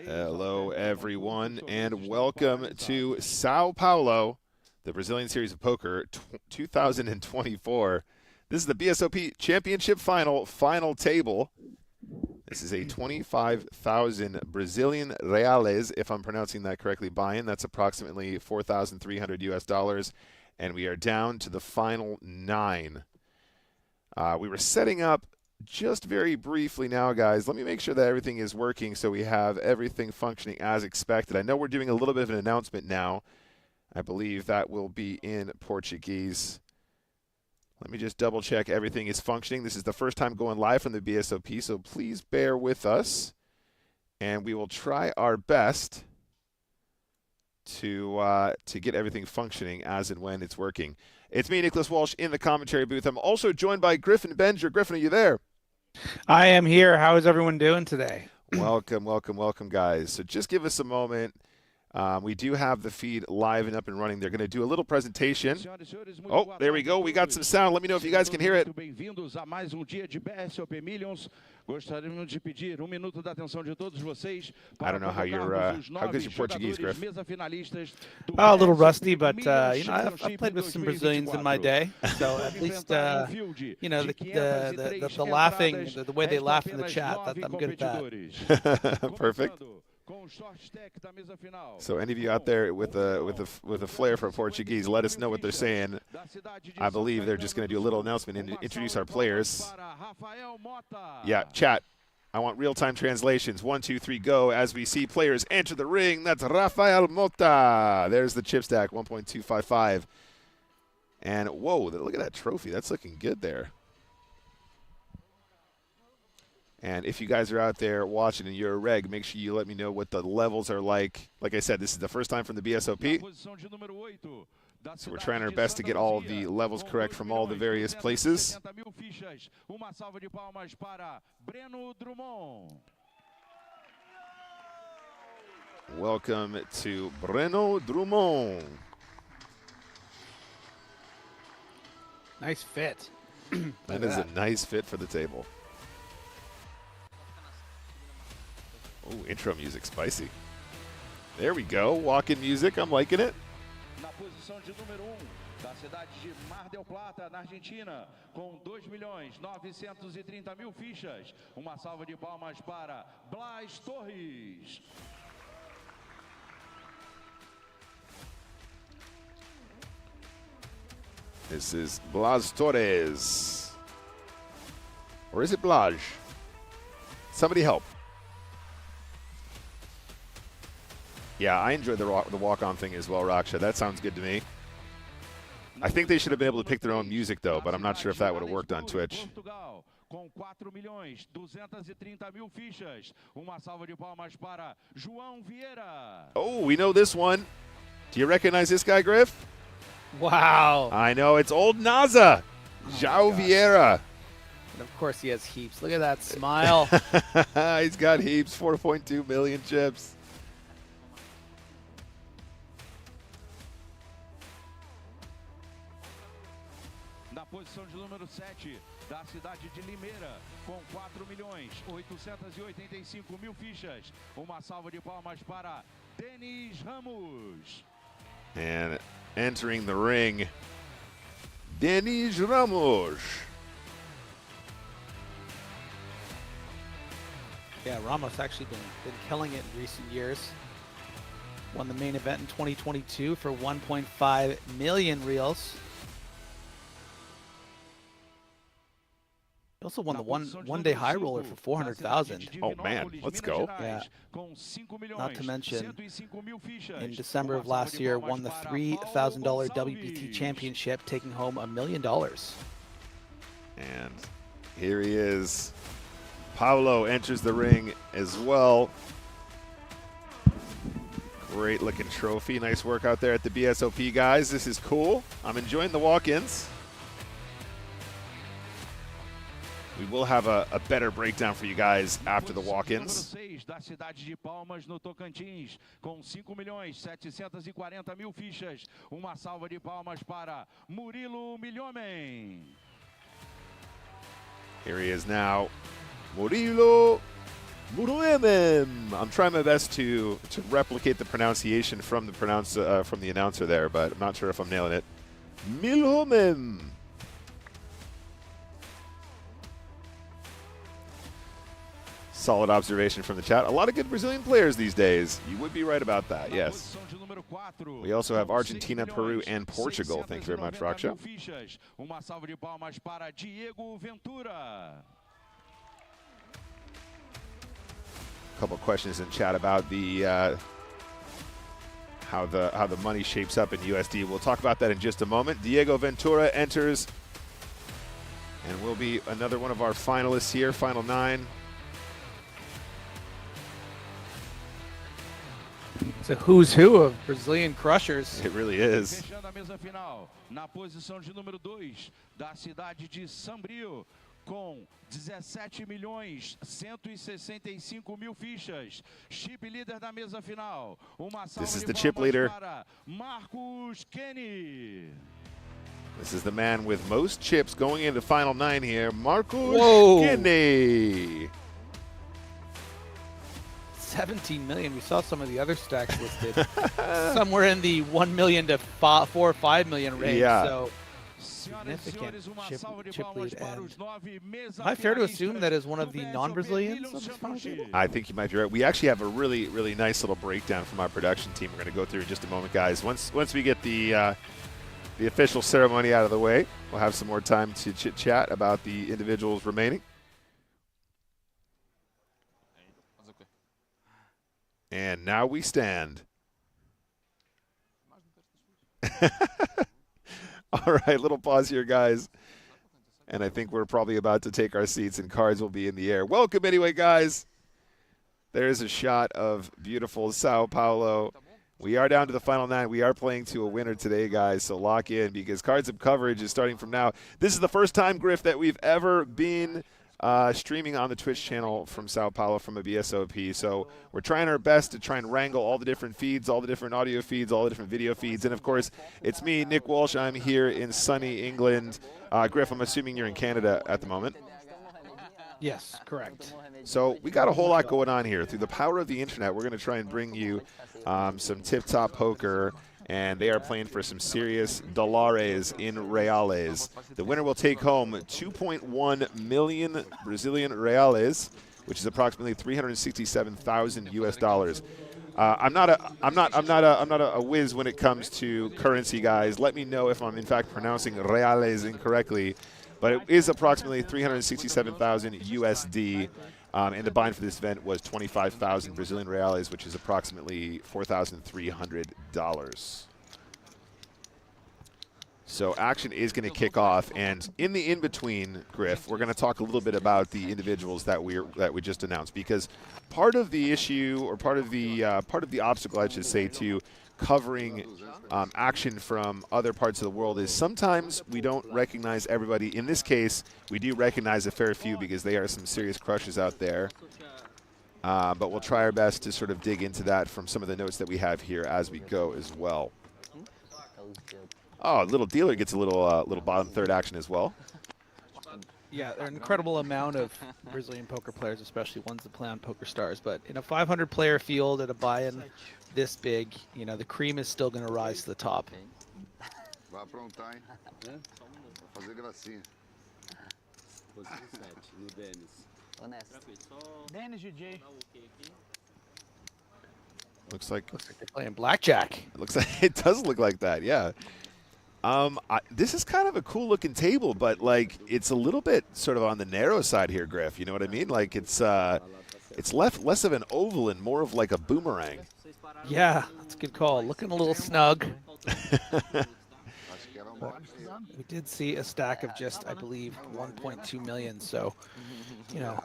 Hello, everyone, and welcome to São Paulo, the Brazilian Series of Poker 2024. This is the BSOP Championship final table. This is a 25,000 Brazilian reales, if I'm pronouncing that correctly, buy-in. That's approximately 4,300 US dollars, and we are down to the final 9. We were setting up just very briefly now, guys. Let me make sure that everything is working so we have everything functioning as expected. I know we're doing a little bit of an announcement now. I believe that will be in Portuguese. Let me just double check everything is functioning. This is the first time going live from the BSOP, so please bear with us. And we will try our best to get everything functioning as and when it's working. It's me, Nick Walsh, in the commentary booth. I'm also joined by Griffin Benger. Griffin, are you there? I am here. How is everyone doing today? Welcome, welcome, welcome, guys. So just give us a moment. We do have the feed live and up and running. They're going to do a little presentation. Oh, there we go. We got some sound. Let me know if you guys can hear it. I don't know how how good's your Portuguese, Griff? Oh, a little rusty, but you know, I've played with some Brazilians in my day, so at least you know, the laughing, the way they laugh in the chat, I'm good at that. Perfect. So any of you out there with a flair for Portuguese, let us know what they're saying. I believe they're just going to do a little announcement and introduce our players. Yeah, chat. I want real-time translations. 1, 2, 3, go. As we see players enter the ring, that's Rafael Mota. There's the chip stack, 1.255. And whoa, look at that trophy. That's looking good there. And if you guys are out there watching and you're a reg, make sure you let me know what the levels are like. Like I said, this is the first time from the BSOP. So we're trying our best to get all the levels correct from all the various places. Welcome to Breno Drummond. Nice fit. That is a nice fit for the table. Oh, intro music, spicy. There we go. Walk-in music. I'm liking it. Na posição de número 1 da cidade de Mar del Plata, na Argentina, com 2.930.000 fichas. Uma salva de palmas para Blas Torres. This is Blas Torres. Or is it Blas? Somebody help. Yeah, I enjoyed the walk-on thing as well, Raksha. That sounds good to me. I think they should have been able to pick their own music, though, but I'm not sure if that would have worked on Twitch. Oh, we know this one. Do you recognize this guy, Griff? Wow. I know, it's old Naza. João Vieira. And of course he has heaps. Look at that smile. He's got heaps, 4.2 million chips. Posição de número 7 da cidade de Limeira, com 4.885.000 fichas. Uma salva de palmas para Denis Ramos. And entering the ring, Denis Ramos. Yeah, Ramos actually been killing it in recent years. Won the main event in 2022 for 1.5 million reals. He also won the one-day high roller for 400,000. Oh man, let's go! Yeah. Not to mention, in December of last year, won the $3,000 WTC Championship, taking home $1 million. And here he is. Paulo enters the ring as well. Great looking trophy. Nice work out there at the BSOP, guys. This is cool. I'm enjoying the walk-ins. We will have a better breakdown for you guys after the walk-ins. Da cidade de Palmas, no Tocantins, com 5.740.000 fichas. Uma salva de palmas para Murilo Milhomem. Here he is now. Murilo Muruemem. I'm trying my best to replicate the pronunciation from the announcer there, but I'm not sure if I'm nailing it. Milhomem. Solid observation from the chat. A lot of good Brazilian players these days. You would be right about that, yes. We also have Argentina, Peru, and Portugal. Thank you very much, Raksha. Uma salva de palmas para Diego Ventura. A couple of questions in chat about the how the money shapes up in USD. We'll talk about that in just a moment. Diego Ventura enters and will be another one of our finalists here, final 9. It's a who's who of Brazilian crushers. It really is. Fechando a mesa final, na posição de número 2 da cidade de Sombrio, com 17.165.000 fichas. Chip líder da mesa final. Uma This is salva the de chip palmas leader. para Marcos Kenny. This is the man with most chips going into final 9 here, Marcos Whoa. Kenny. 17 million. We saw some of the other stacks listed. Somewhere in the 1 million to 4 or 5 million range. Yeah. So significant chip lead. And am I fair to assume that is one of the non-Brazilians on this final table? I think you might be right. We actually have a really, really nice little breakdown from our production team. We're going to go through in just a moment, guys. Once we get the official ceremony out of the way, we'll have some more time to chit-chat about the individuals remaining. And now we stand. All right, little pause here, guys. And I think we're probably about to take our seats and cards will be in the air. Welcome anyway, guys. There's a shot of beautiful Sao Paulo. We are down to the final 9. We are playing to a winner today, guys, so lock in because Cards Up coverage is starting from now. This is the first time, Griff, that we've ever been streaming on the Twitch channel from Sao Paulo from a BSOP. So we're trying our best to try and wrangle all the different feeds, all the different audio feeds, all the different video feeds. And, of course, it's me, Nick Walsh. I'm here in sunny England. Griff, I'm assuming you're in Canada at the moment. Yes, correct. So we got a whole lot going on here. Through the power of the internet, we're going to try and bring you some tip-top poker, and they are playing for some serious dollares in reales. The winner will take home 2.1 million Brazilian reales, which is approximately 367,000 US dollars. I'm not a whiz when it comes to currency, guys. Let me know if I'm in fact pronouncing reales incorrectly, but it is approximately 367,000 USD. And the bind for this event was 25,000 Brazilian reales, which is approximately $4,300. So action is going to kick off, and in the in-between, Griff, we're going to talk a little bit about the individuals that we just announced, because part of the issue, or part of the obstacle, I should say, to covering action from other parts of the world is sometimes we don't recognize everybody. In this case, we do recognize a fair few because they are some serious crushers out there. But we'll try our best to sort of dig into that from some of the notes that we have here as we go as well. Oh, Little Dealer gets a little bottom third action as well. Yeah, there are an incredible amount of Brazilian poker players, especially ones that play on PokerStars. But in a 500-player field at a buy-in this big, you know, the cream is still going to rise to the top. Vai aprontar, hein? Vai fazer gracinha. Looks like They're playing blackjack. it looks like it does look like that, yeah. This is kind of a cool looking table, but like it's a little bit sort of on the narrow side here, Griff. You know what I mean? Like it's less of an oval and more of like a boomerang. Yeah, that's a good call. Looking a little snug. We did see a stack of just, I believe, 1.2 million. So, you know,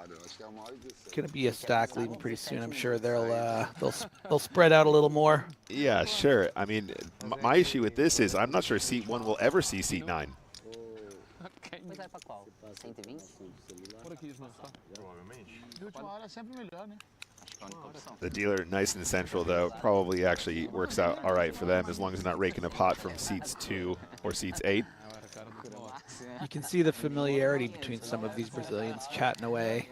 gonna be a stack leaving pretty soon. I'm sure they'll spread out a little more. Yeah, sure. I mean, my issue with this is I'm not sure seat 1 will ever see seat 9. The dealer, nice and central, though, probably actually works out all right for them as long as they're not raking up hot from seats 2 or seats 8. you can see the familiarity between some of these Brazilians chatting away.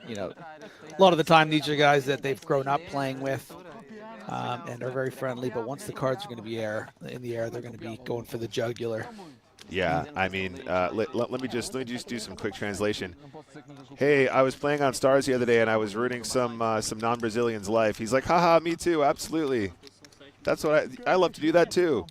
You know, a lot of the time these are guys that they've grown up playing with and are very friendly. But once the cards are going to be in the air, they're going to be going for the jugular. Yeah, I mean, let me just do some quick translation. Hey, I was playing on Stars the other day, and I was ruining some non-Brazilian's life. He's like, haha, me too, absolutely. That's what I love to do that too.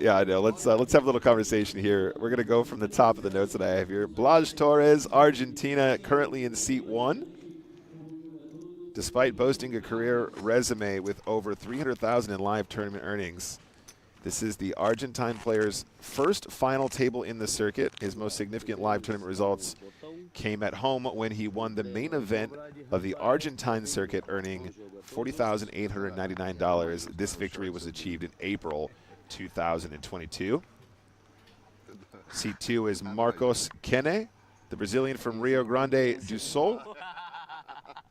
Yeah, I know. Let's have a little conversation here. We're gonna go from the top of the notes that I have here. Blas Torres, Argentina, currently in seat 1. Despite boasting a career resume with over 300,000 in live tournament earnings, this is the Argentine player's first final table in the circuit. His most significant live tournament results came at home when he won the main event of the Argentine circuit, earning $40,899. This victory was achieved in April 2022. Seat 2 is Marcos Kene, the Brazilian from Rio Grande do Sul.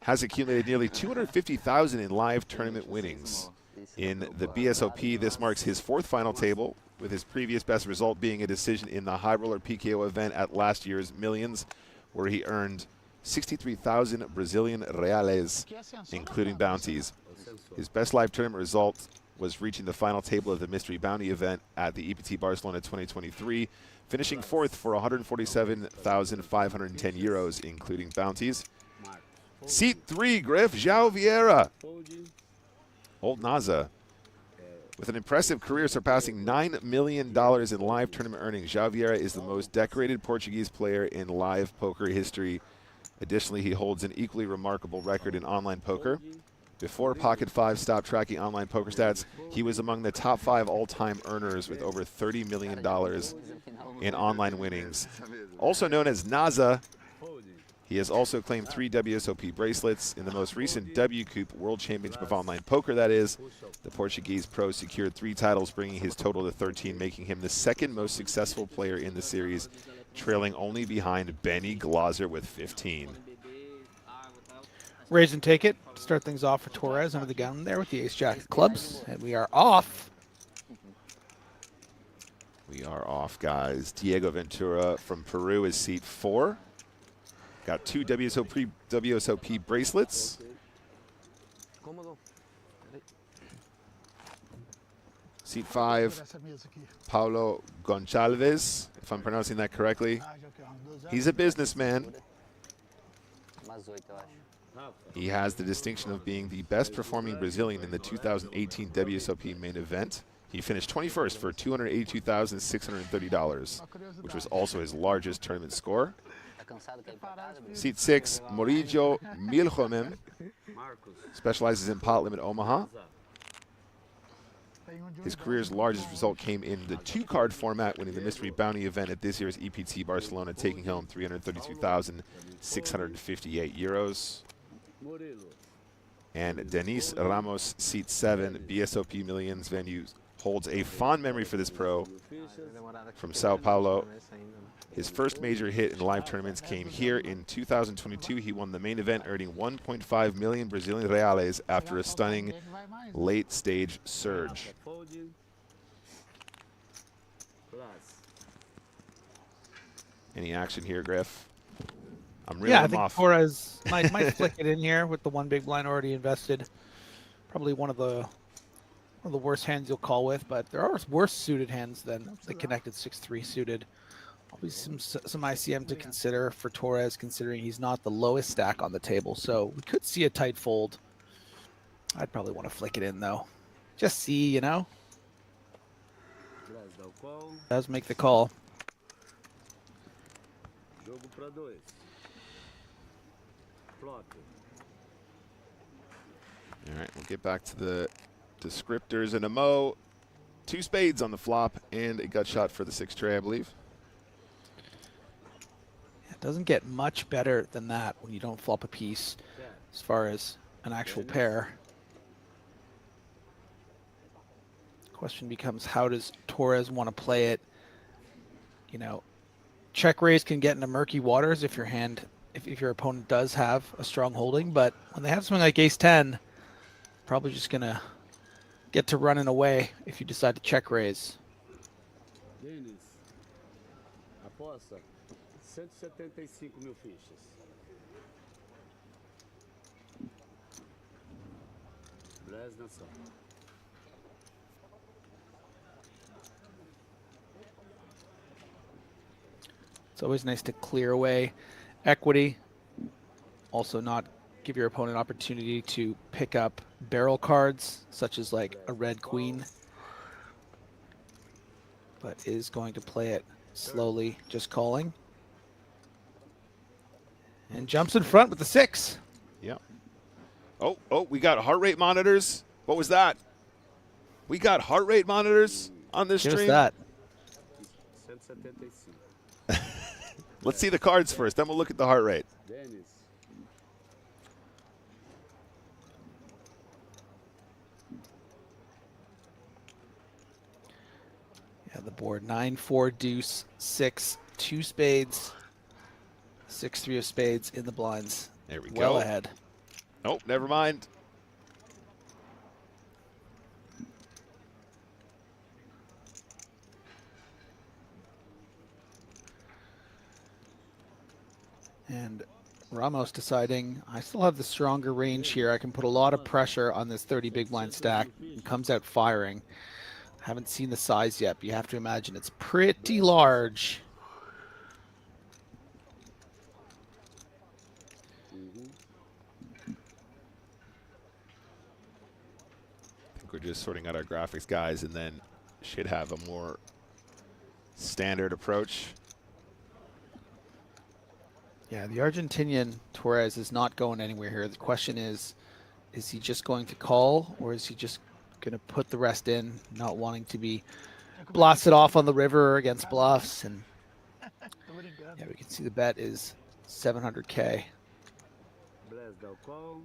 Has accumulated nearly 250,000 in live tournament winnings. In the BSOP, this marks his 4th final table, with his previous best result being a decision in the high roller PKO event at last year's Millions, where he earned 63,000 Brazilian reales, including bounties. His best live tournament result was reaching the final table of the Mystery Bounty event at the EPT Barcelona 2023, finishing 4th for 147,510 euros, including bounties. Seat 3, Griff, João Vieira. Old NASA. With an impressive career surpassing $9 million in live tournament earnings, João Vieira is the most decorated Portuguese player in live poker history. Additionally, he holds an equally remarkable record in online poker. Before Pocket 5 stopped tracking online poker stats, he was among the top 5 all-time earners with over $30 million in online winnings. Also known as NASA, he has also claimed 3 WSOP bracelets. In the most recent WCOOP World Championship of Online Poker, that is, the Portuguese pro secured 3 titles, bringing his total to 13, making him the 2nd most successful player in the series, trailing only behind Benny Glauser with 15. Raise and take it. Start things off for Torres under the gun there with the ace-jack of clubs. And we are off. We are off, guys. Diego Ventura from Peru is seat 4. Got 2 WSOP bracelets. Seat 5, Paulo Gonçalves, if I'm pronouncing that correctly. He's a businessman. He has the distinction of being the best performing Brazilian in the 2018 WSOP main event. He finished 21st for $282,630, which was also his largest tournament score. Seat 6, Maurício Milhomem, specializes in pot limit Omaha. His career's largest result came in the 2-card format, winning the Mystery Bounty event at this year's EPT Barcelona, taking home 332,658 euros. And Denis Ramos, seat 7, BSOP Millions venues, holds a fond memory for this pro from São Paulo. His first major hit in live tournaments came here in 2022. He won the main event, earning 1.5 million Brazilian reales after a stunning late-stage surge. Any action here, Griff? I'm reeling I him think off. Torres might flick it in here with the 1 big blind already invested. Probably one of the worst hands you'll call with, but there are worse suited hands than the connected 6-3 suited. Always some ICM to consider for Torres, considering he's not the lowest stack on the table. So we could see a tight fold. I'd probably want to flick it in, though. Just see, you know. Does make the call. All right, we'll get back to the descriptors in a mo. 2 spades on the flop and a gut shot for the 6 tray, I believe. It doesn't get much better than that when you don't flop a piece as far as an actual pair. Question becomes, how does Torres want to play it? You know, check raise can get into murky waters if your hand, if your opponent does have a strong holding, but when they have something like ace 10, probably just gonna get to running away if you decide to check raise. Denis, aposta 175.000 fichas. Bless nação. It's always nice to clear away equity. Also not give your opponent opportunity to pick up barrel cards, such as like a red queen. But is going to play it slowly, just calling. And jumps in front with the 6. Yeah. Oh, we got heart rate monitors. What was that? We got heart rate monitors on this Give stream. us that. 175. Let's see the cards first, then we'll look at the heart rate. Denis. Yeah, the board 9, 4, deuce, 6, 2 spades, 6, 3 of spades in the blinds. There we Well go. ahead. Oh, never mind. And Ramos deciding, I still have the stronger range here. I can put a lot of pressure on this 30 big blind stack. And comes out firing. Haven't seen the size yet, but you have to imagine it's pretty large. I think we're just sorting out our graphics, guys, and then should have a more standard approach. Yeah, the Argentinian Torres is not going anywhere here. The question is he just going to call, or is he just going to put the rest in, not wanting to be blasted off on the river against bluffs? And yeah, we can see the bet is 700K. Bless del call.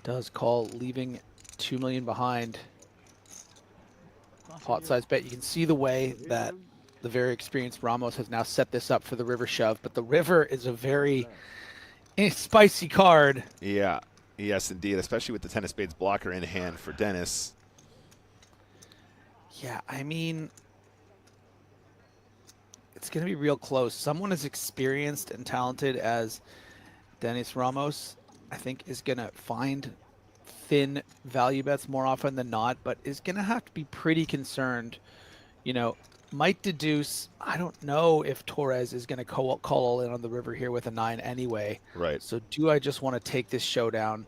Does call, leaving 2 million behind. Pot size bet. You can see the way that the very experienced Ramos has now set this up for the river shove, but the river is a very spicy card. Yeah, yes, indeed, especially with the 10 of spades blocker in hand for Dennis. Yeah, I mean, it's going to be real close. Someone as experienced and talented as Dennis Ramos, I think, is going to find thin value bets more often than not, but is going to have to be pretty concerned. You know, might deduce. I don't know if Torres is going to call all in on the river here with a 9 anyway. Right. So do I just want to take this showdown?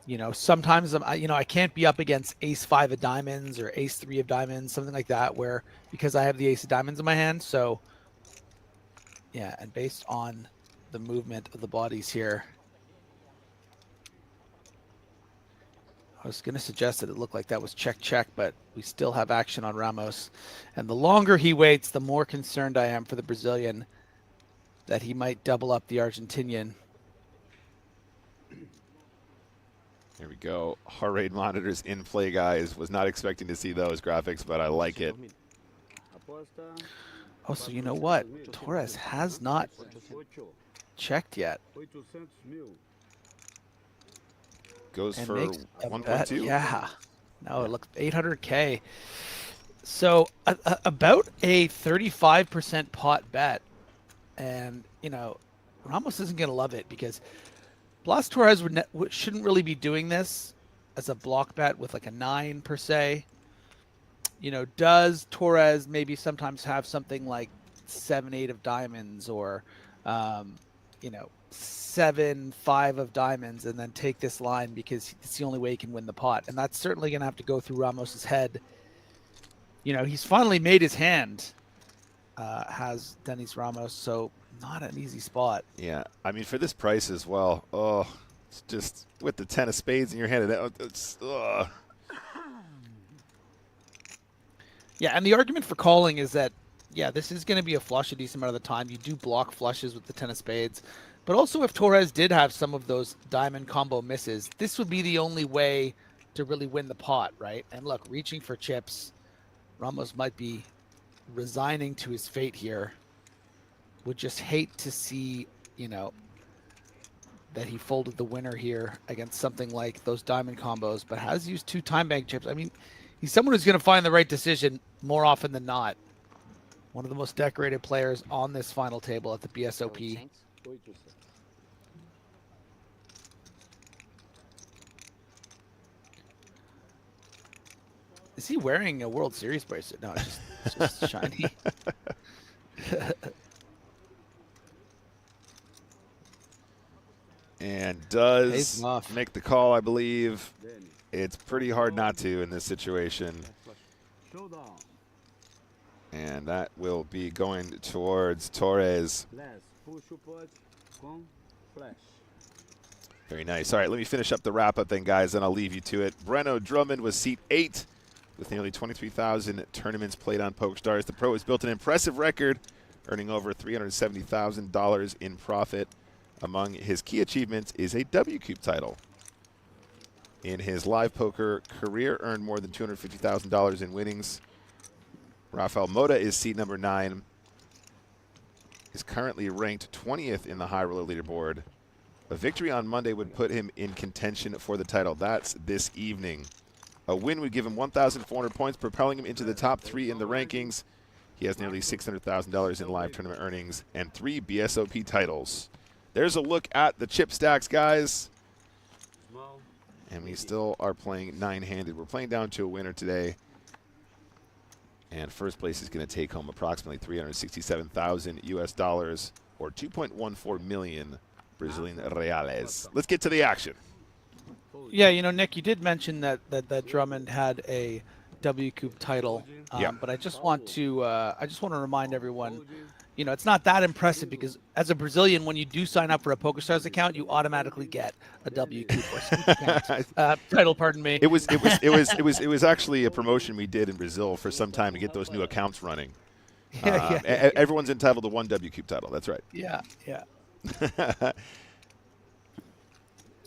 You know, sometimes I can't be up against ace 5 of diamonds or ace 3 of diamonds, something like that, where because I have the ace of diamonds in my hand. So yeah, and based on the movement of the bodies here, I was going to suggest that it looked like that was check, but we still have action on Ramos. And the longer he waits, the more concerned I am for the Brazilian that he might double up the Argentinian. There we go. Heart rate monitors in play, guys. Was not expecting to see those graphics, but I like it. Oh, so you know what? Torres has not checked yet. Goes And for makes a bet. 1.2. Yeah. No, it looks 800K. So about a 35% pot bet. And, you know, Ramos isn't going to love it because Blas Torres shouldn't really be doing this as a block bet with like a 9 per se. You know, does Torres maybe sometimes have something like 7, 8 of diamonds or, you know, 7, 5 of diamonds and then take this line because it's the only way he can win the pot. And that's certainly going to have to go through Ramos's head. You know, he's finally made his hand, has Dennis Ramos, so not an easy spot. Yeah, I mean, for this price as well, oh, it's just with the 10 of spades in your hand, it's, Yeah, and the argument for calling is that, yeah, this is going to be a flush a decent amount of the time. You do block flushes with the 10 of spades. But also if Torres did have some of those diamond combo misses, this would be the only way to really win the pot, right? And look, reaching for chips, Ramos might be resigning to his fate here. Would just hate to see, you know, that he folded the winner here against something like those diamond combos, but has used 2 time bank chips. I mean, he's someone who's going to find the right decision more often than not. One of the most decorated players on this final table at the BSOP. Is he wearing a World Series bracelet? No, it's just shiny. And Pays does him off. make the call, I believe. It's pretty hard not to in this situation. And that will be going towards Torres. Very nice. All right, let me finish up the wrap-up then, guys, and I'll leave you to it. Breno Drummond was seat 8 with nearly 23,000 tournaments played on PokerStars. The pro has built an impressive record, earning over $370,000 in profit. Among his key achievements is a WCOOP title. In his live poker career, earned more than $250,000 in winnings. Rafael Mota is seat number 9. Is currently ranked 20th in the high roller leaderboard. A victory on Monday would put him in contention for the title. That's this evening. A win would give him 1,400 points, propelling him into the top 3 in the rankings. He has nearly $600,000 in live tournament earnings and 3 BSOP titles. There's a look at the chip stacks, guys. And we still are playing 9-handed. We're playing down to a winner today. And first place is going to take home approximately 367,000 US dollars, or 2.14 million Brazilian reales. Let's get to the action. Yeah, you know, Nick, you did mention that Drummond had a WCOOP title, Yeah. but I just want to remind everyone, you know, it's not that impressive because as a Brazilian, when you do sign up for a PokerStars account, you automatically get a WCOOP or sneak account, title. Pardon me. It was actually a promotion we did in Brazil for some time to get those new accounts running. Everyone's entitled to 1 WCOOP title. That's right. Yeah.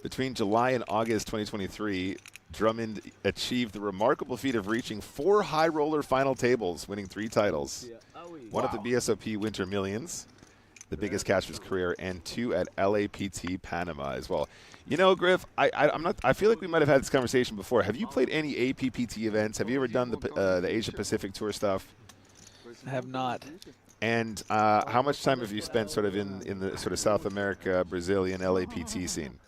Between July and August 2023, Drummond achieved the remarkable feat of reaching 4 high roller final tables, winning 3 titles. One at the BSOP Winter Millions, the biggest cash of his career, and 2 at LAPT Panama as well. You know, Griff, I feel like we might have had this conversation before. Have you played any APPT events? Have you ever done the Asia Pacific Tour stuff? I have not. And how much time have you spent sort of in the sort of South America, Brazilian LAPT scene?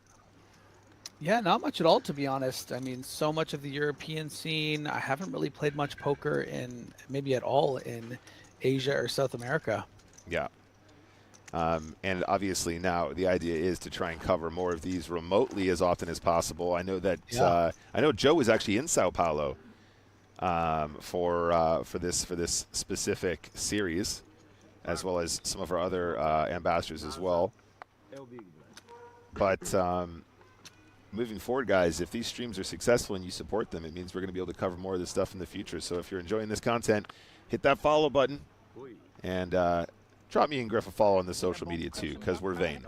Yeah, not much at all, to be honest. I mean, so much of the European scene. I haven't really played much poker maybe at all in Asia or South America. Yeah. And obviously now the idea is to try and cover more of these remotely as often as possible. I know that I know Joe was actually in São Paulo for this specific series, as well as some of our other ambassadors as well. But moving forward, guys, if these streams are successful and you support them, it means we're going to be able to cover more of this stuff in the future. So if you're enjoying this content, hit that follow button and drop me and Griff a follow on the social media too, because we're vain.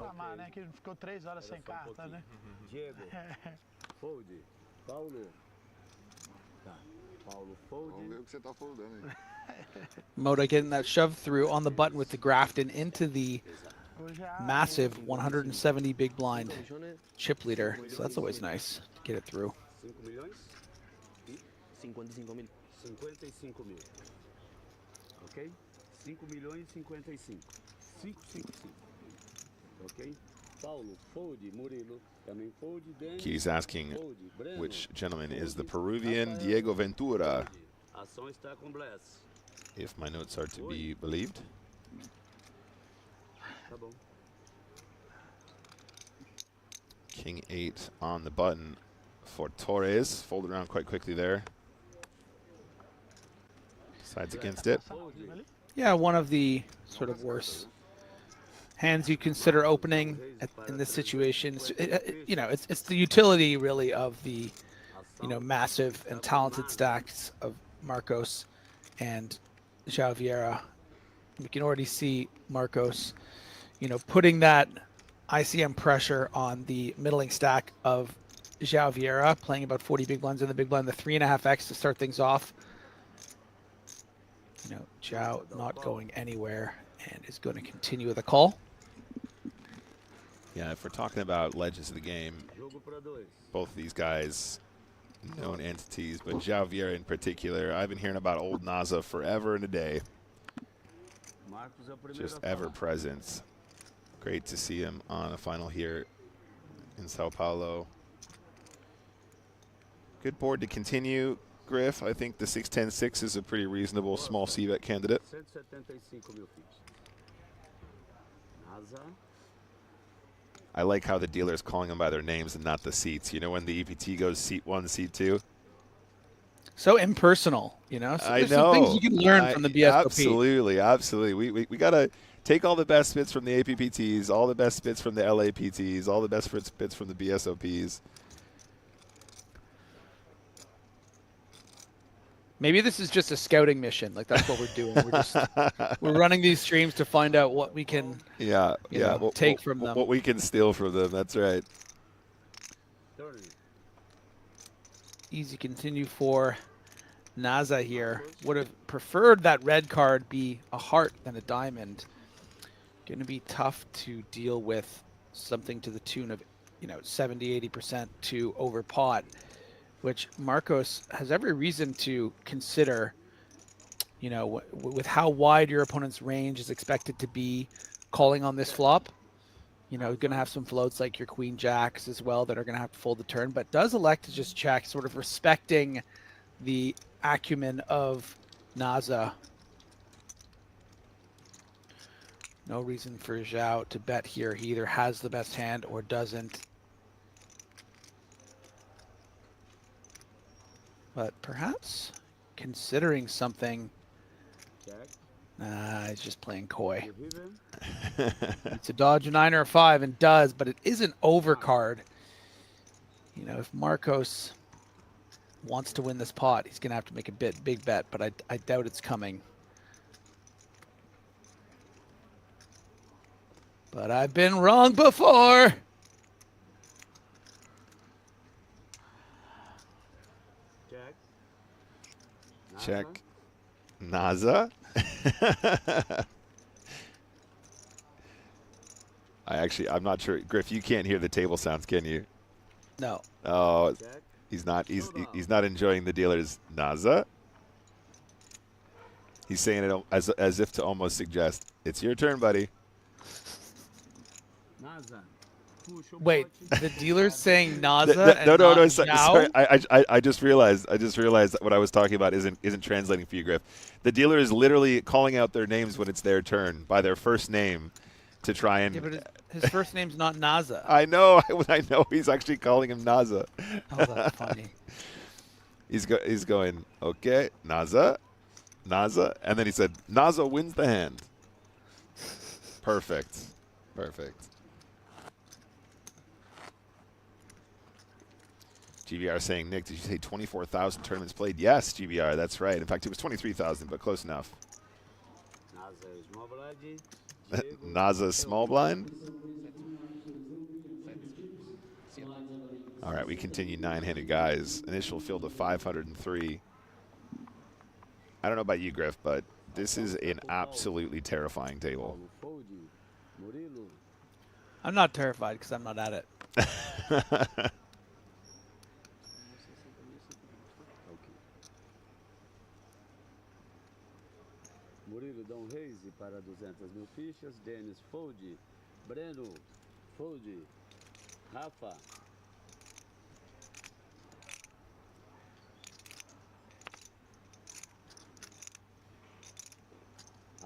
Moda getting that shove through on the button with the Grafton into the massive 170 big blind chip leader. So that's always nice to get it through. 55 mil. 55 mil. Ok? 5 milhões e 55. 555. Ok? Paulo, fold, Murilo, também fold, Dennis. He's asking which gentleman is the Peruvian Diego Ventura, Ação está com Bless. if my notes are to be believed. Tá bom. King 8 on the button for Torres. Fold around quite quickly there. Sides against it. Yeah, one of the sort of worse hands you consider opening in this situation. You know, it's the utility really of the, you know, massive and talented stacks of Marcos and João Vieira. We can already see Marcos, you know, putting that ICM pressure on the middling stack of João Vieira, playing about 40 big blinds in the big blind, the 3.5x to start things off. You know, João not going anywhere and is going to continue with a call. Yeah, if we're talking about legends of the game, Jogo para dois. both of these guys known entities, but Javier in particular, I've been hearing about old Naza forever and a day. Marcos é o primeiro Just a ever falar. present. Great to see him on a final here in Sao Paulo. Good board to continue, Griff. I think the 6-10-6 is a pretty reasonable small c-bet candidate. 175 mil fichas. NASA. I like how the dealer is calling them by their names and not the seats. You know, when the EPT goes seat 1, seat 2? So impersonal, you know. So I there's know. some things you can learn from the BSOP. Absolutely, absolutely. We got to take all the best bits from the APPTs, all the best bits from the LAPTs, all the best bits from the BSOPs. Maybe this is just a scouting mission. Like that's what we're doing. We're just we're running these streams to find out what we can take from them. What we can steal from them. That's right. 30. Easy continue for Naza here. Would have preferred that red card be a heart than a diamond. Going to be tough to deal with something to the tune of, 70-80% to over pot, which Marcos has every reason to consider, with how wide your opponent's range is expected to be calling on this flop. Going to have some floats like your queen jacks as well that are going to have to fold the turn, but does elect to just check, sort of respecting the acumen of Naza. No reason for Zhao to bet here. He either has the best hand or doesn't. But perhaps considering something. Check. He's just playing coy. You hear him? It's a dodge a 9 or a 5 and does, but it is an overcard. If Marcos wants to win this pot, he's going to have to make a big bet, but I doubt it's coming. But I've been wrong before. Check. Check. Naza. I'm not sure. Griff, you can't hear the table sounds, can you? No. Oh, Check. he's not. He's not enjoying the dealer's Naza. He's saying it as if to almost suggest it's your turn, buddy. NASA. Puxa o Wait, pote. the dealer's saying Naza and No. not Sorry. Zhao? I just realized that what I was talking about isn't translating for you, Griff. The dealer is literally calling out their names when it's their turn by their first name to try and. Yeah, but his first name's not Naza. I know. I know. He's actually calling him Naza. Oh, that's funny. He's going, okay, Naza, and then he said, Naza wins the hand. Perfect. GBR saying, Nick, did you say 24,000 tournaments played? Yes, GBR, that's right. In fact, it was 23,000, but close enough. NASA é small blind. Diego. Naza small blind. All right, we continue 9-handed guys. Initial field of 503. I don't know about you, Griff, but this is an absolutely terrifying table. Paulo fold. Murilo. I'm not terrified because I'm not at it. Murilo dá raise para 200 mil fichas. Denis fold. Breno fold. Rafa.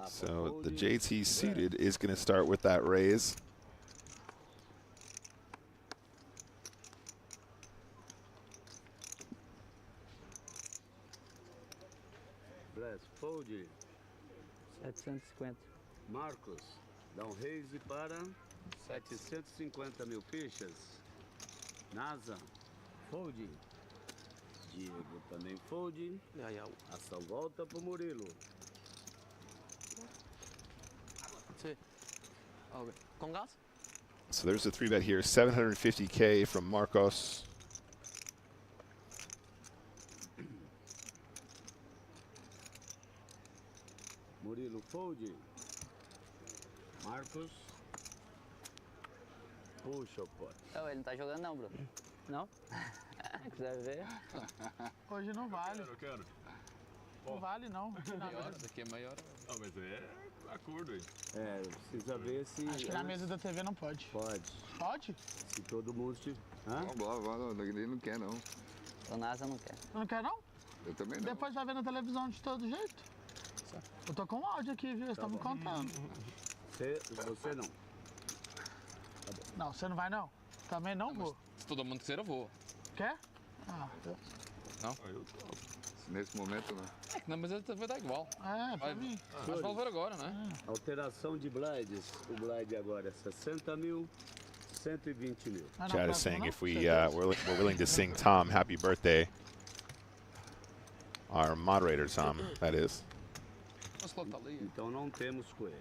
So the JT seated is going to start with that raise. Bless fold. 750. Marcos dá raise para 750 mil fichas. NASA fold. Diego também fold. Ação volta pro Murilo. Con gas? So there's a 3-bet here, 750K from Marcos. Murilo fold. Marcos. puxa o pote. Não, ele não tá jogando não, Bruno. Não? Quiser ver. Hoje não vale. Eu quero. Não vale, não. Daqui é maior. Não, mas é acordo aí. É, precisa ver se... Acho que na mesa da TV não pode. Pode. Pode? Se todo mundo estiver... Hã? Vamos, ele não quer não. O NASA não quer. Você não quer, não? Eu também não. Depois vai ver na televisão de todo jeito. Eu tô com áudio aqui, viu? Eles estão me contando. Você não. Não, você não vai, não? Também não vou. Se todo mundo quiser, eu vou. Quer? Ah, Nesse momento não. É que na mesa vai dar igual. é, pra mim. Mas vamos ver agora, né? Alteração de blinds. O blind agora é 60 mil, 120 mil. Não é na Chat is próxima, saying não? if we're willing to sing Tom happy birthday. Our moderator Tom, that is. Nossa, tá ali. Então não temos coelho.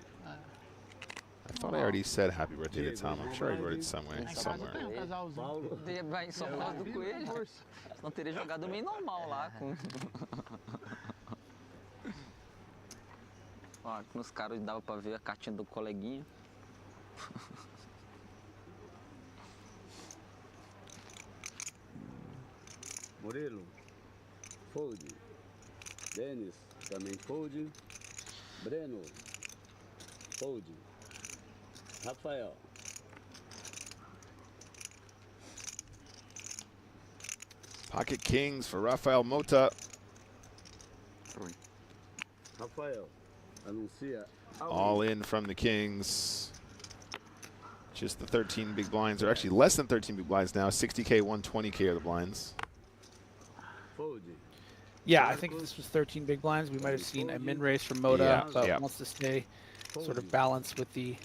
I thought I already said happy birthday to Tom. I'm sure I wrote it somewhere. Em casa Somewhere. tem um casalzinho. Paulo, Vai só por causa do coelho. Não teria jogado meio normal lá. Com... Ó, aqui nos caras dava pra ver a cartinha do coleguinha. Murilo, fold. Denis, também fold. Breno, fold. Rafael. Pocket Kings for Rafael Mota. Rafael, anuncia. All in from the Kings. Just the 13 big blinds, or actually less than 13 big blinds now. 60K, 120K are the blinds. Fold. Yeah, I think if this was 13 big blinds, we might have seen a min raise from Moda, Yeah, but yeah. wants to stay sort of balanced with the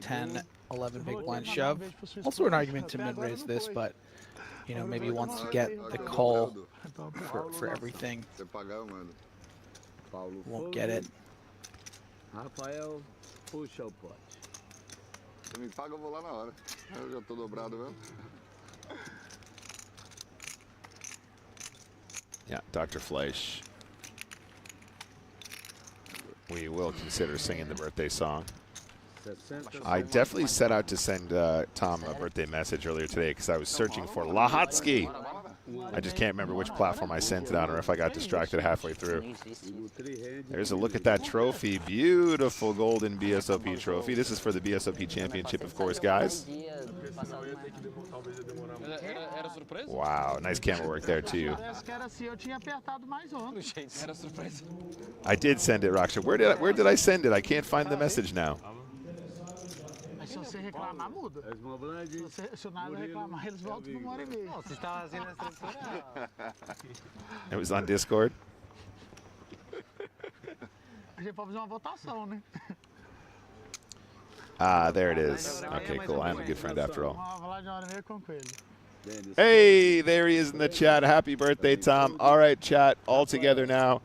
10, 11 big blind shove. Also an argument to min raise this, but you know, maybe wants to get the call for everything. Você pagar, eu mando. Paulo Won't fold. get it. Rafael, puxa o pote. Você me paga, eu vou lá na hora. Eu já tô dobrado mesmo. Yeah, Dr. Fleisch. We will consider singing the birthday song. 60, I definitely set out to send Tom a birthday message earlier today because I was searching for Lahatsky. I just can't remember which platform I sent it on or if I got distracted halfway through. There's a look at that trophy. Beautiful golden BSOP trophy. This is for the BSOP Championship, of course, guys. Era surpresa? Wow, nice camera work there, too. Parece que era assim, eu tinha apertado mais ontem. Era surpresa. I did send it, Raksha. Where did I send it? I can't find the message now. Mas se você reclamar, muda. Small blind. Se o nada reclamar, eles voltam por 1h30. Não, você estava fazendo a estrutura. It was on Discord. A gente pode fazer uma votação, né? Ah, there it is. Okay, cool. I'm a good friend after all. Vamos falar de 1h30 com o Coelho. Denis, Hey, there he is in the chat. Happy birthday, Tom. All right, chat, all together now.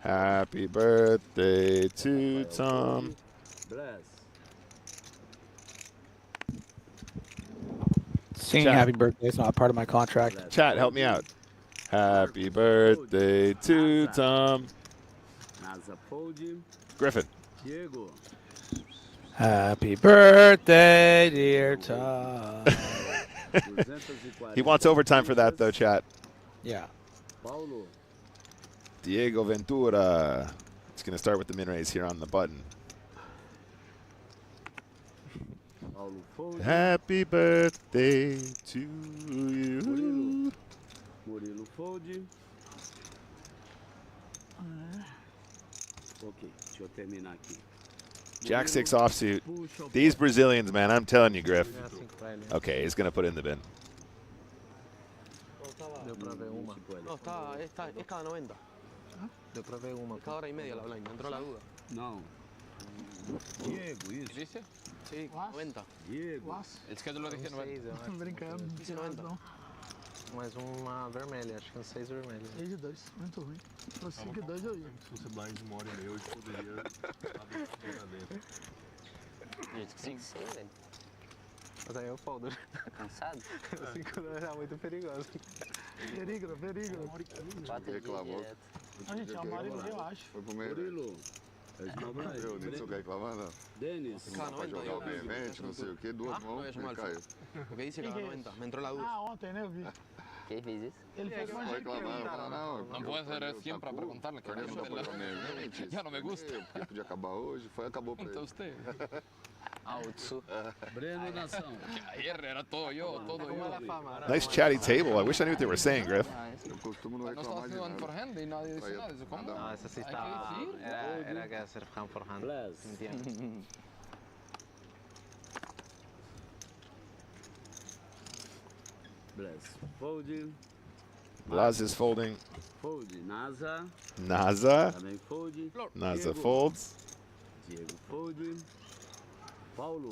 Happy birthday to Tom. bless. Singing Chat. happy birthday is not part of my contract. Chat, help me out. Happy birthday to Tom. Nasa fold. Griffin. Diego. Happy birthday, dear Tom. 240. He wants overtime for that, though, chat. Yeah. Paulo. Diego Ventura. It's going to start with the min raise here on the button. Paulo fold. Happy birthday to you. Murilo. Murilo fold. Ok, deixa eu terminar aqui. Jack 6 offsuit. These Brazilians, man, I'm telling you, Griff. Okay, he's going to put it in the bin. Deu pra ver uma. No, está, es cada 90. Deu pra ver uma. Cada hora y media la blind, me entró la duda. Não. Diego, isso. Dice? Sí, 90. Diego. Nossa, Ele esquece do que não vai. tô brincando. Isso não é não. Mais uma vermelha, acho que 6 vermelhas. 6 de 2, muito ruim. Se fosse 5 de 2 eu ia. Se fosse blind de 1h30, hoje poderia estar dentro. Gente, que 5-6, velho. Mas aí eu foldo. Cansado? 5 era muito perigoso. Perigo. 4 Reclamou. direto. A gente, é uma hora e meia, eu acho. Foi pro meio. Murilo. Small blind. Eu nem sou reclamando. Dennis. Cada Pra 90, jogar o veemente, não sei o que, duas mãos, Voy a llamar ele al caiu. Porque dice cada 90. Me entró la duda. Ah, ontem, né? Eu vi. Quem fez isso? Ele fez Não reclamando, fala, não. No puede ser siempre a preguntarle que Perdemos no pra jogar o veemente. Ya no me gusta. Porque podia acabar hoje, acabou pra Pregunta ele. usted. Ah, o Tsu. Breno Nação. Ayer era todo yo, todo ¿Cómo es la yo. fama? Nice chatty table. I wish I knew what they were saying, Griff. Eu costumo não No estaba reclamar de haciendo hand for nada. hand y nadie dice Ahí, nada. Dice, ¿cómo? nada. No, eso sí Hay que estaba. decir. Era que hacer hand for hand. Bless. Entiendo. Bless. Fold. Laz is folding. Fold. NASA. Naza. Também fold. Naza Diego. folds. Diego fold. Paulo.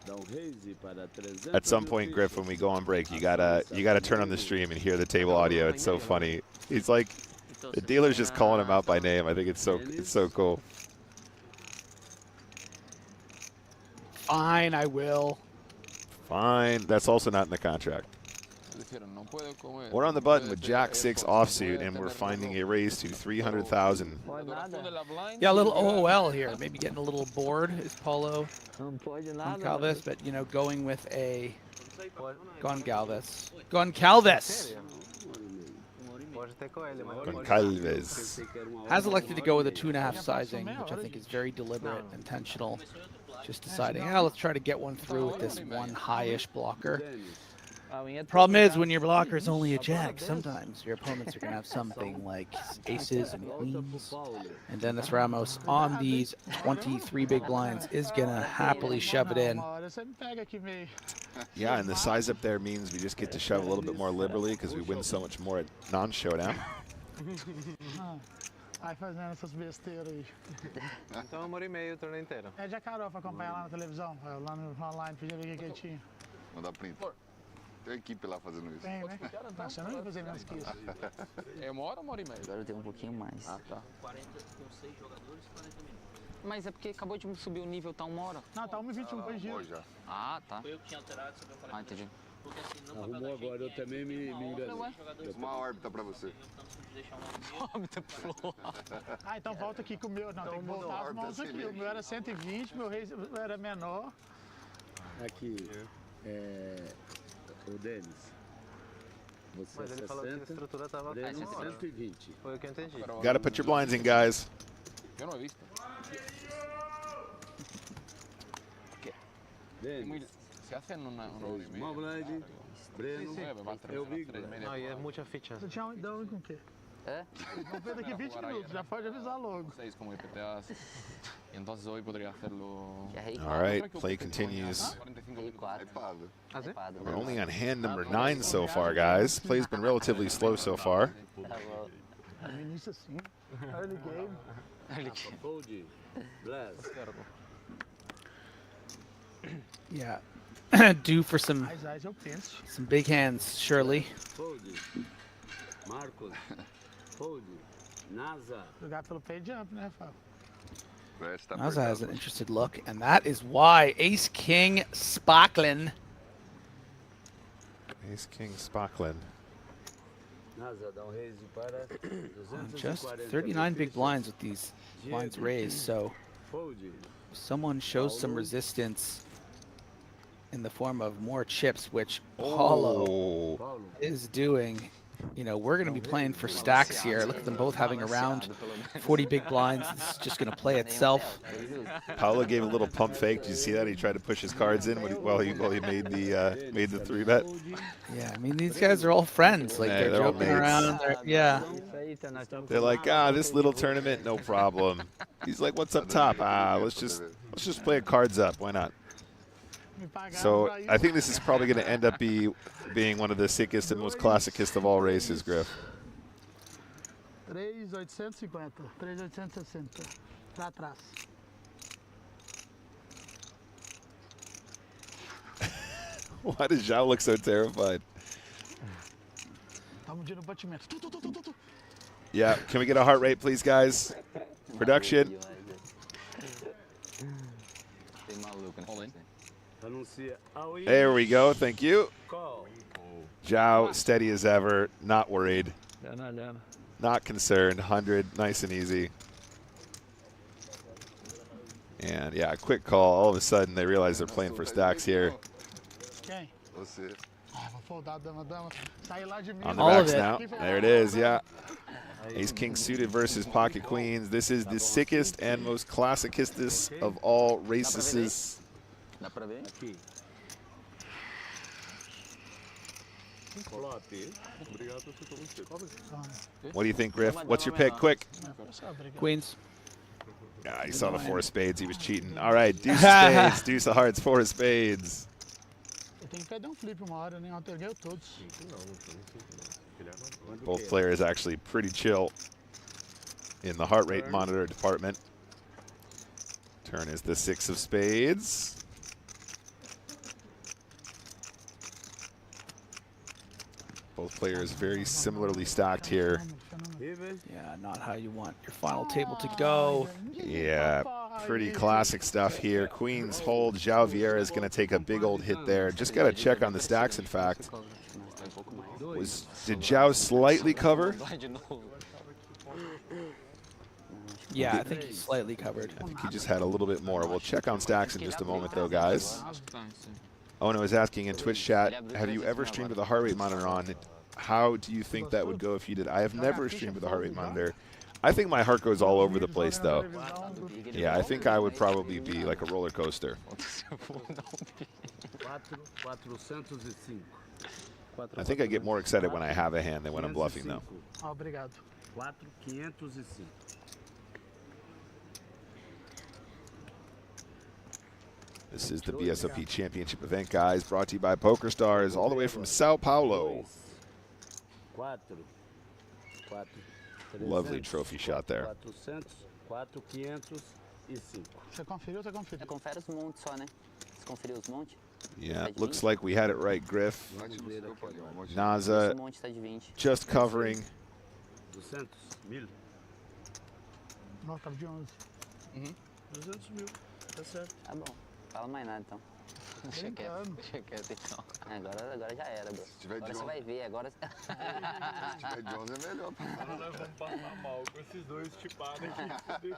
Dá raise para 300. At some point, Griff, when we go on break, you gotta turn on the stream and hear the table audio. It's so funny. He's like, the dealer's just calling him out by name. I think it's so cool. Fine, I will. Fine. That's also not in the contract. Dijeron, no puede comer. We're on the button with Jack 6 offsuit, and we're finding a raise to 300,000. Yeah, a little OOL here. Maybe getting a little bored is Paulo Não pode on nada. Calvis, but you know, going with a Goncalves. Goncalves Pode ter com ele, mas Goncalves. has elected to go with a 2.5 sizing, which I think is very deliberate, intentional. Just deciding, let's try to get one through with this one high-ish blocker. Problem is, when your blocker is only a jack, sometimes your opponents are going to have something like aces and queens. And Dennis Ramos on these 23 big blinds is going to happily shove it in. Você me pega aqui meio. Yeah, and the size up there means we just get to shove a little bit more liberally because we win so much more at non-showdown. Aí fazendo essas besteiras aí. então 1h30 o torneio inteiro. Pede a Carol pra acompanhar lá na televisão, lá no online, pedir ver o que ele tinha. Mandar print. Tem equipe lá fazendo isso. Tem, né? Nossa, eu não ia fazer menos que isso. É uma hora e meia. Agora eu tenho um pouquinho mais. Ah, tá. 40 com 6 jogadores, 40 minutos. Mas é porque acabou de subir o nível, tá 1 hora. Não, tá 1h21 corrigido. Hoje já. Ah, tá. Foi eu que tinha alterado, sobre 40 Ah, entendi. Porque assim, no papel Arrumou da agora, eu gente, também me enganei. Uma órbita pra você. optamos por deixar um nome Ah, então volta aqui com o meu. Não, tem que voltar as mãos aqui. O meu era 120, meu rei era menor. Aqui. O Denis. Você Mas ele falou que a 60. estrutura tava Breno, 120. 120. Foi o que eu entendi. Gotta put your blinds in, guys. Yo no he visto. Denis. Se hacen una hora y Small media. blind. Breno. Va a Eu vi. Não, e é muita ficha. Você tinha dá um com o quê? É? Vamos ver daqui 20 minutos, já pode avisar logo. 6 como IPTAs. Y entonces hoy podría hacerlo. Que é rei All right, play continues. 45 Rei minutos. 4. Hypado. Hypado. We're only on hand number 9 so far, guys. Play's been relatively slow so far. Tá bom. No início assim, early game. Fold. Bless. Yeah. Due for some Mas eu penso. big hands, surely. Fold. Marcos. Fold. NASA. Jogar pelo pay jump, né, Rafael? Parece que tá Naza has an apertado. interested look, and that is why Ace King Sparklin. Ace King Spocklin. NASA dá raise para 240. Just 39 big blinds with these blinds raised, so Fold. someone shows some resistance in the form of more chips, which Paulo Oh, Paulo. is doing. You know, we're going to be playing for stacks here. Look at them both having around 40 big blinds. It's just going to play itself. Paolo gave a little pump fake. Did you see that? He tried to push his cards in while he made the 3-bet. Yeah, I mean, these guys are all friends. Like, Yeah, they're they're all joking mates. around. Yeah. They're like, this little tournament, no problem. He's like, what's up top? Let's just play cards up. Why not? Me pagaram So pra isso. I think this is probably going to end up being one of the sickest and most classicest of all races, Griff. 3,850. 3,860. Pra trás. Why does Zhao look so terrified? Tá medindo o batimento. Tu, tu, tu, tu, tu, tu. Yeah, can we get a heart rate, please, guys? Production. Tem maluco nessa. Anuncia. Away. There we go. Thank you. Call. Zhao, steady as ever, not worried, Yeah, not concerned. 100, nice and easy. And yeah, a quick call. All of a sudden, they realize they're playing for stacks here. Quem? Você. Ah, vou foldar dama, dama. Sair lá de mim. On the All of backs it. now. There it is, yeah. Ace King suited versus pocket queens. This is the sickest and most classicistest of all races. Dá pra ver? Aqui. Flop. Obrigado por você conhecer. What do you think, Griff? What's your pick? Quick. Queens. Ah, he saw the 4 of spades. He was cheating. All right, deuce of spades, deuce of hearts, 4 of spades. Eu tenho que perder um flip uma hora, né? Ontem eu ganhei todos. Both players actually pretty chill in the heart rate monitor department. Turn is the 6 of spades. Both players very similarly stacked here. Yeah, not how you want your final table to go. Yeah, pretty classic stuff here. Queens hold. João Vieira is going to take a big old hit there. Just got to check on the stacks, in fact. Did João slightly cover? Yeah, I think he's slightly covered. I think he just had a little bit more. We'll check on stacks in just a moment, though, guys. Ono is asking in Twitch chat, have you ever streamed with a heart rate monitor on? How do you think that would go if you did? I have never streamed with a heart rate monitor. I think my heart goes all over the place, though. Yeah, I think I would probably be like a roller coaster. I think I get more excited when I have a hand than when I'm bluffing, though. Obrigado. 4,505. This is the BSOP Championship event, guys, brought to you by PokerStars, all the way from São Paulo. Lovely trophy shot there. Você conferiu ou você conferiu? Você confere os montes só, né? Você conferiu os montes? Yeah, looks like we had it right, Griff. Esse Naza monte tá de 20. just covering. 200 mil. Não, tava de 11. 200 mil. Tá certo. Tá bom. Fala mais nada, então. Deixa quieto, então. Agora já era, bro. Agora você vai ver, agora... Se tiver de 11 é melhor. Nós vamos passar mal com esses dois tipados aqui.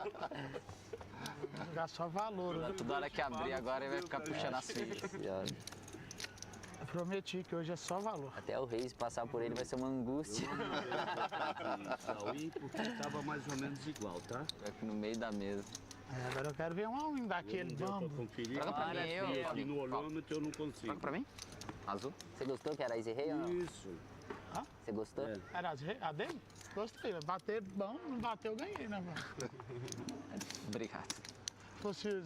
Jogar só valor, né? Toda hora que abrir agora ele vai ficar puxando as fichas. Eu prometi que hoje é só valor. Até o Reis passar por ele vai ser uma angústia. Porque estava mais ou menos igual, tá? Aqui no meio da mesa. É, agora eu quero ver um all-in daquele bambo. Conferir. Troca pra mim, eu. Aqui no olhômetro eu não consigo. Troca pra mim? Azul. Você gostou que era Easy Rei ou não? Isso. Você gostou? É. Era a dele? Gostei. Bater bom, não bateu, eu ganhei, né, mano? Obrigado. Se fosse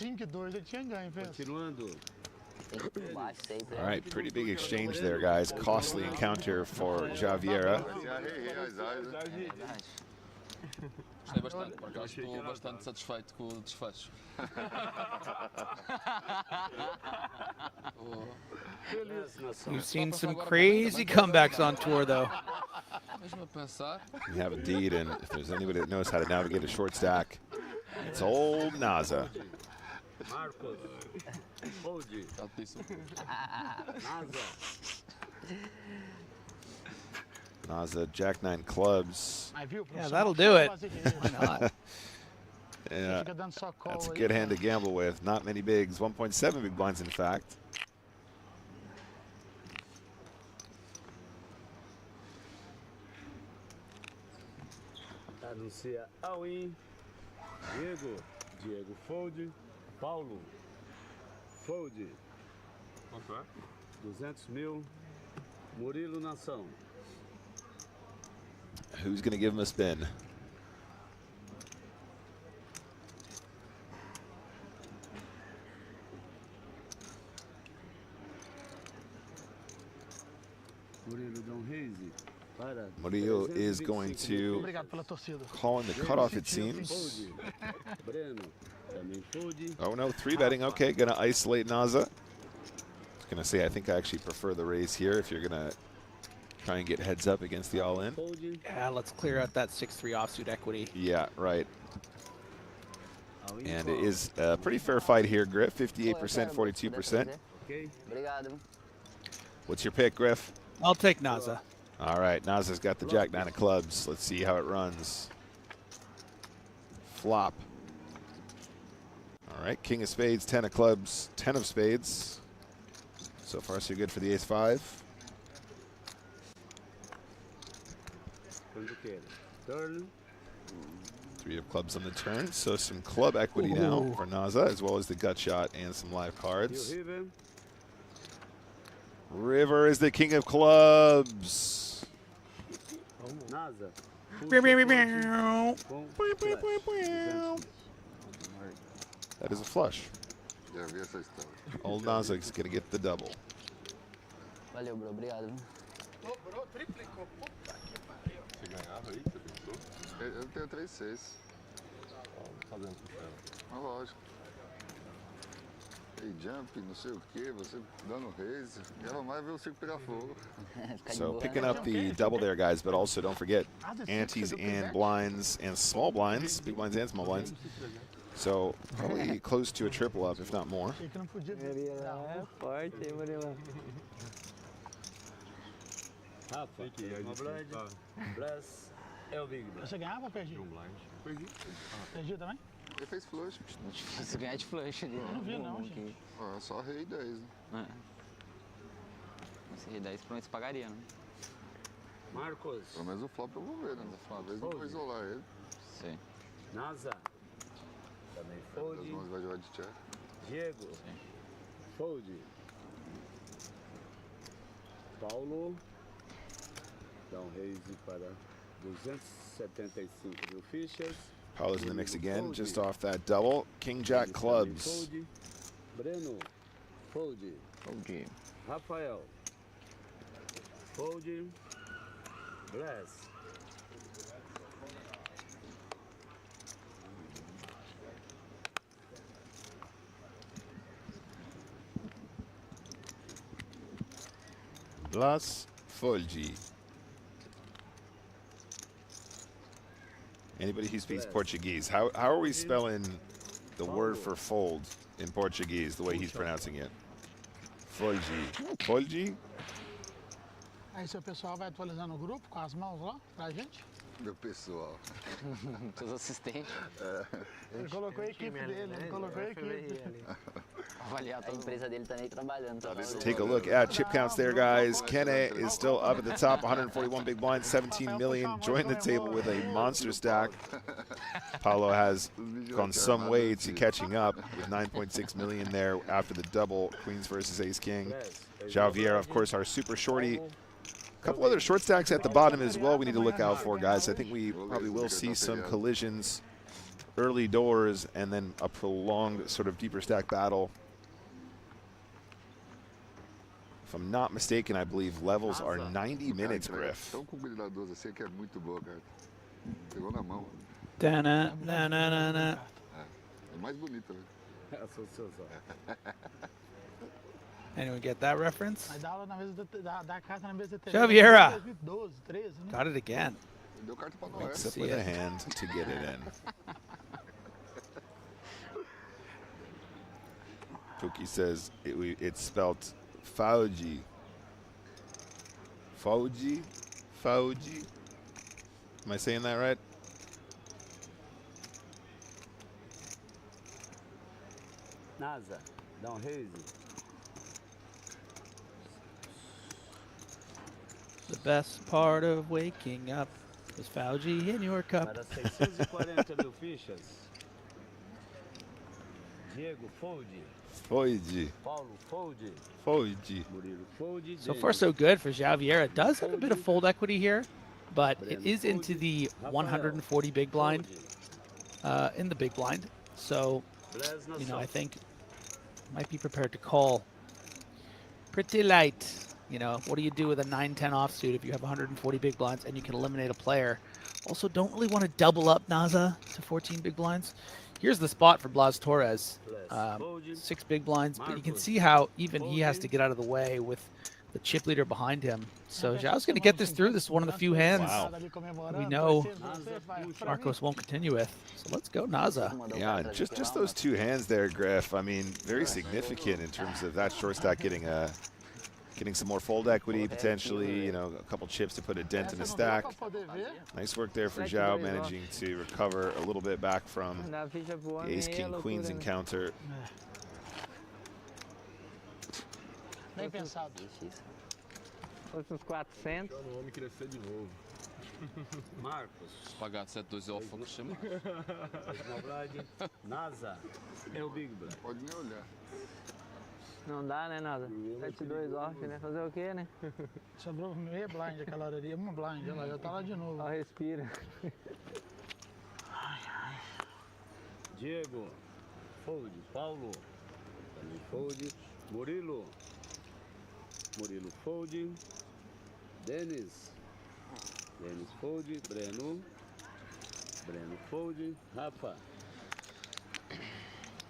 5-2, eu tinha ganho, pensa. Continuando. Tem que ir por baixo sempre. All right, pretty big exchange there, guys. Costly encounter for João Vieira. Gostei bastante, por acaso estou bastante satisfeito com o desfecho. We've seen some crazy comebacks on tour, though. Mesmo a pensar, We have indeed, and if there's anybody that knows how to navigate a short stack, it's old Naza. Marcos. Fold. altíssimo. Naza, Jack-9 clubs. Mas viu, Yeah, professor, that'll do it. Why not? Yeah, Fica dando só call that's a aí. good hand to gamble with. Not many bigs. 1.7 big blinds, in fact. Anuncia all-in. Diego fold. Paulo. Fold. Quanto é? 200 mil. Murilo Nação. Who's going to give him a spin? Murilo Dom Reis. Para. Murillo is going to Obrigado pela torcida. call in the cutoff, it seems. Fold. Breno. Também fold. Oh, no, 3-betting. Okay, going to isolate Naza. I was going to say, I think I actually prefer the raise here if you're going to try and get heads up against the all-in. Fold. Yeah, let's clear out that 6-3 offsuit equity. Yeah, right. All-in And call. it is a pretty fair fight here, Griff. 58%, 42%. Ok. Obrigado. What's your pick, Griff? I'll take Naza. All right, Naza's got the Jack-9 of clubs. Let's see how it runs. Flop. All right, king of spades, 10 of clubs, 10 of spades. So far, so good for the ace-5. Turn. 3 of clubs on the turn, so some club equity now for Naza, as well as the gut shot and some live cards. River is the king of clubs. Naza. That is a flush. Já vi essa história. Old Naza is going to get the double. Valeu, bro. Obrigado. Dobrou, triplicou. Puta que pariu. Você ganhava aí? Você pensou? Eu tenho 3-6. Fazendo sucesso. Mas lógico. E jump, não sei o que, você dando raise. Quero mais ver o circo pegar fogo. So picking up the double there, guys, but also don't forget antes and blinds and small blinds, big blinds and small blinds. So probably close to a triple up, if not more. É forte, hein, Murilo? Rafa, uma blind. Bless. É o big blind. Você ganhava ou perdia? Perdi. Perdia também? Ele fez flush. Difícil ganhar de flush ali. Não vi não, gente. Ah, só rei 10, né? Esse rei 10 provavelmente você pagaria, né? Marcos. Pelo menos o flop eu vou ver, né? Uma vez não vou isolar ele. Sim. Naza. Também Das fold. mãos vai jogar de check. Diego. Sim. Fold. Paulo. Dá um raise para 275 mil fichas. Paulo's in the mix again, just off that double. King Jack clubs. Fold. Breno. Fold. Fold. Rafael. Fold. Bless. Las Folgi. Anybody who speaks Portuguese, how are we spelling the word for fold in Portuguese, the way he's pronouncing it? Folgi. Folgi? Aí seu pessoal vai atualizando o grupo com as mãos lá pra gente? Meu pessoal. Seus assistentes. Ele colocou a equipe dele, ele colocou a equipe. Avaliar a empresa dele também trabalhando. Tá? Take a look at chip counts there, guys. Kene is still up at the top, 141 big blinds, 17 million. Join the table with a monster stack. Paulo has gone some way to catching up with 9.6 million there after the double, Queens versus Ace King. João Vieira, of course, our super shorty. A couple other short stacks at the bottom as well we need to look out for, guys. I think we probably will see some collisions early doors and then a prolonged sort of deeper stack battle. If I'm not mistaken, I believe levels are 90 minutes, Griff. Tão com habilidade 12 assim que é muito boa, cara. Pegou na mão. Da-na-na-na-na-na. É mais bonita, né? Anyone get that reference? Vai dar aula na mesa da carta na mesa da TV. João Vieira. 2012, 13, né? Got it again. Deu carta pra Noé. Mix up with a hand to get it in. Pookie says it's spelled Fauji. Fauji? Fauji? Am I saying that right? Naza. Dá um raise. The best part of waking up is Fauji in your cup. Para 640 mil fichas. Diego, fold. Fold. Paulo, fold. Fold. Murilo, fold. So far, so good for João Vieira. Does have a bit of fold equity here, but it is into the 140 big blind, in the big blind. So, you know, I think might be prepared to call pretty light. You know, what do you do with a 9-10 offsuit if you have 140 big blinds and you can eliminate a player? Also, don't really want to double up Naza to 14 big blinds. Here's the spot for Blas Torres. 6 big blinds, but you can see how even he has to get out of the way with the chip leader behind him. So João's going to get this through. This is one of the few hands we know Marcos won't continue with. So let's go, Naza. Yeah, just those 2 hands there, Griff. I mean, very significant in terms of that short stack getting a Getting some more fold equity, potentially, you know, a couple chips to put a dent in the stack. Nice work there for Zhao, managing to recover a little bit back from the ace-king-queens encounter. Nem pensado. Fosse uns 400. O homem queria ser de novo. Marcos. Pagar 7-2 ao fogo chama. Small blind. NASA. É o Big Blind. Pode nem olhar. Não dá, né, nada? 7-2 off, né? Fazer o quê, né? Sobrou meia blind aquela hora ali, uma blind, olha lá, já tá lá de novo. Só respira. Diego. Fold. Paulo. Também fold. Murilo. Murilo fold. Denis. Denis fold. Breno. Breno fold. Rafa.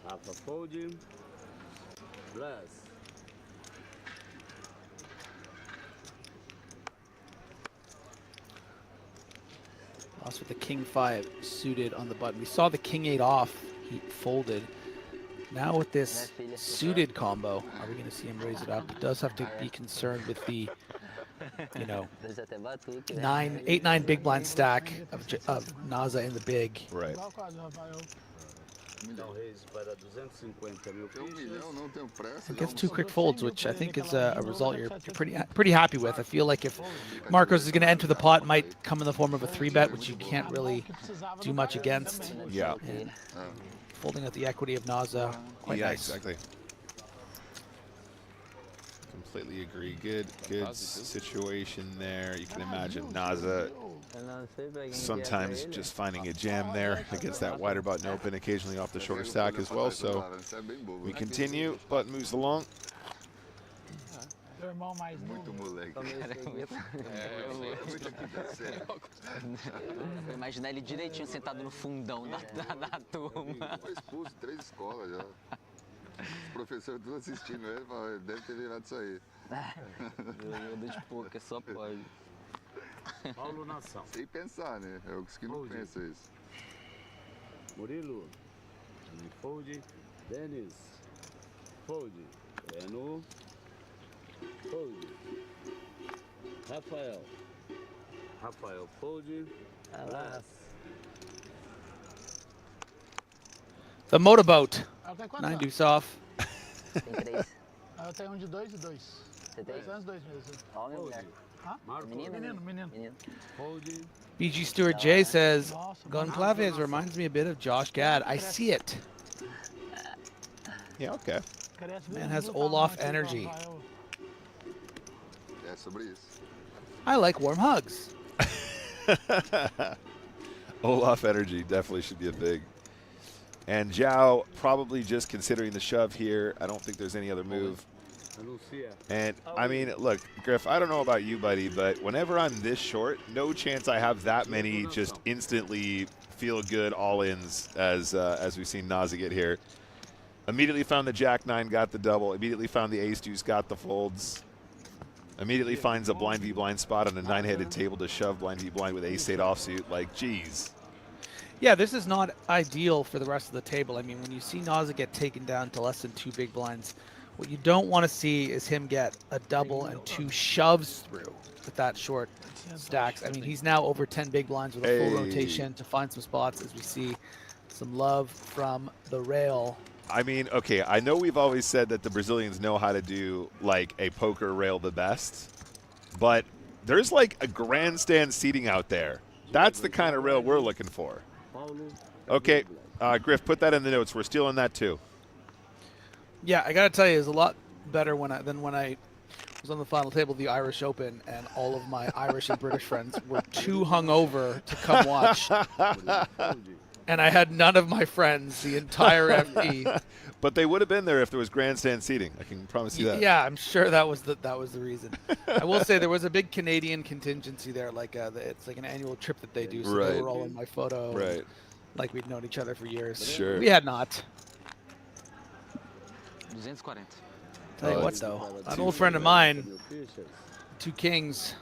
Rafa fold. Bless. Lost with the king 5 suited on the button. We saw the king 8 off. He folded. Now with this suited combo, are we going to see him raise it up? Does have to be concerned with the, you know, 8-9 big blind stack of Naza in the big. Right. It gets 2 quick folds, which I think is a result you're pretty happy with. I feel like if Marcos is going to enter the pot, it might come in the form of a 3-bet, which you can't really do much against. Yeah. And folding out the equity of Naza, quite nice. Exactly. Completely agree. Good situation there. You can imagine Naza sometimes just finding a jam there against that wider button open, occasionally off the shorter stack as well. So we continue. Button moves along. Muito moleque. Vou imaginar ele direitinho sentado no fundão da turma. Foi expulso 3 escolas já. Os professores todos assistindo ele, falaram, deve ter virado isso aí. Jogador de poker, só pode. Paulo Nação. Sem pensar, né? É os que não pensam isso. Murilo. Fold. Denis. Fold. Breno. Fold. Rafael. Rafael fold. Alas. The motorboat. 9 deuce off. Tem 3. Eu tenho um de 2 e 2. Você tem? 2 mesmo. Homem ou mulher? Menino. Fold. BG Stewart J says, Goncalves reminds me a bit of Josh Gad. I see it. Yeah, okay. Man has Olaf energy. É sobre isso. I like warm hugs. Olaf energy definitely should be a big. And Zhao probably just considering the shove here. I don't think there's any other move. And, I mean, look, Griff, I don't know about you, buddy, but whenever I'm this short, no chance I have that many just instantly feel-good all-ins as we've seen Naza get here. Immediately found the Jack-9, got the double. Immediately found the Ace-Deuce, got the folds. Immediately finds a blind v blind spot on a 9-headed table to shove blind v blind with Ace-8 offsuit. Like, geez. Yeah, this is not ideal for the rest of the table. I mean, when you see Naza get taken down to less than 2 big blinds, what you don't want to see is him get a double and 2 shoves through with that short stacks. I mean, he's now over 10 big blinds with a full rotation to find some spots as we see some love from the rail. I mean, okay, I know we've always said that the Brazilians know how to do, like, a poker rail the best, but there's, like, a grandstand seating out there. That's the kind of rail we're looking for. Okay, Griff, put that in the notes. We're stealing that, too. Yeah, I got to tell you, it was a lot better than when I was on the final table of the Irish Open, and all of my Irish and British friends were too hungover to come watch. And I had none of my friends the entire FP. But they would have been there if there was grandstand seating. I can promise you that. Yeah, I'm sure that was the reason. I will say there was a big Canadian contingency there, like it's like an annual trip that they do. So they were all in my photo. Right. Like we'd known each other for years. Sure. We had not. 240. Tell you what, though, an old friend of mine, 2 kings.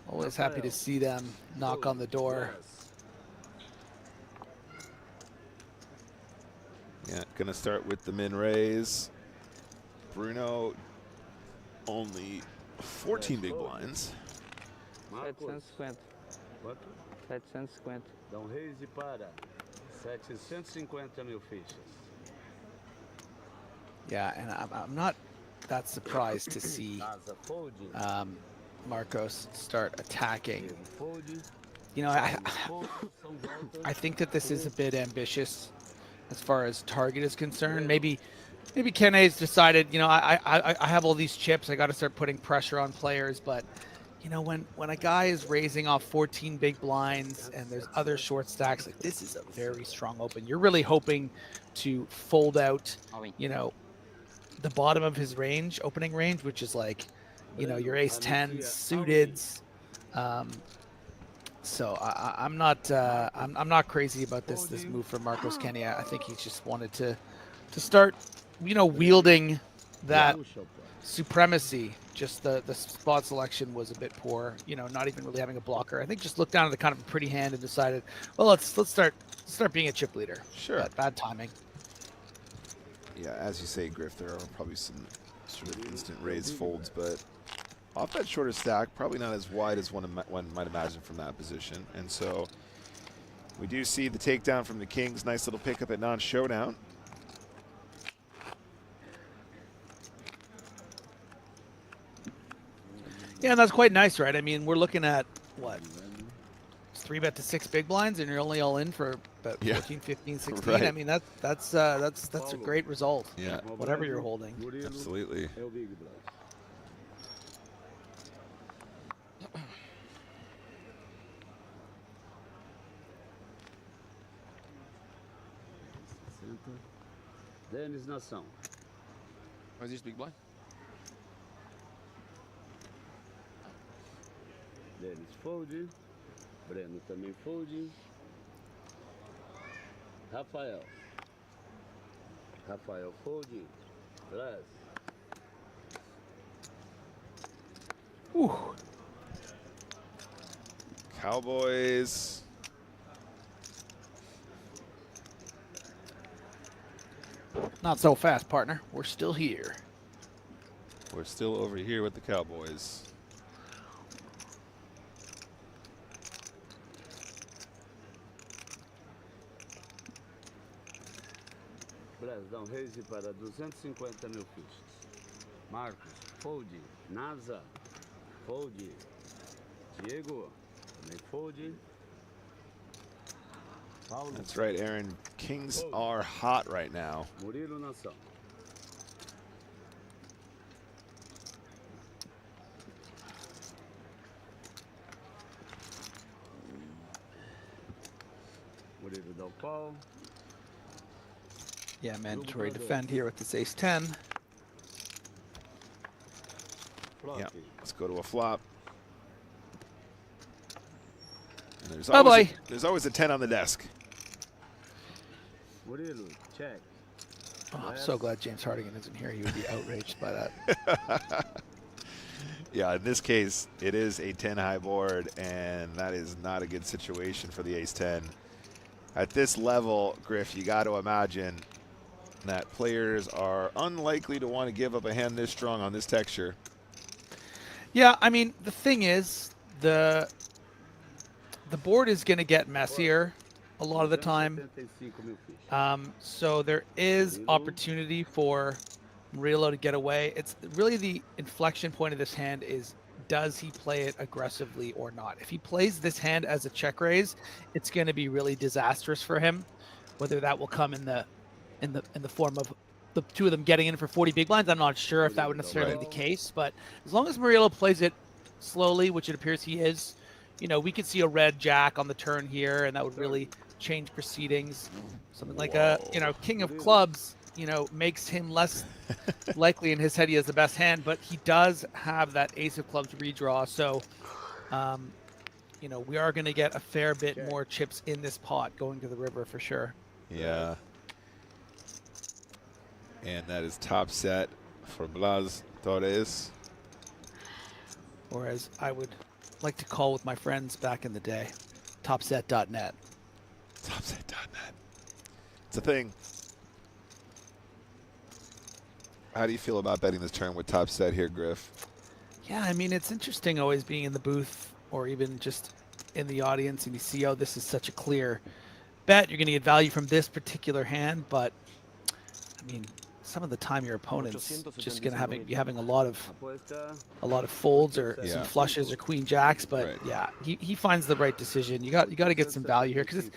Always happy to see them knock on the door. Yeah, gonna start with the min raise. Bruno only 14 big blinds. 750. Quanto? 750. Dá raise para 750 mil fichas. Yeah, and I'm not that surprised to see Marcos start attacking. You know, I think that this is a bit ambitious as far as target is concerned. Maybe Kenne's decided, you know, I have all these chips, I got to start putting pressure on players. But you know, when a guy is raising off 14 big blinds and there's other short stacks, like this is a very strong open. You're really hoping to fold out, you know, the bottom of his range, opening range, which is like, you know, your ace 10s, suiteds. So I'm not crazy about this move for Marcos Kenny. I think he just wanted to start, you know, wielding that supremacy. Just the spot selection was a bit poor. You know, not even really having a blocker. I think just looked down at the kind of a pretty hand and decided, well, let's start being a chip leader. Sure. But bad timing. Yeah, as you say, Griff, there are probably some sort of instant raise folds, but off that shorter stack, probably not as wide as one might imagine from that position. And so we do see the takedown from the Kings. Nice little pickup at non-showdown. Yeah, and that's quite nice, right? I mean, we're looking at, what, 3-bet to 6 big blinds, and you're only all in for about 14, 15, 16. Right. I mean, that's a great result. Yeah. Whatever you're holding. Absolutely. Denis Nação. Mas isto big blind? Denis fold. Breno também fold. Rafael fold. Plus. Cowboys. Not so fast, partner. We're still here. We're still over here with the Cowboys. Brasil dá raise para 250 mil fichas. Marcos, fold. NASA, fold. Diego, também fold. Paulo. That's right, Aaron. Kings are hot right now. Murilo Nação. Murilo dá o pau. Yeah, mandatory defend here with this ace 10. Yeah, let's go to a flop. And there's always a 10 on the desk. Murilo, check. Oh, I'm so glad James Hardigan isn't here. He would be outraged by that. Yeah, in this case, it is a 10 high board, and that is not a good situation for the ace 10. At this level, Griff, you got to imagine that players are unlikely to want to give up a hand this strong on this texture. Yeah, I mean, the thing is, the board is going to get messier a lot of the time. So there is opportunity for Murillo to get away. It's really the inflection point of this hand is, does he play it aggressively or not? If he plays this hand as a check raise, it's going to be really disastrous for him. Whether that will come in the form of the two of them getting in for 40 big blinds, I'm not sure if that would necessarily be the case. But as long as Murillo plays it slowly, which it appears he is, you know, we could see a red jack on the turn here, and that would really change proceedings. Something like a, you know, king of clubs, you know, makes him less likely in his head he has the best hand, but he does have that ace of clubs redraw. So, you know, we are going to get a fair bit more chips in this pot going to the river for sure. Yeah. And that is top set for Blas Torres. Or as I would like to call with my friends back in the day, topset.net. Topset.net. It's a thing. How do you feel about betting this turn with top set here, Griff? Yeah, I mean, it's interesting always being in the booth or even just in the audience, and you see, oh, this is such a clear bet. You're going to get value from this particular hand, but I mean, some of the time your opponent's just going to be having a lot of folds or some flushes or queen jacks. But yeah, he finds the right decision. You got to get some value here, because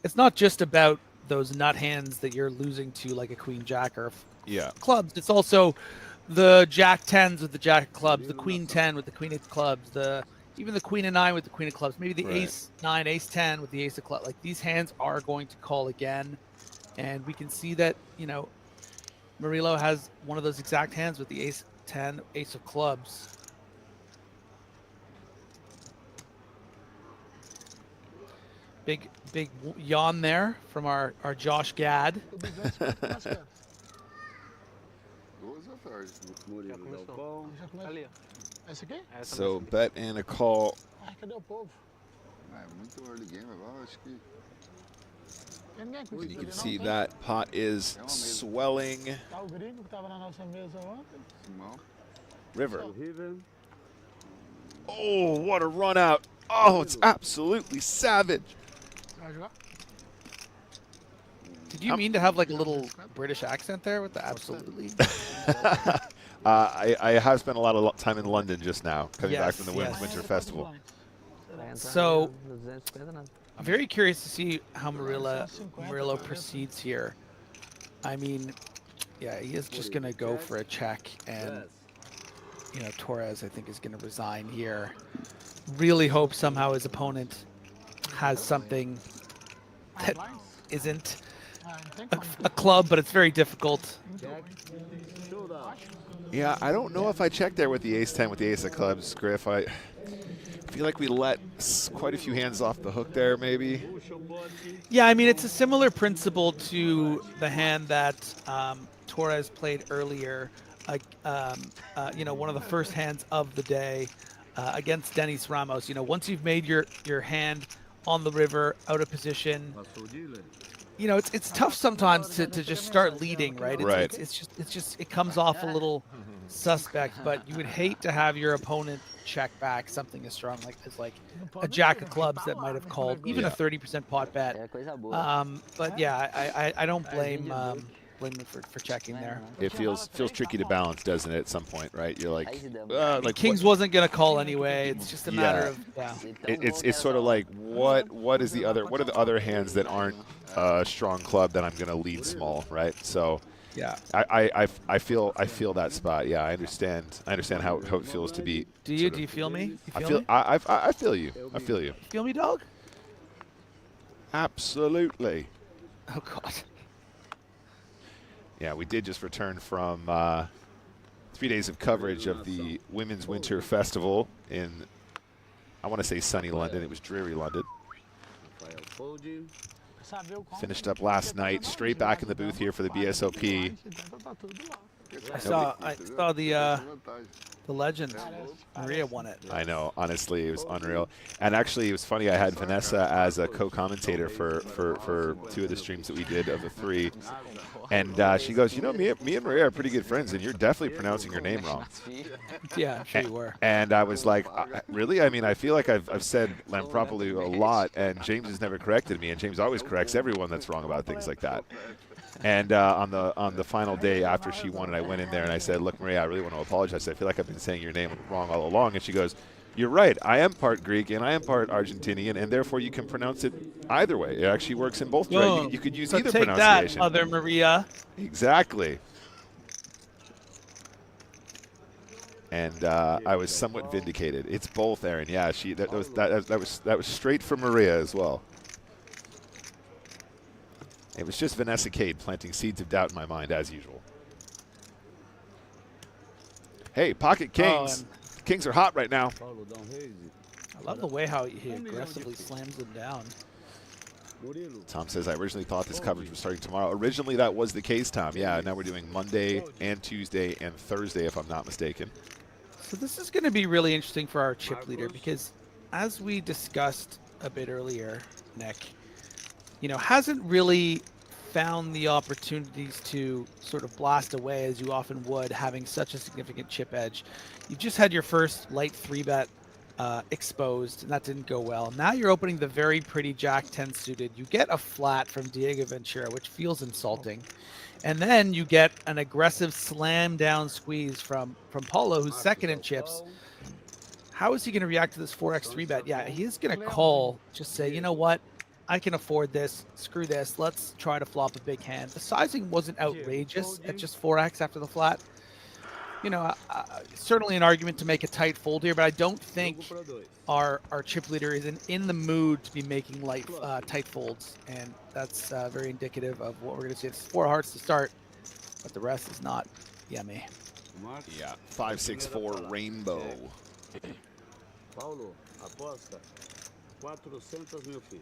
it's not just about those nut hands that you're losing to, like a queen jack or clubs. It's also the jack tens with the jack of clubs, the queen 10 with the queen of clubs, even the queen of 9 with the queen of clubs, maybe the ace 9, ace 10 with the ace of clubs. Like, these hands are going to call again, and we can see that, you know, Murillo has one of those exact hands with the ace 10, ace of clubs. Big yawn there from our Josh Gad. So bet and a call. You can see that pot is swelling. River. Oh, what a run out. Oh, it's absolutely savage. Did you mean to have like a little British accent there with the absolutely? I have spent a lot of time in London just now, coming back from the Winter Festival. So I'm very curious to see how Murillo proceeds here. I mean, yeah, he is just going to go for a check, and you know, Torres, I think, is going to resign here. Really hope somehow his opponent has something that isn't a club, but it's very difficult. Yeah, I don't know if I checked there with the ace 10 with the ace of clubs, Griff. I feel like we let quite a few hands off the hook there, maybe. Yeah, I mean, it's a similar principle to the hand that Torres played earlier. You know, one of the first hands of the day against Denis Ramos. You know, once you've made your hand on the river, out of position, you know, it's tough sometimes to just start leading, right? It's just it comes off a little suspect, but you would hate to have your opponent check back something as strong like a jack of clubs that might have called even a 30% pot bet. But yeah, I don't blame him for checking there. It feels tricky to balance, doesn't it? At some point, right? You're like Kings wasn't gonna call anyway. It's just a matter of It's sort of like what are the other hands that aren't a strong club that I'm gonna lead small, right? So yeah, I feel that spot. Yeah, I understand how it feels to be. Do you feel me? I feel you. I feel you. Feel me, dog? Absolutely. Oh God. Yeah, we did just return from 3 days of coverage of the Women's Winter Festival in, I want to say sunny London. It was dreary London. Finished up last night, straight back in the booth here for the BSOP. I saw the legend. Maria won it. I know, honestly, it was unreal. And actually, it was funny, I had Vanessa as a co-commentator for 2 of the streams that we did of the 3. And she goes, you know, me and Maria are pretty good friends, and you're definitely pronouncing your name wrong. Yeah, I'm sure you were. And I was like, really? I mean, I feel like I've said Lampropoly a lot, and James has never corrected me, and James always corrects everyone that's wrong about things like that. And on the final day after she won it, I went in there and I said, look, Maria, I really want to apologize. I feel like I've been saying your name wrong all along. And she goes, you're right. I am part Greek and I am part Argentinian, and therefore you can pronounce it either way. It actually works in both. Right? You could use either pronunciation. Take that, Mother Maria. Exactly. And I was somewhat vindicated. It's both, Aaron. Yeah, that was straight from Maria as well. It was just Vanessa Cade planting seeds of doubt in my mind, as usual. Hey, Pocket Kings. Kings are hot right now. I love the way how he aggressively slams them down. Tom says, I originally thought this coverage was starting tomorrow. Originally, that was the case, Tom. Yeah, now we're doing Monday and Tuesday and Thursday, if I'm not mistaken. So this is going to be really interesting for our chip leader, because as we discussed a bit earlier, Nick, you know, hasn't really found the opportunities to sort of blast away as you often would, having such a significant chip edge. You just had your first light 3-bet exposed, and that didn't go well. Now you're opening the very pretty Jack 10 suited. You get a flat from Diego Ventura, which feels insulting. And then you get an aggressive slam down squeeze from Paulo, who's second in chips. How is he going to react to this 4x 3-bet? Yeah, he's going to call, just say, you know what? I can afford this. Screw this. Let's try to flop a big hand. The sizing wasn't outrageous at just 4x after the flat. You know, certainly an argument to make a tight fold here, but I don't think our chip leader is in the mood to be making tight folds, and that's very indicative of what we're going to see. It's 4 hearts to start, but the rest is not yummy. Yeah, 5-6-4 rainbow. Paulo, aposta 400,000 fichas.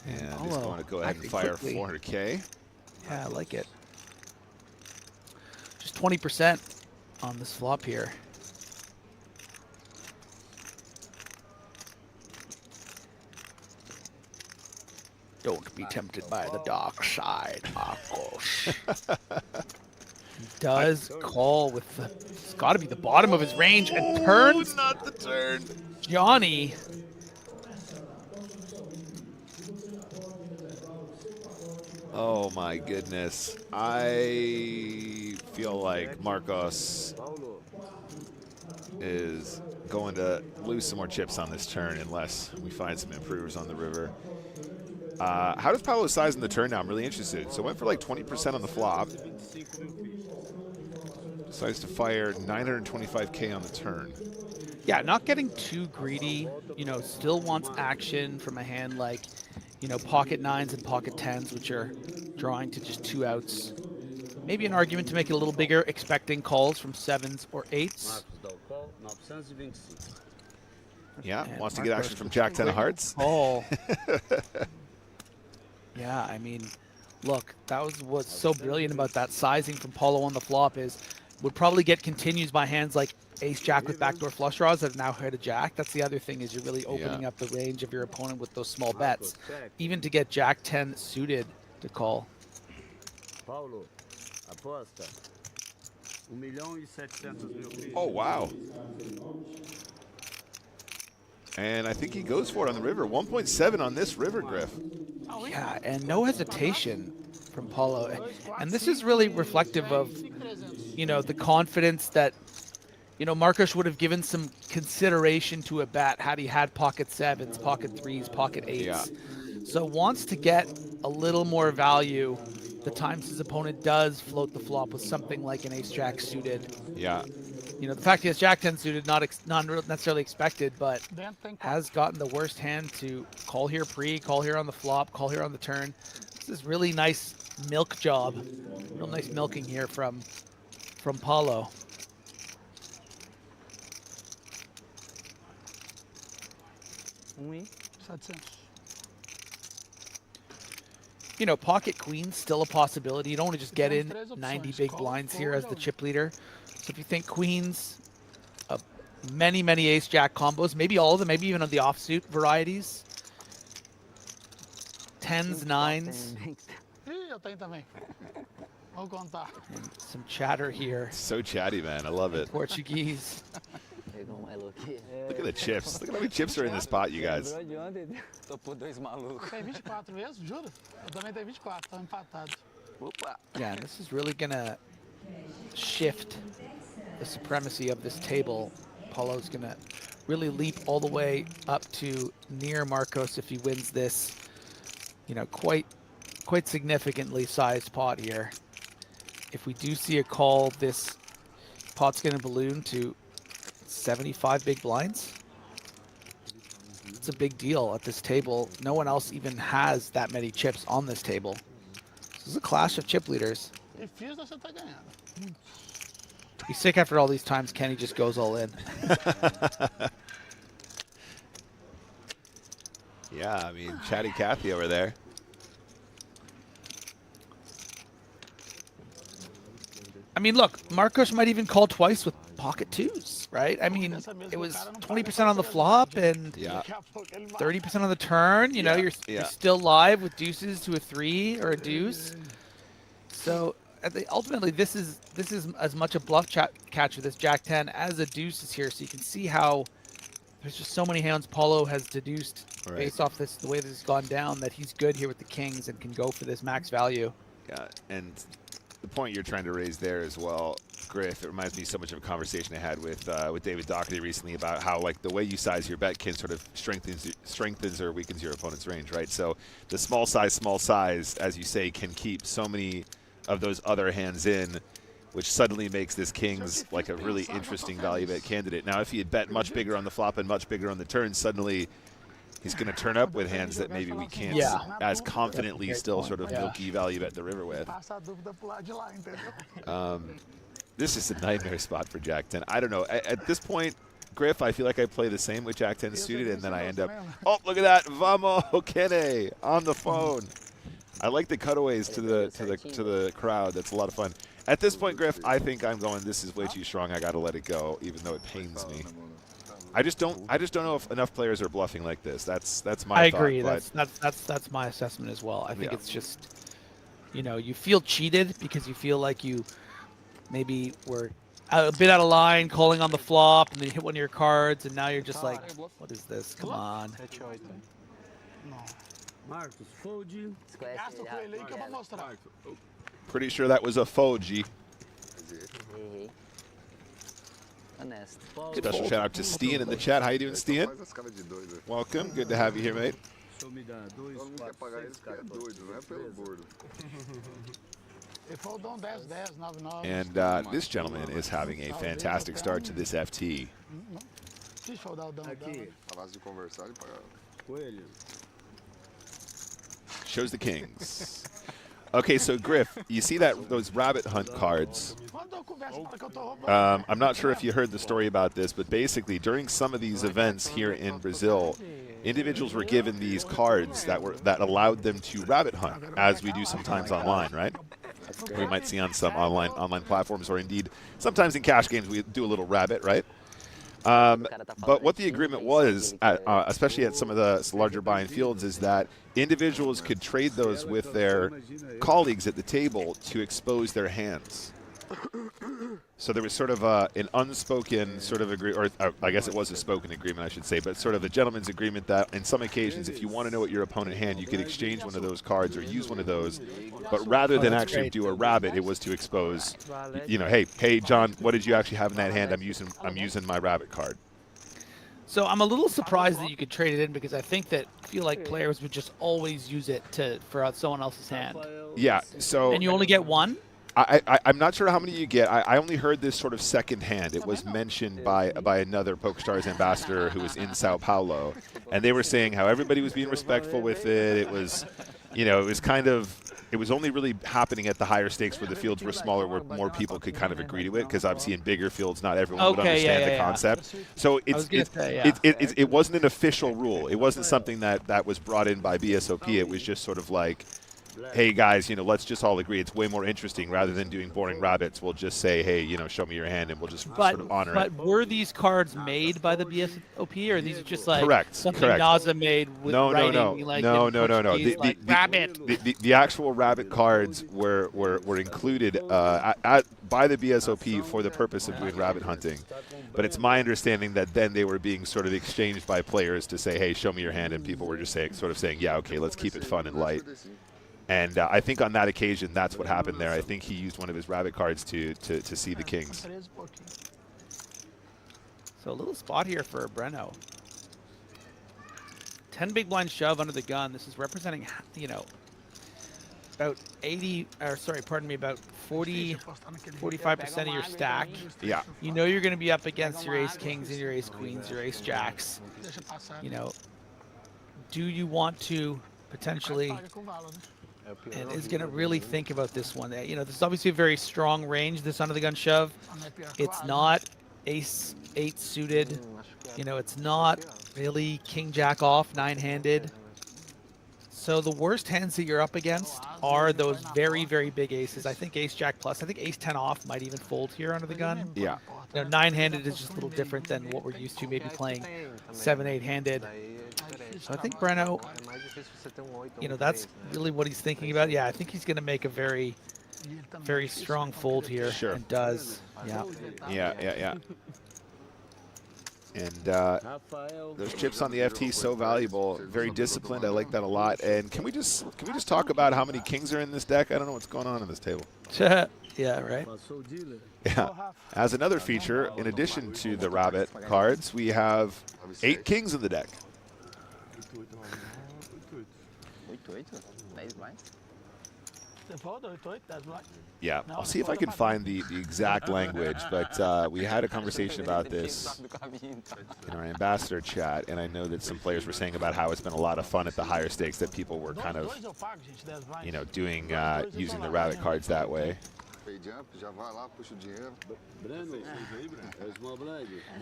And he's going to go ahead and fire 400K. Yeah, I like it. Just 20% on this flop here. Don't be tempted by the dark side, Marcos. He does call with the, it's got to be the bottom of his range, and turns. Not the turn. Johnny. Oh my goodness. I feel like Marcos is going to lose some more chips on this turn unless we find some improvers on the river. How does Paulo size in the turn now? I'm really interested. So went for like 20% on the flop. Decides to fire 925K on the turn. Yeah, not getting too greedy. You know, still wants action from a hand like, you know, pocket 9s and pocket 10s, which are drawing to just 2 outs. Maybe an argument to make it a little bigger, expecting calls from 7s or 8s. Yeah, and wants to get action from Jack 10 of hearts. Oh. Yeah, I mean, look, that was what's so brilliant about that sizing from Paulo on the flop is would probably get continues by hands like ace jack with backdoor flush draws that now hit a jack. That's the other thing, is you're really opening up the range of your opponent with those small bets, even to get Jack 10 suited to call. Paulo, aposta 1.7 million. Oh wow. And I think he goes for it on the river. 1.7 on this river, Griff. Yeah, and no hesitation from Paulo. And this is really reflective of, you know, the confidence that, you know, Marcos would have given some consideration to a bet had he had pocket 7s, pocket 3s, pocket 8s. Yeah. So wants to get a little more value the times his opponent does float the flop with something like an ace-jack suited. Yeah. You know, the fact he has Jack 10 suited, not necessarily expected, but has gotten the worst hand to call here pre, call here on the flop, call here on the turn. This is really nice milk job. Real nice milking here from Paulo. You know, pocket queen's still a possibility. You don't want to just get in 90 big blinds here as the chip leader. So if you think queens, many ace-jack combos, maybe all of them, maybe even on the offsuit varieties. 10s, 9s. And some chatter here. So chatty, man. I love it. Portuguese. Look at the chips. Look at how many chips are in this pot, you guys. Tem 24 mesmo, juro? Eu também tenho 24, estamos empatados. Yeah, this is really gonna shift the supremacy of this table. Paulo's gonna really leap all the way up to near Marcos if he wins this, you know, quite significantly sized pot here. If we do see a call, this pot's gonna balloon to 75 big blinds. It's a big deal at this table. No one else even has that many chips on this table. This is a clash of chip leaders. Difícil você tá ganhando. He's sick after all these times. Kenny just goes all in. Yeah, I mean, chatty Cathy over there. I mean, look, Marcos might even call twice with pocket twos, right? I mean, it was 20% on the flop and 30% on the turn. You know, you're still live with deuces to a 3 or a deuce. So ultimately, this is as much a bluff catcher, this Jack 10, as a deuce is here. So you can see how there's just so many hands Paulo has deduced based off the way this has gone down, that he's good here with the kings and can go for this max value. Yeah, and the point you're trying to raise there as well, Griff, it reminds me so much of a conversation I had with David Doherty recently about how, like, the way you size your bet can sort of strengthens or weakens your opponent's range, right? So the small size, as you say, can keep so many of those other hands in, which suddenly makes this kings like a really interesting value bet candidate. Now, if he had bet much bigger on the flop and much bigger on the turn, suddenly he's going to turn up with hands that maybe we can't as confidently still sort of milky value bet the river with. This is a nightmare spot for Jack 10. I don't know. At this point, Griff, I feel like I play the same with Jack 10 suited, and then I end up, oh, look at that, Vamo Kene on the phone. I like the cutaways to the crowd. That's a lot of fun. At this point, Griff, I think I'm going, this is way too strong. I got to let it go, even though it pains me. I just don't know if enough players are bluffing like this. That's my thought. I agree. That's my assessment as well. I think it's just, you know, you feel cheated because you feel like you maybe were a bit out of line, calling on the flop, and then you hit one of your cards, and now you're just like, what is this? Come on. Pretty sure that was a Foji. Special shout out to Steen in the chat. How you doing, Steen? Welcome. Good to have you here, mate. And this gentleman is having a fantastic start to this FT. Shows the kings. Okay, so Griff, you see those rabbit hunt cards. I'm not sure if you heard the story about this, but basically during some of these events here in Brazil, individuals were given these cards that allowed them to rabbit hunt, as we do sometimes online, right? We might see on some online platforms, or indeed sometimes in cash games we do a little rabbit, right? But what the agreement was, especially at some of the larger buy-in fields, is that individuals could trade those with their colleagues at the table to expose their hands. So there was sort of an unspoken sort of agreement, or I guess it was a spoken agreement, I should say, but sort of a gentleman's agreement that in some occasions, if you want to know what your opponent hand, you could exchange one of those cards or use one of those. But rather than actually do a rabbit, it was to expose, you know, hey, John, what did you actually have in that hand? I'm using my rabbit card. So I'm a little surprised that you could trade it in, because I feel like players would just always use it for someone else's hand. Yeah. So. And you only get one? I'm not sure how many you get. I only heard this sort of secondhand. It was mentioned by another PokerStars ambassador who was in São Paulo, and they were saying how everybody was being respectful with it. It was, you know, it was only really happening at the higher stakes where the fields were smaller, where more people could kind of agree to it, because obviously in bigger fields not everyone would understand the concept. So it wasn't an official rule. It wasn't something that was brought in by BSOP. It was just sort of like, hey guys, you know, let's just all agree it's way more interesting. Rather than doing boring rabbits, we'll just say, hey, you know, show me your hand, and we'll just sort of honor it. But were these cards made by the BSOP, or are these just like something Correct. NASA made with writing? Like No. Like rabbit. The actual rabbit cards were included by the BSOP for the purpose of doing rabbit hunting. But it's my understanding that then they were being sort of exchanged by players to say, hey, show me your hand, and people were just saying, yeah, okay, let's keep it fun and light. And I think on that occasion, that's what happened there. I think he used one of his rabbit cards to see the kings. So a little spot here for Breno. 10 big blind shove under the gun. This is representing, you know, about 45% of your stack. Yeah. You know you're going to be up against your ace kings and your ace queens, your ace jacks. You know, do you want to potentially, and is going to really think about this one? You know, this is obviously a very strong range, this under the gun shove. It's not ace 8 suited. You know, it's not really king jack off 9-handed. So the worst hands that you're up against are those very, very big aces. I think ace jack plus. I think ace 10 off might even fold here under the gun. Yeah. You know, 9-handed is just a little different than what we're used to, maybe playing 7-8-handed. So I think Breno, you know, that's really what he's thinking about. Yeah, I think he's going to make a very, very strong fold here. Sure. And does. Yeah. Yeah. And those chips on the FT so valuable, very disciplined. I like that a lot. And can we just talk about how many kings are in this deck? I don't know what's going on in this table. Yeah, right. Yeah. As another feature, in addition to the rabbit cards, we have 8 kings in the deck. Yeah, I'll see if I can find the exact language, but we had a conversation about this in our ambassador chat, and I know that some players were saying about how it's been a lot of fun at the higher stakes, that people were kind of, you know, doing using the rabbit cards that way.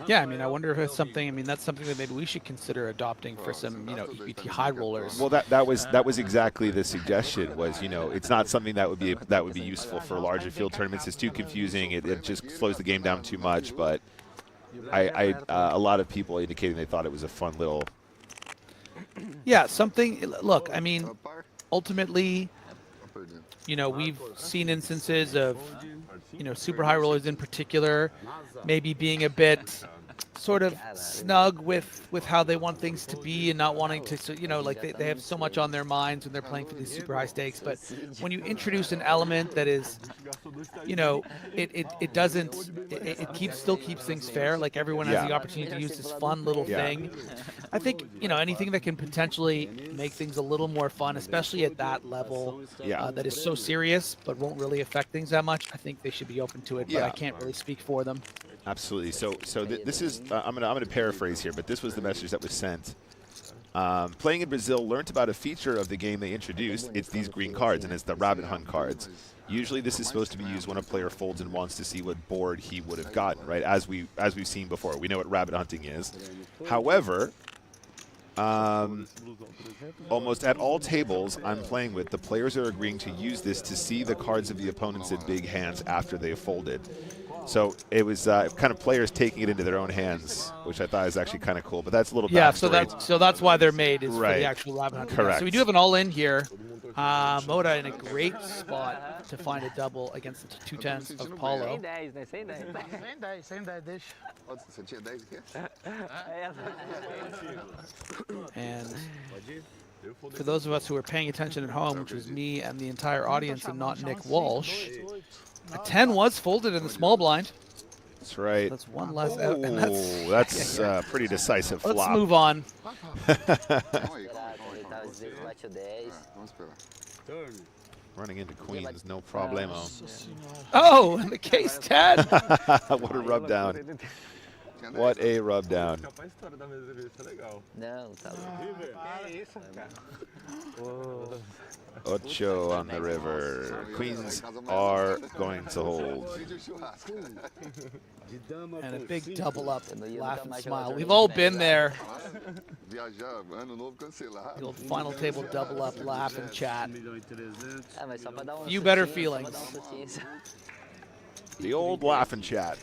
Yeah, I mean, I wonder if it's something. I mean, that's something that maybe we should consider adopting for some, you know, EBT high rollers. Well, that was exactly the suggestion. Was, you know, it's not something that would be useful for larger field tournaments. It's too confusing. It just slows the game down too much. But a lot of people indicating they thought it was a fun little. Yeah, something. Look, I mean, ultimately, you know, we've seen instances of, you know, super high rollers in particular, maybe being a bit sort of snug with how they want things to be and not wanting to, so, you know, like they have so much on their minds when they're playing for these super high stakes. But when you introduce an element that is, you know, it still keeps things fair. Like everyone has the opportunity to use this fun little thing. I think, you know, anything that can potentially make things a little more fun, especially at that level, that is so serious but won't really affect things that much, I think they should be open to it. But I can't really speak for them. Absolutely. So this is I'm gonna paraphrase here, but this was the message that was sent. Playing in Brazil, learned about a feature of the game they introduced. It's these green cards, and it's the rabbit hunt cards. Usually, this is supposed to be used when a player folds and wants to see what board he would have gotten. Right, as we've seen before, we know what rabbit hunting is. However, almost at all tables I'm playing with, the players are agreeing to use this to see the cards of the opponents in big hands after they have folded. So it was kind of players taking it into their own hands, which I thought was actually kind of cool. But that's a little so that's why they're made, is for the actual rabbit hunting. Correct. So we do have an all-in here. Moda in a great spot to find a double against the 2-10s of Paulo. And for those of us who are paying attention at home, which was me and the entire audience and not Nick Walsh, a 10 was folded in the small blind. That's right. That's one less out. And that's pretty decisive flop. Let's move on. Running into queens, no problemo. Oh, and the case 10. What a rub down. What a rub down. Ocho on the river. Queens are going to hold. And a big double up and laugh and smile. We've all been there. The old final table double up, laugh and chat. Few better feelings. The old laugh and chat.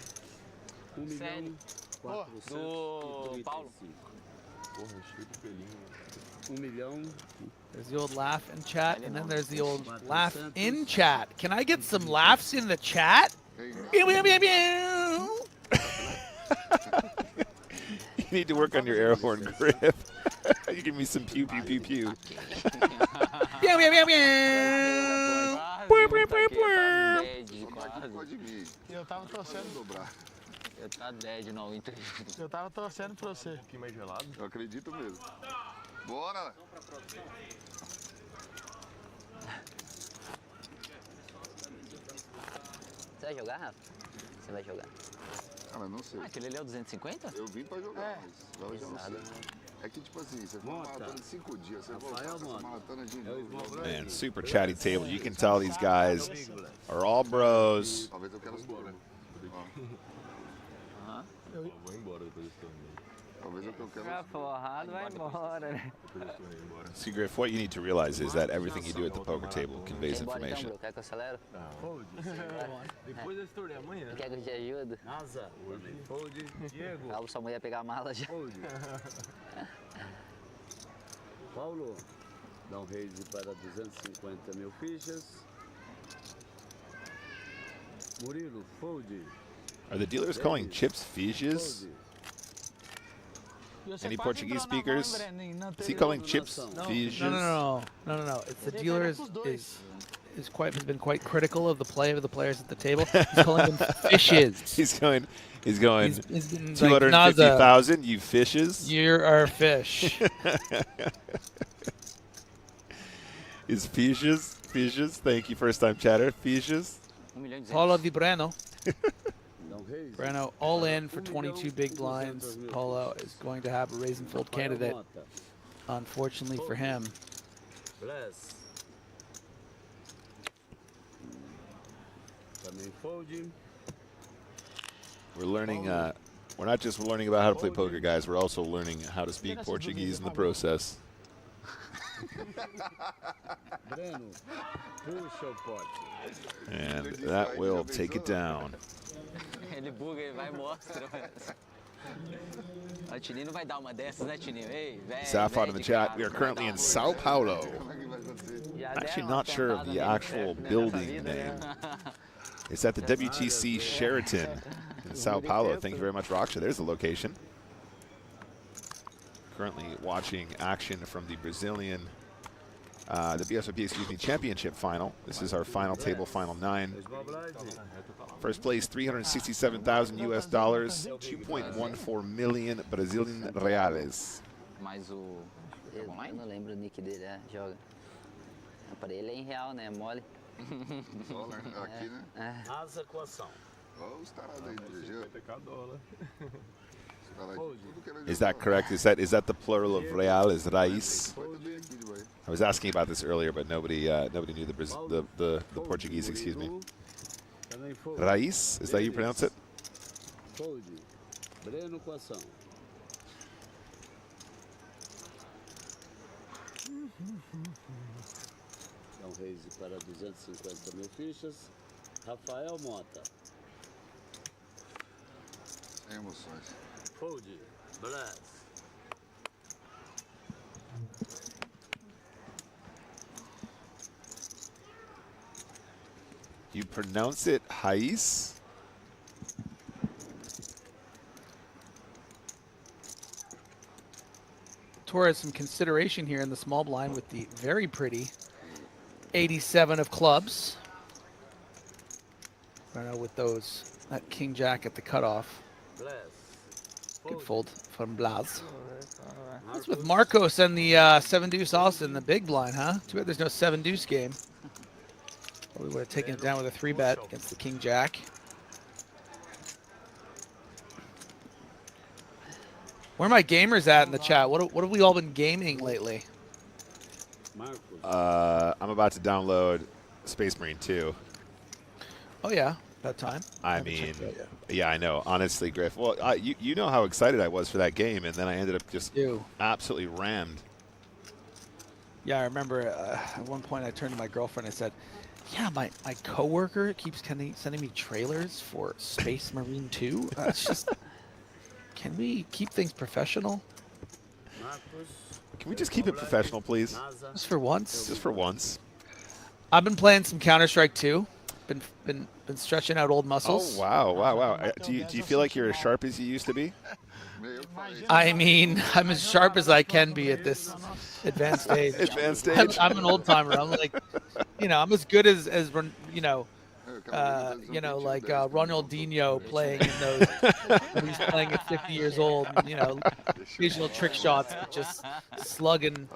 There's the old laugh and chat, and then there's the old laugh in chat. Can I get some laughs in the chat? You need to work on your air horn grip. You give me some pew pew pew pew. Eu tava torcendo. Tá 10 não, Eu tava torcendo pra você. Um pouquinho mais gelado? Eu acredito mesmo. Bora! Você vai jogar, Rafa? Você vai jogar? Cara, não sei. Aquele ali é o 250? Eu vim pra jogar, mas hoje eu não sei. É que, tipo assim, você foi uma maratona de 5 dias, você voltar com essa maratona de novo. Man, super chatty table. You can tell these guys are all bros. Talvez eu quero os bora. Vou embora depois desse torneio. Talvez é o que eu quero. Ficar forrado, vai embora, né? See, Griff, what you need to realize is that everything you do at the poker table conveys Tem bola então, information. Bru? Quer que eu acelero? Fold. Depois desse torneio amanhã. Quer que eu te ajude? Asa. Fold. Diego. Calma, sua mulher pegar a mala já. Fold. Paulo. Dá um raise para 250 mil fichas. Murilo. Fold. Are the dealers calling chips fiches? Any Portuguese speakers? Is he calling chips fiches? No. It's the dealer has been quite critical of the play of the players at the table. He's calling them fishes. He's going. He's been like, 250,000, you fishes. You're our fish. Is fishes? Fishes. Thank you, first time chatter. Fishes. Paulo Di Breno. Breno all in for 22 big blinds. Paulo is going to have a raise and fold candidate. Unfortunately for him. Bless. Também folding. We're learning. We're not just learning about how to play poker, guys. We're also learning how to speak Portuguese in the process. Breno. Puxa o pote. And that will take it down. Ele buga, ele vai e mostra. O Tininho não vai dar uma dessas, né, Tininho? Ei, velho. Safad in the chat. We are currently in São Paulo. Actually, not sure of the actual building name. It's at the WTC Sheraton in São Paulo. Thank you very much, Raksha. There's the location. Currently watching action from the Brazilian, the BSOP, championship final. This is our final table, final 9. First place, 367,000 US dollars, 2.14 million Brazilian reais. Mas o... Eu não lembro o nick dele, joga. Para ele é em real, né? Mole. Dólar aqui, né? Asa com ação. Olha os tarados aí do GG. Is that correct? Is that the plural of real? Is raiz? I was asking about this earlier, but nobody knew the Portuguese. Excuse me. Raiz? Is that how you pronounce it? Fold. Breno com ação. Dá um raise para 250 mil fichas. Rafael Mota. Sem emoções. Fold. Bless. You pronounce it raiz? Torres some consideration here in the small blind with the very pretty 87 of clubs. I don't know with that king jack at the cutoff. Good fold from Blas. That's with Marcos and the 7 deuce also in the big blind, huh? Too bad there's no 7 deuce game. We would have taken it down with a 3-bet against the king jack. Where are my gamers at in the chat? What have we all been gaming lately? I'm about to download Space Marine 2. Oh yeah, about time. I mean, yeah, I know. Honestly, Griff. Well, you know how excited I was for that game, and then I ended up just absolutely rammed. Yeah, I remember at one point I turned to my girlfriend and I said, yeah, my coworker keeps sending me trailers for Space Marine 2. It's just, can we keep things professional? Can we just keep it professional, please? Just for once. Just for once. I've been playing some Counter-Strike 2. Been stretching out old muscles. Oh wow. Do you feel like you're as sharp as you used to be? I mean, I'm as sharp as I can be at this advanced age. I'm an old timer. I'm like, I'm as good as like Ronaldinho playing in those. When he's playing at 50 years old. Occasional trick shots, just slugging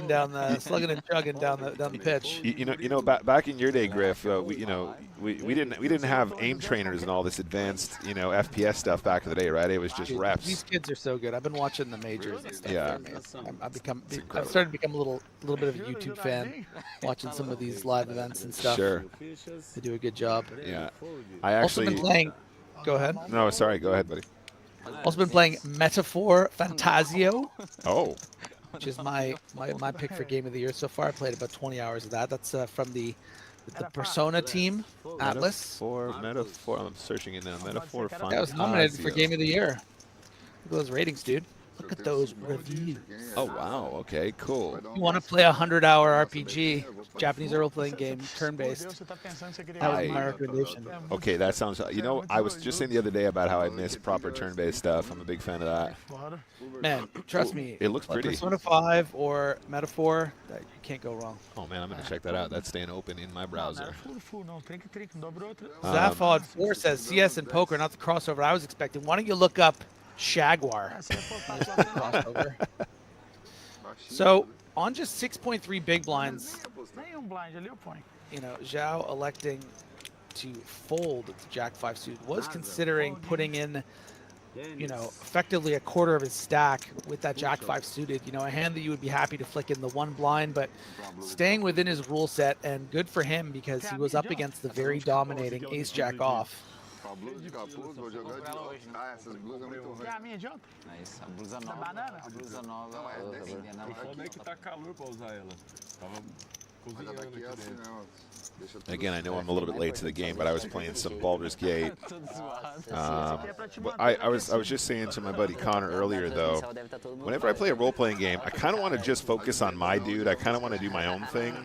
down and chugging down the pitch. Back in your day, Griff, we didn't have aim trainers and all this advanced FPS stuff back in the day, right? It was just reps. These kids are so good. I've been watching the majors and stuff. Yeah. I've started to become a little bit of a YouTube fan, watching some of these live events and stuff. Sure. They do a good job. Yeah. I actually also been playing. Go ahead. No, sorry. Go ahead, buddy. Also been playing Metaphor Fantasio, Oh, which is my pick for game of the year so far. I played about 20 hours of that. That's from the Persona team, Atlas. Metaphor. I'm searching it now. Metaphor Fantasio. That was nominated for game of the year. Look at those ratings, dude. Look at those reviews. Oh wow. Okay. Cool. You want to play a 100-hour RPG, Japanese role-playing game, turn-based? That was my recommendation. Okay, that sounds. You know, I was just saying the other day about how I miss proper turn-based stuff. I'm a big fan of that. Man, trust me. It looks pretty. Persona 5 or Metaphor, you can't go wrong. Oh man, I'm gonna check that out. That's staying open in my browser. Zaphod 4 says CS and poker, not the crossover I was expecting. Why don't you look up Jaguar? So on just 6.3 big blinds, you know, Zhao electing to fold the Jack 5 suit, was considering putting in, you know, effectively a quarter of his stack with that Jack 5 suited. You know, a hand that you would be happy to flick in the one blind, but staying within his rule set, and good for him because he was up against the very dominating Ace Jack off. Isso, a blusa nova. A blusa nova. Como é que tá calor pra usar ela? Tava cozinhando aqui dentro. Again, I know I'm a little bit late to the game, but I was playing some Baldur's Gate. But I was just saying to my buddy Connor earlier, though, whenever I play a role-playing game, I kind of want to just focus on my dude. I kind of want to do my own thing.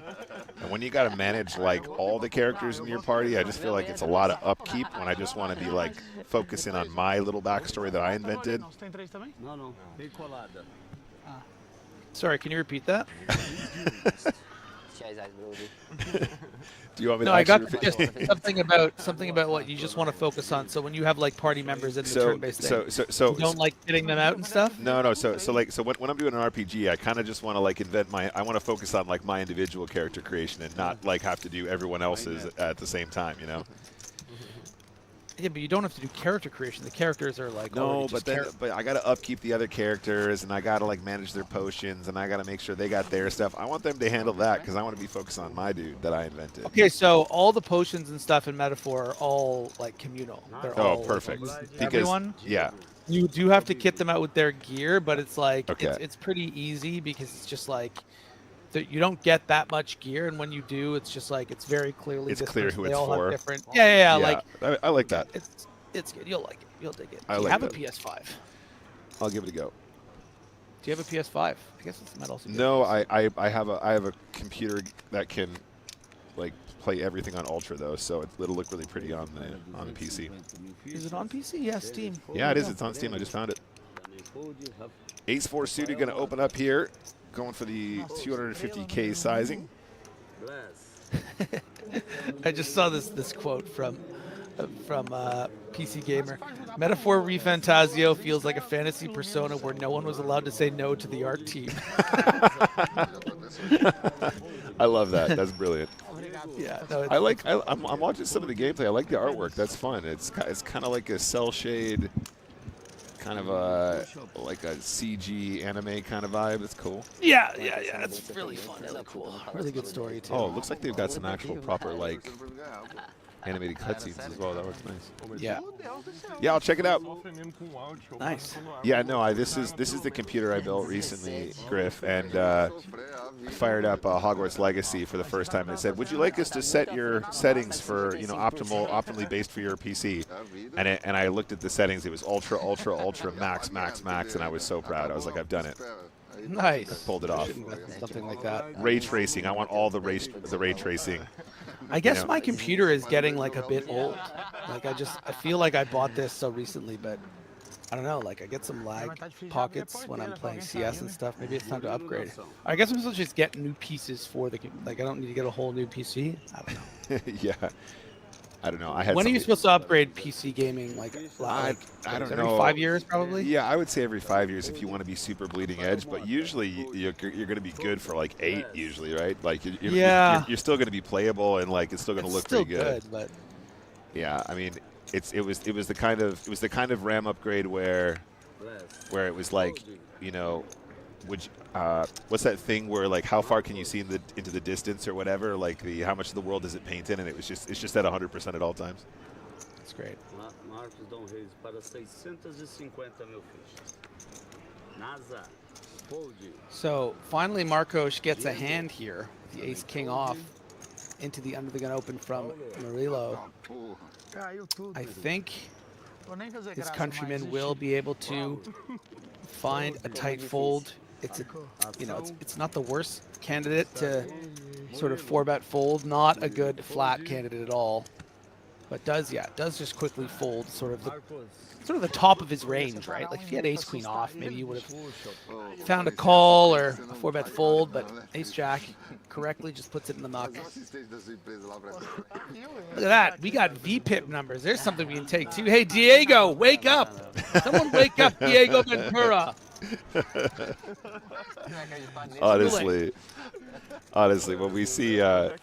And when you got to manage, like, all the characters in your party, I just feel like it's a lot of upkeep when I just want to be, like, focusing on my little backstory that I invented. Sorry, can you repeat that? Do you want me No, to I got actually just something about what you just want to focus on. So when you have like party members in the turn-based thing, so you don't like getting them out and stuff. No. So when I'm doing an RPG, I kind of just want to like invent my. I want to focus on like my individual character creation and not like have to do everyone else's at the same time. You know. Yeah, but you don't have to do character creation. The characters are like no, but I got to upkeep the other characters, and I got to like manage their potions, and I got to make sure they got their stuff. I want them to handle that because I want to be focused on my dude that I invented. Okay, so all the potions and stuff in Metaphor are all like communal. They're all perfect. Because everyone, yeah, you do have to kit them out with their gear, but it's like okay. it's pretty easy because it's just like. You don't get that much gear, and when you do, it's just like it's very clearly. It's clear who they it's all for. Have different. Yeah. Like I like that. It's good. You'll like it. You'll dig it. I Do you like have that. a PS5? I'll give it a go. Do you have a PS5? I guess it might also. No, I have a computer that can like play everything on Ultra though, so it'll look really pretty on the PC. Is it on PC? Yeah, Steam. Yeah, it is. It's on Steam. I just found it. Ace 4 suited going to open up here. Going for the 250K sizing. I just saw this quote from PC Gamer. Metaphor Refantasio feels like a fantasy Persona where no one was allowed to say no to the art team. I love that. That's brilliant. Yeah, no, I'm watching some of the gameplay. I like the artwork. That's fun. It's kind of like a cell shade. Kind of like a CG anime kind of vibe. It's cool. Yeah. It's really fun, really cool. Really good story too. Oh, it looks like they've got some actual proper like animated cutscenes as well. That looks nice. Yeah. Yeah, I'll check it out. Nice. Yeah, no, this is the computer I built recently, Griff, and fired up Hogwarts Legacy for the first time. And it said, "Would you like us to set your settings for optimally based for your PC?" And I looked at the settings. It was ultra, max, and I was so proud. I was like, I've done it. Nice. I pulled it off. Something like that. Ray tracing. I want all the ray tracing. I guess my computer is getting like a bit old. Like I feel like I bought this so recently, but I don't know. Like I get some lag pockets when I'm playing CS and stuff. Maybe it's time to upgrade. I guess I'm supposed to just get new pieces for the like. I don't need to get a whole new PC. I don't know. Yeah. I don't know. When are you supposed to upgrade PC gaming? Like I don't know. Every 5 years, probably. Yeah, I would say every 5 years if you want to be super bleeding edge. But usually you're going to be good for like 8. Usually, right? Like you're still going to be playable and like it's still going to look pretty good. But yeah, I mean, it was the kind of RAM upgrade where it was like, you know, what's that thing where like how far can you see into the distance or whatever, like how much of the world does it paint in, and it's just at 100% at all times. That's great. Marcos dá raise para 650 mil fichas. NASA, fold. So finally Marcos gets a hand here. The ace king off into the under the gun open from Murillo. I think this countryman will be able to find a tight fold. It's a, it's not the worst candidate to sort of 4-bet fold. Not a good flat candidate at all, but does just quickly fold sort of the top of his range, right? Like if he had ace queen off, maybe you would have found a call or a 4-bet fold, but ace jack correctly just puts it in the muck. Look at that. We got VPIP numbers. There's something we can take too. Hey, Diego, wake up. Someone wake up Diego Ventura. honestly, when we see the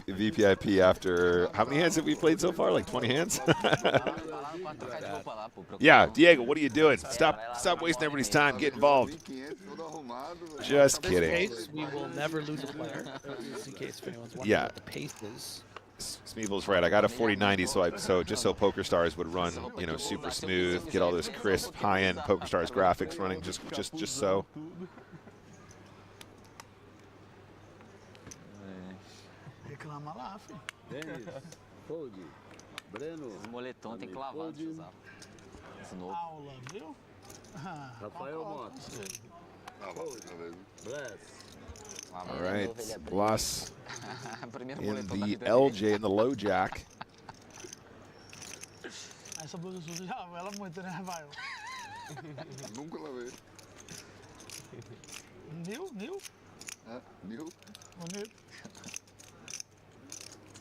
VPIP after how many hands have we played so far? Like 20 hands. Yeah, Diego, what are you doing? Stop wasting everybody's time. Get involved. Just kidding. In this case, we will never lose a player. Just in case if anyone's wondering what the pace is. Smeevel's right. I got a 4090, so just so PokerStars would run, super smooth, get all this crisp, high-end PokerStars graphics running, just so. Reclama lá, filho. Fold. Breno. Esse moletom tem clavado de usar. Esse novo. Aula, viu? Rafael Mota. Bless. All right, Blas in the LJ in the low jack. Essa blusa suja já ela muito, né, Rafael? Nunca lavei. Nil? Nil? Bonito.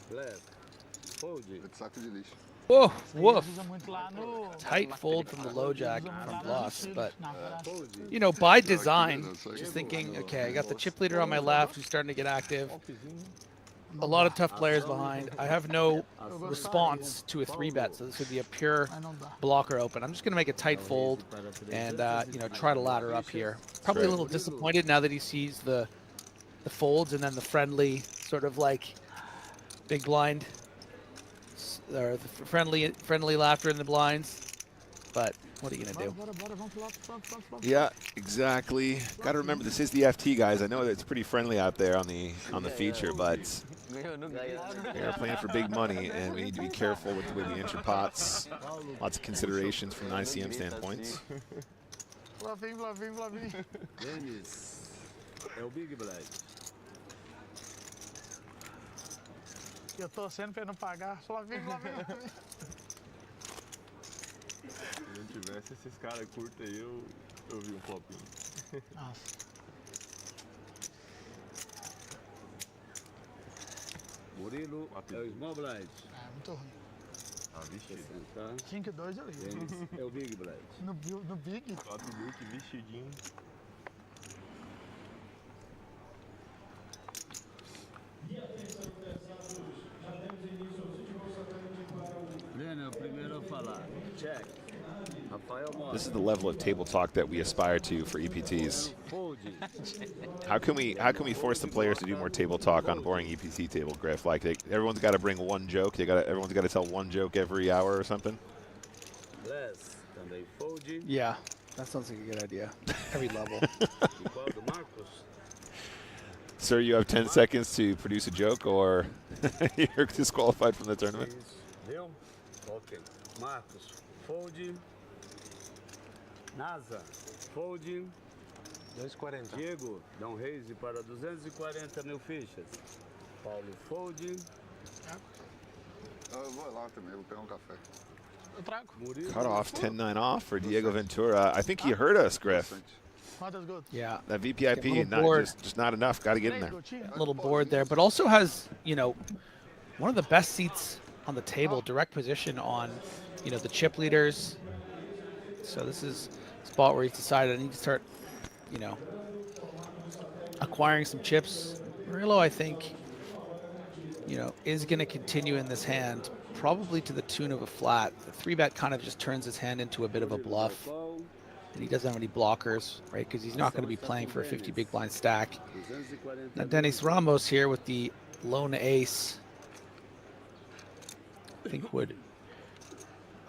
Bless. Fold. Saco de lixo. Whoa, woof. Usa muito lá no... Tight fold from the low jack from Blas, but by design, just thinking, okay, I got the chip leader on my left who's starting to get active. A lot of tough players behind. I have no response to a 3-bet, so this would be a pure blocker open. I'm just going to make a tight fold and try to ladder up here. Probably a little disappointed now that he sees the folds and then the friendly sort of like big blind. Or the friendly laughter in the blinds, but what are you gonna do? Yeah, exactly. Got to remember this is the FT, guys. I know that it's pretty friendly out there on the feature, but we're playing for big money, and we need to be careful with the way we enter pots. Lots of considerations from an ICM standpoint. Dennis. É o Big Black. Eu torcendo pra ele não pagar. Flavinho. Se não tivesse esses caras curtos aí, eu vi um flopinho. Nossa. Murilo é o Small Blind. Muito ruim. Ah, vestido. 5-2 ali. Dennis é o Big Blind. No Big? 4 book, vestidinho. Breno, primeiro a falar. Check. Rafael Mota. This is the level of table talk that we aspire to for EPTs. How can we force the players to do more table talk on boring EPT table, Griff? Like everyone's got to bring one joke. Everyone's got to tell one joke every hour or something. Bless. Também fold. Yeah, that sounds like a good idea. Every level. Sir, you have 10 seconds to produce a joke, or you're disqualified from the tournament. Ok. Marcos, fold. NASA, fold. 240. Diego, dá raise para 240 mil fichas. Paulo, fold. Eu vou lá também, vou pegar café. Eu trago. Cut off 10-9 off for Diego Ventura. I think he heard us, Griff. Good. Yeah. That VPIP, just not enough. Got to get in there. A little bored there, but also has, one of the best seats on the table, direct position on, the chip leaders. So this is a spot where he's decided I need to start, acquiring some chips. Murillo, I think, is going to continue in this hand, probably to the tune of a flat. The 3-bet kind of just turns his hand into a bit of a bluff. And he doesn't have any blockers, right? Because he's not going to be playing for a 50 big blind stack. Now Dennis Ramos here with the lone ace, I think would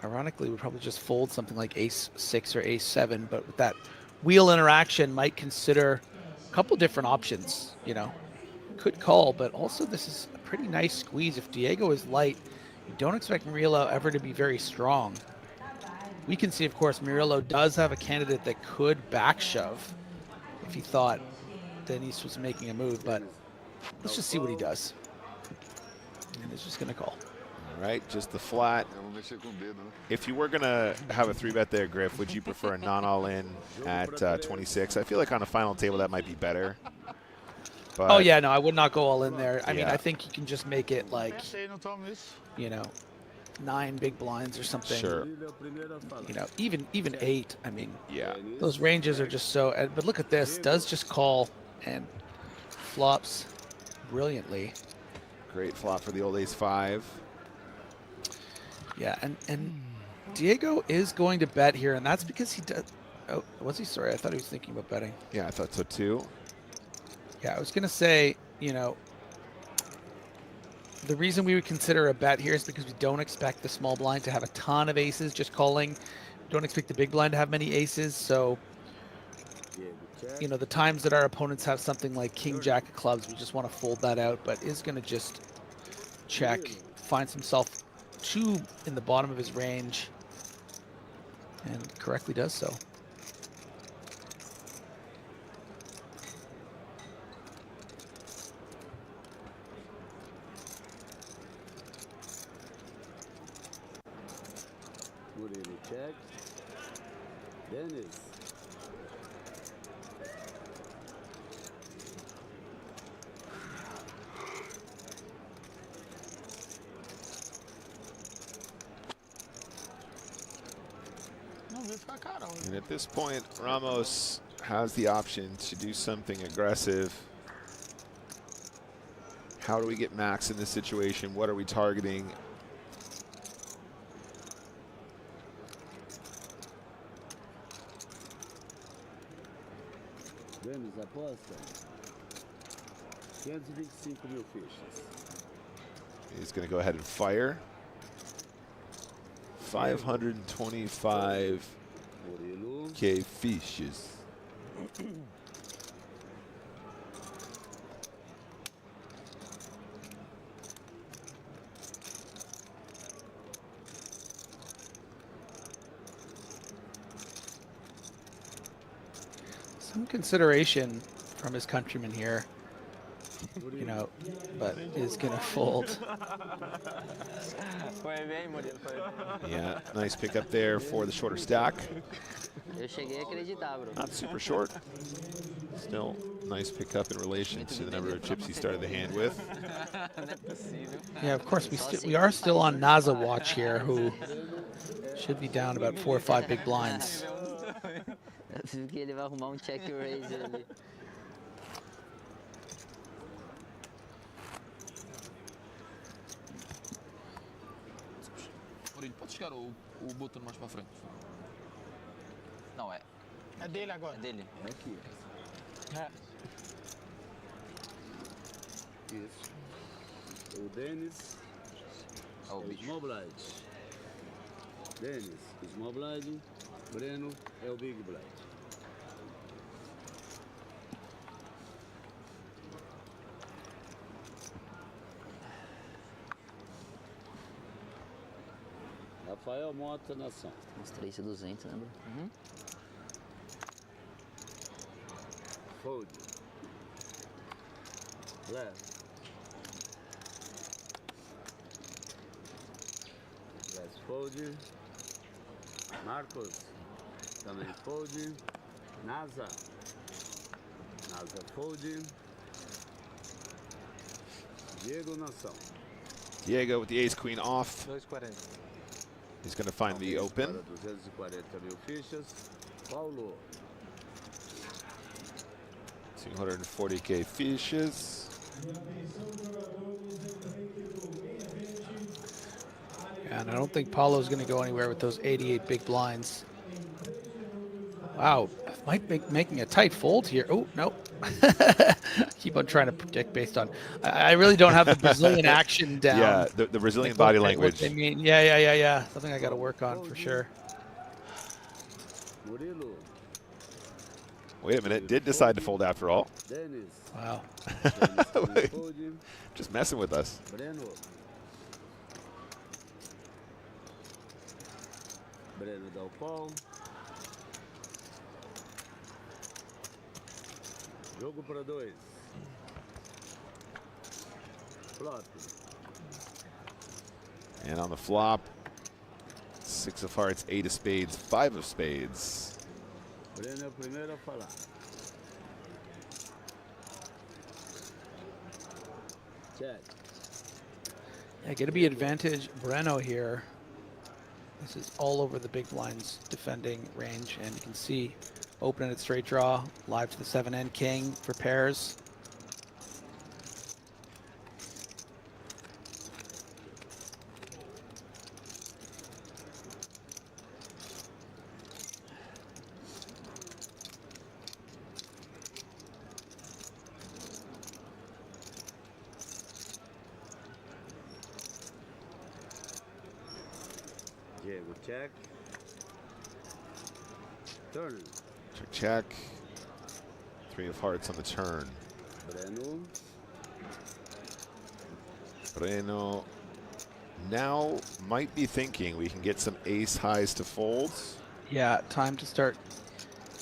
ironically would probably just fold something like ace-6 or ace-7, but with that wheel interaction might consider a couple different options, you know. Could call, but also this is a pretty nice squeeze. If Diego is light, you don't expect Murillo ever to be very strong. We can see, of course, Murillo does have a candidate that could back shove if he thought Denis was making a move, but let's just see what he does. And he's just going to call. All right, just the flat. If you were going to have a 3-bet there, Griff, would you prefer a non-all-in at 26? I feel like on a final table that might be better. But oh, yeah, no, I would not go all in there. I mean, I think you can just make it like, you know, 9 big blinds or something. Sure. You know, even 8. I mean, yeah, those ranges are just so. But look at this. Does just call and flops brilliantly. Great flop for the old ace-5. Yeah, and Diego is going to bet here, and that's because he does. Oh, was he? Sorry, I thought he was thinking about betting. Yeah, I thought so too. Yeah, I was going to say, you know, the reason we would consider a bet here is because we don't expect the small blind to have a ton of aces just calling. We don't expect the big blind to have many aces. So, you know, the times that our opponents have something like king, jack of clubs, we just want to fold that out, but is going to just check, finds himself 2 in the bottom of his range, and correctly does so. Murillo check. Denis. And at this point, Ramos has the option to do something aggressive. How do we get max in this situation? What are we targeting? Denis aposta 525.000 fichas. He's going to go ahead and fire. 525K fiches. Some consideration from his countrymen here, you know, but is going to fold. Yeah, nice pickup there for the shorter stack. Eu cheguei a acreditar, bro. Not super short. Still nice pickup in relation to the number of chips he started the hand with. Yeah, of course, we are still on NASA watch here, who should be down about 4 or 5 big blinds. Eu tive que ele vai arrumar check raise ali. Maurílio, pode chegar o botão mais para frente? Não, é. É dele agora. É dele. É aqui. Isso. O Denis é o small blind. Denis, small blind. Breno é o big blind. Rafael Mota Nação. Uns 3.200, né, bro? Uhum. Fold. Left. Left fold. Marcos. Também fold. NASA. NASA fold. Diego Nação. Diego with the ace queen off. 2,40. He's going to find the open. 240.000 fichas. Paulo. 240K fiches. And I don't think Paulo's going to go anywhere with those 88 big blinds. Wow, might be making a tight fold here. Oh, no. Keep on trying to predict based on. I really don't have the Brazilian action down. Yeah, the Brazilian like body what language. they mean. Yeah. Something I got to work on for sure. Wait a minute, did decide to fold after all. Wow. Just messing with us. Breno dá o pau. Jogo para 2. Flop. And on the flop, 6 of hearts, 8 of spades, 5 of spades. Breno é o primeiro a falar. Check. Yeah, going to be advantage Breno here. This is all over the big blinds defending range, and you can see open at straight draw, live to the 7N king for pairs. Diego, check. Turn. Check, check. 3 of hearts on the turn. Breno. Breno now might be thinking we can get some ace highs to fold. Yeah, time to start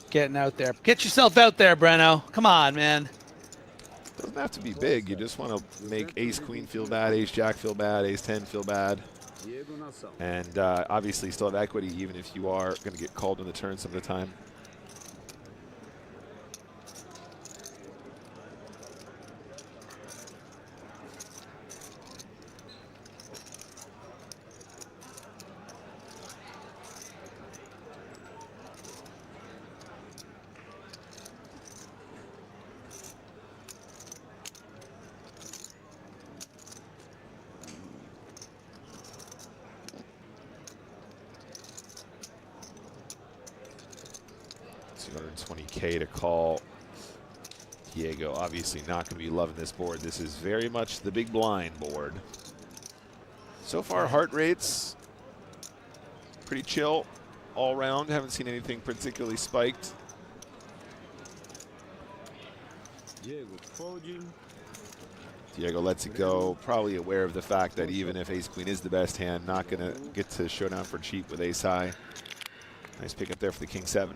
getting out there. Get yourself out there, Breno. Come on, man. Doesn't have to be big. You just want to make ace queen feel bad, ace jack feel bad, ace 10 feel bad. And obviously still have equity even if you are going to get called in the turn some of the time. $220K to call. Diego obviously not going to be loving this board. This is very much the big blind board. So far, heart rates pretty chill all around. Haven't seen anything particularly spiked. Diego folding. Diego lets it go, probably aware of the fact that even if ace queen is the best hand, not going to get to showdown for cheap with ace high. Nice pick up there for the king 7.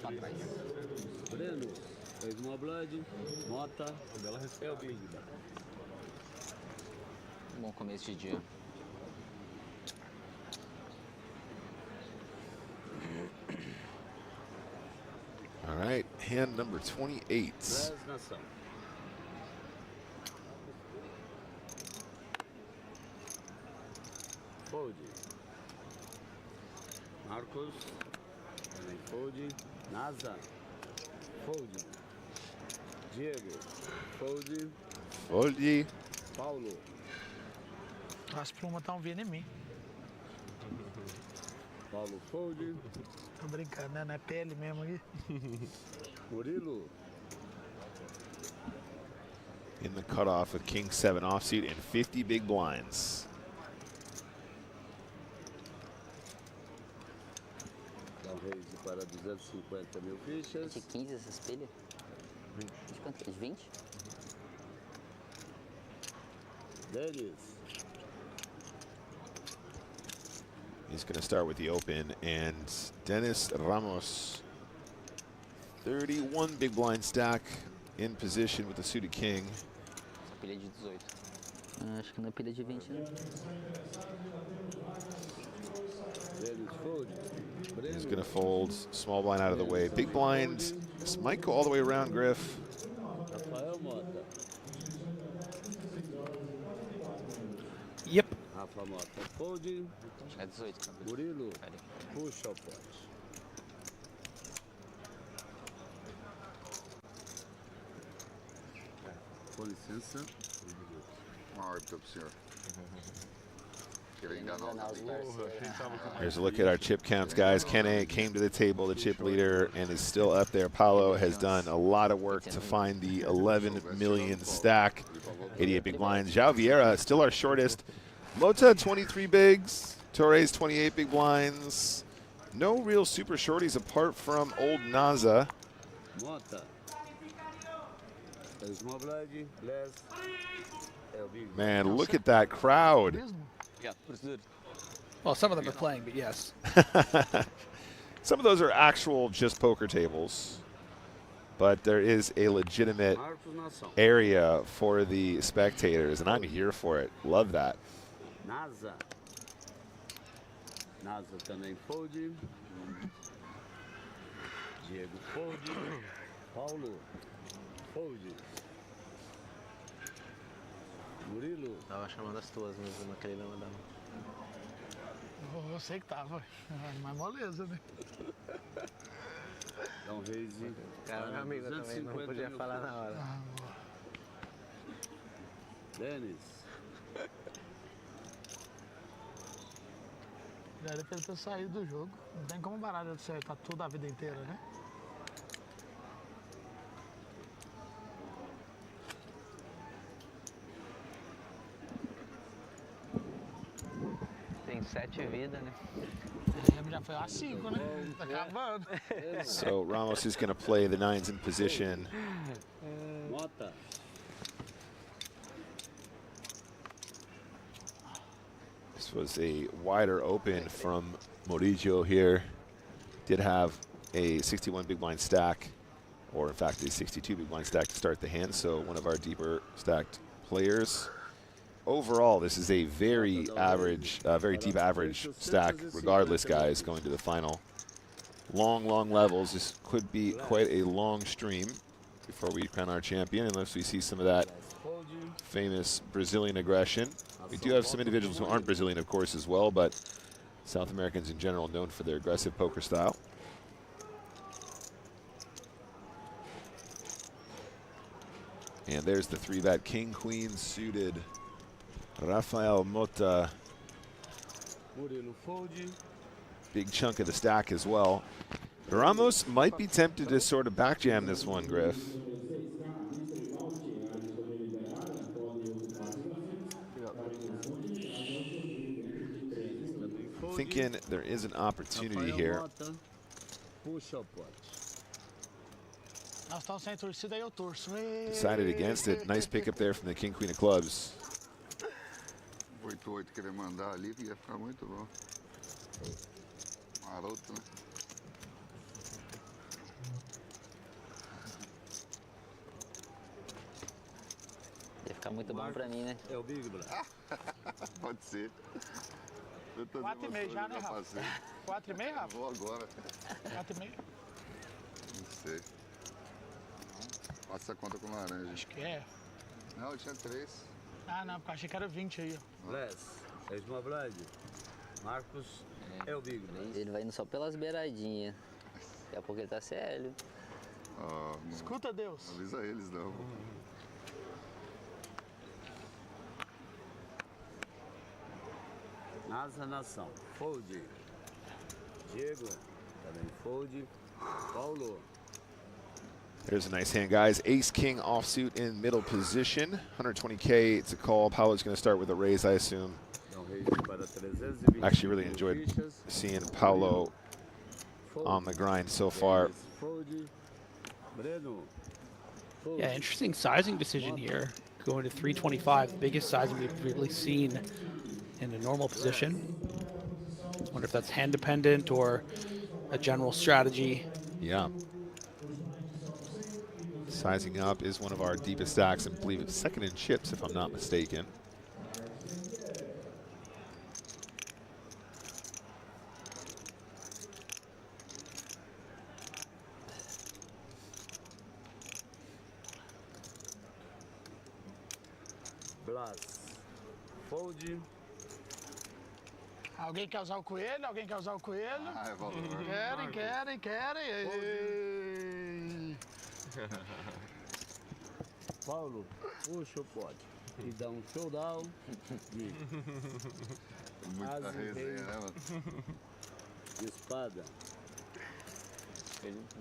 Para trás. Breno, é small blind, nota, bela respeito. Bom começo de dia. All right, hand number 28. Fold. Marcos. Fold. Nasa. Fold. Diego. Fold. Fold. Paulo. As plumas estão vindo em mim. Paulo fold. Tô brincando, né? Não é pele mesmo aqui. Murilo. In the cutoff with king 7 offsuit and 50 big blinds. Raise para 250 mil fichas. De 15 essas pilhas? De quanto? De 20? Dennis. He's going to start with the open, and Dennis Ramos, 31 big blind stack in position with the suited king. Essa pilha de 18. Acho que não é pilha de 20, né? Dennis fold. He's going to fold. Small blind out of the way. Big blind. This might go all the way around, Griff. Rafael Mota. Yep. Rafa Mota. Fold. Acho que é 18, cara. Murilo. Peraí. Puxa o pote. Com licença. Uma órbita pro senhor. Queria enganar os amigos. Here's a look at our chip counts, guys. Kene came to the table, the chip leader, and is still up there. Paulo has done a lot of work to find the 11 million stack. 88 big blinds. João Vieira, still our shortest. Mota, 23 bigs. Torres, 28 big blinds. No real super shorties apart from old Naza. Mota. Small blind. Bless. Man, look at that crowd. Yeah, proceed. Well, some of them are playing, but yes. Some of those are actual just poker tables, but there is a legitimate area for the spectators, and I'm here for it. Love that. Naza. Naza também fold. Diego fold. Paulo fold. Murilo. Tava chamando as tuas mesmo naquele lema da. Eu sei que tava. Mas moleza, né? Dá um raise. Cara, meu amigo também não podia falar na hora. Denis. Já era pra ele ter saído do jogo. Não tem como baralho acertar tudo a vida inteira, né? Tem 7 vidas, né? Já foi a 5, né? Tá acabando. So Ramos is going to play the nines in position. Mota. This was a wider open from Mauricio here. Did have a 61 big blind stack, or in fact a 62 big blind stack to start the hand, so one of our deeper stacked players. Overall, this is a very average, very deep average stack, regardless, guys, going to the final. Long levels. This could be quite a long stream before we crown our champion, unless we see some of that famous Brazilian aggression. We do have some individuals who aren't Brazilian, of course, as well, but South Americans in general known for their aggressive poker style. And there's the 3-bet king-queen suited Rafael Mota. Big chunk of the stack as well. Ramos might be tempted to sort of backjam this one, Griff. Thinking there is an opportunity here. Nós estamos sem torcida e eu torço. Decided against it. Nice pickup there from the king-queen of clubs. 8-8 querer mandar ali, ia ficar muito bom. Maroto, né? Ia ficar muito bom pra mim, né? É o Big Brother. Pode ser. 4,5 já, né, Rafa? 4,5, Rafa? Vou agora. 4,5? Não sei. Passa a conta com laranja. Acho que é. Não, eu tinha 3. Ah, não, porque eu achei que era 20 aí, ó. Bless. É Small Blind. Marcos é o Big Brother. Ele vai indo só pelas beiradinhas. Daqui a pouco ele tá sério. Escuta, Deus. Não avisa eles, não. Nasa Nação. Fold. Diego. Também fold. Paulo. There's a nice hand, guys. Ace-King offsuit in middle position. 120K, it's a call. Paulo's going to start with a raise, I assume. Actually really enjoyed seeing Paulo on the grind so far. Yeah, interesting sizing decision here. Going to 325, the biggest sizing we've really seen in a normal position. I wonder if that's hand dependent or a general strategy. Yeah. Sizing up is one of our deepest stacks, and I believe it's second in chips, if I'm not mistaken. Plus. Fold. Alguém quer usar o coelho? Alguém quer usar o coelho? Ah, é valor. Querem. Ei. Paulo, puxa o pote. E dá um showdown de Muita resenha, né, mano? espada.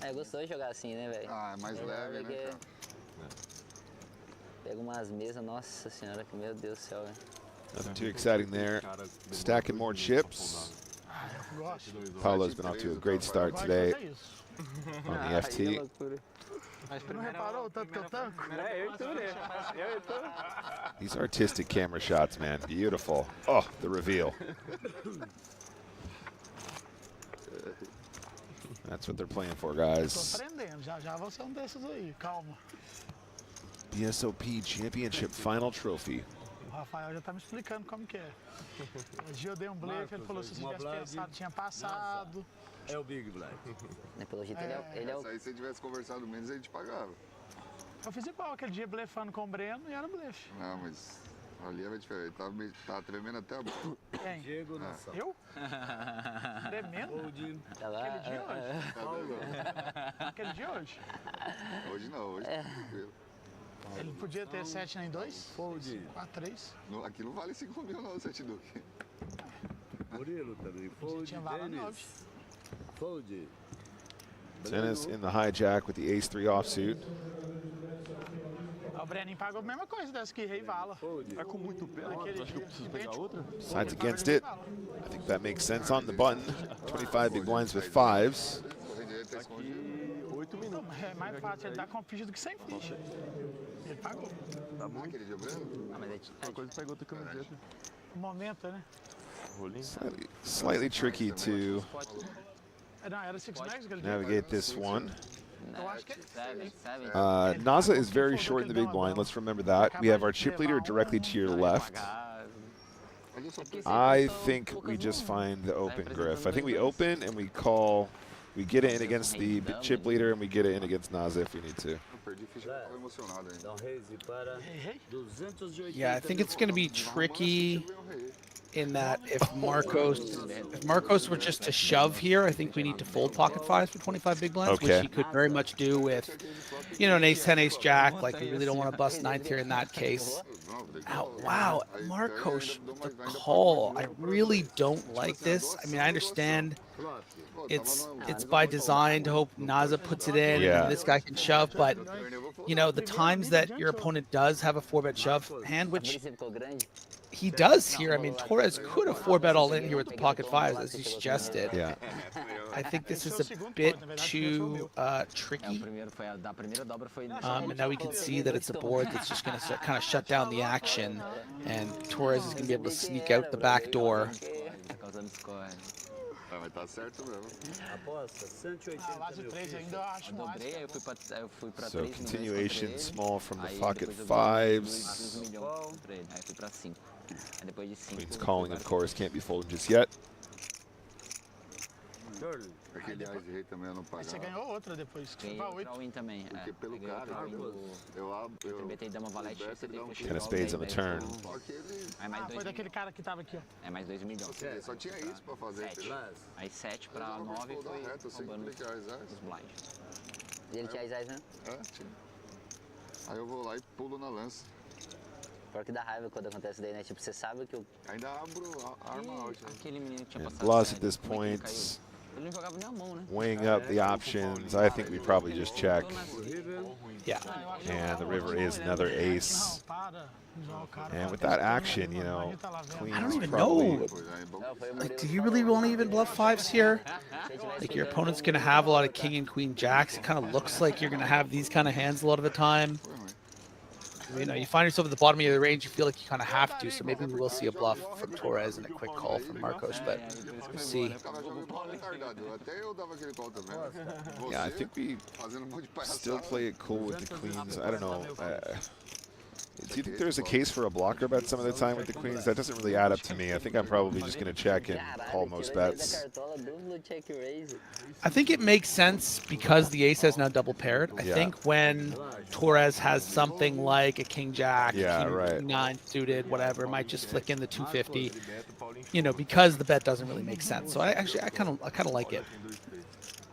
É gostoso jogar assim, né, velho? Ah, é mais leve, né, cara? Pega umas mesas, nossa senhora, que meu Deus do céu, velho. Nothing too exciting there. Stacking more chips. Paulo's been off to a great start today on the FT. Não reparou o tanto que eu tanco? These artistic camera shots, man. Beautiful. Oh, the reveal. That's what they're playing for, Tô guys. aprendendo, já vou ser um desses aí, calma. BSOP Championship Final Trophy. O Rafael já tá me explicando como que é. Um dia eu dei um blefe, ele falou se eu tivesse pensado, tinha passado. É o Big Blind. Pelo jeito ele é o... Isso aí, se ele tivesse conversado menos, a gente pagava. Eu fiz igual aquele dia blefando com o Breno e era blefe. Não, mas ali era diferente. Tava tremendo até a boca. Quem? Diego Nassau. Eu? Tremendo? Fold. Tá lá. Aquele dia hoje? Paulo. Aquele dia hoje? Hoje não, hoje tá tranquilo. Ele podia ter 7 nem 2? Fold. 4, 3. Aqui não vale 5 mil não, 7 Duque. Murilo também. Fold. Tinha vala 9. Denis. Fold. Dennis in the hijack with the ace-3 offsuit. O Breninho pagou a mesma coisa dessa que rei vala. Tá com muito pé, Naquele acho que eu dia, preciso pegar outra? Sides against it. I think that makes sense on the button. 25 big blinds with fives. Aqui, 8 minutos. É mais fácil ele dar com ficha do que sem ficha. Ele pagou. Tá bom? Aquele dia branco? Ah, mas Uma coisa pega outra camiseta. O momento, né? Rolinho. Slightly tricky to Não, era 6 Mags aquele dia. navigate this one. Eu acho que é 7. Naza is very short in the big blind. Let's remember that. We have our chip leader directly to your left. I think we just find the open, Griff. I think we open and we call. We get it in against the chip leader and we get it in against Naza if we need to. Eu perdi ficha, eu tava emocionado ainda. Então, raise para 280. Yeah, I think it's going to be tricky in that if Marcos were just to shove here, I think we need to fold pocket fives for 25 big blinds, Okay. which he could very much do with, you know, an ace 10, ace jack. Like, we really don't want to bust ninth here in that case. Ow, wow, Marcos, the call. I really don't like this. I mean, I understand it's by design to hope Naza puts it in Yeah. and this guy can shove, but you know, the times that your opponent does have a 4-bet shove hand, which he does here. I mean, Torres could have 4-bet all in here with the pocket fives, as you suggested. Yeah. I think this is a bit too tricky. And now we can see that it's a board that's just going to kind of shut down the action, and Torres is going to be able to sneak out the back door. Ah, mas tá certo mesmo. Aposta 180 base 3 ainda eu acho mais. Eu fui pra So 3 continuation small from the pocket fives. Aí eu fui pra 5. Aí depois de 5. Queen's calling, of course, can't be folded just yet. Aquele ás de rei também eu não Aí você pagava. ganhou outra depois, que Ganhei foi outra 8. all-in também. Porque pelo Peguei outra cara, all-in do... eu betei dama valete, o você Beto dá um puxei Ten of all spades day, on the daí turn. ficou- Só que ele Aí mais Ah, foi 2 daquele cara que tava aqui, ó. É mais 2 milhões. só tinha isso pra fazer. 7. entendeu? Aí 7 pra Eu 9 vou foi dar reto, eu sei roubando que ás, ás. os blinds. E ele tinha as né? É, tinha. Aí eu vou lá e pulo na lança. Pior que dá raiva quando acontece daí, né? Tipo, você sabe que o... Ainda abro a arma out. né? Aquele menino que tinha And passado. Blas sete, at this como é que ele point, caiu? Ele não jogava nem a mão, né? weighing up the options. I think we probably just check. Yeah. And the river is another ace. Não, para. O cara And with that action, you know, I don't Queen's even probably know. Pois aí, bom. Like, do you really want to even bluff fives here? Like, your opponent's going to have a lot of king and queen jacks. It kind of looks like you're going to have these kind of hands a lot of the time. You know, you find yourself at the bottom of the range, you feel like you kind of have to, so maybe we will see a bluff from Torres and a quick call from Marcos, but we'll see. Ficava jogando mal retardado. Até eu dava aquele call também. Você Yeah, I think we fazendo um monte de palhaçada. still play it cool with the queens. I don't know. Do you think there's a case for a blocker bet some of the time with the queens? That doesn't really add up to me. I think I'm probably just going to check and call most bets. I think it makes sense because the ace has now double paired. I Yeah. think when Torres has something like a king jack, Yeah, king right. 9 suited, whatever, it might just flick in the 250. You know, because the bet doesn't really make sense. So I kind of like it.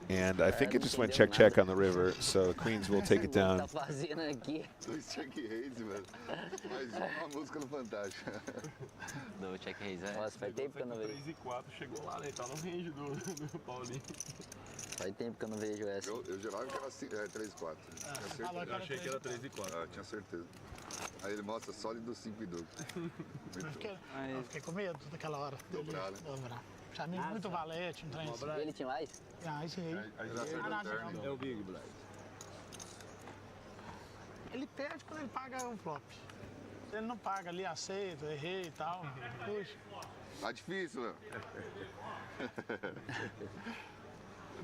And I think it just went check on the river, so the queens will take it down. Tá fazendo aqui. Dois check raise, velho. Mais uma música no Fantástico. Do check raise, é? Nossa, faz tempo que eu não vejo. 3 e 4 chegou lá, né? Tá no range do Paulinho. Faz tempo que eu não vejo essa. Eu jurava que era 3 e 4. Eu achei que era 3 e 4. Ah, tinha certeza. Aí ele mostra sólido 5 e duplo. Eu fiquei com medo daquela hora. Dobrar, né? Dobrar. Chamei muito valete, um trem assim. Ele tinha mais? Ah, esse aí. É o Big Blind. Ele perde quando ele paga o flop. Se ele não paga ali, aceita, errei e tal. Puxa. Tá difícil, Léo.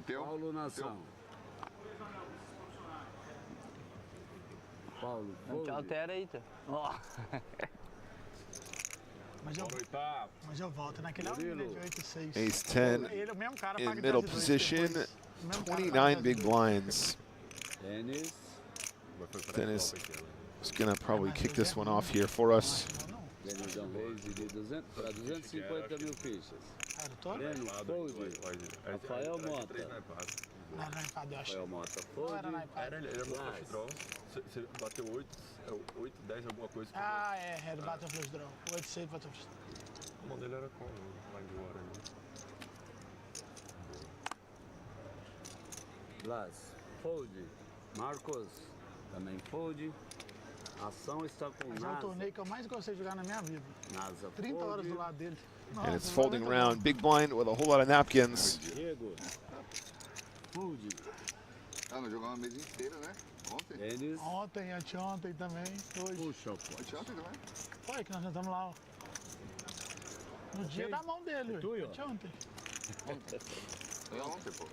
Paulo Nação. Paulo, Não te altera aí, tá? Ó. Mas eu volto naquele de 8 e 6. Ace 10 Ele é o mesmo cara, in paga middle 10 e 2 position, depois. 29 big blinds. Dennis. Dennis is going to probably kick this one off here for us. Dennis dá um raise de 200 para 250 mil fichas. Dennis, fold. Rafael Mota. Não era na iPad, eu acho. Rafael Mota, Não fold. era na iPad. Ele é no flush draw. Você bateu 8, 10, alguma coisa. Ah, ele bateu flush draw. 8 6 bateu flush draw. O mão dele era como? Lá de hora. Blas, fold. Marcos, também fold. Ação está com Esse é o NASA. torneio que eu mais gostei de jogar na minha vida. NASA 30 horas do lado dele. And it's folding around big blind with a whole lot of napkins. Diego. Fold. Ah, nós jogamos a mesa inteira, né? Ontem. Dennis. Ontem, anteontem também. Hoje. Puxa, pô. Anteontem também. Foi que nós sentamos lá, ó. No dia da mão dele, tu, ó. anteontem. Foi ontem, pô.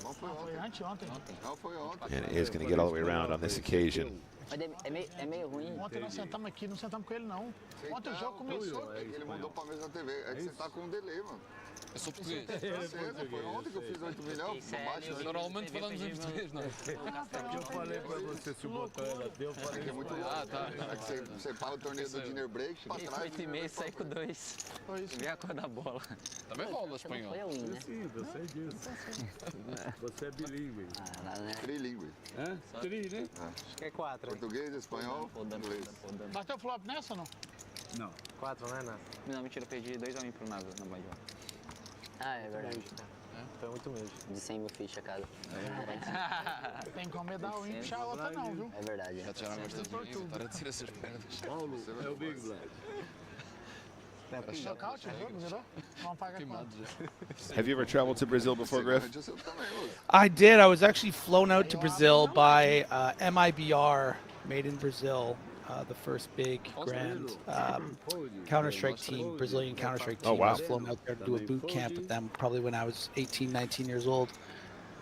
Não foi Foi ontem. anteontem. Não foi ontem. And is going to get all the way around on this occasion. Mas é meio ruim. Ontem nós sentamos aqui, não sentamos com ele, não. Ontem o jogo começou. É que ele mandou pra mesa na TV. É que você tá com um delay, mano. Eu sou português. Foi ontem que eu fiz 8 milhões. Normalmente falamos em português, não é? Eu falei pra você se o botão era teu, eu falei. É muito louco. tá. É que você para o torneio do dinner break pra trás. 8 e meio, sai com 2. Foi isso. Vê a cor da bola. Também rola espanhol. Foi a win, né? Sim, eu sei disso. Você é bilíngue. Ah, nada, né? Trilingue. Hã? Tri, né? Acho que é 4. Português, espanhol, inglês. Bateu flop nessa ou não? Não. 4, não é nada? Não, mentira, eu perdi 2 a 1 pro NASA na Band. Ah, é verdade. Foi muito mesmo. De 100 mil ficha cada. Tem como dar o puxar a outra não, viu? É verdade. Já te gosta de mim, vou estar a dizer essas pernas. Paulo é o Big Blind. Nocaute o jogo, virou? Vamos pagar quanto? Have you ever traveled to Brazil before, Griff? I did. I was actually flown out to Brazil by MIBR, made in Brazil, the first big grand Counter-Strike team, Brazilian Counter-Strike team. Oh, wow. I was flown out there to do a boot camp with them probably when I was 18, 19 years old.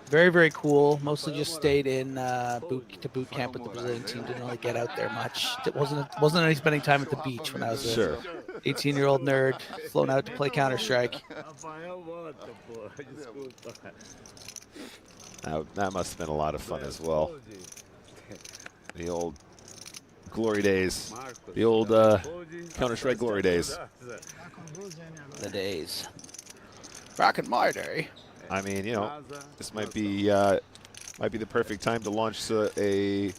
Very, very cool. Mostly just stayed in boot camp with the Brazilian team. Didn't really get out there much. It wasn't any spending time at the beach when I was a 18-year-old nerd flown out to play Counter-Strike. That must have been a lot of fun as well. The old glory days. The old Counter-Strike glory days. The days. Back in my day. I mean, you know, this might be the perfect time to launch a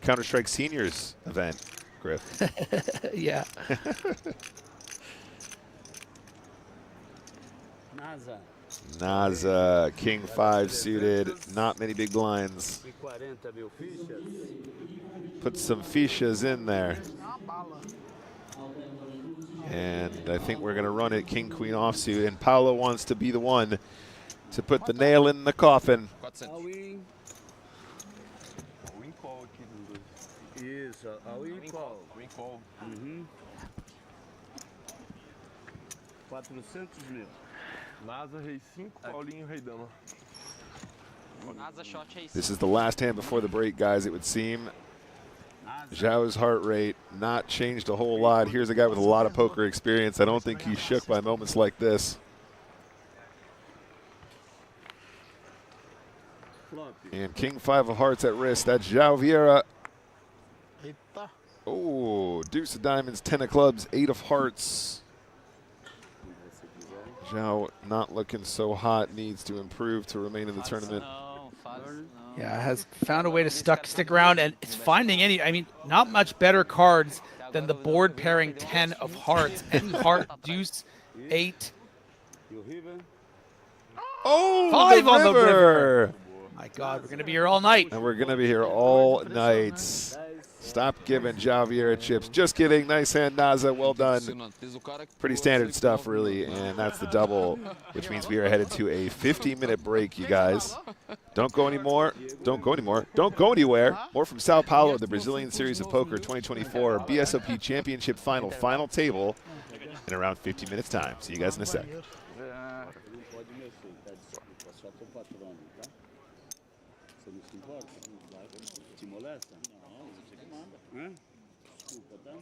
Counter-Strike Seniors event, Griff. Yeah. NASA, King 5 suited, not many big blinds. Put some fichas in there. And I think we're going to run it King Queen offsuit, and Paulo wants to be the one to put the nail in the coffin. Win call aqui dos dois. Isso, a win call. Win call. 400 mil. NASA, rei 5, Paulinho, rei dama. NASA shot rei 5. This is the last hand before the break, guys, it would seem. Zhao's heart rate not changed a whole lot. Here's a guy with a lot of poker experience. I don't think he's shook by moments like this. And King 5 of hearts at risk. That's Zhao Vieira. Oh, deuce of diamonds, 10 of clubs, 8 of hearts. Zhao not looking so hot, needs to improve to remain in the tournament. Yeah, has found a way to stick around, and it's finding I mean, not much better cards than the board pairing 10 of hearts and heart deuce 8. Oh, 5 the on the river. river. My God, we're going to be here all night. And we're going to be here all night. Stop giving Zhao Vieira chips. Just kidding. Nice hand, Naza. Well done. Pretty standard stuff, really. And that's the double, which means we are headed to a 15-minute break, you guys. Don't go anymore. Don't go anymore. Don't go anywhere. More from São Paulo, the Brazilian Series of Poker 2024 BSOP Championship final table in around 15 minutes time. See you guys in a sec. Desculpa, tá?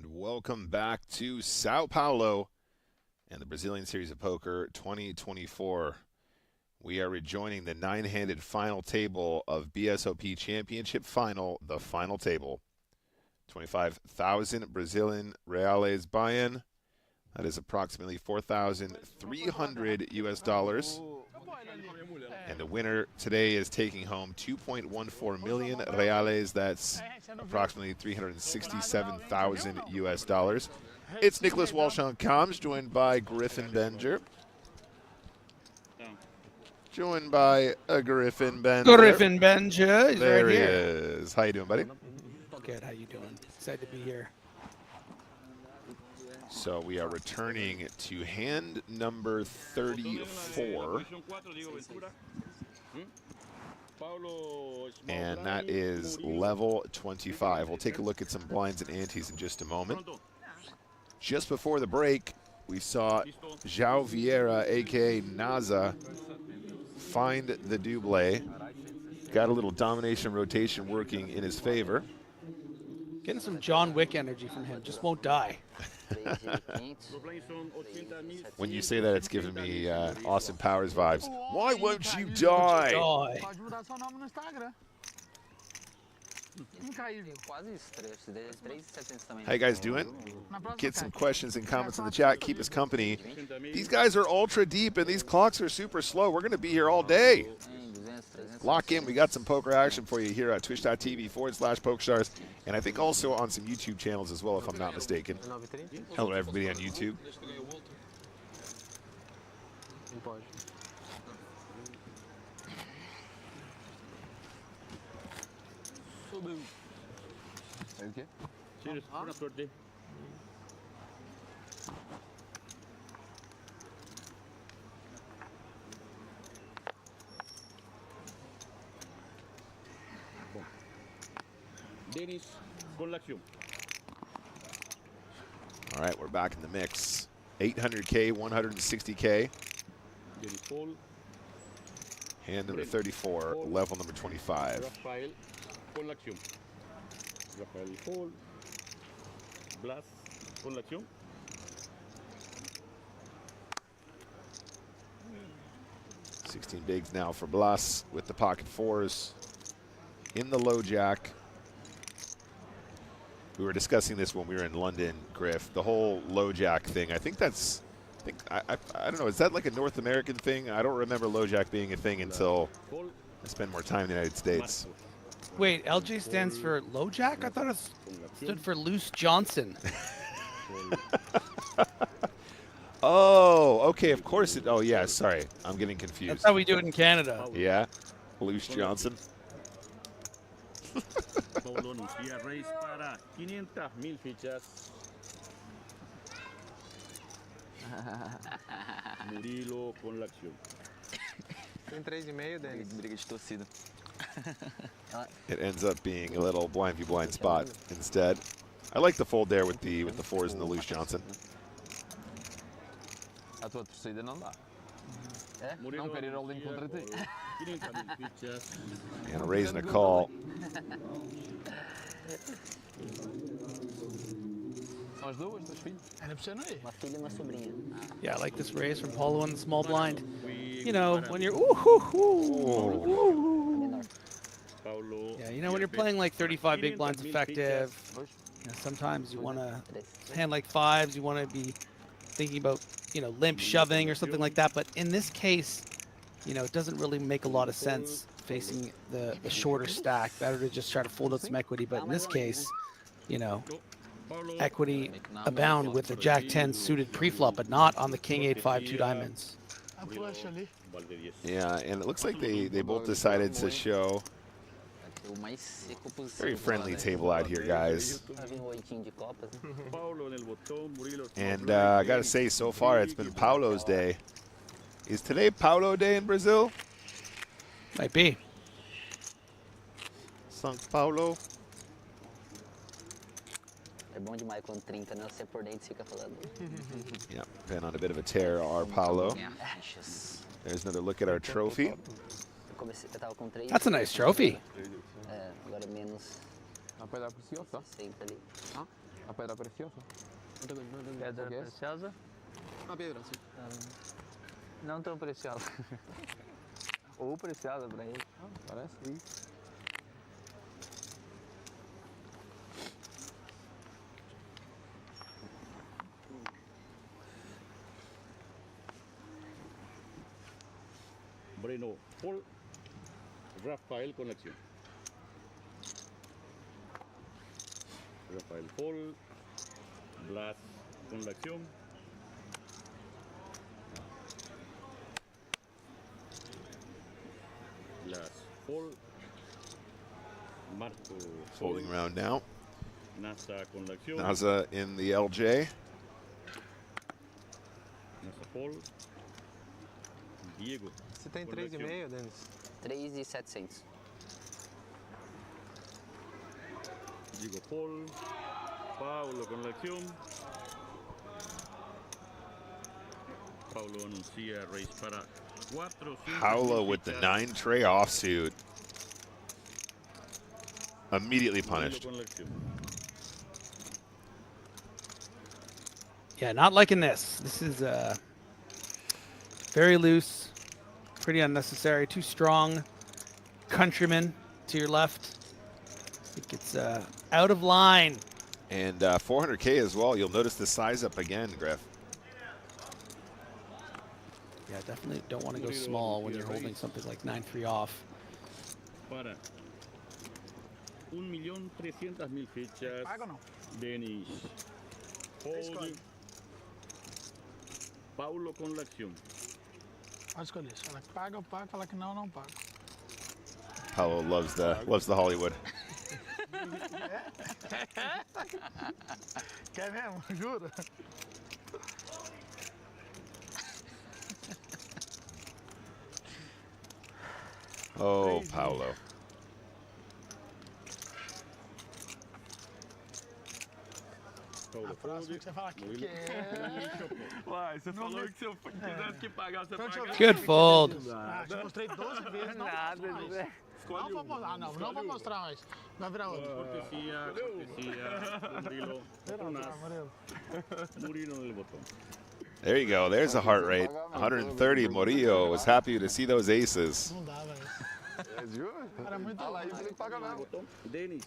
And welcome back to Sao Paulo and the Brazilian Series of Poker 2024. We are rejoining the 9-handed final table of BSOP Championship Final, the final table. 25,000 Brazilian reales buy-in. That is approximately 4,300 US dollars. And the winner today is taking home 2.14 million reales. That's approximately 367,000 US dollars. It's Nick Walsh on comms, joined by Griffin Benger. Joined by a Griffin Benger. Griffin Benger. He's there right he here. is. How you doing, buddy? Good. How you doing? Excited to be here. So we are returning to hand number 34. And that is level 25. We'll take a look at some blinds and antes in just a moment. Just before the break, we saw João Vieira, a.k.a. Naza, find the double. Got a little domination rotation working in his favor. Getting some John Wick energy from him. Just won't die. When you say that, it's giving me Austin Powers vibes. Why won't you die? How you guys doing? Get some questions and comments in the chat. Keep us company. These guys are ultra deep, and these clocks are super slow. We're going to be here all day. Lock in. We got some poker action for you here at twitch.tv/PokerStars, and I think also on some YouTube channels as well, if I'm not mistaken. Hello, everybody on YouTube. Okay. Cheers. Buona sorte. Dennis con l'acción. All right, we're back in the mix. 800K, 160K. Dennis Paul. Hand number 34, level number 25. Rafael con l'acción. Rafael Paul. Blas con l'acción. $16 bigs now for Blas with the pocket fours in the low jack. We were discussing this when we were in London, Griff. The whole low jack thing. I think that's, I don't know. Is that like a North American thing? I don't remember low jack being a thing until I spent more time in the United States. Wait, LJ stands for low jack? I thought it stood for Loose Johnson. Oh, okay. Of course it. Oh, yeah. Sorry, I'm getting confused. That's how we do it in Canada. Yeah, Loose Johnson. Paulo anuncia raise para 500,000 fichas. Murilo con la acción. Tem 3,5, Denis. Briga de torcida. It ends up being a little blind v blind spot instead. I like the fold there with the fours and the Loose Johnson. A tua torcida não dá. É? Não quero ir all-in contra ti. 500,000 fichas. And a raise and a call. São as duas, dois filhos? Era pra você não ir. Uma filha e uma sobrinha. Yeah, I like this raise from Paulo in the small blind. You know, when you're yeah, you know, when you're playing like 35 big blinds effective, you know, sometimes you want to hand like fives, you want to be thinking about, you know, limp shoving or something like that. But in this case, you know, it doesn't really make a lot of sense facing the shorter stack. Better to just try to fold out some equity. But in this case, you know, equity abound with the Jack-10 suited pre-flop, but not on the King-8-5 two diamonds. Yeah, and it looks like they both decided to show very friendly table out here, guys. And I gotta say, so far it's been Paulo's day. Is today Paulo Day in Brazil? Might be. São Paulo. É bom demais quando 30, né? Você por dentro fica falando. Yeah, been on a bit of a tear, our Paulo. There's another look at our trophy. Eu tava com 3. That's a nice trophy. É, agora menos. Vai dar por si ou só? Sempre ali. A pedra preciosa. Pedra preciosa? Uma pedra, sim. Não tão preciosa. Ou preciosa pra ele. Parece isso. Breno, Paul, Rafael con la acción. Rafael Paul, Blas con la acción. Blas Paul, Marco Folding round now. NASA con la acción. NASA in the LJ. NASA Paul. Diego. Você tem 3,5, Denis? 3.700. Diego Paul. Paulo con la acción. Paulo anuncia race para 400. Paulo with the 9 tray offsuit. Immediately punished. Yeah, not liking this. This is very loose, pretty unnecessary, too strong. Countryman to your left. I think it's out of line. And 400K as well. You'll notice the size up again, Griff. Yeah, definitely don't want to go small when you're holding something like 9-3 off. Para 1.300.000 fichas. Paga ou não? Denis. Fold. Paulo con la acción. Pode escolher. Se fala que paga, eu pago. Fala que não, não paga. Paulo loves the Hollywood. Quer mesmo? Jura? Oh, Paulo. A próxima que você fala aqui que é... Uai, você falou que se eu quisesse que pagar, você pagava. Good fold. Ah, te mostrei 12 vezes, não Nada, mais. Zé. Não vou mostrar, não vou mostrar mais. Vai virar outro. Cortesía, Murilo. Murilo en el botón. There you go. There's a heart rate. 130. Murillo was happy to see those aces. Não dá, velho. Jura? Era muito Olha lá, ruim. ele falei que paga mesmo. Denis.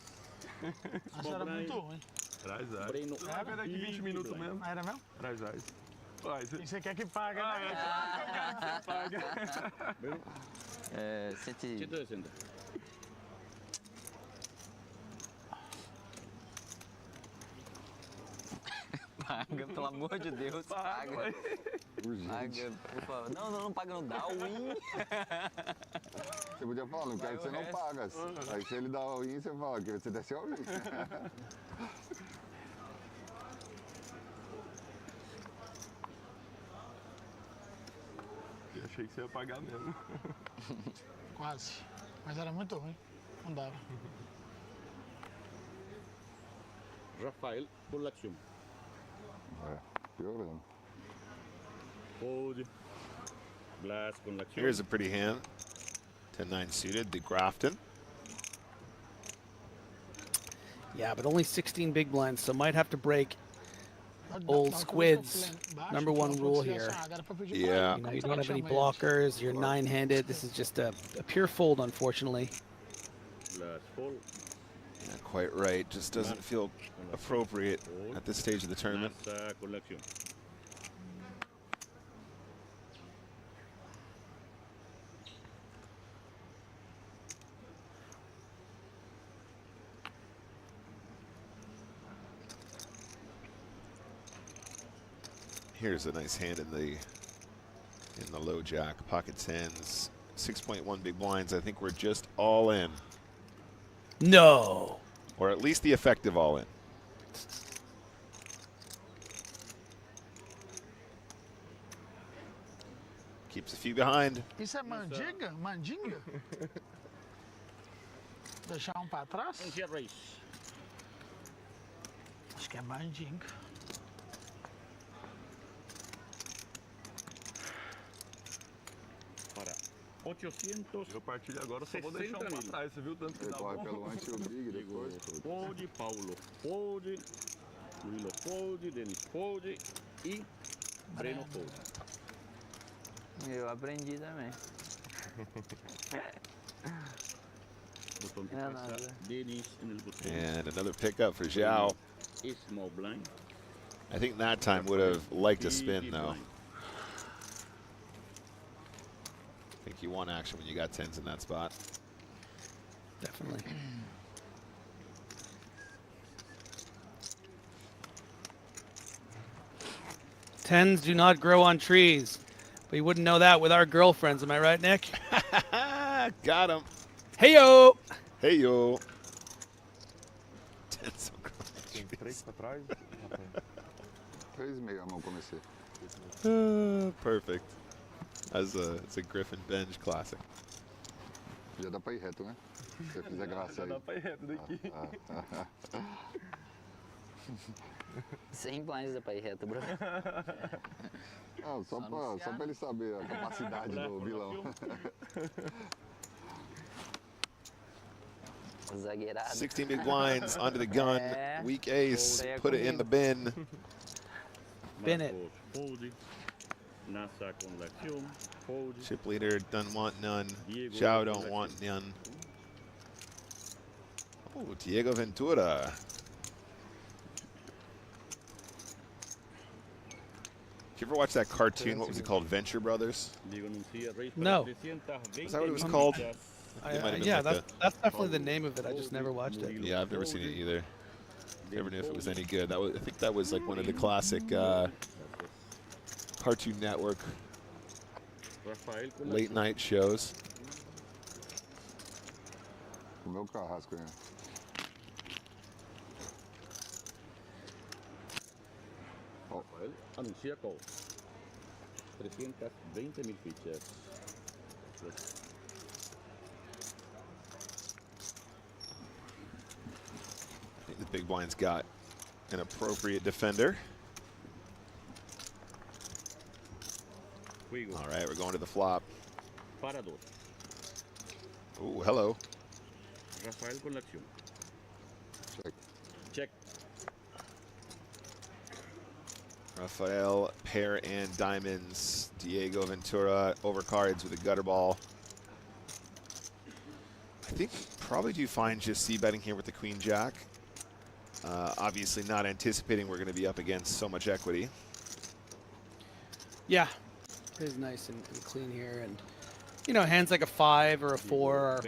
Acho que era muito ruim. Traz as. Breno. Vai ver daqui 20 minutos mesmo. Era mesmo? Traz as. Uai, E você quer que pague, né? É, 160. Paga, pelo amor de Deus, paga. Paga, por favor. Não paga, não dá o win. Você podia falar, não quero que você não paga. Aí se ele dá o win, você fala que você desce o win. Eu achei que você ia pagar mesmo. Quase. Mas era muito ruim. Não dava. Rafael por la acción. Piorando. Fold. Blas con la acción. Here's a pretty hand. 10-9 suited, the Grafton. Yeah, but only 16 big blinds, so might have to break old Squid's #1 rule here. Yeah. You know, you don't have any blockers, you're 9-handed. This is just a pure fold, unfortunately. Blas fold. Not quite right. Just doesn't feel appropriate at this stage of the tournament. NASA con la acción. Here's a nice hand in the low jack. Pocket tens. 6.1 big blinds. I think we're just all in. No. Or at least the effective all in. Keeps a few behind. Isso é mandinga? Mandinga? Deixar pra trás? Acho que é mandinga. Para 800. Eu partilho agora, só vou deixar um pra trás. Você viu tanto que Você dá corre bom? pelo anti e o big depois. Fold, Paulo. Fold. Murilo fold, Denis fold e Breno fold. Eu aprendi também. Botão que Não é passa nada. Denis no botão. And another pickup for Zhao. Small blind. I think that time would have liked a spin, though. I think you want action when you got 10s in that spot. Definitely. Tens do not grow on trees. But you wouldn't know that with our girlfriends. Am I right, Nick? Got him. Hey, yo. Hey, yo. 10s don't grow on Tem trees. 3 pra trás. 3,5 a mão comecei. Perfect. It's a Griffin Benger classic. Já dá pra ir reto, né? Se eu fizer graça aí. Dá pra ir reto daqui. 100 blinds dá pra ir reto, bro. Ah, só pra ele saber a capacidade do vilão. Zagueirado. 16 big blinds under the gun. É. Weak ace. Fold aí Put it in the bin. Bin it. Fold. Nasa conversão. Fold. Chip leader doesn't want none. Diego Zhao don't want none. Oh, Diego Ventura. Did you ever watch that cartoon? What was it called? Venture Brothers? No. Is that what it was called? It might have been Yeah, like that's definitely the name of it. I just never watched it. Yeah, I've never seen it either. Never knew if it was any good. I think that was like one of the classic Cartoon Network late night shows. O meu carrasco, né? Rafael anuncia call. 320.000 fichas. I think the big blind's got an appropriate defender. All right, we're going to the flop. Parador. Oh, hello. Rafael con la acción. Check. Check. Rafael, pair and diamonds. Diego Ventura overcards with a gutter ball. I think probably do fine just c-betting here with the queen jack. Obviously not anticipating we're going to be up against so much equity. Yeah. Plays nice and clean here. And, you know, hands like a 5 or a 4 or,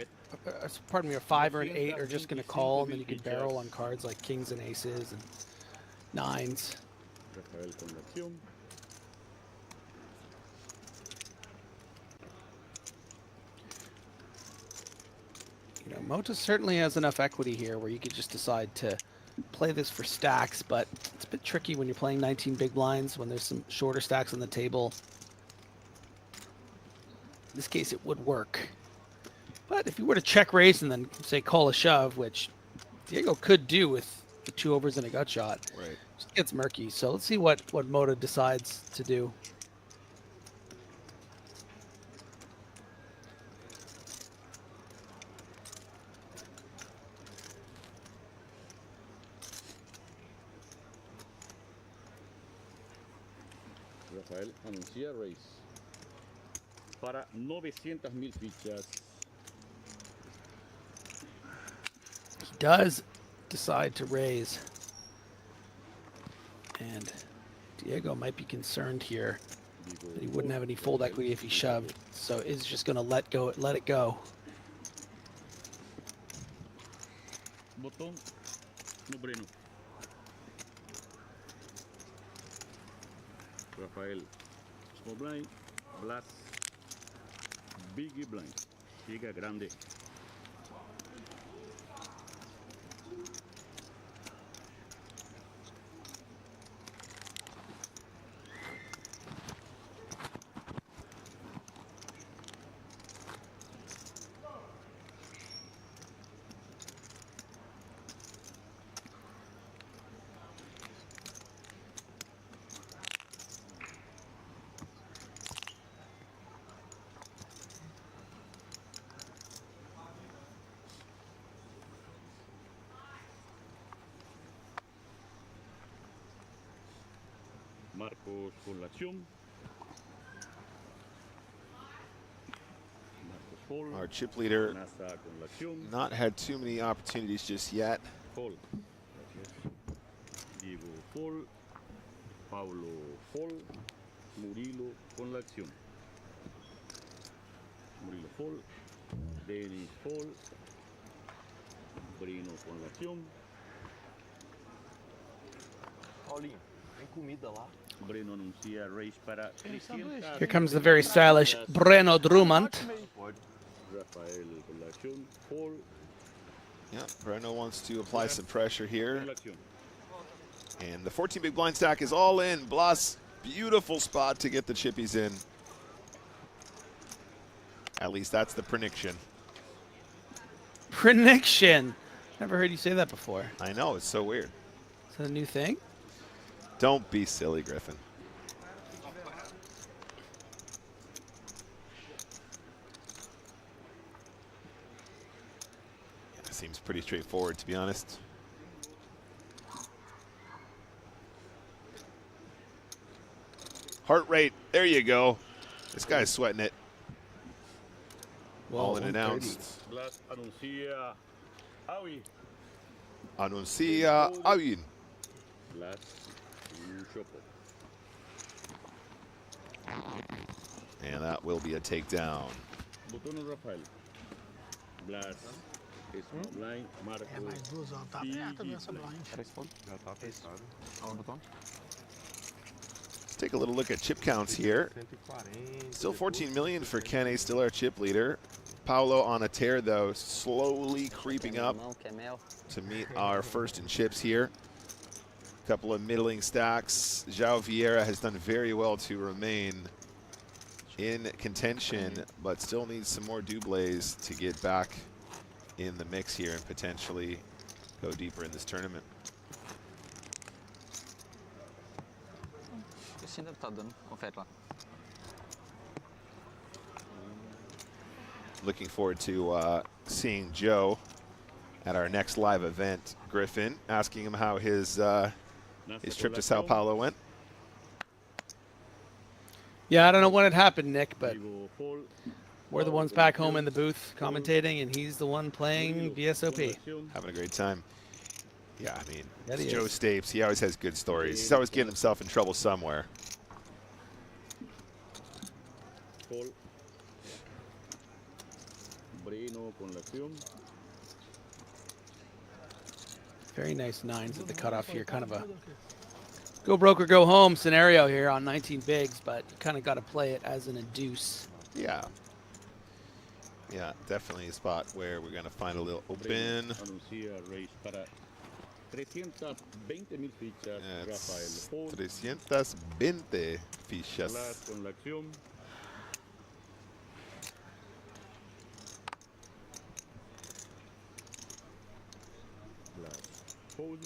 pardon me, a 5 or an 8 are just going to call, and then you can barrel on cards like kings and aces and 9s. Rafael con la acción. You know, Mota certainly has enough equity here where you could just decide to play this for stacks, but it's a bit tricky when you're playing 19 big blinds when there's some shorter stacks on the table. In this case, it would work. But if you were to check raise and then, say, call a shove, which Diego could do with the 2 overs and a gut shot, right, it gets murky. So let's see what Mota decides to do. Rafael anuncia raise. Para 900.000 fichas. He does decide to raise. And Diego might be concerned here that he wouldn't have any fold equity if he shoved. So is just going to let it go. Botón no Breno. Rafael, small blind, blast, big blind, giga grande. Marcos con la acción. Our chip leader Nasa con la acción. not had too many opportunities just yet. Fold. Diego fold. Paulo fold. Murilo con la acción. Murilo fold. Denis fold. Brino con la acción. Paulinho, tem comida lá? Breno anuncia raise para 300. Here comes the very stylish Breno Drummond. Rafael con la acción. Fold. Yeah, Breno wants to apply some pressure here. Con la acción. And the 14 big blind stack is all in. Blas, beautiful spot to get the chippies in. At least that's the prediction. Prediction. Never heard you say that before. I know, it's so weird. Is that a new thing? Don't be silly, Griffin. Yeah, seems pretty straightforward, to be honest. Heart rate, there you go. This guy's sweating it. Whoa, All in announced. Blas anuncia Aui. Anuncia Awin. Blas Chopo. And that will be a takedown. Botono Rafael. Blas. Small blind. Marcos. Mais duas, ó. Tá aberta nessa blind. Já tá fechado. Aonde o botão? Let's take a little look at chip counts here. Still 14 million for Kene, still our chip leader. Paulo on a tear, though, slowly creeping up to meet our first in chips here. A couple of middling stacks. João Vieira has done very well to remain in contention, but still needs some more doubles to get back in the mix here and potentially go deeper in this tournament. Esse ainda tá dando, confere lá. Looking forward to seeing Joe at our next live event. Griffin, asking him how his trip to Sao Paulo went. Yeah, I don't know when it happened, Nick, but we're the ones back home in the booth commentating, and he's the one playing BSOP. Having a great time. Yeah, I mean, That he Joe is. Stapes, he always has good stories. He's always getting himself in trouble somewhere. Fold. Brino con la acción. Very nice nines at the cutoff here. Kind of a go broke or go home scenario here on 19 bigs, but you kind of got to play it as in a deuce. Yeah. Yeah, definitely a spot where we're going to find a little open. Anuncia raise para 320,000 fichas. That's Rafael fold. 320 fichas. Blas con la acción. Blas fold.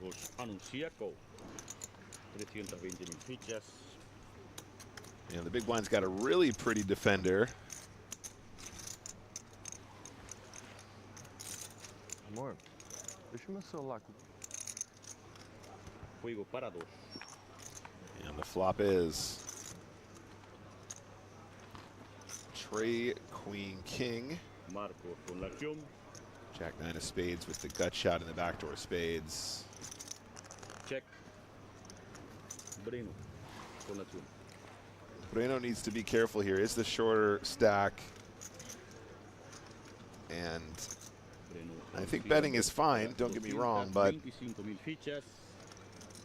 Os anuncia call. 320,000 fichas. And the big blind's got a really pretty defender. Amor, deixa o meu celular aqui. Juego para dos. And the flop is Trey, Queen, King. Marcos con la acción. Jack 9 of spades with the gut shot in the backdoor spades. Check. Brino con la acción. Breno needs to be careful here. It's the shorter stack. And I think betting is fine, don't get me wrong, but 25,000 fichas.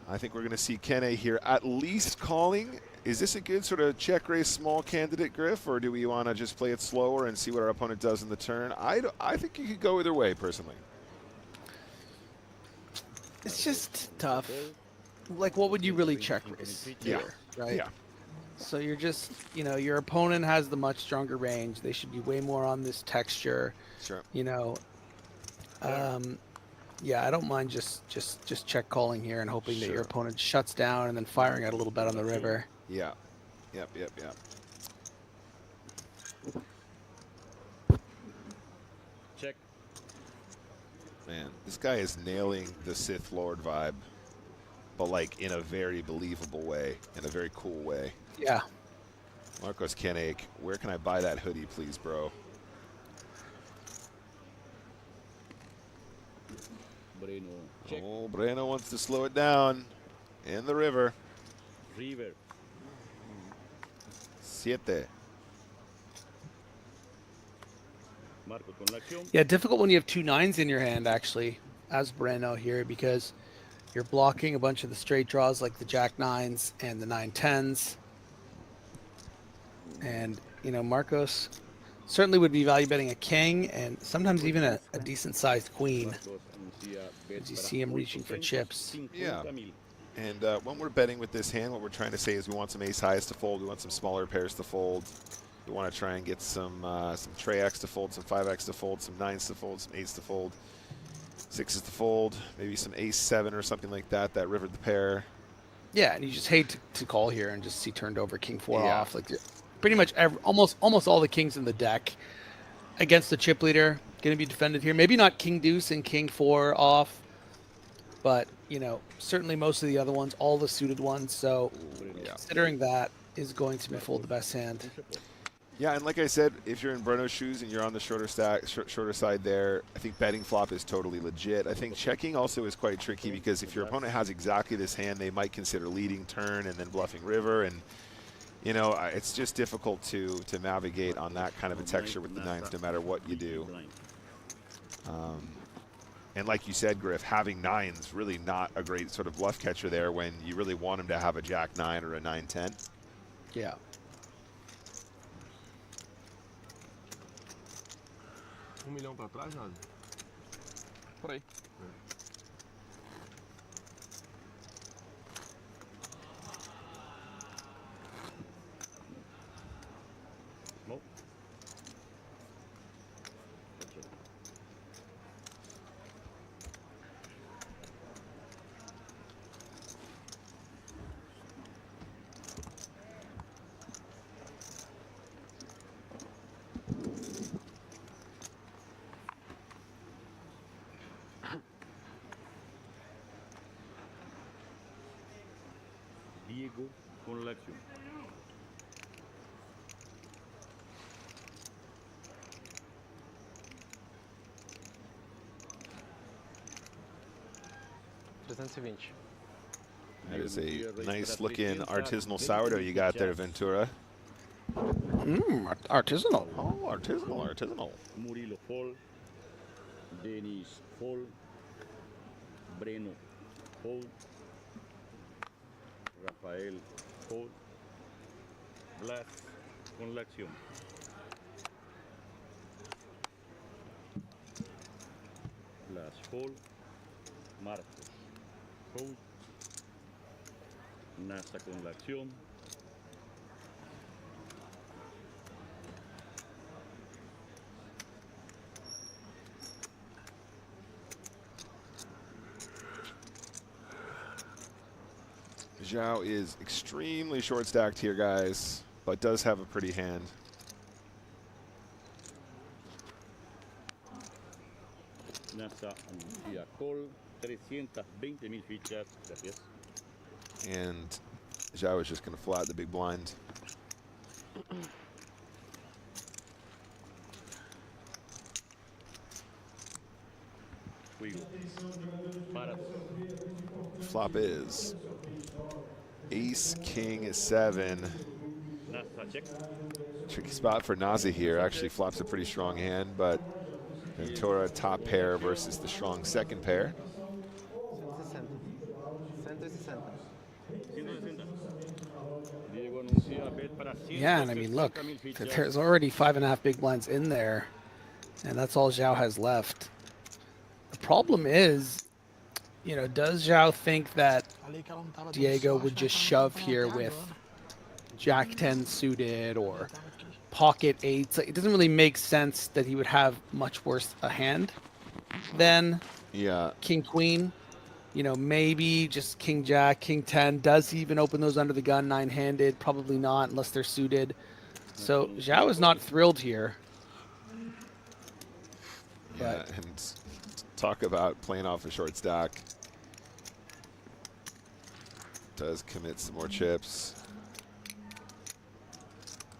I think we're going to see Kene here at least calling. Is this a good sort of check raise small candidate, Griff, or do we want to just play it slower and see what our opponent does in the turn? I think you could go either way, personally. It's just tough. Like, what would you really check raise Yeah. here, right? Yeah. So you're just, you know, your opponent has the much stronger range. They should be way more on this texture. Sure. You know, yeah, I don't mind just check calling here and hoping that your opponent shuts down and then firing out a little bet on the river. Yeah. Yep. Check. Man, this guy is nailing the Sith Lord vibe. but like in a very believable way, in a very cool way. Yeah. Marcos Kenake, where can I buy that hoodie, please, bro? Breno, check. Oh, Breno wants to slow it down in the river. River. 7. Marco con la acción. Yeah, difficult when you have 2 9s in your hand, actually, as Breno here, because you're blocking a bunch of the straight draws like the Jack 9s and the 9 10s. And, you know, Marcos certainly would be value betting a king and sometimes even a decent-sized queen, as you see him reaching for chips. Yeah. And when we're betting with this hand, what we're trying to say is we want some ace highs to fold. We want some smaller pairs to fold. We want to try and get some tray X to fold, some 5X to fold, some 9s to fold, some 8s to fold, 6s to fold, maybe some ace 7 or something like that, that rivered the pair. Yeah, and you just hate to call here and just see turned over king 4 off. Like pretty much almost all the kings in the deck against the chip leader going to be defended here. Maybe not king deuce and king 4 off, but you know, certainly most of the other ones, all the suited ones. So considering that is going to be fold the best hand. Yeah, and like I said, if you're in Breno's shoes and you're on the shorter side there, I think betting flop is totally legit. I think checking also is quite tricky because if your opponent has exactly this hand, they might consider leading turn and then bluffing river, and you know, it's just difficult to navigate on that kind of a texture with the 9s, no matter what you do. And like you said, Griff, having 9s really not a great sort of bluff catcher there when you really want him to have a Jack 9 or a 9-10. Yeah. milhão para trás, Jade? Por aí. Nope. Diego con la acción. That is a nice looking artisanal sourdough you got there, Ventura. Artisanal. Oh, artisanal. Murilo fold. Denis fold. Breno fold. Rafael fold. Blas con la acción. Blas fold. Marcos fold. Nasa con la acción. Zhao is extremely short stacked here, guys, but does have a pretty hand. NASA anuncia call 320,000 fichas. Gracias. And Zhao is just going to flat the big blind. Flop is ace, king, 7. Tricky spot for Nazi here. Actually flops a pretty strong hand, but Ventura top pair versus the strong second pair. Yeah, and I mean, look, there's already 5.5 big blinds in there, and that's all Zhao has left. The problem is, you know, does Zhao think that Diego would just shove here with Jack 10 suited or pocket 8s? It doesn't really make sense that he would have much worse a hand than King Queen. You know, maybe just King Jack, King 10. Does he even open those under the gun 9-handed? Probably not, unless they're suited. So Zhao is not thrilled here. Yeah, and talk about playing off a short stack. Does commit some more chips.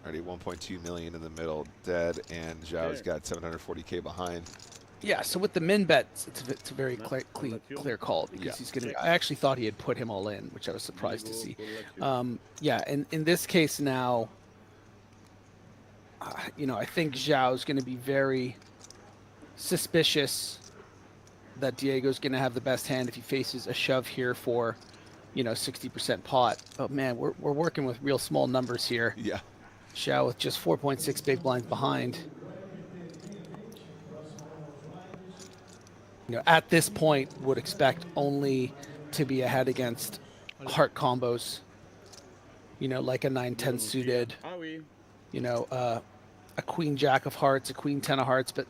Already 1.2 million in the middle, dead, and Zhao's got 740K behind. Yeah, so with the min bets, it's a very clear call because he's going to. I actually thought he had put him all in, which I was surprised to see. Yeah, and in this case now, you know, I think Zhao's going to be very suspicious that Diego's going to have the best hand if he faces a shove here for, you know, 60% pot. But man, we're working with real small numbers here. Yeah. Zhao with just 4.6 big blinds behind. You know, at this point, would expect only to be ahead against heart combos. You know, like a 9-10 suited. You know, a queen jack of hearts, a queen 10 of hearts. But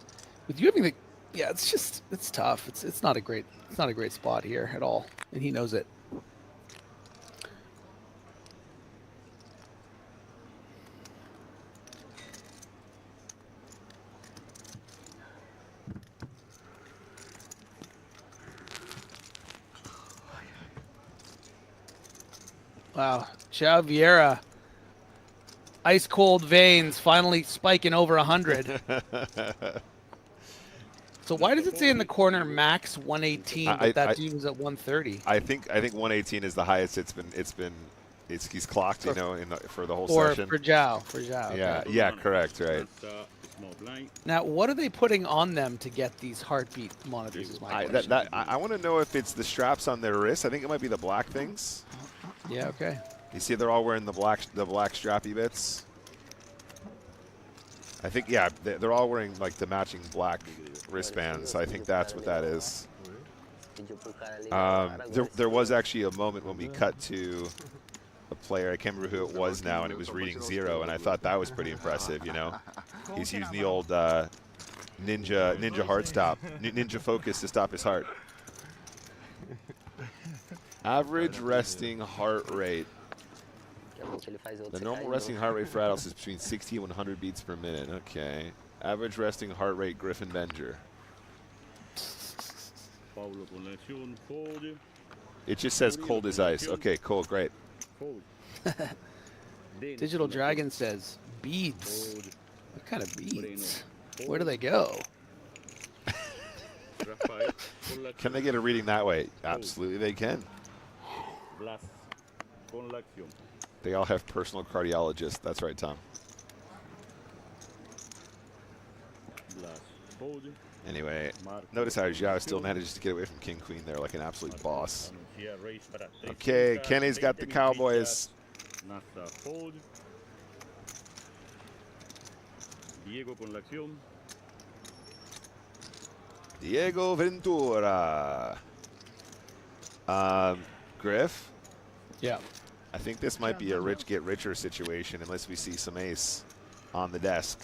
with you having the, yeah, it's tough. It's not a great spot here at all, and he knows it. Wow, Zhao Vieira, ice cold veins, finally spiking over 100. So why does it say in the corner max 118, but that dude was at 130? I think 118 is the highest he's clocked, you know, for the whole session. For Zhao, Yeah, okay. yeah, correct, right. Now, what are they putting on them to get these heartbeat monitors? Is my question. I want to know if it's the straps on their wrists. I think it might be the black things. Yeah, okay. You see they're all wearing the black strappy bits. I think, yeah, they're all wearing like the matching black wristbands. I think that's what that is. There was actually a moment when we cut to a player, I can't remember who it was now, and it was reading 0, and I thought that was pretty impressive, you know. He's using the old ninja heart stop, ninja focus to stop his heart. Average resting heart rate. The normal resting heart rate for adults is between 60 and 100 beats per minute. Okay. Average resting heart rate, Griffin Benger. It just says cold as ice. Okay, cool, great. Digital Dragon says beads. What kind of beads? Where do they go? Can they get a reading that way? Absolutely they can. They all have personal cardiologists. That's right, Tom. Anyway, notice how Zhao still manages to get away from King Queen there like an absolute boss. Okay, Kenny's got the Cowboys. Diego Ventura. Griff? Yeah. I think this might be a rich get richer situation unless we see some ace on the desk.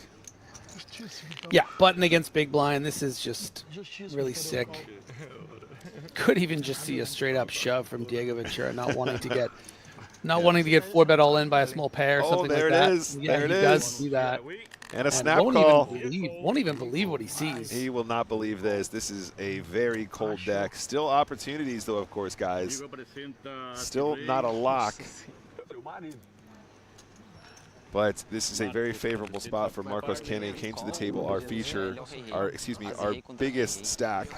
Yeah, button against big blind. This is just really sick. Could even just see a straight up shove from Diego Ventura, not wanting to get 4-bet all in by a small pair or something like that. There it is. Yeah, there it he is. does do that. And a snap call. Won't even believe what he sees. He will not believe this. This is a very cold deck. Still opportunities, though, of course, guys. Still not a lock. But this is a very favorable spot for Marcos Kenny. Came to the table, our biggest stack.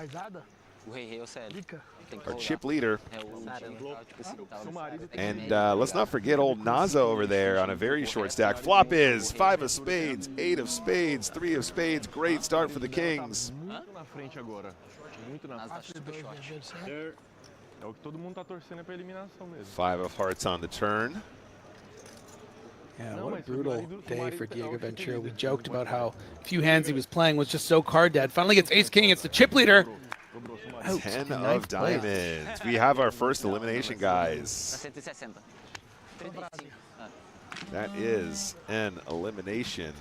Our chip leader. And let's not forget old Naza over there on a very short stack. Flop is 5 of spades, 8 of spades, 3 of spades. Great start for the Kings. 5 of hearts on the turn. Yeah, what a brutal day for Diego Ventura. We joked about how few hands he was playing was just so card dead. Finally gets ace-king. It's the chip leader. 10 of diamonds. We have our first elimination, guys. That is an elimination.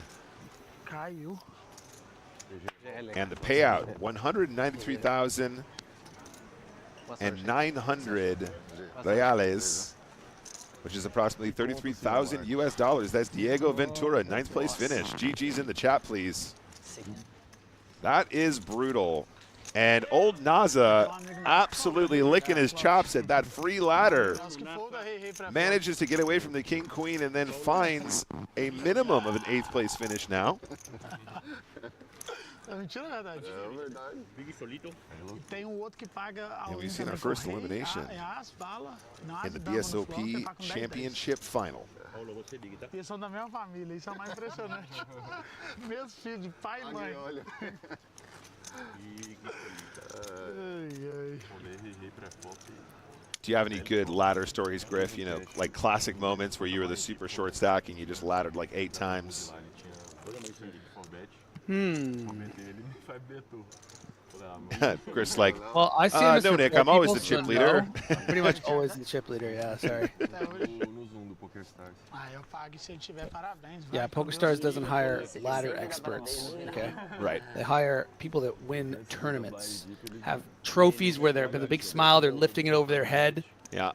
And the payout, 193,900 reales, which is approximately 33,000 US dollars. That's Diego Ventura, 9th place finish. GG's in the chat, please. That is brutal. And old Naza absolutely licking his chops at that free ladder. Manages to get away from the king queen and then finds a minimum of an 8th place finish now. É mentira, é verdade. É verdade. E tem outro que paga And we've seen our first elimination in the BSOP Championship Final. E eles são da mesma família, isso é o mais impressionante. Meus filhos, de pai e mãe. Do you have any good ladder stories, Griff? You know, like classic moments where you were the super short stack and you just laddered like 8 times? Chris, like, well, I see him as no, Nick, I'm always the chip leader. No. Pretty much always the chip leader, yeah, sorry. Yeah, PokerStars doesn't hire ladder experts, okay? Right. They hire people that win tournaments, have trophies where they're with a big smile, they're lifting it over their head. Yeah.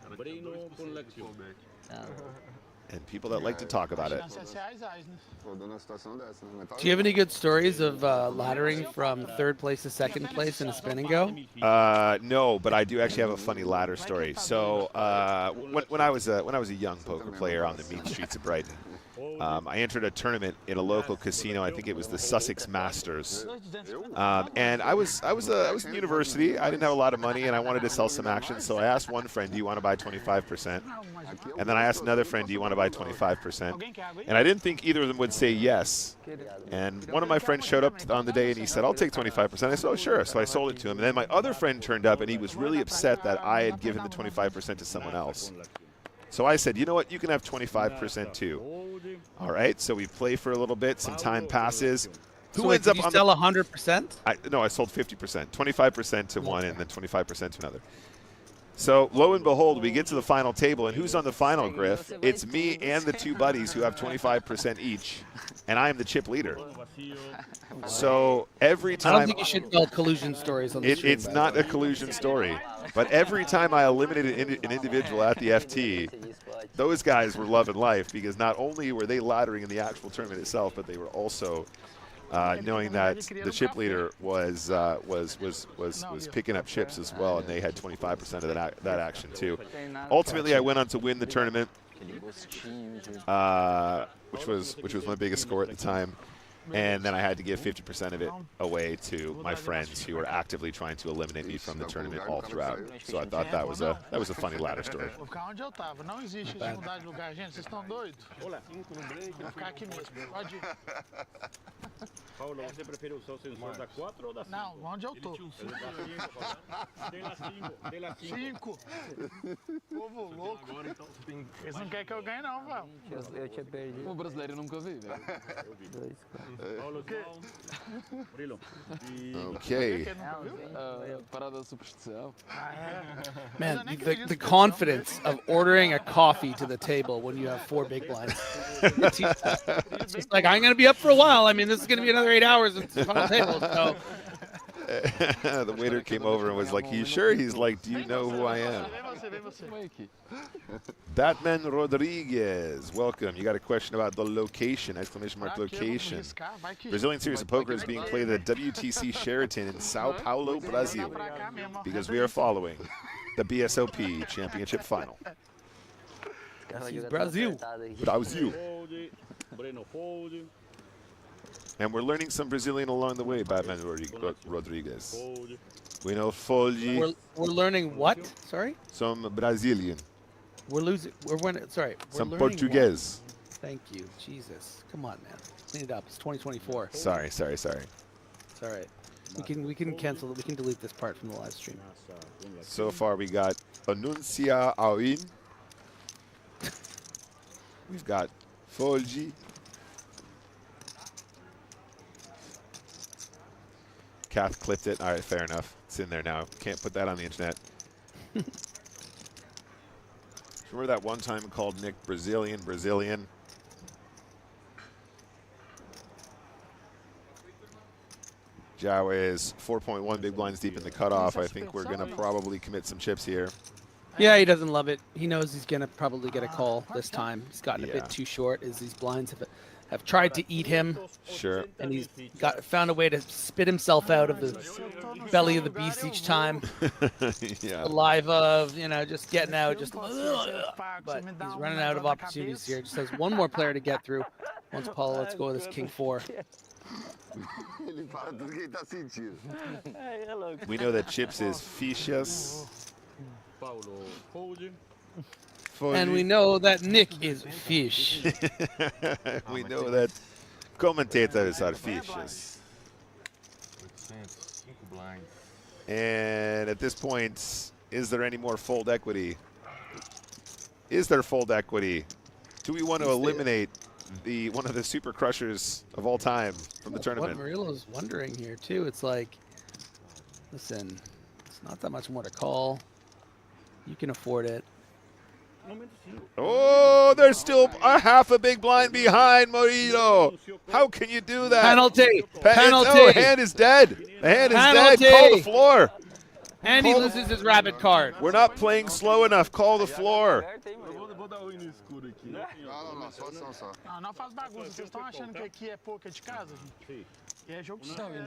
And people that like to talk about it. Do you have any good stories of laddering from 3rd place to 2nd place in a spin and go? No, but I do actually have a funny ladder story. So when I was a young poker player on the mean streets of Brighton, I entered a tournament in a local casino. I think it was the Sussex Masters, and I was in university. I didn't have a lot of money, and I wanted to sell some action. So I asked one friend, "Do you want to buy 25%?" And then I asked another friend, "Do you want to buy 25%?" And I didn't think either of them would say yes. And one of my friends showed up on the day, and he said, "I'll take 25%." I said, "Oh, sure." So I sold it to him. And then my other friend turned up, and he was really upset that I had given the 25% to someone else. So I said, "You know what? You can have 25% too." All right. So we play for a little bit. Some time passes. Who ends up on the? Sell 100%? No, I sold 50%, 25% to one, and then 25% to another. So lo and behold, we get to the final table, and who's on the final, Griff? It's me and the 2 buddies who have 25% each, and I am the chip leader. So every time— I don't think you should tell collusion stories on the stream. It's not a collusion story, but every time I eliminated an individual at the FT, those guys were loving life, because not only were they laddering in the actual tournament itself, but they were also knowing that the chip leader was picking up chips as well, and they had 25% of that action too. Ultimately, I went on to win the tournament, which was my biggest score at the time, and then I had to give 50% of it away to my friends who were actively trying to eliminate me from the tournament all throughout. So I thought that was a funny ladder story. Vou ficar onde eu tava. Não existe de mudar de lugar, gente. Vocês estão doidos? Vou ficar aqui mesmo. Pode ir. Paulo, você prefere usar o sensor da 4 ou da 5? Não, onde eu tô. Dê lá 5. Povo louco. Agora então você tem. Eles não querem que eu ganhe, não, velho. Eu tinha perdido. Um brasileiro nunca vi, velho. 2, 4. Paulo, Murilo. Okay. Parada superstição. Man, the confidence of ordering a coffee to the table when you have 4 big blinds. It's just like, I'm going to be up for a while. I mean, this is going to be another 8 hours at the final table. So. The waiter came over and was like, "You sure?" He's like, "Do you know who I am?" Batman Rodriguez, welcome. You got a question about the location, exclamation mark location. Brazilian Series of Poker is being played at WTC Sheraton in São Paulo, Brazil, because we are following the BSOP Championship Final. Brazil. Brazil. And we're learning some Brazilian along the way, Batman Rodriguez. We know Folge. We're learning what? Sorry? Some Brazilian. We're losing. Sorry. Some Portuguese. Thank you. Jesus. Come on, man. Clean it up. It's 2024. Sorry. It's all right. We can cancel it. We can delete this part from the live stream. So far, we got Anuncia Awin. We've got Folge. Kath clipped it. All right, fair enough. It's in there now. Can't put that on the internet. Remember that one time called Nick Brazilian? Jawa is 4.1 big blinds deep in the cutoff. I think we're going to probably commit some chips here. Yeah, he doesn't love it. He knows he's going to probably get a call this time. He's gotten a bit too short as these blinds have tried to eat him. Sure. And he's found a way to spit himself out of the belly of the beast each time. Yeah. Saliva, you know, just getting out, just. But he's running out of opportunities here. Just has one more player to get through. Once Paulo lets go of this king 4. We know that Chips is fichas. And we know that Nick is fish. We know that commentators are fishes. And at this point, is there any more fold equity? Is there fold equity? Do we want to eliminate one of the super crushers of all time from the tournament? What Murillo's wondering here too, it's like, listen, it's not that much more to call. You can afford it. Oh, there's still a half a big blind behind Murillo. How can you do that? Penalty. Penalty. Oh, hand is dead. The hand is dead. Call the floor. And he loses his rabbit card. We're not playing slow enough. Call the floor. Não faz bagunça. Vocês estão achando que aqui é poker de casa, gente? E é jogo sério.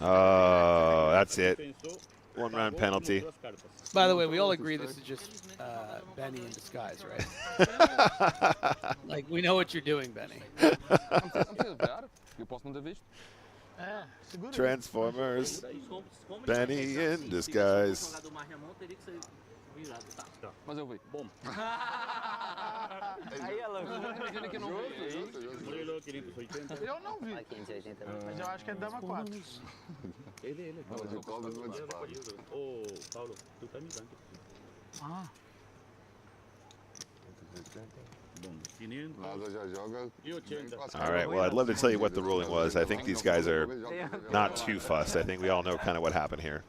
Oh, that's it. 1 round penalty. By the way, we all agree this is just Benny in disguise, right? Like, we know what you're doing, Benny. Transformers. Benny in disguise. Mas eu vi. Bom. Aí é louco. Eu não vi. Mas eu acho que é dama 4. Ô, Paulo, tu tá me dando. Ah. All right, well, I'd love to tell you what the ruling was. I think these guys are not too fussed. I think we all know kind of what happened here.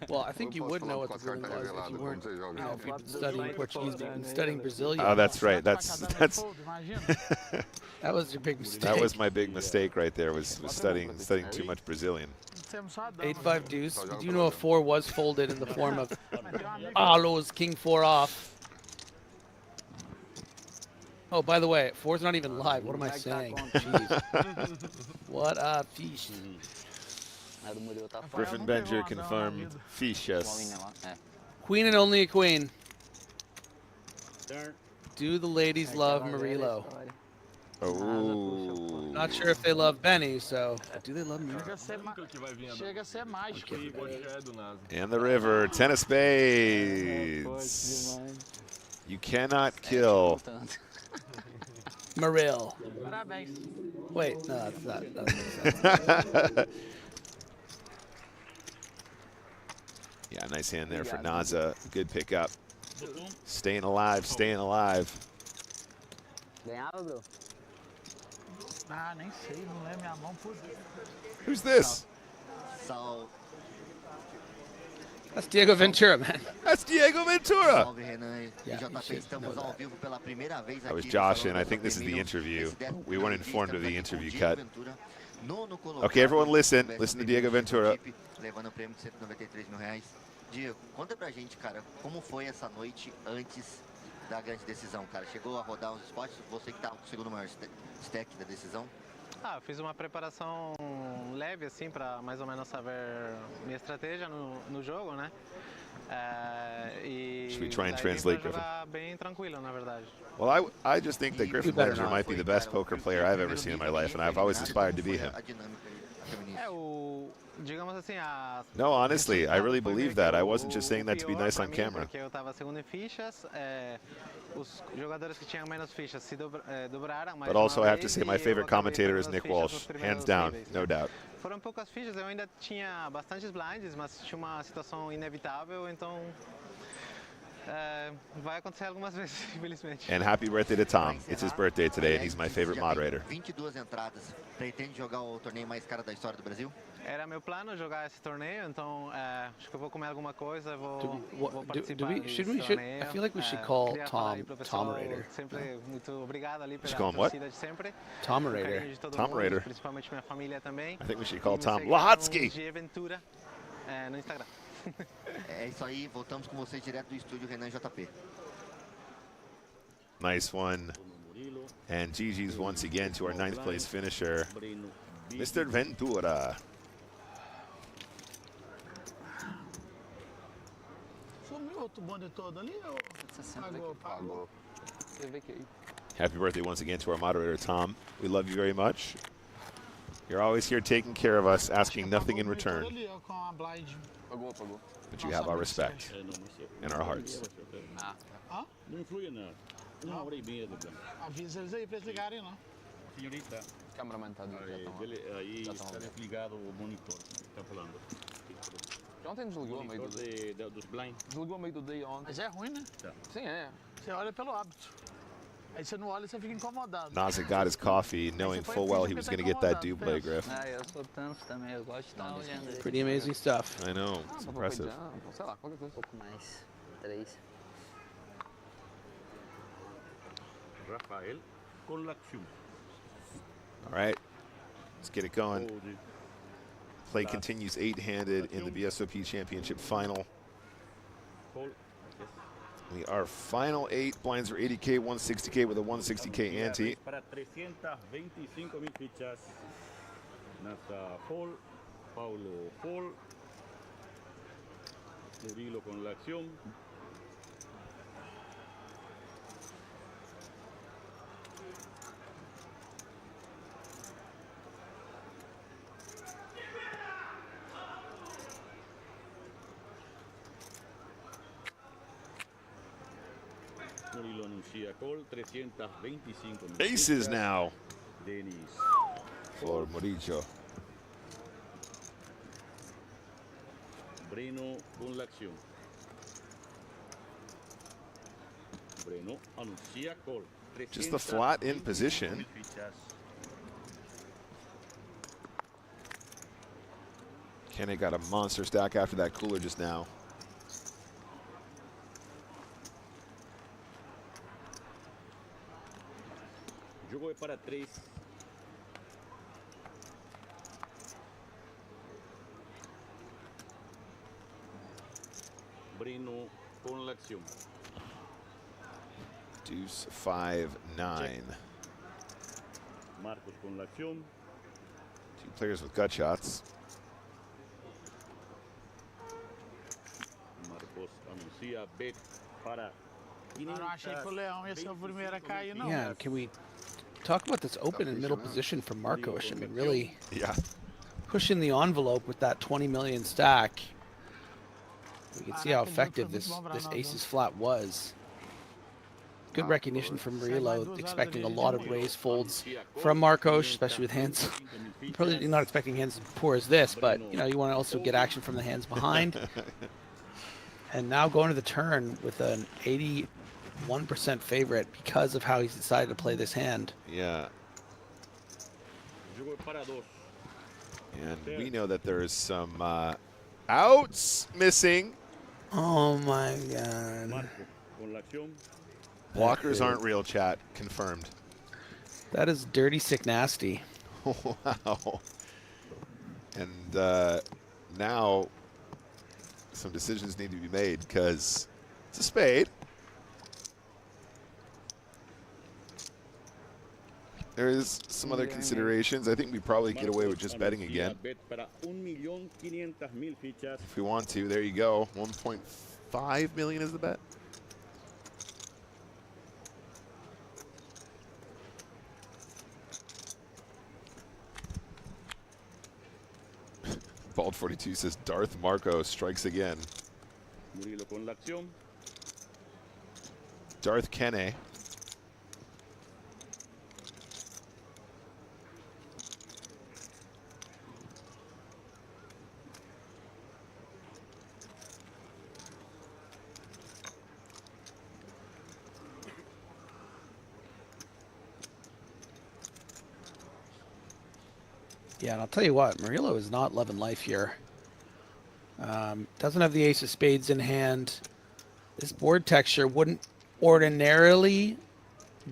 Well, I think you would know what the ruling was if you weren't, you know, if you've been studying Portuguese, you've been studying Brazilian. Oh, that's right. That's that was your big mistake. That was my big mistake right there. Was studying too much Brazilian. 8-5 deuce. Did you know a 4 was folded in the form of Paulo's king 4 off? Oh, by the way, 4's not even live. What am I saying? Jeez. What a fish. Griffin Benger confirmed fichas. Queen and only a queen. Do the ladies love Murillo? Oh. Not sure if they love Benny, so do they love Murillo? Chega a ser mágica. And the river, 10 of spades. You cannot kill Murillo. Wait, no, that's not. That Yeah, nice hand there for Naza. Good pickup. Staying alive, staying alive. Ah, nem sei, não lembro minha mão por. Who's this? That's Diego Ventura, man. That's Diego Ventura. Yeah, I was Josh, and I think this is the interview. We weren't informed of the interview cut. Okay, everyone listen. Listen to Diego Ventura. Levando o prêmio de 193 mil reais. Diego, conta pra gente, cara, como foi essa noite antes da grande decisão, cara? Chegou a rodar uns spots? Você que tá com o segundo maior stack da decisão? Ah, fiz uma preparação leve, assim, para mais ou menos saber minha estratégia no jogo, né? Should we try and translate, Griffin? Bem tranquilo, na verdade. Well, I just think that Griffin Benger might be the best poker player I've ever seen in my life, and I've always aspired to be him. Digamos assim, No, honestly, I really believe that. I wasn't just saying that to be nice on camera. Porque eu estava segundo em fichas, os jogadores que tinham menos fichas se dobraram, mas But also, I have to say my favorite commentator is Nick Walsh, hands down, no doubt. Foram poucas fichas, eu ainda tinha bastantes blinds, mas tinha uma situação inevitável, então vai acontecer algumas vezes, infelizmente. And happy birthday to Tom. It's his birthday today, and he's my favorite moderator. 22 entradas. Pretende jogar o torneio mais caro da história do Brasil? Era meu plano jogar esse torneio, então acho que eu vou comer alguma coisa, vou participar desse torneio. I feel like we should call Tom Tomerator. Sempre muito obrigado ali pela torcida de sempre. Tomerator. Tomerator. Principalmente minha família também. I think we should call Tom Lahatsky. Ventura no Instagram. É isso aí, voltamos com vocês direto do estúdio Renan JP. Nice one. And GG's once again to our 9th place finisher, Mr. Ventura. Sumiu outro bonde todo ali ou pagou? Happy birthday once again to our moderator, Tom. We love you very much. You're always here taking care of us, asking nothing in return. But you have our respect and our hearts. Não influi nada. 1h30 do plano. Avisa eles aí pra eles ligarem, não. Senhorita. Cameraman está Aí está desligado o monitor. Está falando. Ontem desligou a meio do dia. Dos blinds. Desligou a meio do dia ontem. Mas é ruim, né? Sim, é. Você olha pelo hábito. Aí você não olha e você fica incomodado. Nazik got his coffee, knowing full well he was going to get that duble, Griff. Ah, eu sou tanto também, eu gosto de estar olhando. Pretty amazing stuff. I know, it's impressive. Sei lá, qualquer coisa. pouco mais. 3. Rafael con la acción. All right, let's get it going. Play continues 8-handed in the BSOP Championship Final. We are final 8. Blinds are 80K, 160K with a 160K ante. Para 325,000 fichas. Nasa Fall, Paulo Fall. Murilo con la acción. Murilo anuncia call 325,000. Aces now. Denis. For Murillo. Breno con la acción. Breno anuncia call. Just the flat in position. Kenny got a monster stack after that cooler just now. Jogo é para 3. Breno con la acción. Deuce 5-9. Marcos con la acción. 2 players with gut shots. Marcos anuncia bet para. Eu não achei que o Leão ia ser o primeiro a cair, não. Yeah, can we talk about this open and middle position for Marcos? I mean, really pushing the envelope with that 20 million stack. We can see how effective this aces flat was. Good recognition from Murillo, expecting a lot of raise folds from Marcos, especially with hands. Probably not expecting hands as poor as this, but you know, you want to also get action from the hands behind. And now going to the turn with an 81% favorite because of how he's decided to play this hand. Yeah. And we know that there is some outs missing. Oh my god. Blockers aren't real, chat. Confirmed. That is dirty, sick, nasty. Wow. And now some decisions need to be made because it's a spade. There is some other considerations. I think we probably get away with just betting again. If we want to, there you go. 1.5 million is the bet. Bald 42 says Darth Marco strikes again. Darth Kenne. Yeah, and I'll tell you what, Murillo is not loving life here. Doesn't have the ace of spades in hand. This board texture wouldn't ordinarily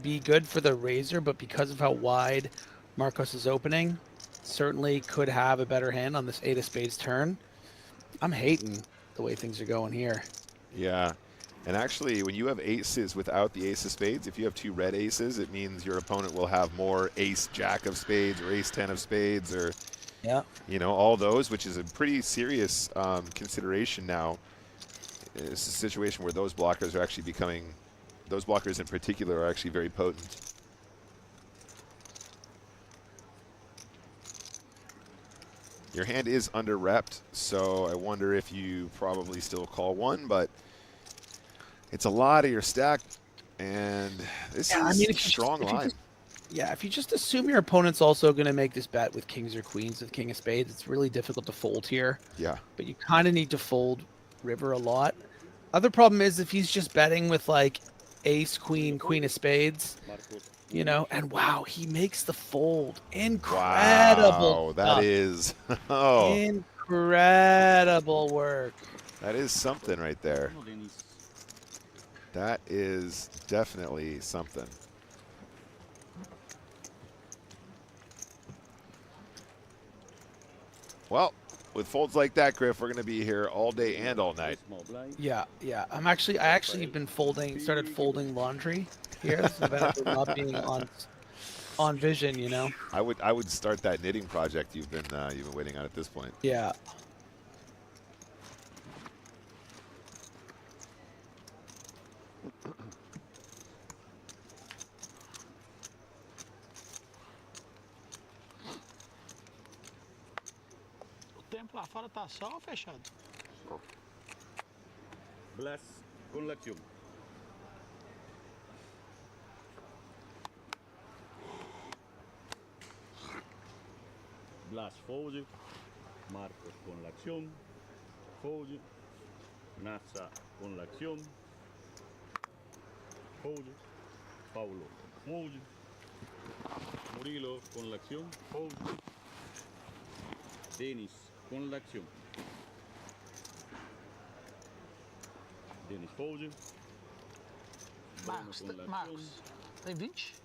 be good for the raiser, but because of how wide Marcos is opening, certainly could have a better hand on this 8 of spades turn. I'm hating the way things are going here. Yeah. And actually, when you have aces without the ace of spades, if you have 2 red aces, it means your opponent will have more ace jack of spades or ace 10 of spades or, you know, all those, which is a pretty serious consideration now. It's a situation where those blockers are actually becoming, those blockers in particular are actually very potent. Your hand is under-repped, so I wonder if you probably still call one, but it's a lot of your stack, and this is a strong line. If you just assume your opponent's also going to make this bet with kings or queens with king of spades, it's really difficult to fold here. Yeah. But you kind of need to fold river a lot. Other problem is if he's just betting with like ace, queen, queen of spades, you know, and wow, he makes the fold. Incredible. Wow, that is incredible work. That is something right there. That is definitely something. Well, with folds like that, Griff, we're going to be here all day and all night. Yeah. I actually been started folding laundry here. This is about not being on vision, you know. I would start that knitting project you've been waiting on at this point. Yeah. O tempo lá fora tá só ou fechado? Bless con l'acción. Blas fold, Marcos con la acción, fold, Nasa con la acción, fold, Paulo fold, Murilo con la acción, fold, Denis con la acción, Denis fold, Marcos, tem 20?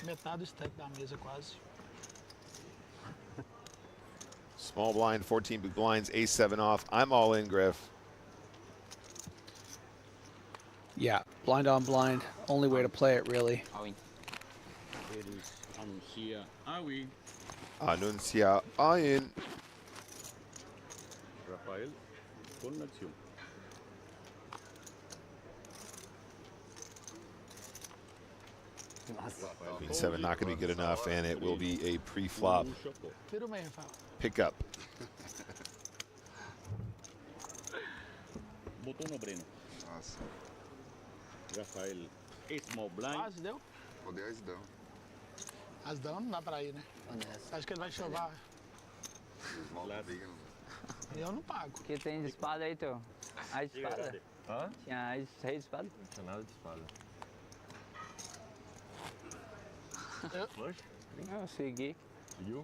Metade do stack da mesa quase. Small blind, 14 big blinds, ace 7 off. I'm all in, Griff. Yeah, blind on blind. Only way to play it, really. Anuncia Awi. Anuncia Ayin. Rafael con la acción. Queen 7 not going to be good enough, and it will be a pre-flop pickup. Botou no Breno. Rafael, small blind. Quase deu? Poder as dão. As dão não dá pra ir, né? Acho que ele vai chovar. Eu não pago. O que tem de espada aí, teu? As de espada? Hã? Tinha as rei de espada? Não tinha nada de espada. Flush? Não, eu segui. Seguiu?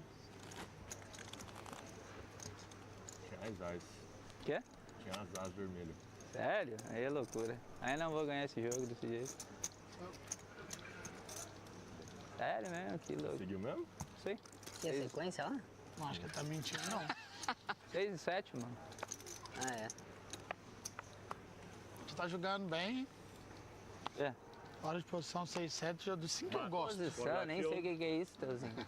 Tinha as as. Quê? Tinha as as vermelhas. Sério? Aí é loucura. Aí não vou ganhar esse jogo desse jeito. Sério mesmo? Que louco. Seguiu mesmo? Sim. Que sequência lá? Não, acho que ele tá mentindo, não. 6 e 7, mano. Ah, é. Tu tá jogando bem. É. Hora de posição 6, 7, jogo do 5 eu gosto. Posição, nem sei o que é isso, Teuzinho.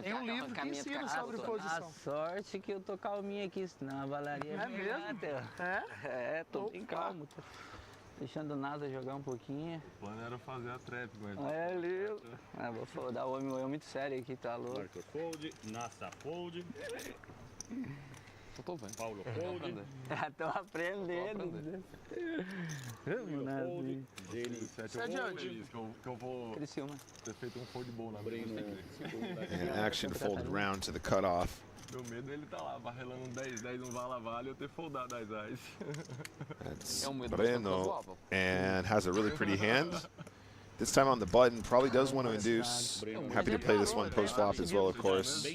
Tem um livro que ensina sobre posição. A sorte que eu tô calminho aqui, senão a balaria é mesmo? É, tô bem calmo. Tô deixando nada jogar um pouquinho. O plano era fazer a trap, mas... É, lindo. Ah, vou foldar o homem muito sério aqui, tá louco. Marcos fold, Nasa fold. Eu tô vendo. Paulo fold. Tô aprendendo. Fold. Denis. Você é de onde? Que eu vou Criciúma. ter feito um fold bom na Breno. And action folded round to the cutoff. Meu medo é ele tá lá, barrelando um 10-10 no vala-vale e eu ter foldado as as. That's Breno, and has a really pretty hand. This time on the button, probably does want to induce. Happy to play this one post-flop as well, of course.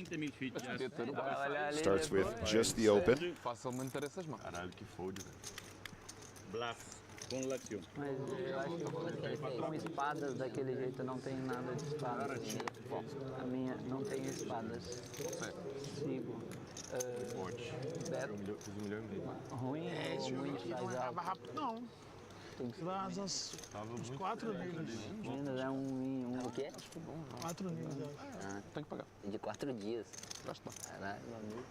Starts with just the open. Facilmente ter essas mãos. Caralho, que fold, velho. Blas con la acción. Mas eu acho que com espadas daquele jeito não tem nada de espadas. Bom, a minha não tem espadas. Sigo. Beto. Ruim ou muito Não mais tava alto? rápido, não. Tem que Lá uns 4 níveis. Menos é um o quê? 4 níveis, eu acho. Tem que pagar. De 4 dias. Gasta. Caralho, meu amigo.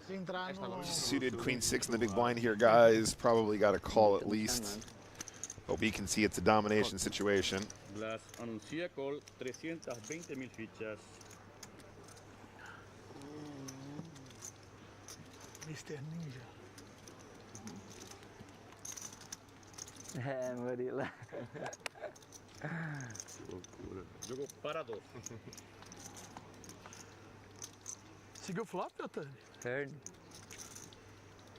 Se entrar no... Suited queen 6 in the big blind here, guys. Probably got a call at least. But we can see it's a domination situation. Blas anuncia call 320.000 fichas. Mr. Ninja. É, Murila. Loucura. Jogou para 2. Seguiu o flop, Otani? Turn.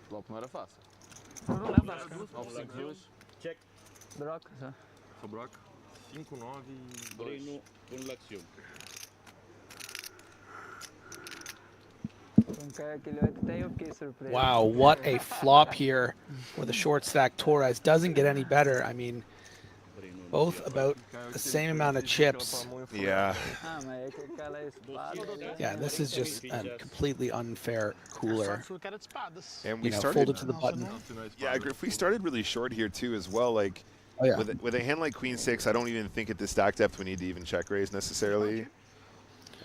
Flop não era fácil. Eu não lembro das duas. 9-5-2. Check. Broca, só. Sou broca. 5-9-2. Breno con la acción. Wow, what a flop here where the short stack Torres doesn't get any better. I mean, both about the same amount of chips. Yeah. Yeah, this is just a completely unfair cooler. And we folded started to the button. Yeah, Griff, we started really short here too as well. Like with a hand like queen 6, I don't even think at the stack depth we need to even check raise necessarily.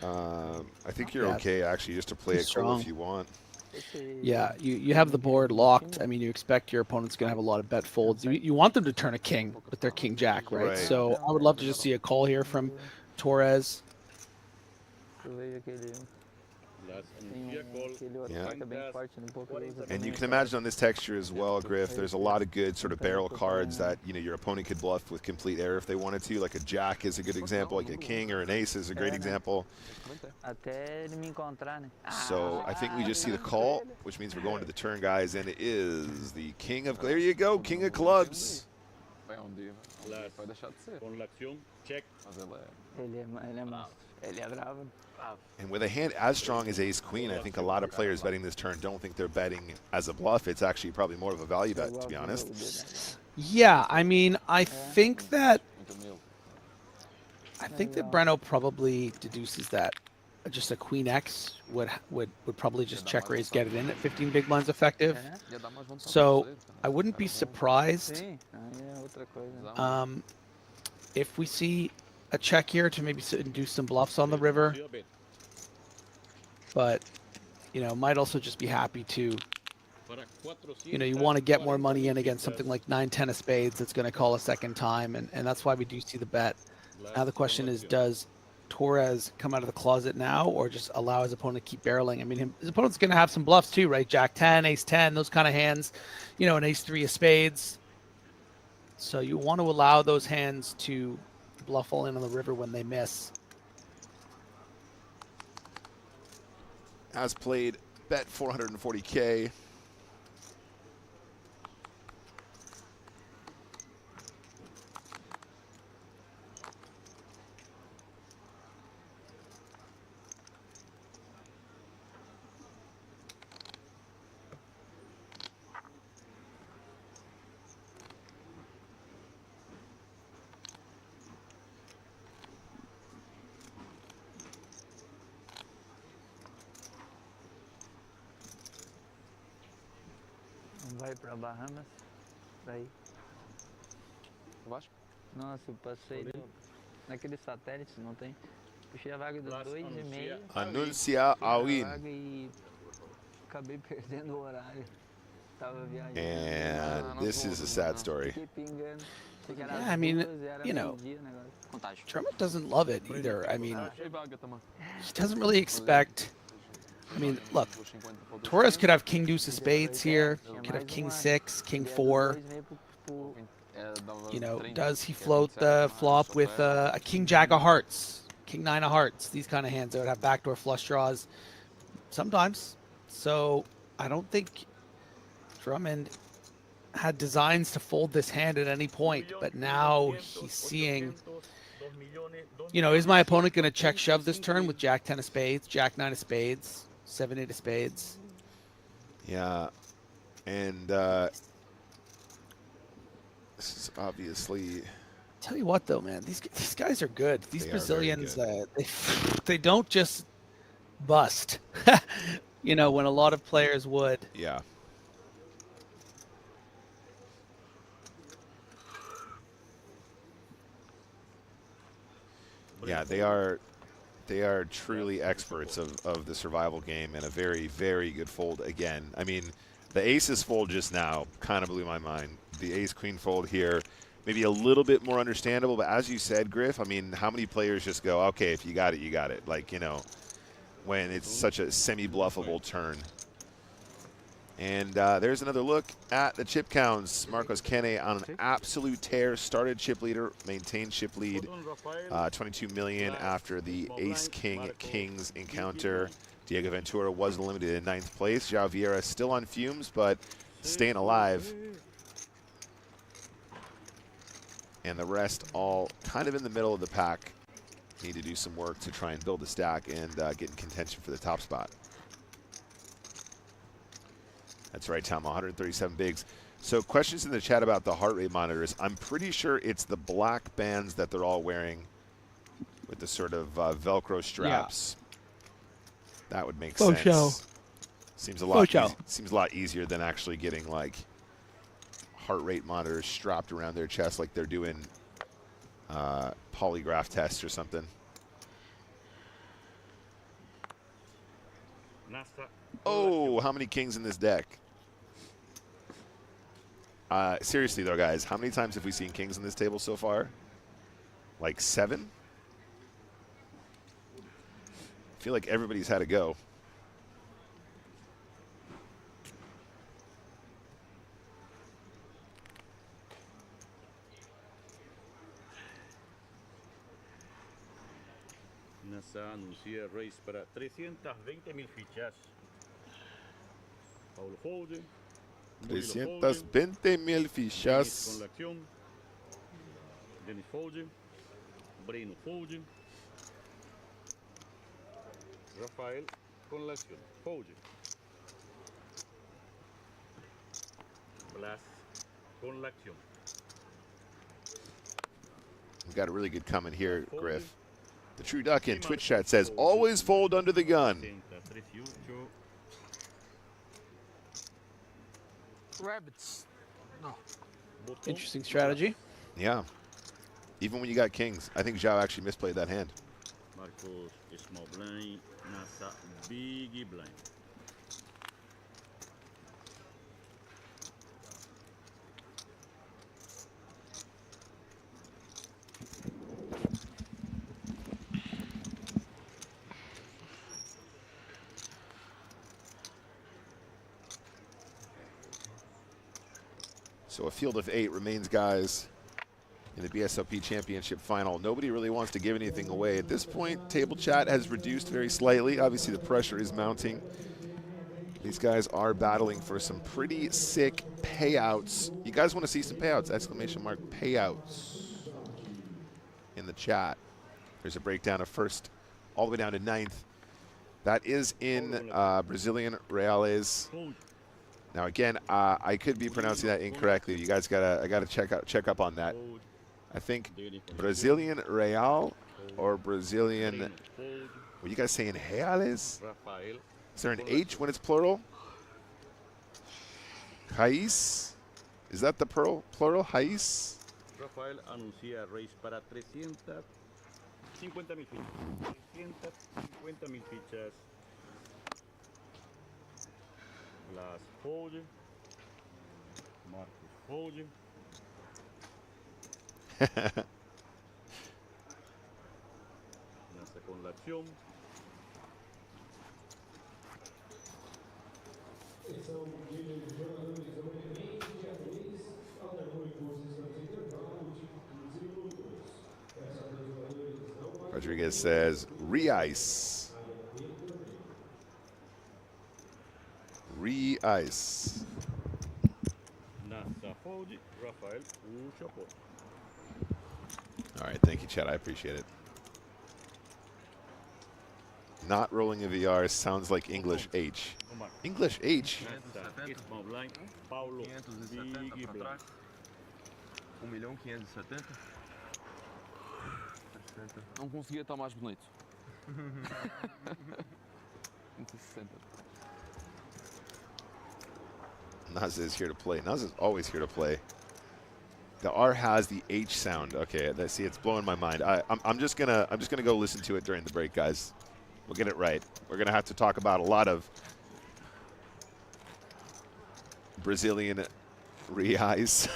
I think you're okay actually just to play it cool if you want. Yeah, you have the board locked. I mean, you expect your opponent's going to have a lot of bet folds. You want them to turn a king with their king jack, right? So I would love to just see a call here from Torres. Yeah. And you can imagine on this texture as well, Griff, there's a lot of good sort of barrel cards that, your opponent could bluff with complete error if they wanted to. Like a jack is a good example, like a king or an ace is a great example. So I think we just see the call, which means we're going to the turn, guys, and it is the king of, there you go, king of clubs. Con la acción, check. And with a hand as strong as ace-queen, I think a lot of players betting this turn don't think they're betting as a bluff. It's actually probably more of a value bet, to be honest. Yeah, I mean, I think that Breno probably deduces that just a queen X would probably just check raise, get it in at 15 big blinds effective. So I wouldn't be surprised if we see a check here to maybe do some bluffs on the river. But, might also just be happy to, you want to get more money in against something like 9-10 of spades that's going to call a second time, and that's why we do see the bet. Now the question is, does Torres come out of the closet now or just allow his opponent to keep barreling? I mean, his opponent's going to have some bluffs too, right? Jack 10, ace 10, those kind of hands, an ace 3 of spades. So you want to allow those hands to bluff all in on the river when they miss. As played, bet 440K. Vai pra Bahamas, daí. Baixo? Nossa, eu passei naqueles satélites, não tem? Puxei a vaga dos 2,5. Anuncia a win. E acabei perdendo o horário. Tava viajando. And this is a sad story. Yeah, I mean, Drummond doesn't love it either. I mean, he doesn't really expect. I mean, look, Torres could have king deuce of spades here, could have king 6, king 4. Does he float the flop with a king jack of hearts, king 9 of hearts, these kind of hands that would have backdoor flush draws sometimes. So I don't think Drummond had designs to fold this hand at any point, but now he's seeing, is my opponent going to check shove this turn with jack 10 of spades, jack 9 of spades, 7-8 of spades? Yeah, and This is obviously. Tell you what, though, man, these guys are good. These They are Brazilians, very good. they don't just bust, you know, when a lot of players would. Yeah. Yeah, they are truly experts of the survival game, and a very, very good fold again. I mean, the aces fold just now kind of blew my mind. The ace-queen fold here, maybe a little bit more understandable, but as you said, Griff, I mean, how many players just go, okay, if you got it, you got it. Like, you know, when it's such a semi-bluffable turn. And there's another look at the chip counts. Marcos Kene on an absolute tear. Started chip leader, maintained chip lead. 22 million after the ace-king-kings encounter. Diego Ventura was eliminated in 9th place. João Vieira still on fumes, but staying alive. And the rest all kind of in the middle of the pack. Need to do some work to try and build a stack and get in contention for the top spot. That's right, Tom, 137 bigs. So questions in the chat about the heart rate monitors. I'm pretty sure it's the black bands that they're all wearing with the sort of Velcro straps. Yeah. That would make sense. Show. Seems a lot easier than actually getting like heart rate monitors strapped around their chest like they're doing polygraph tests or something. Oh, how many kings in this deck? Seriously, though, guys, how many times have we seen kings in this table so far? Like 7? I feel like everybody's had a go. NASA anuncia raise para 320.000 fichas. Paulo fold. 320.000 fichas. Con la acción. Dennis fold. Breno fold. Rafael con la acción. Fold. Blas con la acción. We've got a really good comment here, Griff. The True Duck in Twitch chat says, always fold under the gun. Rabbits. No. Interesting strategy. Yeah. Even when you got kings. I think Zhao actually misplayed that hand. Marcos small blind. NASA big blind. So a field of 8 remains, guys, in the BSOP Championship Final. Nobody really wants to give anything away. At this point, table chat has reduced very slightly. Obviously, the pressure is mounting. These guys are battling for some pretty sick payouts. You guys want to see some payouts? Exclamation mark payouts in the chat. There's a breakdown of first all the way down to 9th. That is in Brazilian reales. Now again, I could be pronouncing that incorrectly. You guys I gotta check up on that. I think Brazilian real or Brazilian. What you guys saying, reales? Is there an H when it's plural? Raiz? Is that the plural? Raiz? Rafael anuncia raise para 350.000 fichas. 350.000 fichas. Blas fold. Marcos fold. Nace con la acción. Rodriguez says, re-ice. Re-ice. NASA fold. Rafael puxa pot. All right, thank you, Chad. I appreciate it. Not rolling a VR sounds like English H. English H? 1.570.000. Não conseguia estar mais bonito. 160. Naz is here to play. Naz is always here to play. The R has the H sound. Okay, see, it's blowing my mind. I'm just gonna go listen to it during the break, guys. We'll get it right. We're gonna have to talk about a lot of Brazilian reais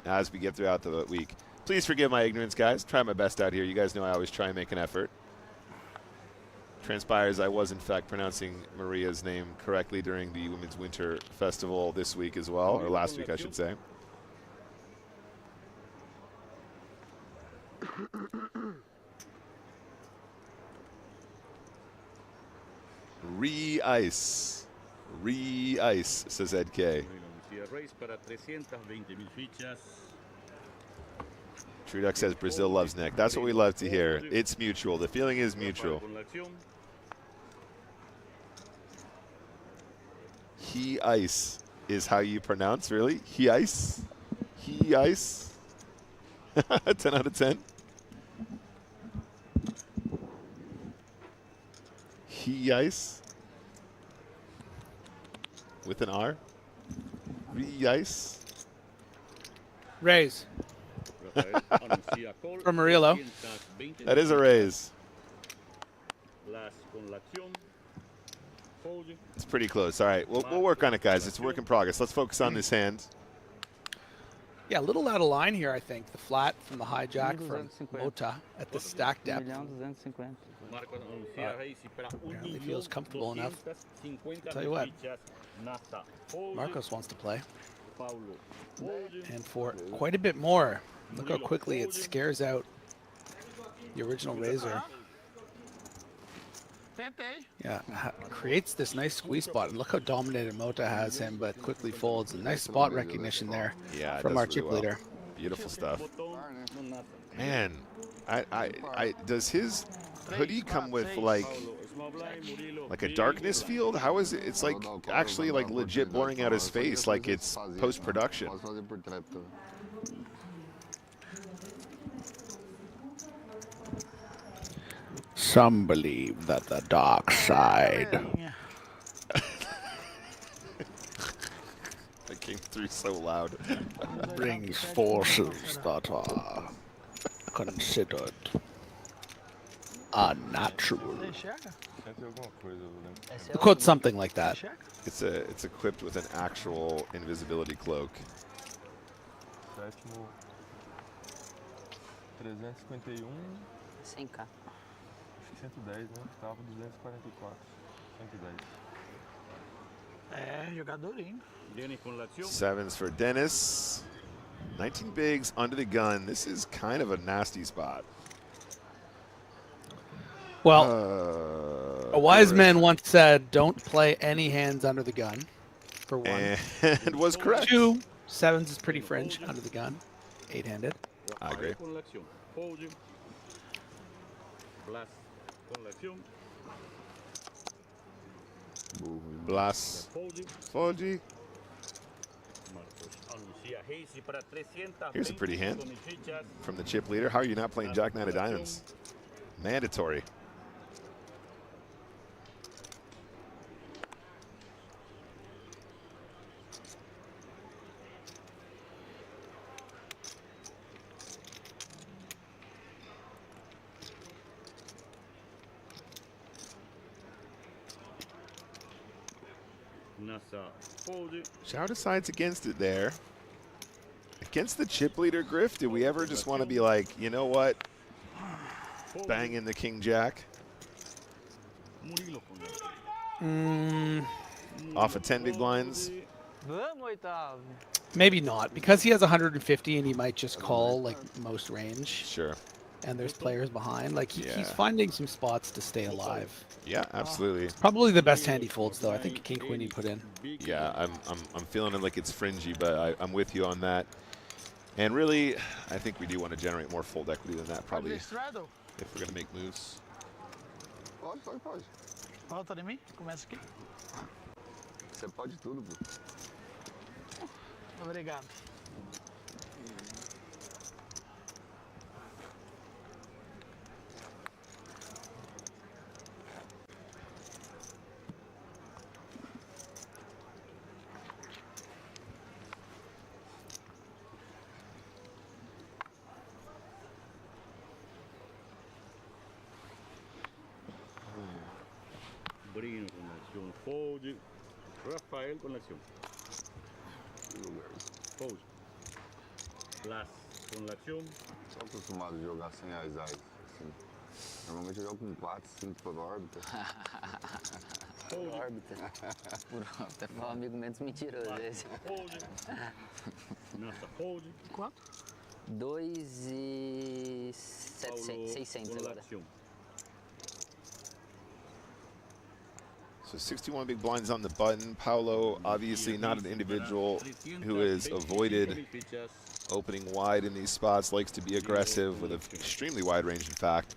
as we get throughout the week. Please forgive my ignorance, guys. Try my best out here. You guys know I always try and make an effort. Transpires I was, in fact, pronouncing Maria's name correctly during the Women's Winter Festival this week as well, or last week, I should say. Re-ice. Re-ice, says Ed K. True Duck says Brazil loves Nick. That's what we love to hear. It's mutual. The feeling is mutual. He ice is how you pronounce, really? He ice? He ice? 10 out of 10. He ice? With an R? Re ice? Raise. From Murillo. That is a raise. It's pretty close. All right, we'll work on it, guys. It's a work in progress. Let's focus on this hand. Yeah, a little out of line here, I think. The flat from the hijack from Mota at the stack depth. Apparently feels comfortable enough. I'll tell you what, Marcos wants to play. And for quite a bit more. Look how quickly it scares out the original Razor. Yeah, creates this nice squeeze spot. And look how dominated Mota has him, but quickly folds. A nice spot recognition there from our chip leader. Beautiful stuff. Man, does his hoodie come with like a darkness field? How is it? It's like actually like legit blurring out his face, like it's post-production. Some believe that the dark side. That came through so loud. Brings forces that are considered unnatural. The quote something like that. It's equipped with an actual invisibility cloak. Sétimo 351. 100k. 110, né? Tava 244. 110. Jogadorinho. Sevens for Dennis. 19 bigs under the gun. This is kind of a nasty spot. Well, a wise man once said, don't play any hands under the gun, for one. And was correct. 2, sevens is pretty fringe under the gun. 8-handed. I agree. Blas. Fold. Here's a pretty hand from the chip leader. How are you not playing Jack Knight of Diamonds? Mandatory. Shao decides against it there. Against the chip leader, Griff, did we ever just want to be like, you know what? Bang in the King Jack? Off of 10 big blinds? Maybe not, because he has 150 and he might just call like most range. Sure. And there's players behind. Like he's finding some spots to stay alive. Yeah, absolutely. Probably the best hand he folds though. I think King Queen he put in. Yeah, I'm feeling it like it's fringy, but I'm with you on that. And really, I think we do want to generate more fold equity than that, probably, if we're going to make moves. Volta em mim, começa aqui. Você pode tudo, pô. Obrigado. Brino con la acción fold. Rafael con la acción. Fold. Plus com la acción. Estou acostumado a jogar sem as eyes. Assim. Normalmente eu jogo com 4, 5 por órbita. Por órbita. Por órbita. Foi um amigo menos mentiroso esse. Fold. Nossa, fold. Quanto? 2.600 agora. So 61 big blinds on the button. Paulo, obviously not an individual who has avoided opening wide in these spots, likes to be aggressive with an extremely wide range, in fact.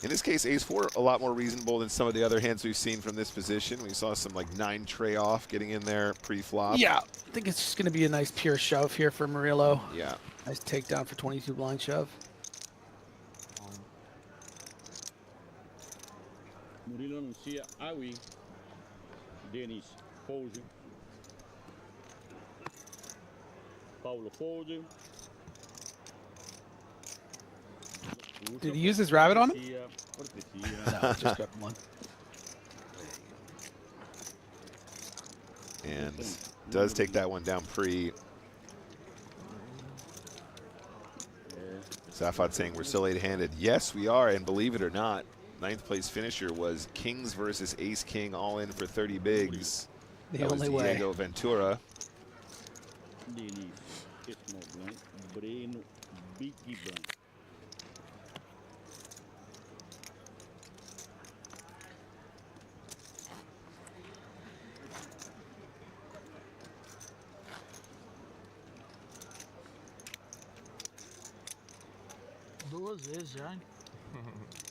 In this case, ace-4 a lot more reasonable than some of the other hands we've seen from this position. We saw some like 9 tray off getting in there pre-flop. Yeah, I think it's just going to be a nice pure shove here for Murillo. Yeah. Nice takedown for 22 blind shove. Murilo anuncia Awi. Denis fold. Paulo fold. Did he use his rabbit on him? No, just got one. And does take that one down pre. Safat saying we're still 8-handed. Yes, we are, and believe it or not, 9th place finisher was Kings versus Ace King, all in for 30 bigs. The only was way. Diego Ventura. Denis small blind. Breno big blind. Duas vezes já, hein?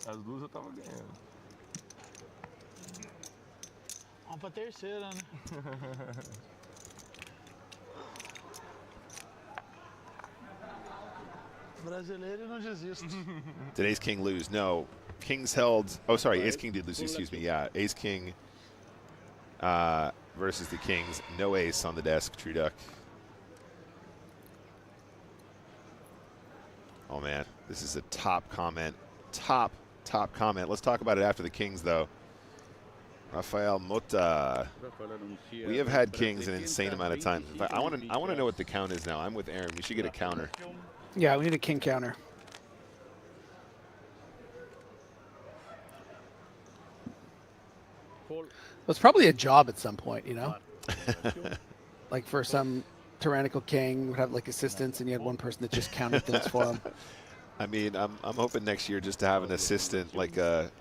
As duas eu tava ganhando. Vamos pra terceira, né? Brasileiro não desiste. Did Ace King lose? No. Kings held. Oh, sorry. Ace King did lose. Excuse me. Yeah. Ace King versus the Kings. No ace on the desk. True Duck. Oh, man. This is a top comment. Top comment. Let's talk about it after the Kings, though. Rafael Mota. We have had Kings an insane amount of times. In fact, I want to know what the count is now. I'm with Aaron. We should get a counter. Yeah, we need a king counter. It's probably a job at some point, you know? Like for some tyrannical king would have like assistants and you had one person that just counted things for him. I mean, I'm hoping next year just to have an assistant, like a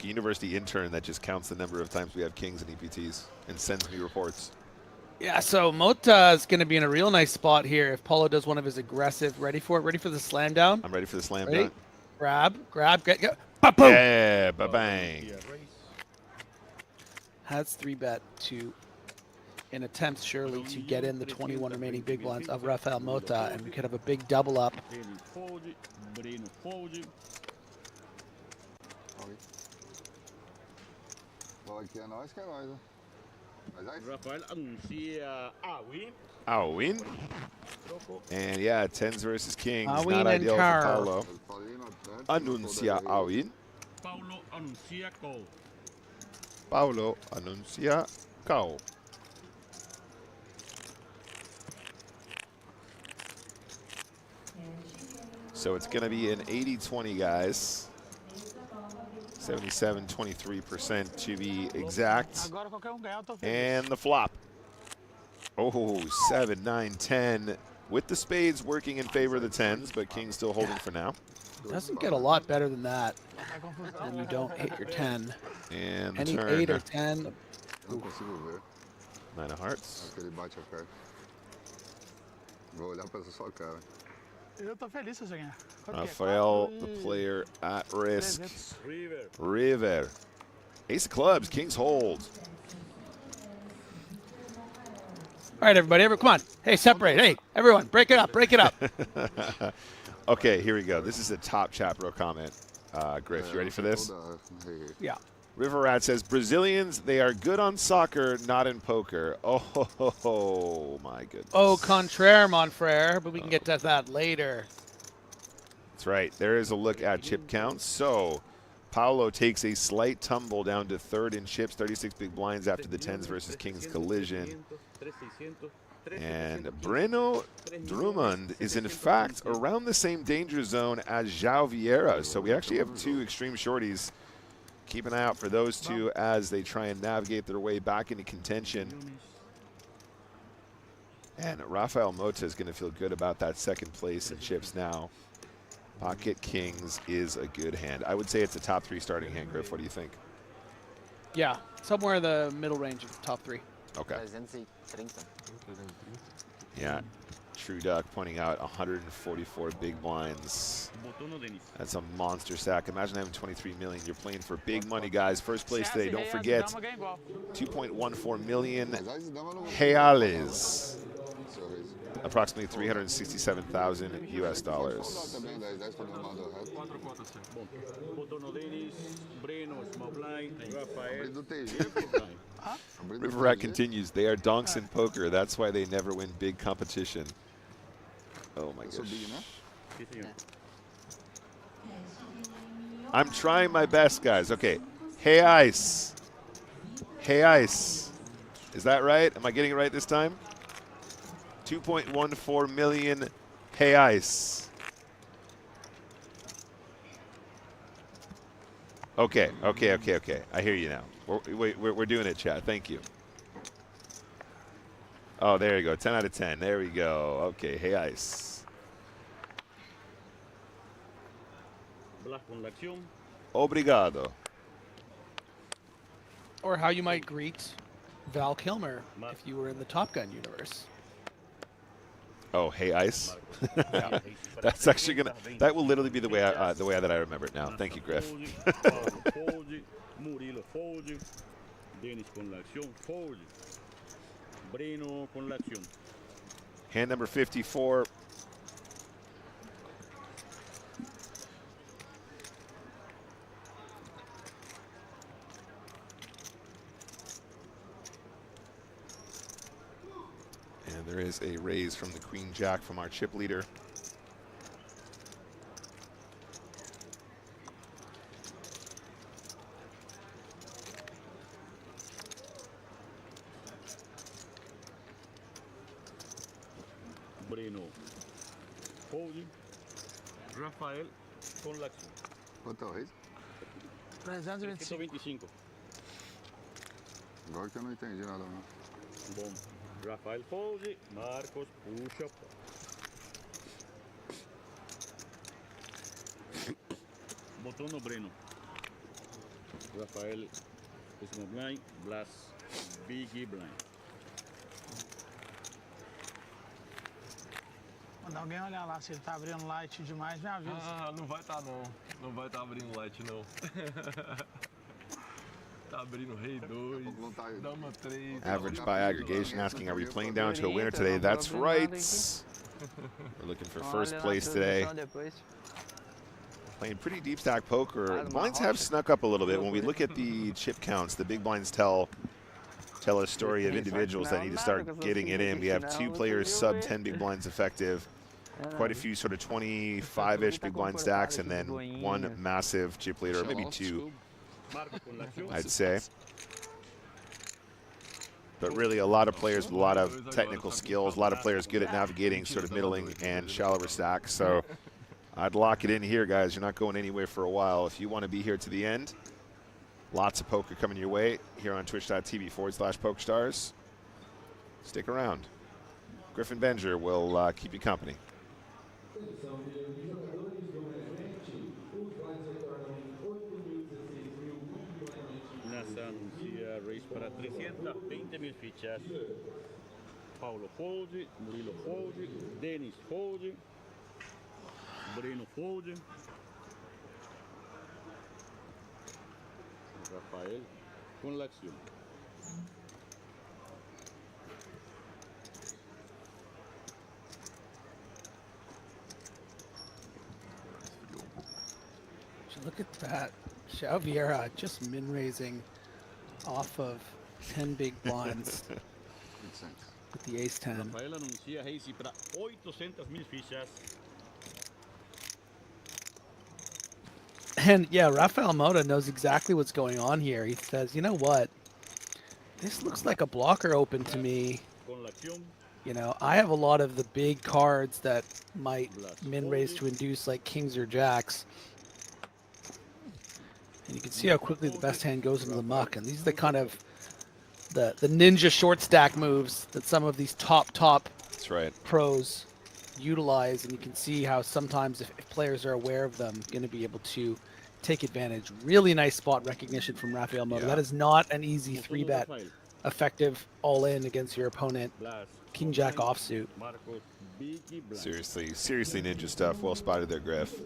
university intern that just counts the number of times we have kings and EPTs and sends me reports. Yeah, so Mota is going to be in a real nice spot here if Paulo does one of his aggressive. Ready for it? Ready for the slam down? I'm ready for the slam ready? down. Grab, get, go. Ba-boom! Yeah, ba-bang. Has 3-bet to an attempt surely to get in the 21 remaining big blinds of Rafael Mota, and we could have a big double up. Rafael anuncia Awin. Awin. And yeah, 10s versus kings. Awin not ideal for Carl. Paulo. Anuncia Awin. Paulo anuncia call. Paulo anuncia call. So it's going to be an 80-20, guys. 77-23% to be exact. And the flop. Oh, 7, 9, 10. With the spades working in favor of the 10s, but King's still holding for now. Doesn't get a lot better than that. And you don't hit your 10. And the any turn. 8 or 10. Não consigo ver. 9 of hearts. Ele bate a pé. Vou olhar pra essa sua cara. Eu tô feliz se você ganhar. Rafael, the player at risk. River. Ace of clubs, King's hold. All right, everybody. Come on. Hey, separate. Hey, everyone. Break it up. Break it up. Okay, here we go. This is a top chat bro comment. Griff, you ready for this? Yeah. River Rat says, Brazilians, they are good on soccer, not in poker. Oh, my goodness. Au contraire, mon frere, but we can get to that later. That's right. There is a look at chip counts. So Paulo takes a slight tumble down to third in chips, 36 big blinds after the 10s versus Kings collision. And Breno Drummond is, in fact, around the same danger zone as João Vieira. So we actually have two extreme shorties. Keep an eye out for those two as they try and navigate their way back into contention. And Rafael Mota is going to feel good about that second place in chips now. Pocket Kings is a good hand. I would say it's a top 3 starting hand, Griff. What do you think? Yeah, somewhere in the middle range of the top 3. Okay. Yeah, True Duck pointing out 144 big blinds. That's a monster stack. Imagine having 23 million. You're playing for big money, guys. First place today. Don't forget, 2.14 million reais. Approximately 367,000 US dollars. River Rat continues. They are donks in poker. That's why they never win big competition. Oh my gosh. I'm trying my best, guys. Okay. Hey, Ice. Hey, Ice. Is that right? Am I getting it right this time? 2.14 million reais. Okay. I hear you now. We're doing it, chat. Thank you. Oh, there you go. 10 out of 10. There we go. Okay. Hey, Ice. Obrigado. Or how you might greet Val Kilmer if you were in the Top Gun universe. Oh, hey, Ice. That's actually gonna. That will literally be the way that I remember it now. Thank you, Griff. Murilo fold, Dennis con la acción, fold, Breno con la acción. Hand number 54. And there is a raise from the Queen Jack from our chip leader. Breno, fold, Rafael con la acción. Quanto é isso? 325. Agora que eu não entendi nada, não. Bom, Rafael fold, Marcos puxa. Botou no Breno. Rafael small blind, Blas big blind. Quando alguém olhar lá, se ele tá abrindo light demais, me avisa. Ah, não vai tá não. Não vai tá abrindo light não. Tá abrindo rei 2, dama 3. Average by aggregation asking, are we playing down to a winner today? That's right. We're looking for first place today. Playing pretty deep stack poker. The blinds have snuck up a little bit. When we look at the chip counts, the big blinds tell a story of individuals that need to start getting it in. We have 2 players sub 10 big blinds effective, quite a few sort of 25-ish big blind stacks, and then 1 massive chip leader, or maybe 2, I'd say. But really a lot of players with a lot of technical skills, a lot of players good at navigating sort of middling and shallower stacks. So I'd lock it in here, guys. You're not going anywhere for a while. If you want to be here to the end, lots of poker coming your way here on twitch.tv/PokerStars. Stick around. Griffin Benger will keep you company. NASA anuncia raise para 320,000 fichas. Paulo fold, Murilo fold, Dennis fold, Breno fold, Rafael con la acción. Look at that. Xaviera just min-raising off of 10 big blinds with the ace-10. Rafael anuncia Hazy para 800,000 fichas. And yeah, Rafael Moda knows exactly what's going on here. He says, you know what? This looks like a blocker open to me. You know, I have a lot of the big cards that might min-raise to induce like kings or jacks. And you can see how quickly the best hand goes into the muck. And these are the kind of the ninja short stack moves that some of these top That's right. pros utilize. And you can see how sometimes if players are aware of them, going to be able to take advantage. Really nice spot recognition from Rafael Moda. Yeah. That is not an easy 3-bet effective all-in against your opponent. King Jack offsuit. Seriously ninja stuff. Well spotted there, Griff.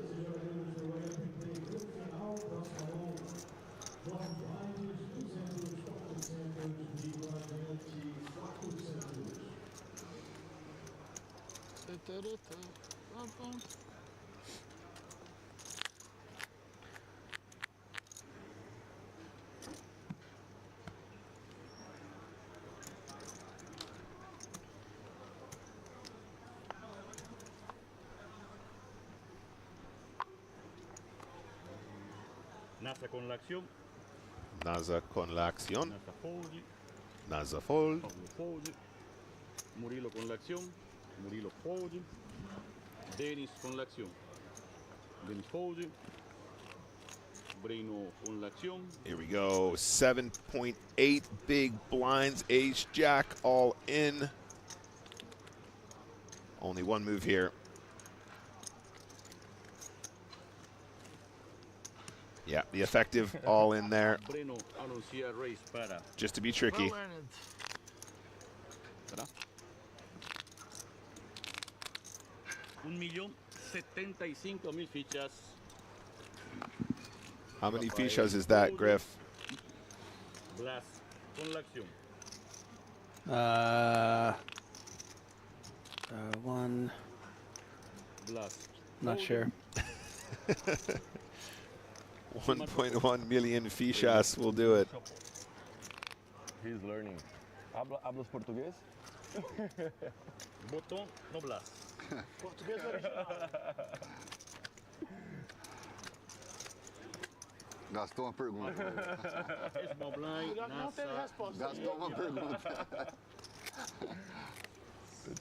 Nasa con la acción. Naza con la acción. Nasa fold. Naza fold. Pablo fold. Murilo con la acción. Murilo fold. Denis con la acción. Denis fold. Breno con la acción. Here we go. 7.8 big blinds. Ace Jack all in. Only one move here. Yeah, the effective all in there. Breno anuncia raise para. Just to be tricky. $1,075,000 fichas. How many fichas is that, Griff? Blas con la acción. One. Blas. Not sure. 1.1 million fichas will do it. He's learning. ¿Hablas portugués? Botón no blas. Português original. Gastou uma pergunta. Small blind, Não teve resposta. Gastou uma pergunta.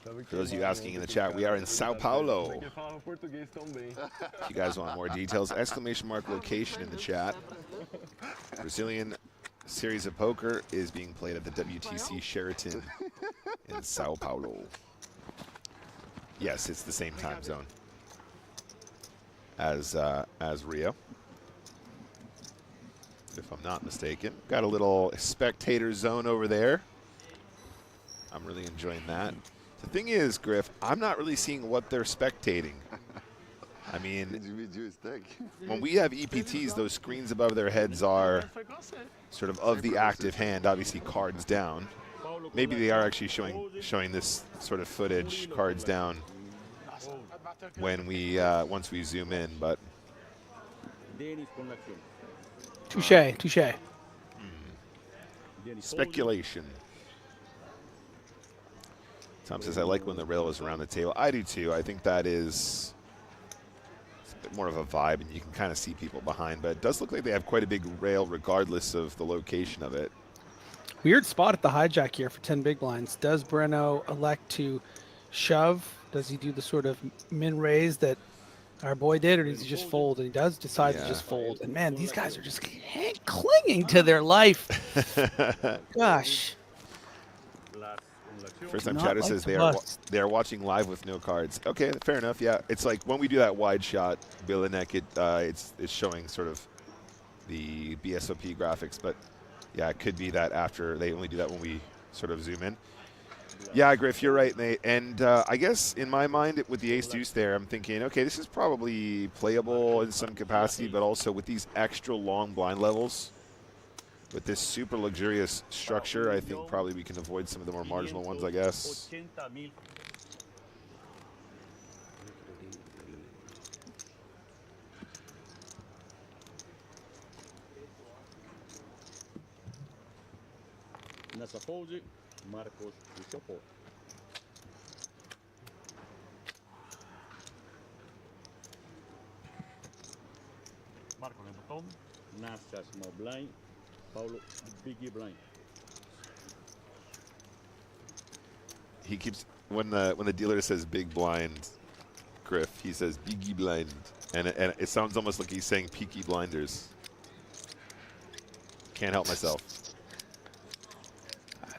For those of you asking in the chat, we are in São Paulo. Porque falava português tão bem. If you guys want more details, exclamation mark location in the chat. Brazilian series of poker is being played at the WTC Sheraton in São Paulo. Yes, it's the same time zone as Rio, if I'm not mistaken. Got a little spectator zone over there. I'm really enjoying that. The thing is, Griff, I'm not really seeing what they're spectating. I mean, when we have EPTs, those screens above their heads are sort of the active hand, obviously cards down. Maybe they are actually showing this sort of footage, cards down, when we once we zoom in, but touche. Speculation. Tom says, I like when the rail is around the table. I do too. I think that is a bit more of a vibe, and you can kind of see people behind. But it does look like they have quite a big rail regardless of the location of it. Weird spot at the hijack here for 10 big blinds. Does Breno elect to shove? Does he do the sort of min-raise that our boy did, or does he just fold? And he does decide to just fold. And man, these guys are just clinging to their life. Gosh. First time chatter says they are watching live with no cards. Okay, fair enough. Yeah, it's like when we do that wide shot, Bilinek, it's showing sort of the BSOP graphics, but yeah, it could be that after they only do that when we sort of zoom in. Yeah, Griff, you're right, Nate. And I guess in my mind, with the ace deuce there, I'm thinking, okay, this is probably playable in some capacity, but also with these extra long blind levels, with this super luxurious structure, I think probably we can avoid some of the more marginal ones, I guess. Nessa fold, Marcos e seu pot. Marco no bottom, Nasa small blind, Paulo big blind. He keeps when the dealer says big blind, Griff, he says biggie blind, and it sounds almost like he's saying Peaky Blinders. Can't help myself.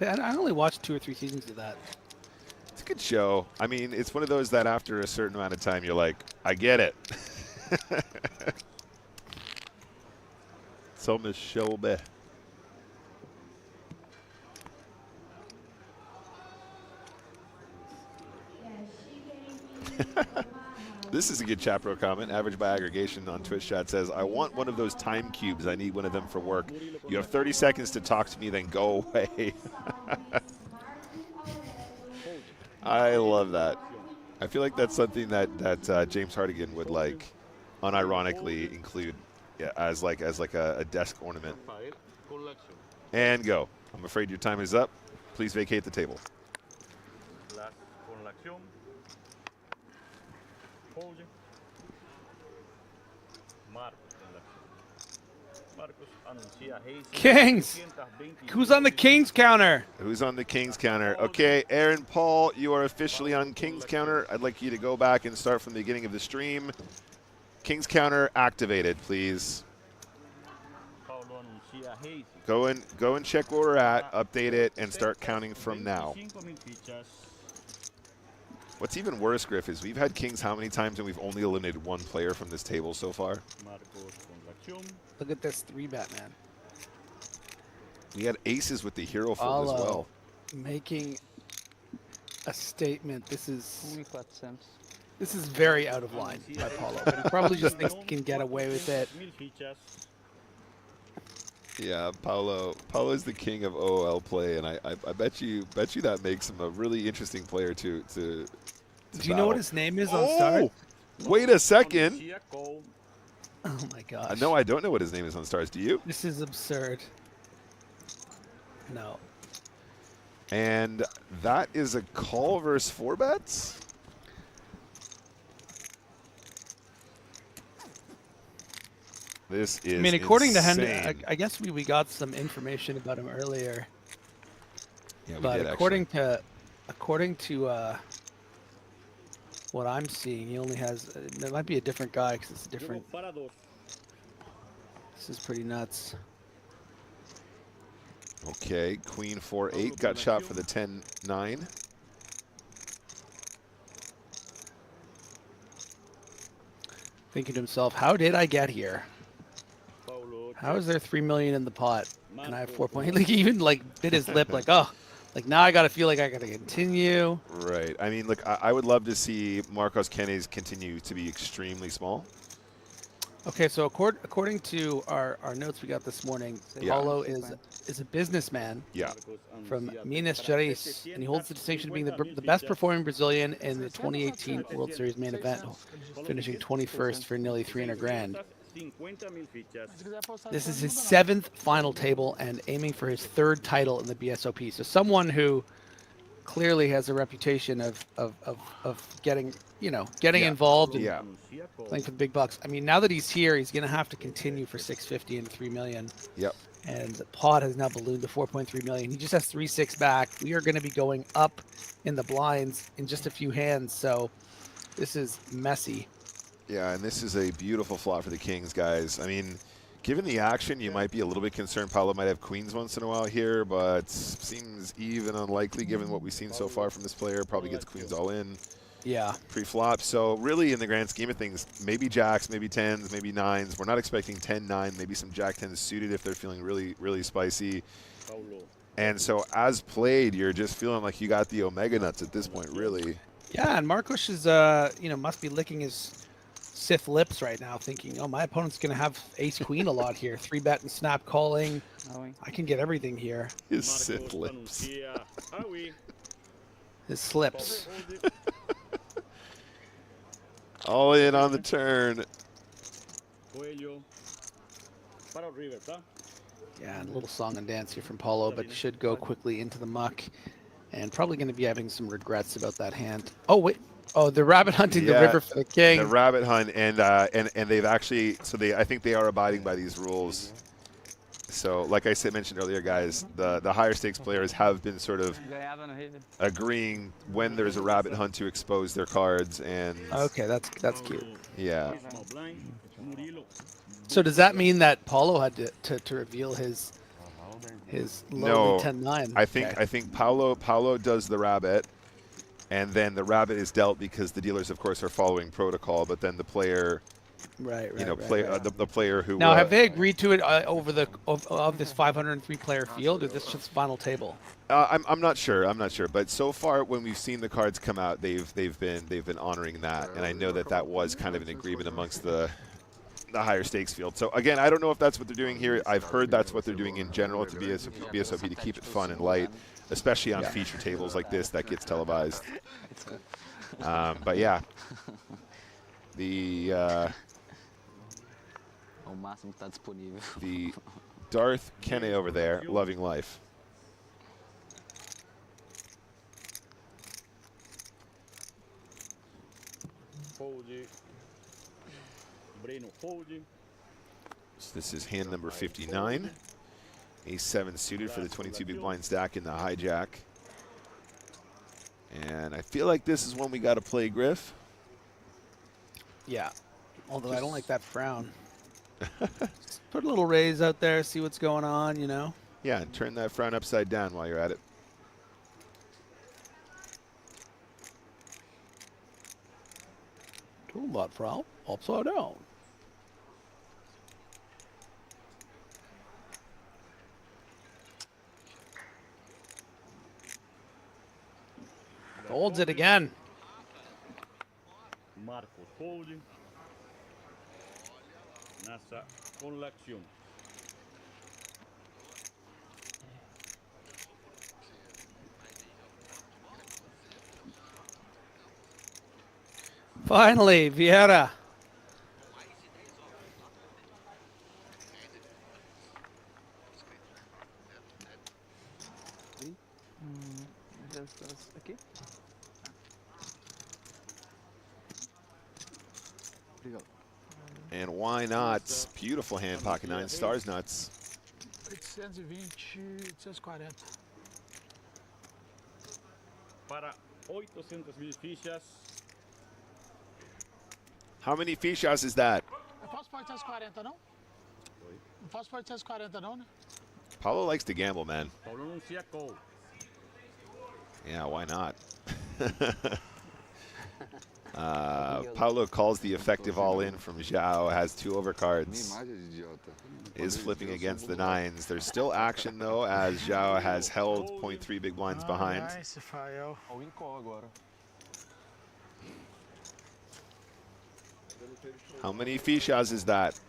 I only watched 2 or 3 seasons of that. It's a good show. I mean, it's one of those that after a certain amount of time, you're like, I get it. So Miss Shelby. This is a good chat pro comment. Average by aggregation on Twitch chat says, I want one of those time cubes. I need one of them for work. You have 30 seconds to talk to me, then go away. I love that. I feel like that's something that James Hardigan would like unironically include as like a desk ornament. And go. I'm afraid your time is up. Please vacate the table. Kings! Who's on the Kings counter? Who's on the Kings counter? Okay, Aaron Paul, you are officially on Kings counter. I'd like you to go back and start from the beginning of the stream. Kings counter activated, please. Go and check where we're at, update it, and start counting from now. What's even worse, Griff, is we've had Kings how many times and we've only eliminated 1 player from this table so far? Look at this 3-bet, man. We had aces with the hero fold as well. Making a statement. This is very out of line by Paulo. But he probably just thinks he can get away with it. Yeah, Paulo is the king of OOL play, and I bet you that makes him a really interesting player to Do you know what his name is on Stars? Wait a second. Oh my gosh. No, I don't know what his name is on Stars. Do you? This is absurd. No. And that is a call versus 4 bets? This is I mean, according insane. to Henry, I guess we got some information about him earlier. Yeah, we but did, according to what I'm seeing, he only has. There might be a different guy because it's a different. This is pretty nuts. Okay, Queen 4-8 got shot for the 10-9. Thinking to himself, how did I get here? How is there 3 million in the pot and I have 4 points? Like he even like bit his lip, like like now I gotta feel like I gotta continue. Right. I mean, look, I would love to see Marcos Kennes continue to be extremely small. Okay, so according to our notes we got this morning, Paulo is a businessman from Minas Gerais, and he holds the distinction of being the best performing Brazilian in the 2018 World Series main event, finishing 21st for nearly 300 grand. This is his 7th final table and aiming for his 3rd title in the BSOP. So someone who clearly has a reputation of getting involved and playing for the big bucks. I mean, now that he's here, he's going to have to continue for 650 and 3 million. Yep. And the pot has now ballooned to 4.3 million. He just has 3-6 back. We are going to be going up in the blinds in just a few hands. So this is messy. Yeah, and this is a beautiful flop for the Kings, guys. I mean, given the action, you might be a little bit concerned Paulo might have queens once in a while here, but seems even unlikely given what we've seen so far from this player. Probably gets queens all in. Yeah. Pre-flop. So really, in the grand scheme of things, maybe jacks, maybe 10s, maybe 9s. We're not expecting 10-9, maybe some jack 10s suited if they're feeling really, really spicy. And so as played, you're just feeling like you got the omega nuts at this point, really. Yeah, and Marcos is, must be licking his Sith lips right now, thinking, oh, my opponent's going to have ace-queen a lot here. 3-bet and snap calling. I can get everything here. His Sith lips. His slips. All in on the turn. Yeah, and a little song and dance here from Paulo, but should go quickly into the muck. And probably going to be having some regrets about that hand. Oh, wait. Oh, the rabbit hunting the river for the king. The rabbit hunt, and they've actually, so I think they are abiding by these rules. So, like I mentioned earlier, guys, the higher stakes players have been sort of agreeing when there's a rabbit hunt to expose their cards, and okay, that's cute. Yeah. So does that mean that Paulo had to reveal his lowly 10-9? I think Paulo does the rabbit, and then the rabbit is dealt because the dealers, of course, are following protocol. But then the player, the player who now have they agreed to it over of this 503 player field, or this just final table? I'm not sure. But so far, when we've seen the cards come out, they've been honoring that, and I know that was kind of an agreement amongst the higher stakes field. So again, I don't know if that's what they're doing here. I've heard that's what they're doing in general to BSOP to keep it fun and light, especially on feature tables like this that gets televised. But yeah, the Darth Kenne over there, loving life. So this is hand number 59. Ace-7 suited for the 22 big blind stack in the hijack. And I feel like this is one we got to play, Griff. Yeah, although I don't like that frown. Put a little raise out there, see what's going on, you know? Yeah, and turn that frown upside down while you're at it. Turn that frown upside down. Holds it again. Marco fold. Nessa collection. Finally, Vieira. Aqui. And why not? Beautiful hand, pocket nine, stars nuts. 820, 840. Para 800,000 fichas. How many fichas is that? Eu posso pôr 840, não? Não posso pôr 840, não, né? Paulo likes to gamble, man. Paulo não se acou. Yeah, why not? Paulo calls the effective all-in from Zhao, has 2 overcards, is flipping against the 9s. There's still action, though, as Zhao has held 0.3 big blinds behind. Nice, Rafael. How many fichas is that?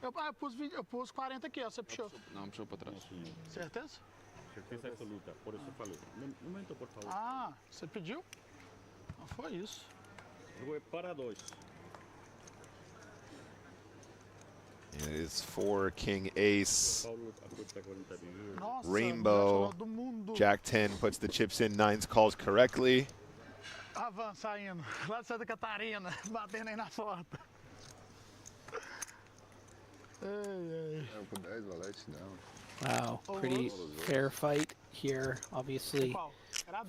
Eu pus 40 aqui, ó. Você puxou. Não, puxou para trás. Certeza? Certeza absoluta, por isso falei. Momento, por favor. Ah, você pediu? Não foi isso. Jogo é para 2. It is 4 king ace. Nossa, Rainbow. Jack 10 puts the chips in. 9s calls correctly. Avan saindo. Lá de Santa Catarina. Batendo aí na porta. Wow, pretty fair fight here. Obviously,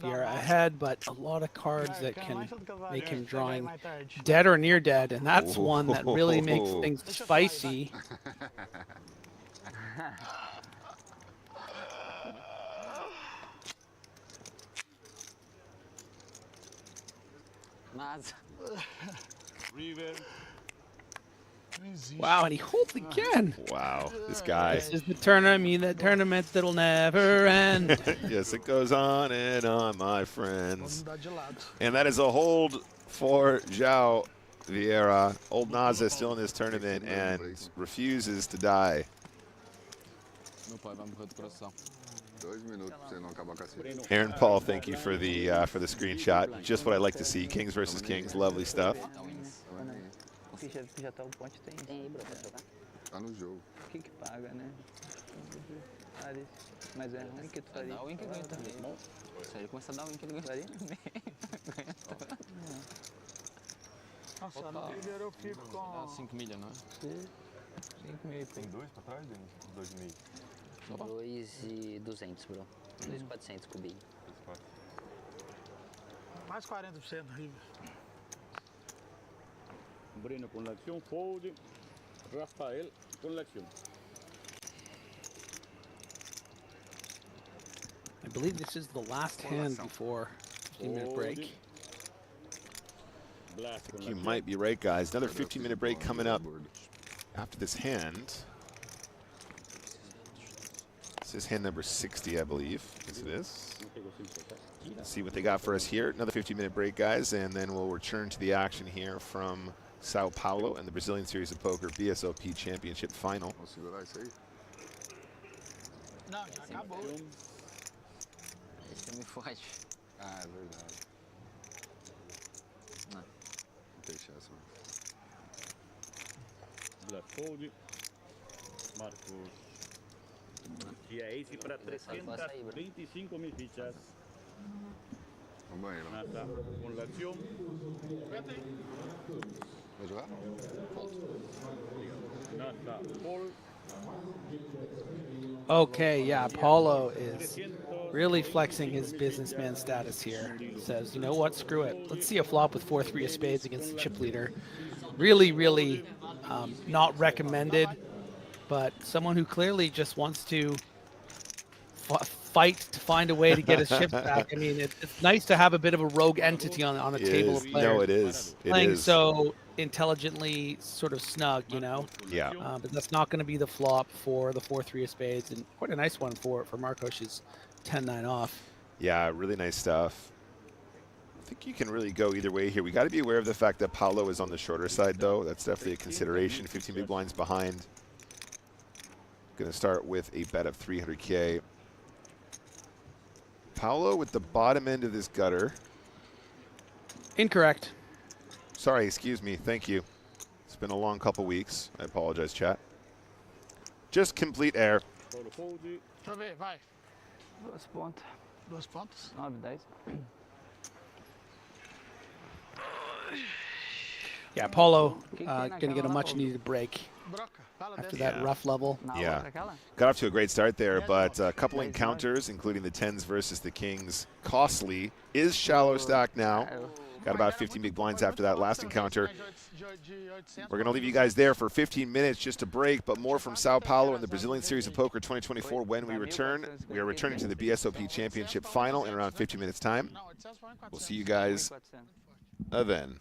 Vieira ahead, but a lot of cards that can make him drawing dead or near dead, and that's one that really makes things spicy. Wow, and he holds again. Wow, this guy. This is the tournament that'll never end. Yes, it goes on and on, my friends. And that is a hold for Zhao Vieira. Old Naza still in this tournament and refuses to die. Aaron Paul, thank you for the screenshot. Just what I like to see. Kings versus Kings, lovely stuff. Já tá o ponte tem. Tem aí, bro, pra jogar. Tá no jogo. O que que paga, né? Ares. Mas é ruim que tu faria. Dá o win que ganha também. Se ele começar a dar o win que ele ganha. Ganha todo. Nossa, no primeiro eu fico com... 5 milha, não é? 5.000. Tem dois pra trás, Denis? 2,5. 2.200, bro. 2.400 com o Big. Mais 40% no River. Breno con la acción, fold. Rafael con la acción. I believe this is the last hand before 15-minute break. I think you might be right, guys. Another 15-minute break coming up after this hand. This is hand number 60, I believe. Yes, it is. Let's see what they got for us here. Another 15-minute break, guys, and then we'll return to the action here from São Paulo and the Brazilian Series of Poker BSOP Championship Final. Não, já acabou. Esse é muito forte. Ah, é verdade. Não. Não tem chance, mano. Black fold. Marcos. E é esse para 325 mil fichas. Vamos aí, não. Nata con la acción. Vai jogar? Nata fold. Okay, yeah, Paulo is really flexing his businessman status here. Says, you know what, screw it. Let's see a flop with 4-3 of spades against the chip leader. Really, really not recommended, but someone who clearly just wants to fight to find a way to get his chips back. I mean, it's nice to have a bit of a rogue entity on a table of players. No, it is. Playing so intelligently, sort of snug, you know. Yeah. But that's not going to be the flop for the 4-3 of spades, and quite a nice one for Marcos's 10-9 off. Yeah, really nice stuff. I think you can really go either way here. We got to be aware of the fact that Paulo is on the shorter side, though. That's definitely a consideration. 15 big blinds behind. Going to start with a bet of 300K. Paulo with the bottom end of this gutter. Incorrect. Sorry, excuse me. Thank you. It's been a long couple weeks. I apologize, chat. Just complete air. Deixa eu ver, vai. 2 pontos. 2 pontos. 9, 10. Yeah, Paulo going to get a much-needed break Broca, fala after dessa. that rough level. Yeah. Got off to a great start there, but a couple encounters, including the 10s versus the kings. Costly is shallow stack now. Got about 15 big blinds after that last encounter. We're going to leave you guys there for 15 minutes just to break, but more from São Paulo and the Brazilian Series of Poker 2024 when we return. We are returning to the BSOP Championship Final in around 15 minutes' time. We'll see you guys then.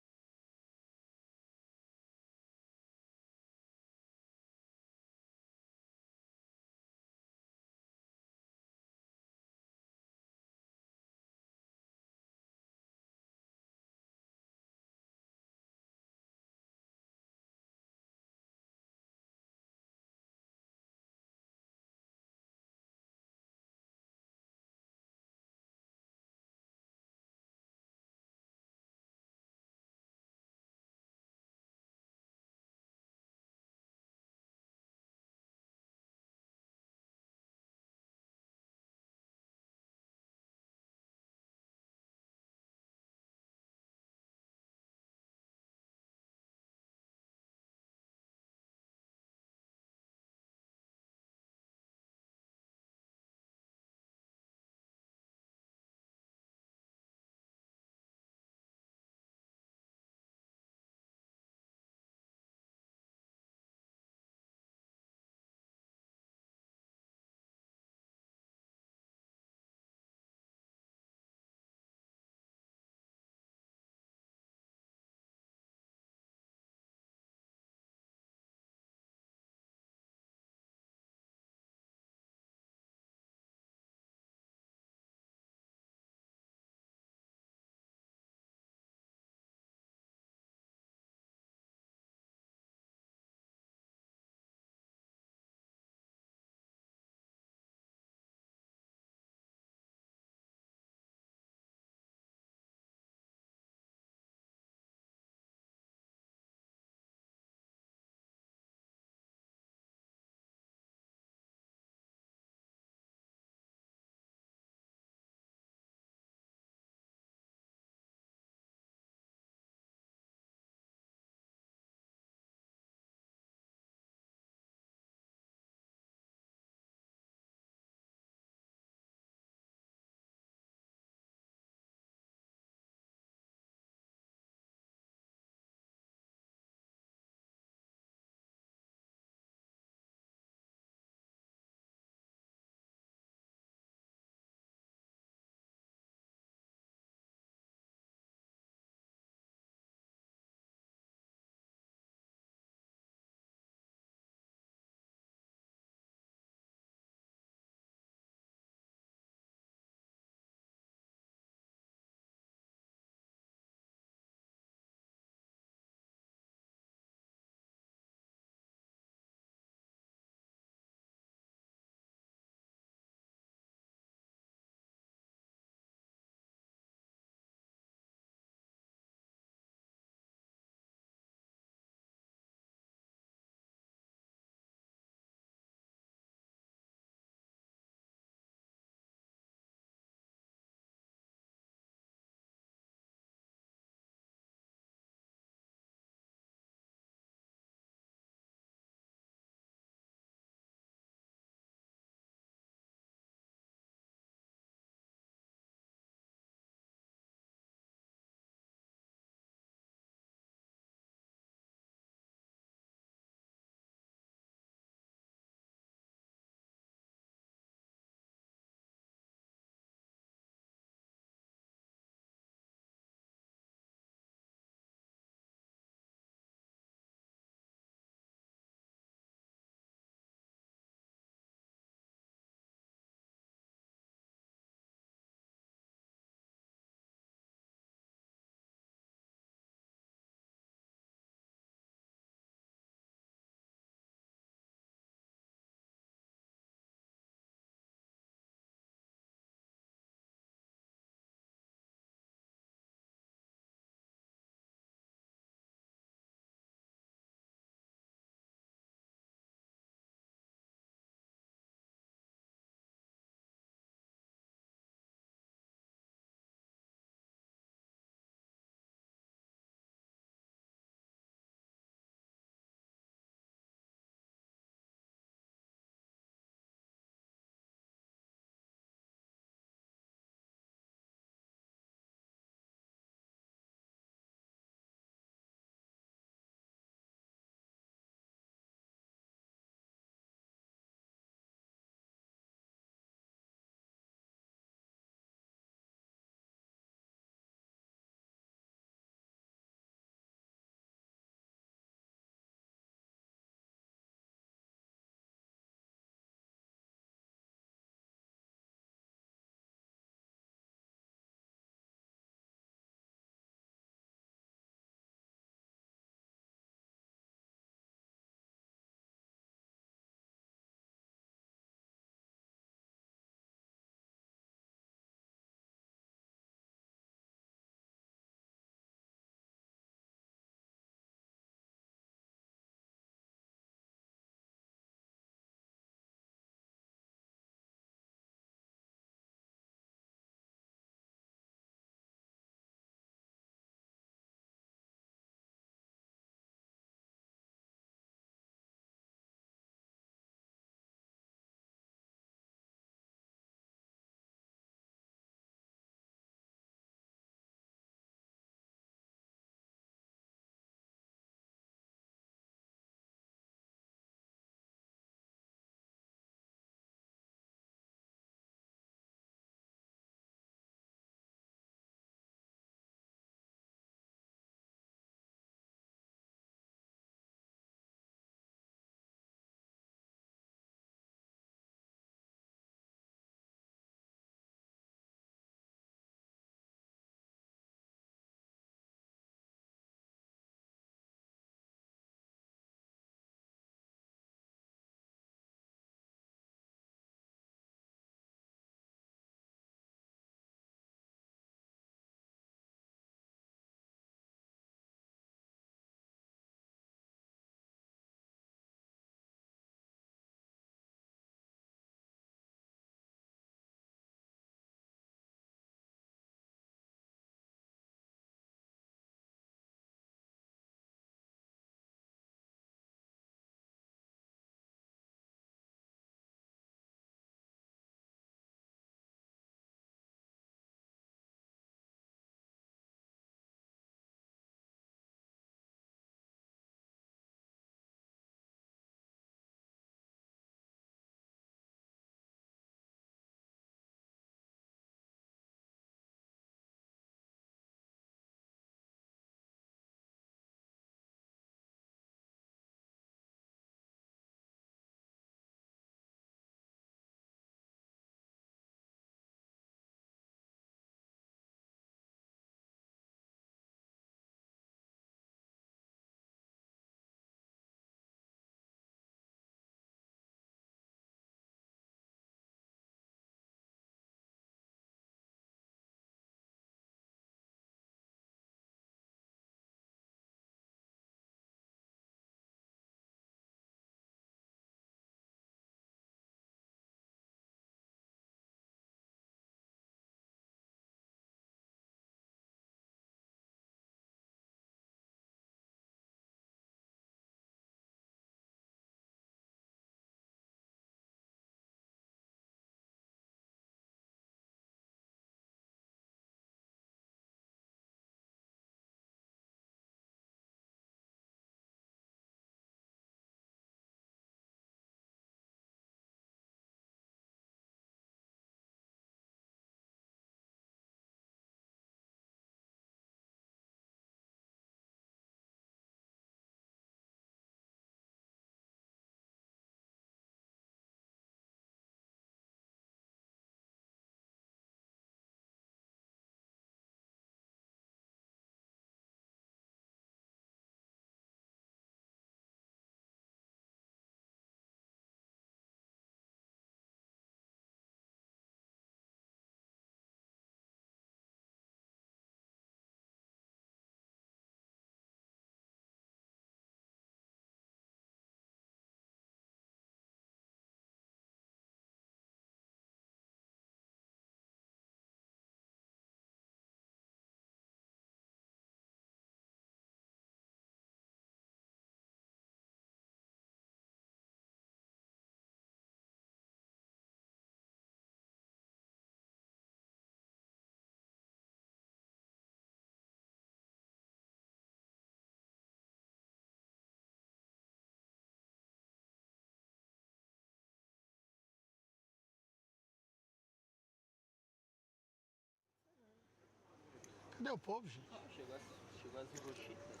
Cadê o povo, gente? Chegou as rochitas.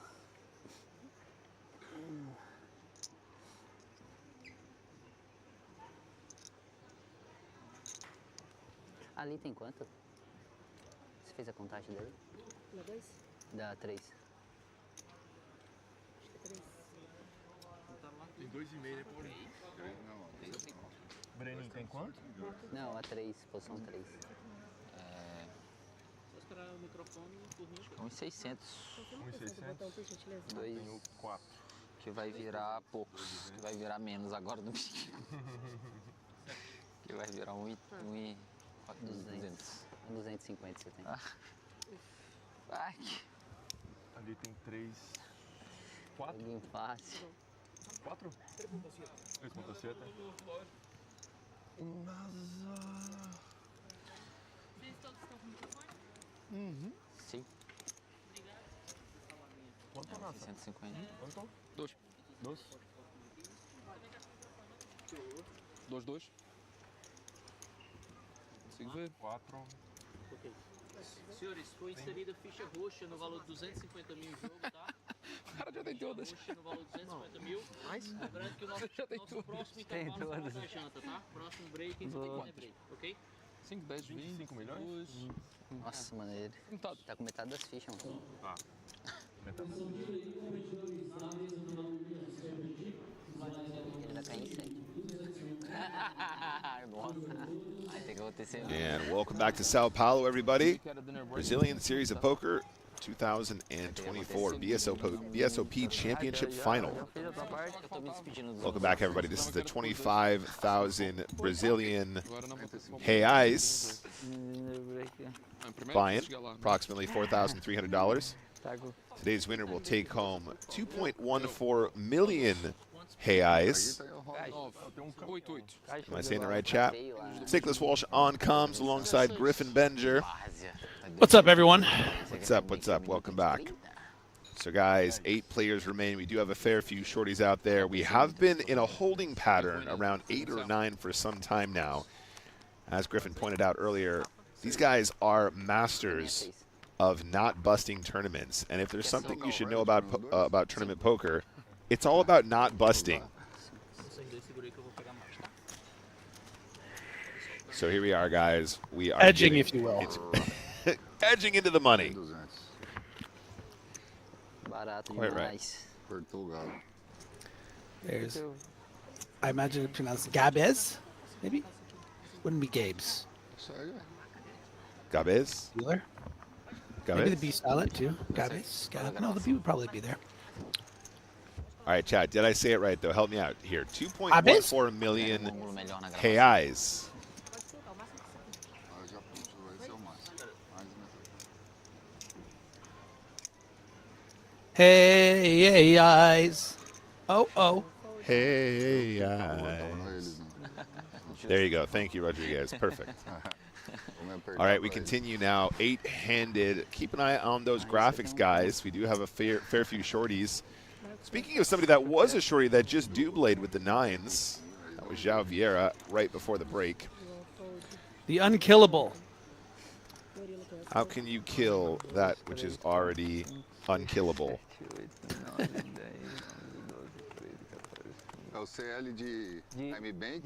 Ali tem quanto? Você fez a contagem dele? Da 2? Da 3. Acho que é 3. Tem 2,5, né, Paulinho? Breninho, tem quanto? Não, a 3, posição 3. Só esperar o microfone por mim. 1.600. 1.600. Dois. Tenho 4. Que vai virar poucos. Que vai virar menos agora do bicho. Que vai virar 200. 250 você tem. Vai. Ali tem 3. 4? Alguém fácil. 4? 3.7. Vocês todos estão com o microfone? Uhum. Sim. Quanto, Rafa? 150. Quanto? 2. 2. 2. Consigo ver. 4. Ok. Senhores, foi inserida ficha roxa no valor de 250 mil em jogo, tá? O cara já tem todas. Roxa no valor de 250 mil. Lembrando que o nosso próximo Tem intervalo todas. é da janta, tá? Próximo break, a gente tem que fazer break, ok? 5, 10, 20. 5 milhões? Nossa, mano, ele tá com metade das fichas, mano. Tá. Metade. Ele vai cair em 7. Nossa, vai ter que acontecer. And welcome back to São Paulo, everybody. Brazilian Series of Poker 2024 BSOP Championship Final. Welcome back, everybody. This is the 25,000 Brazilian reais buy-in, approximately $4,300. Today's winner will take home 2.14 million reais. Am I saying the right, chat? Nick Walsh on comms alongside Griffin Benger. What's up, everyone? What's up? What's up? Welcome back. So, guys, 8 players remain. We do have a fair few shorties out there. We have been in a holding pattern around 8 or 9 for some time now. As Griffin pointed out earlier, these guys are masters of not busting tournaments. And if there's something you should know about tournament poker, it's all about not busting. So here we are, guys. We are Edging, if you will. Edging into the money. Quite right. There's, I imagine it's pronounced Gabez, maybe? Wouldn't be Gabe's. Gabez? Wheeler? Maybe the B silent, too. Gabez? No, the B would probably be there. All right, chat. Did I say it right, though? Help me out here. 2.14 million reais. Hey, eyes. Oh. Hey, eyes. There you go. Thank you, Rodriguez. Perfect. All right, we continue now. 8-handed. Keep an eye on those graphics, guys. We do have a fair few shorties. Speaking of somebody that was a shorty that just dublayed with the 9s, that was João Vieira right before the break. The unkillable. How can you kill that which is already unkillable? É o CL de Time Bank.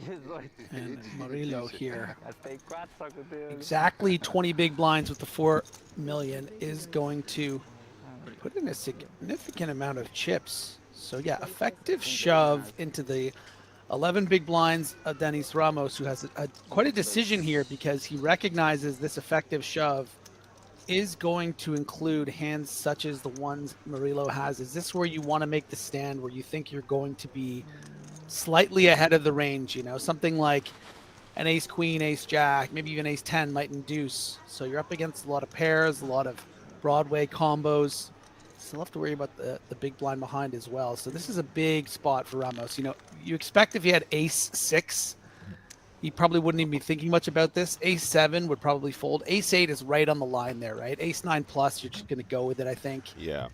And Murillo here. Exactly 20 big blinds with the 4 million is going to put in a significant amount of chips. So yeah, effective shove into the 11 big blinds of Denis Ramos, who has quite a decision here because he recognizes this effective shove is going to include hands such as the ones Murillo has. Is this where you want to make the stand where you think you're going to be slightly ahead of the range, you know, something like an ace queen, ace jack, maybe even ace 10 might induce. So you're up against a lot of pairs, a lot of Broadway combos. Still have to worry about the big blind behind as well. So this is a big spot for Ramos. You know, you expect if he had ace 6, he probably wouldn't even be thinking much about this. Ace 7 would probably fold. Ace 8 is right on the line there, right? Ace 9 plus, you're just going to go with it, I think. Yeah.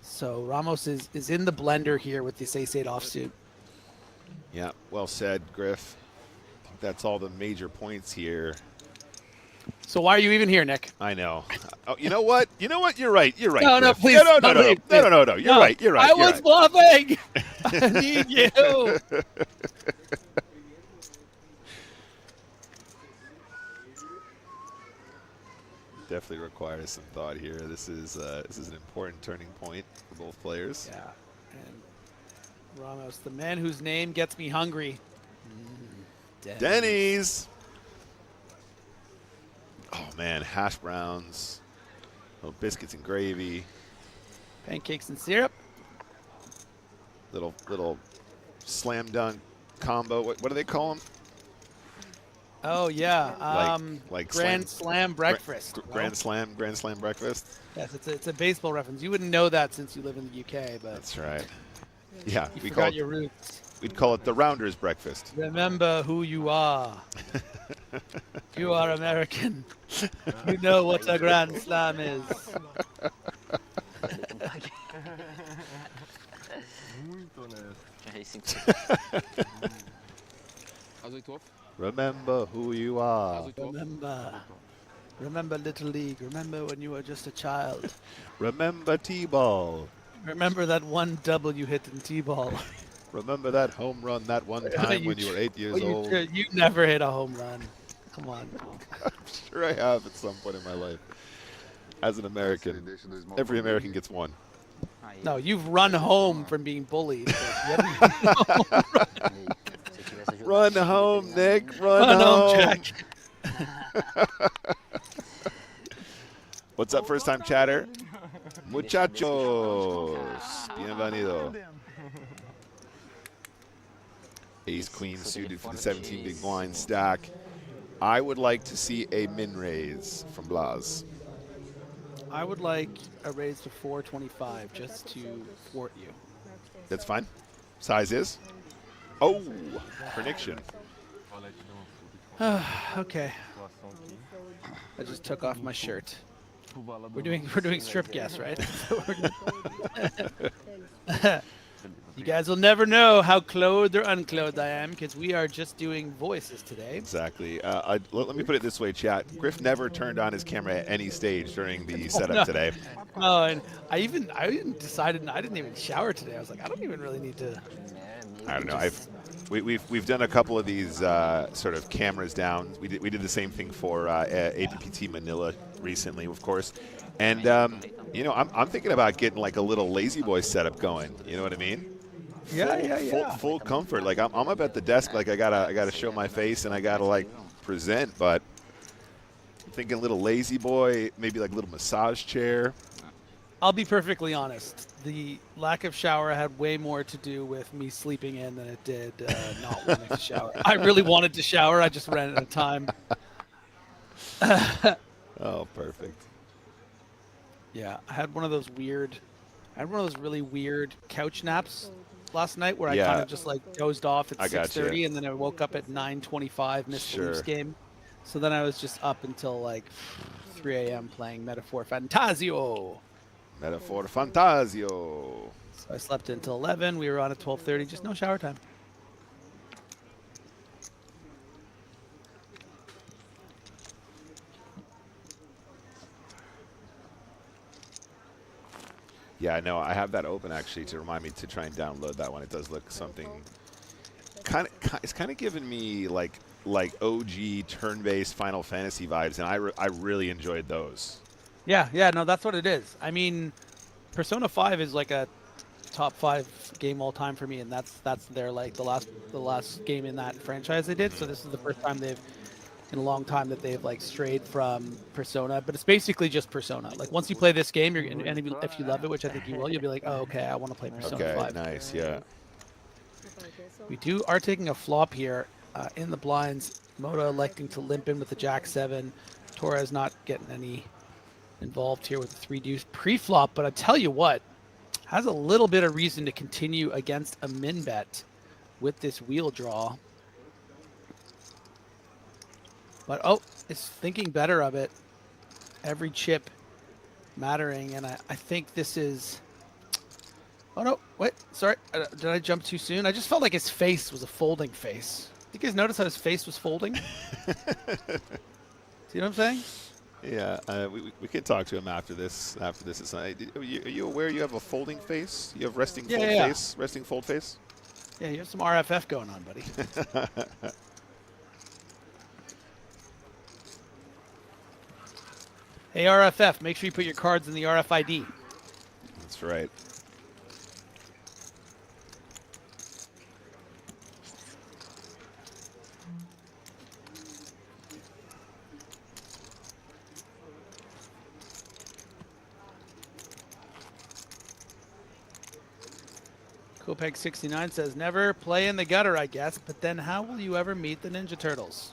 So Ramos is in the blender here with this ace 8 offsuit. Yeah, well said, Griff. I think that's all the major points here. So why are you even here, Nick? I know. Oh, you know what? You know what? You're right. You're right. No, no, Griff. please. No. You're No, right. You're right. I was bluffing. I need you. Definitely requires some thought here. This is an important turning point for both players. Yeah. And Ramos, the man whose name gets me hungry. Denny's. Oh man, hash browns, little biscuits and gravy, pancakes and syrup. Little slam dunk combo. What do they call them? Oh yeah, like Grand Slam breakfast. Grand Slam breakfast. Yes, it's a baseball reference. You wouldn't know that since you live in the UK, but that's right. Yeah, we forgot your roots. We'd call it the Rounders breakfast. Remember who you are. You are American. You know what a Grand Slam is. Remember who you are. Remember Little League. Remember when you were just a child. Remember T-ball. Remember that one double you hit in T-ball. Remember that home run that one time when you were 8 years old? You never hit a home run. Come on. I'm sure I have at some point in my life. As an American, every American gets one. No, you've run home from being bullied. Run home, Nick. Run home, Jack. What's up, first-time chatter? Muchachos, bienvenido. Ace queen suited for the 17 big blind stack. I would like to see a min raise from Blas. I would like a raise to 425 just to thwart you. That's fine. Size is? Oh, prediction. Okay. I just took off my shirt. We're doing strip guess, right? You guys will never know how clothed or unclothed I am because we are just doing voices today. Exactly. Let me put it this way, chat. Griff never turned on his camera at any stage during the setup today. Oh, and I even decided I didn't even shower today. I was like, I don't even really need to. I don't know. We've done a couple of these sort of cameras down. We did the same thing for APPT Manila recently, of course. And you know, I'm thinking about getting like a little lazy boy setup going. You know what I mean? Full comfort. Like I'm up at the desk. Like I gotta show my face and I gotta like present. But I'm thinking a little lazy boy, maybe like a little massage chair. I'll be perfectly honest. The lack of shower had way more to do with me sleeping in than it did not wanting to shower. I really wanted to shower. I just ran out of time. Oh, perfect. Yeah, I had one of those really weird couch naps last night where I kind of just like dozed off at 6:30 and then I woke up at 9:25, missed the Leafs game. So then I was just up until like 3 a.m. playing Metaphor Fantasio. Metaphor Fantasio. So I slept until 11. We were on at 12:30. Just no shower time. Yeah, no, I have that open actually to remind me to try and download that one. It does look something it's kind of giving me like OG turn-based Final Fantasy vibes, and I really enjoyed those. Yeah, no, that's what it is. I mean, Persona 5 is like a top 5 game all time for me, and that's their like the last game in that franchise they did. So this is the first time in a long time that they've like strayed from Persona, but it's basically just Persona. Like once you play this game, and if you love it, which I think you will, you'll be like, oh, okay, I want to play Persona 5. Okay, nice, yeah. We are taking a flop here in the blinds. Moda electing to limp in with the Jack-7. Torres not getting any involved here with the 3 deuce pre-flop, but I tell you what, has a little bit of reason to continue against a min bet with this wheel draw. But it's thinking better of it. Every chip mattering, and I think this is. Oh no! Wait, sorry. Did I jump too soon? I just felt like his face was a folding face. You guys notice how his face was folding? See what I'm saying? Yeah, we can talk to him after this. After this, are you aware you have a folding face? You have resting fold face. Resting fold face. Yeah, you have some RFF going on, buddy. Hey, RFF, make sure you put your cards in the RFID. That's right. Kopeg69 says, never play in the gutter, I guess, but then how will you ever meet the Ninja Turtles?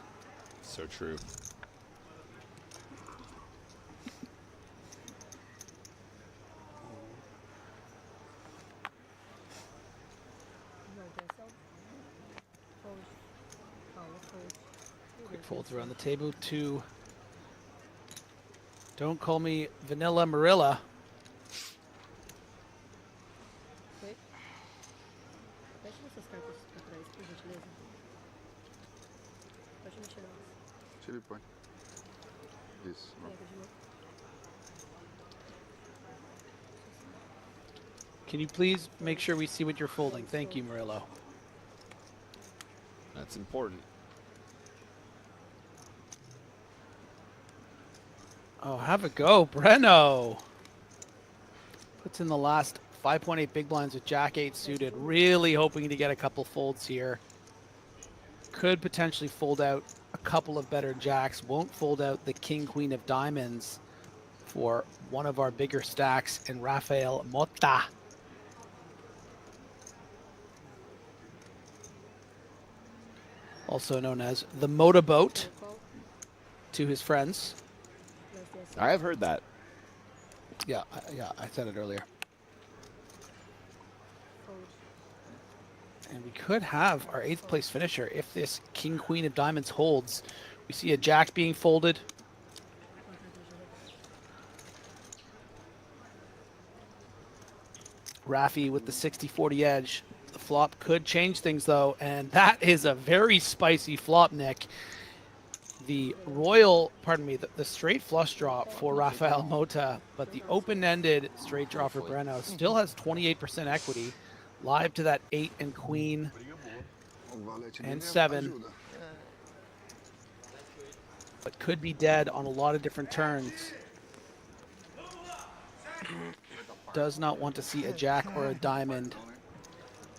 So true. Quick folds around the table to Don't Call Me Vanilla Marilla. Feche essas cartas pra trás, por gentileza. Pode me tirar. Tira e põe. Isso. Pega de novo. Can you please make sure we see what you're folding? Thank you, Murillo. That's important. Oh, have a go, Breno. Puts in the last 5.8 big blinds with Jack 8 suited. Really hoping to get a couple folds here. Could potentially fold out a couple of better jacks. Won't fold out the King Queen of Diamonds for one of our bigger stacks in Rafael Mota. Also known as the Motorboat to his friends. I have heard that. Yeah, I said it earlier. And we could have our 8th place finisher if this King Queen of Diamonds holds. We see a jack being folded. Rafi with the 60-40 edge. The flop could change things though, and that is a very spicy flop, Nick. The royal, pardon me, the straight flush draw for Rafael Mota, but the open-ended straight draw for Breno still has 28% equity. Live to that 8 and queen and 7, but could be dead on a lot of different turns. Does not want to see a jack or a diamond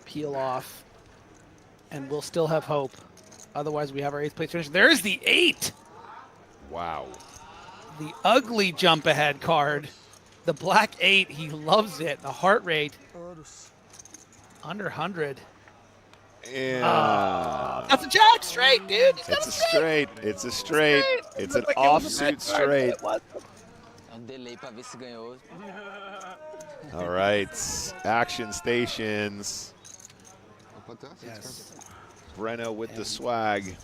peel off, and we'll still have hope. Otherwise, we have our 8th place finish. There's the 8! Wow. The ugly jump ahead card. The black 8, he loves it. The heart rate under 100. Yeah. That's a jack straight, dude. It's a straight. It's a straight. It's an offsuit straight. All right. Action stations. Yes. Breno with the swag.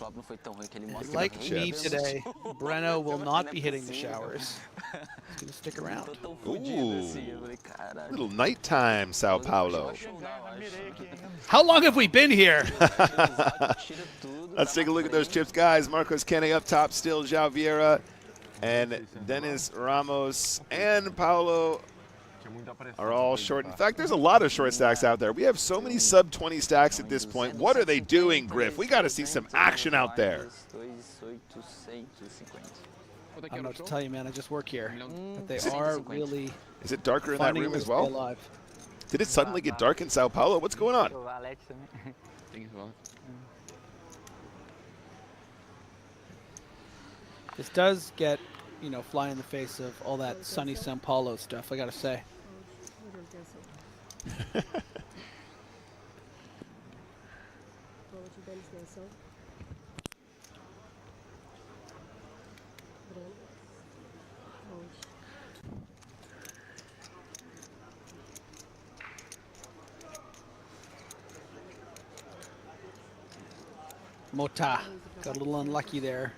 Like me today, Breno will not be hitting the showers. He's going to stick around. Ooh. Little nighttime, Sao Paulo. How long have we been here? Let's take a look at those chips, guys. Marcos Kene up top still, João Vieira, and Dennis Ramos and Paulo are all short. In fact, there's a lot of short stacks out there. We have so many sub 20 stacks at this point. What are they doing, Griff? We got to see some action out there. I don't know what to tell you, man. I just work here. But they are really. Is it darker in that room as well? Alive. Did it suddenly get dark in Sao Paulo? What's going on? This does get, you know, fly in the face of all that sunny São Paulo stuff, I gotta say. Mota got a little unlucky there,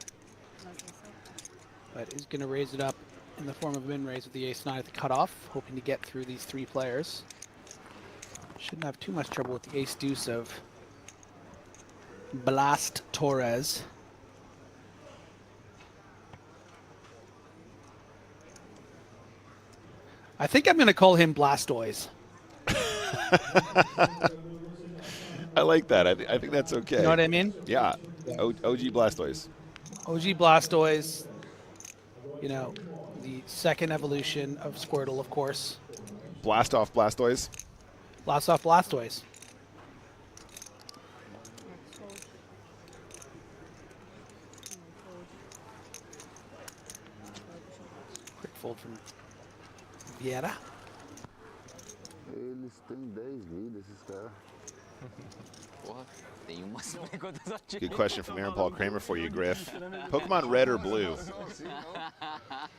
but is going to raise it up in the form of a min-raise with the ace-9 at the cutoff, hoping to get through these 3 players. Shouldn't have too much trouble with the ace-deuce of Blast Torres. I think I'm going to call him Blastoise. I like that. I think that's okay. You know what I mean? Yeah. OG Blastoise. OG Blastoise. You know, the second evolution of Squirtle, of course. Blast off Blastoise. Blast off Blastoise. Quick fold from Vieira. Eles têm 10 vidas, esses caras. Porra, tem umas perguntas aqui. Good question from Aaron Paul Kramer for you, Griff. Pokemon Red or Blue?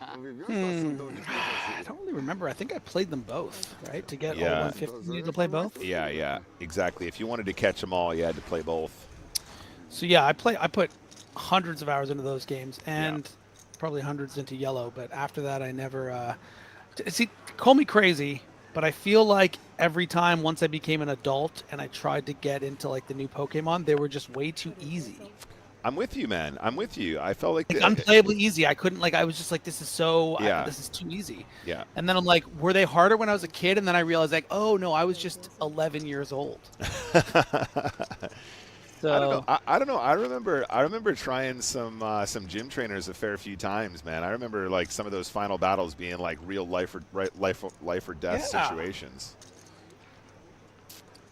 I don't really remember. I think I played them both, right? To get all Yeah. 150, you need to play both? Yeah, exactly. If you wanted to catch them all, you had to play both. So yeah, I put hundreds of hours into those games and probably hundreds into Yellow, but after that I never see, call me crazy, but I feel like every time once I became an adult and I tried to get into like the new Pokemon, they were just way too easy. I'm with you, man. I'm with you. I felt like Unplayably easy. I couldn't, like, I was just like, this is so, Yeah. this is too easy. Yeah. And then I'm like, were they harder when I was a kid? And then I realized, like, oh no, I was just 11 years old. So I don't know. I remember trying some gym trainers a fair few times, man. I remember like some of those final battles being like real life or death situations.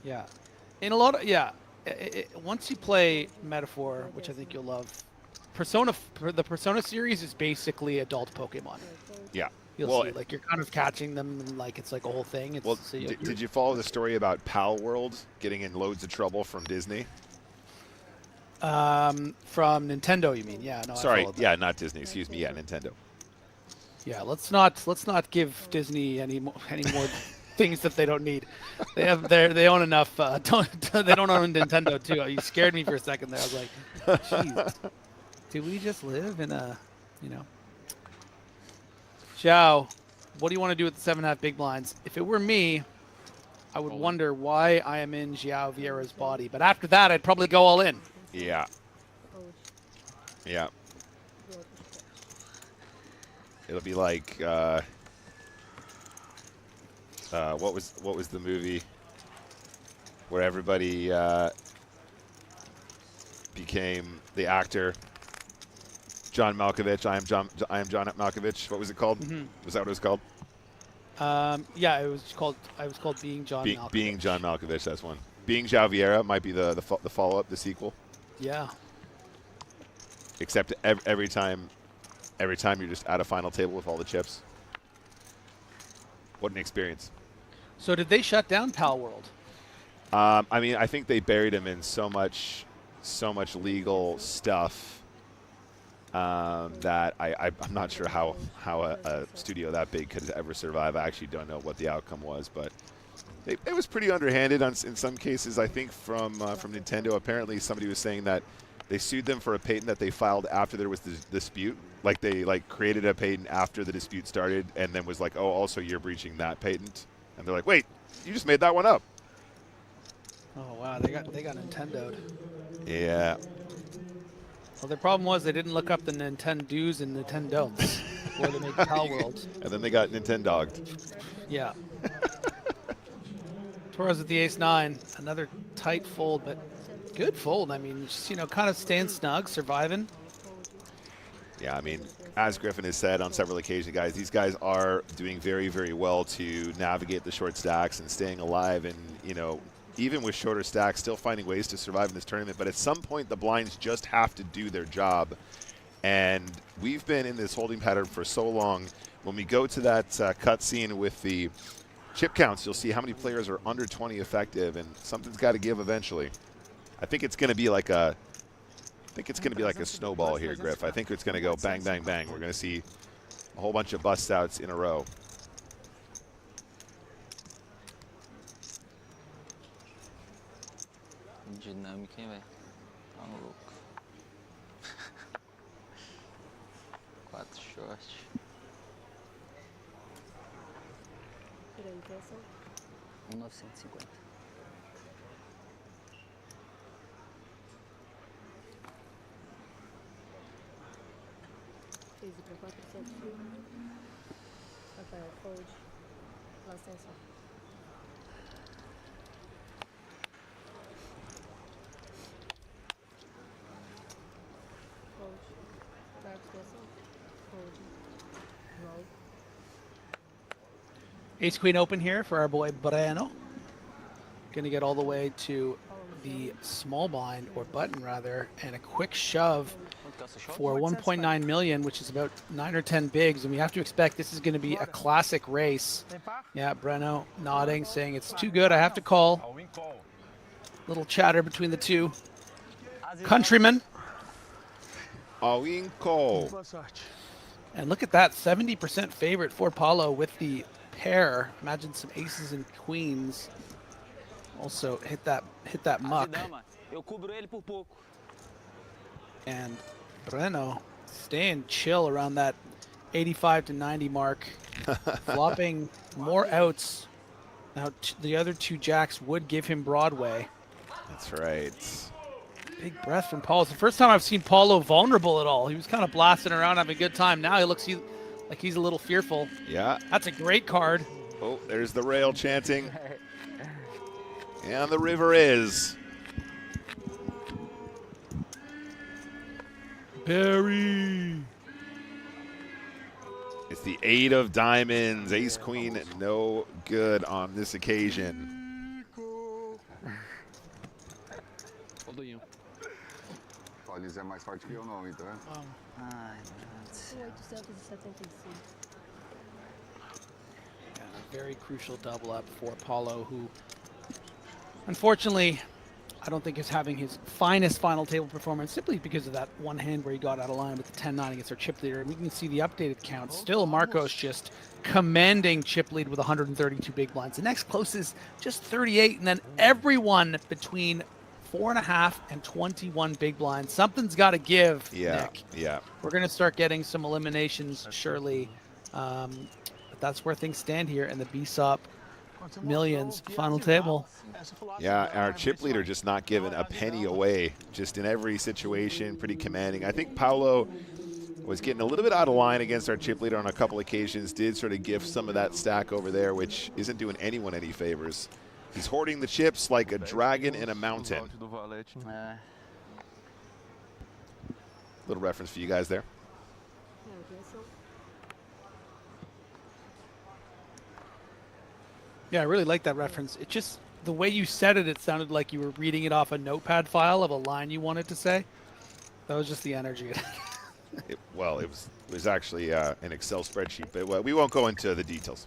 yeah, in a lot of once you play Metaphor, which I think you'll love, the Persona series is basically adult Pokemon. Yeah. You'll see, like, you're kind of catching them, and like it's like a whole thing. It's, Well, so did you follow the story about Pal World getting in loads of trouble from Disney? From Nintendo, you mean? Yeah, no. Sorry, I followed that. yeah, not Disney. Excuse me. Yeah, Nintendo. Yeah, let's not give Disney any more things that they don't need. They own enough. They don't own Nintendo too. You scared me for a second there. I was like, jeez, do we just live in a, you know? Xiao, what do you want to do with the 7.5 big blinds? If it were me, I would wonder why I am in Xiao Vieira's body. But after that, I'd probably go all in. Yeah. Yeah. It'll be like what was the movie where everybody became the actor John Malkovich? I am John Malkovich. What was it called? Mm-hmm. Was that what it was called? Yeah, I was called Being John Malkovich. Being John Malkovich. That's one. Being Xiao Vieira might be the follow up, the sequel. Yeah. Except every time you're just at a final table with all the chips. What an experience. So did they shut down Pal World? I mean, I think they buried him in so much legal stuff that I'm not sure how a studio that big could ever survive. I actually don't know what the outcome was, but it was pretty underhanded in some cases. I think from Nintendo, apparently somebody was saying that they sued them for a patent that they filed after there was the dispute. Like they created a patent after the dispute started, and then was like, oh, also you're breaching that patent. And they're like, wait, you just made that one up. Oh wow, they got Nintendo'd. Yeah. Well, the problem was they didn't look up the Nintendo's and Nintendon'ts before they made Pal World. And then they got Nintendogged. Yeah. Torres with the ace-9, another tight fold, but good fold. I mean, just, kind of staying snug, surviving. Yeah, I mean, as Griffin has said on several occasions, guys, these guys are doing very, very well to navigate the short stacks and staying alive, and even with shorter stacks, still finding ways to survive in this tournament. But at some point, the blinds just have to do their job, and we've been in this holding pattern for so long. When we go to that cutscene with the chip counts, you'll see how many players are under 20 effective, and something's got to give eventually. I think it's going to be like a snowball here, Griff. I think it's going to go bang, bang, bang. We're going to see a whole bunch of bust outs in a row. Dinâmica, hein, velho? Tá louco. 4 short. Tirando intenção. 1950. Fez para 400. Rafael, fold. Ace Queen open here for our boy Breno. Gonna get all the way to the small blind, or button rather, and a quick shove for 1.9 million, which is about 9 or 10 bigs, and we have to expect this is going to be a classic race. Yeah, Breno nodding, saying it's too good, I have to call. Little chatter between the two countrymen. All-in call. And look at that, 70% favorite for Paulo with the pair. Imagine some aces and queens. Also hit that muck. And Breno staying chill around that 85 to 90 mark, flopping more outs. Now the other two jacks would give him Broadway. That's right. Big breath from Paulo. It's the first time I've seen Paulo vulnerable at all. He was kind of blasting around, having a good time. Now he looks like he's a little fearful. Yeah. That's a great card. Oh, there's the rail chanting. And the river is. Barry. It's the 8 of diamonds. Ace Queen, no good on this occasion. Pode ser mais forte que eu não, então. Ai, Very crucial double up for Paulo, who unfortunately I don't think is having his finest final table performance, simply because of that one hand where he got out of line with the 10-9 against our chip leader. And we can see the updated count. Still Marcos just commanding chip lead with 132 big blinds. The next closest just 38, and then everyone between 4.5 and 21 big blinds. Something's got to give, Nick. Yeah. We're going to start getting some eliminations, surely. But that's where things stand here in the BSOP Millions final table. Yeah, our chip leader just not giving a penny away, just in every situation, pretty commanding. I think Paulo was getting a little bit out of line against our chip leader on a couple occasions, did sort of gift some of that stack over there, which isn't doing anyone any favors. He's hoarding the chips like a dragon in a mountain. Little reference for you guys there. Yeah, I really like that reference. It just, the way you said it, it sounded like you were reading it off a notepad file of a line you wanted to say. That was just the energy. Well, it was actually an Excel spreadsheet, but we won't go into the details.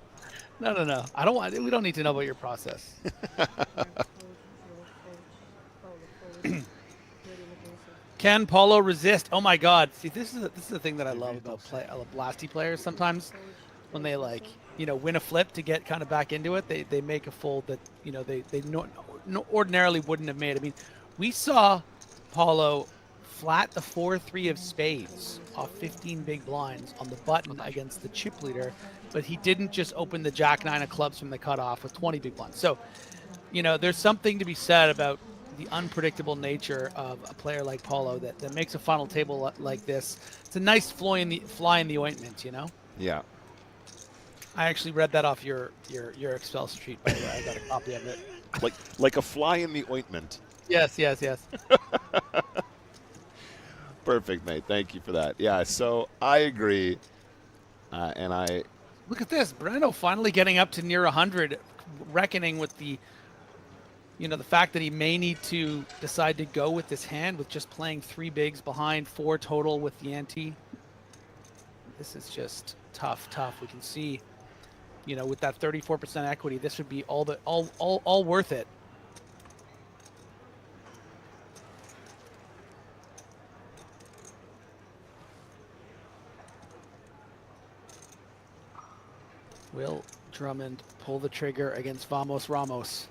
No. I don't want. We don't need to know about your process. Can Paulo resist? Oh my God! See, this is the thing that I love about Blasty players. Sometimes when they win a flip to get kind of back into it, they make a fold that they ordinarily wouldn't have made. I mean, we saw Paulo flat the 4-3 of spades off 15 big blinds on the button against the chip leader, but he didn't just open the Jack-9 of clubs from the cutoff with 20 big blinds. So, there's something to be said about the unpredictable nature of a player like Paulo that makes a final table like this. It's a nice fly in the ointment, Yeah. I actually read that off your Excel sheet, by the way. I got a copy of it. Like a fly in the ointment. Yes. Perfect, mate. Thank you for that. Yeah, so I agree. And I... Look at this. Breno finally getting up to near 100, reckoning with the fact that he may need to decide to go with this hand with just playing 3 bigs behind 4 total with the ante. This is just tough. We can see, with that 34% equity, this would be all worth it. Will Drummond pull the trigger against Vamos Ramos?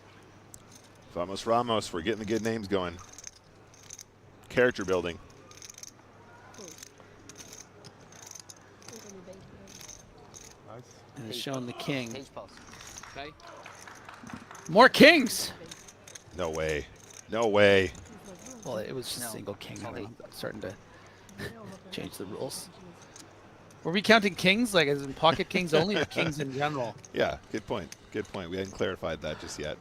Vamos Ramos, we're getting the good names going. Character building. And it's showing the king. More kings! No way. Well, it was just single king. I'm starting to change the rules. Were we counting kings, like as in pocket kings only, or kings in general? Yeah, good point. Good point. We hadn't clarified that just yet.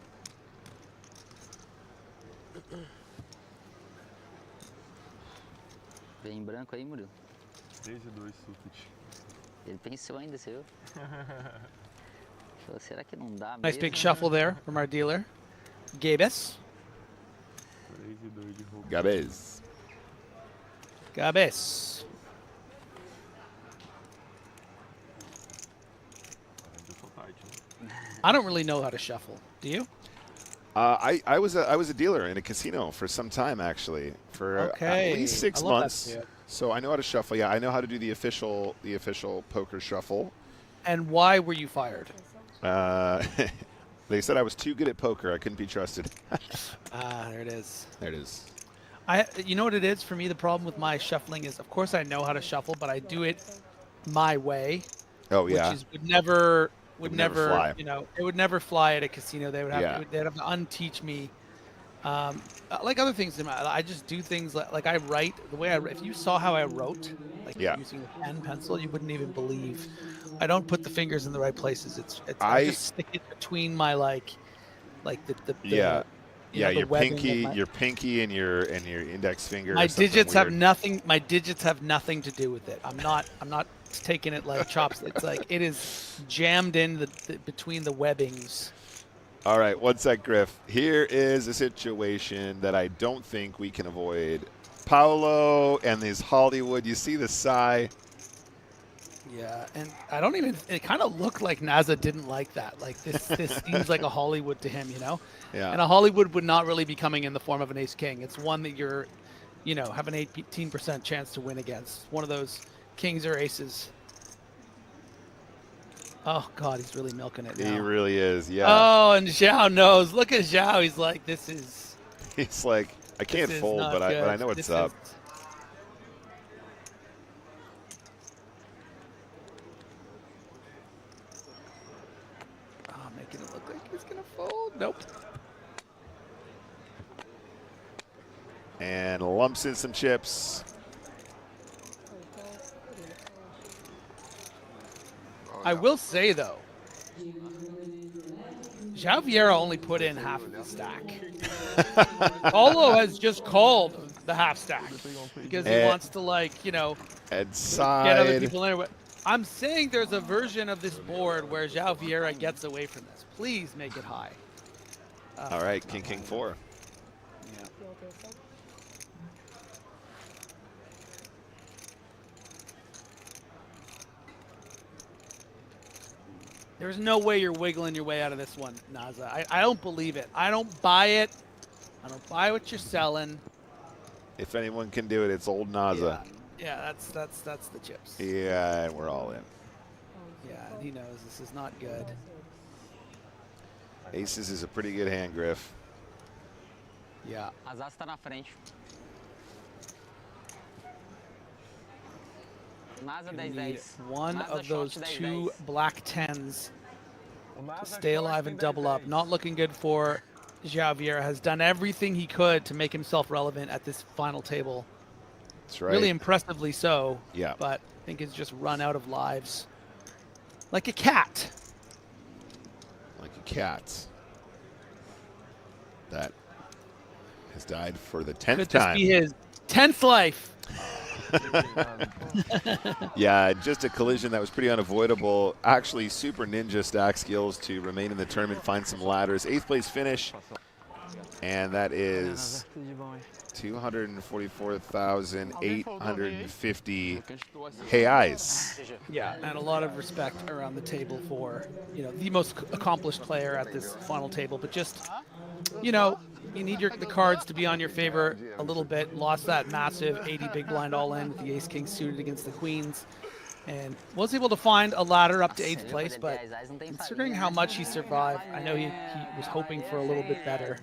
Vem em branco aí, Murilo. 3 e 2 suited. Ele pensou ainda, você viu? Falou, será que não dá Nice mesmo? big shuffle there from our dealer. Gabes. 3 e 2 de roubo. Gabes. Gabes. I don't really know how to shuffle. Do you? I was a dealer in a casino for some time, actually, for at least 6 months. So I know how to shuffle. Yeah, I know how to do the official poker shuffle. And why were you fired? They said I was too good at poker. I couldn't be trusted. There it is. There it is. You know what it is for me? The problem with my shuffling is, of course, I know how to shuffle, but I do it my way. Oh yeah. Which is, would never fly. You know, it would never fly at a casino. They would have Yeah. they'd have to unteach me. Like other things in my, I just do things like I write the way if you saw how I wrote, like using a pen pencil, you wouldn't even believe. I don't put the fingers in the right places. I just stick it between my like the yeah. Yeah, the your webbing pinky and your index finger. My or something digits have weird. nothing. My digits have nothing to do with it. I'm not taking it like chopsticks. It's like it is jammed in between the webbings. All right, one sec, Griff. Here is a situation that I don't think we can avoid. Paolo and his Hollywood. You see the sigh. Yeah, and I don't even. It kind of looked like NASA didn't like that. Like this seems like a Hollywood to him, you know. Yeah. And a Hollywood would not really be coming in the form of an ace king. It's one that you're, have an 18% chance to win against. One of those kings or aces. Oh God, he's really milking it now. He really is. Yeah. Oh, and Zhao knows. Look at Zhao. He's like, this is. He's like, I can't fold, but I know what's up. Making it look like he's gonna fold. Nope. And lumps in some chips. I will say though, João Vieira only put in half of the stack. Paulo has just called the half stack because he wants to and side. get other people in. I'm saying there's a version of this board where João Vieira gets away from this. Please make it high. All right, King 4. Yeah. There's no way you're wiggling your way out of this one, Naza. I don't believe it. I don't buy it. I don't buy what you're selling. If anyone can do it, it's old Naza. Yeah, that's the chips. Yeah, and we're all in. Yeah, and he knows this is not good. Aces is a pretty good hand, Griff. Yeah. As as tá na frente. NASA 10-10. One NASA of those short 10-10. two black tens to stay alive and double up. Not looking good for João Vieira. Has done everything he could to make himself relevant at this final table. That's right. Really impressively so. Yeah. But I think it's just run out of lives. Like a cat. Like a cat. That has died for the 10th Could time. this be his 10th life? Yeah, just a collision that was pretty unavoidable. Actually, super ninja stack skills to remain in the tournament, find some ladders. 8th place finish, and that is 244,850 reais. Yeah, and a lot of respect around the table for, the most accomplished player at this final table. But just, you need the cards to be on your favor a little bit. Lost that massive 80 big blind all in with the ace king suited against the queens. And was able to find a ladder up to 8th place, but considering how much he survived, I know he was hoping for a little bit better.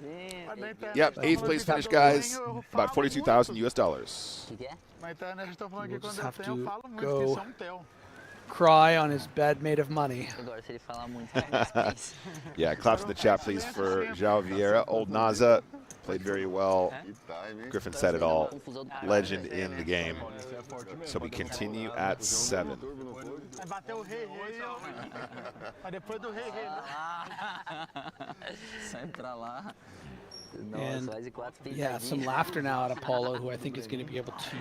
Yep, 8th place finish, guys. About $42,000 US. We'll just have to go cry on his bed made of money. Agora, se ele falar muito, vai mais Yeah, claps in the chat, please, for João Vieira. Old Naza played very well. Griffin said it all. Legend in the game. So we continue at 7. Bateu o rei, mas depois do rei, Sai pra lá. And yeah, some laughter now out of Paulo, who I think is going to be able to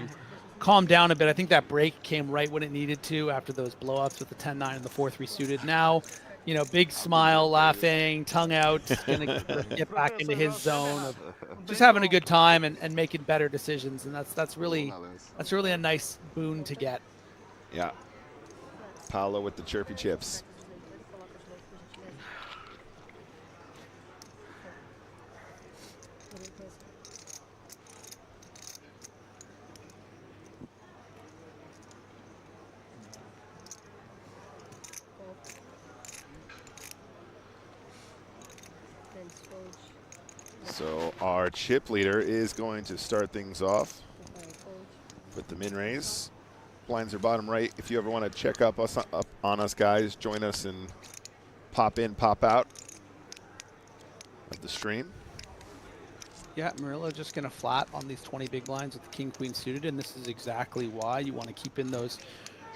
calm down a bit. I think that break came right when it needed to after those blowups with the 10-9 and the 4-3 suited. Now, you know, big smile, laughing, tongue out, going to get back into his zone of just having a good time and making better decisions. And that's really a nice boon to get. Yeah. Paulo with the chirpy chips. So our chip leader is going to start things off with the min raise. Blinds are bottom right. If you ever want to check up on us, guys, join us and pop in, pop out of the stream. Yeah, Murillo just going to flat on these 20 big blinds with the king-queen suited, and this is exactly why you want to keep in those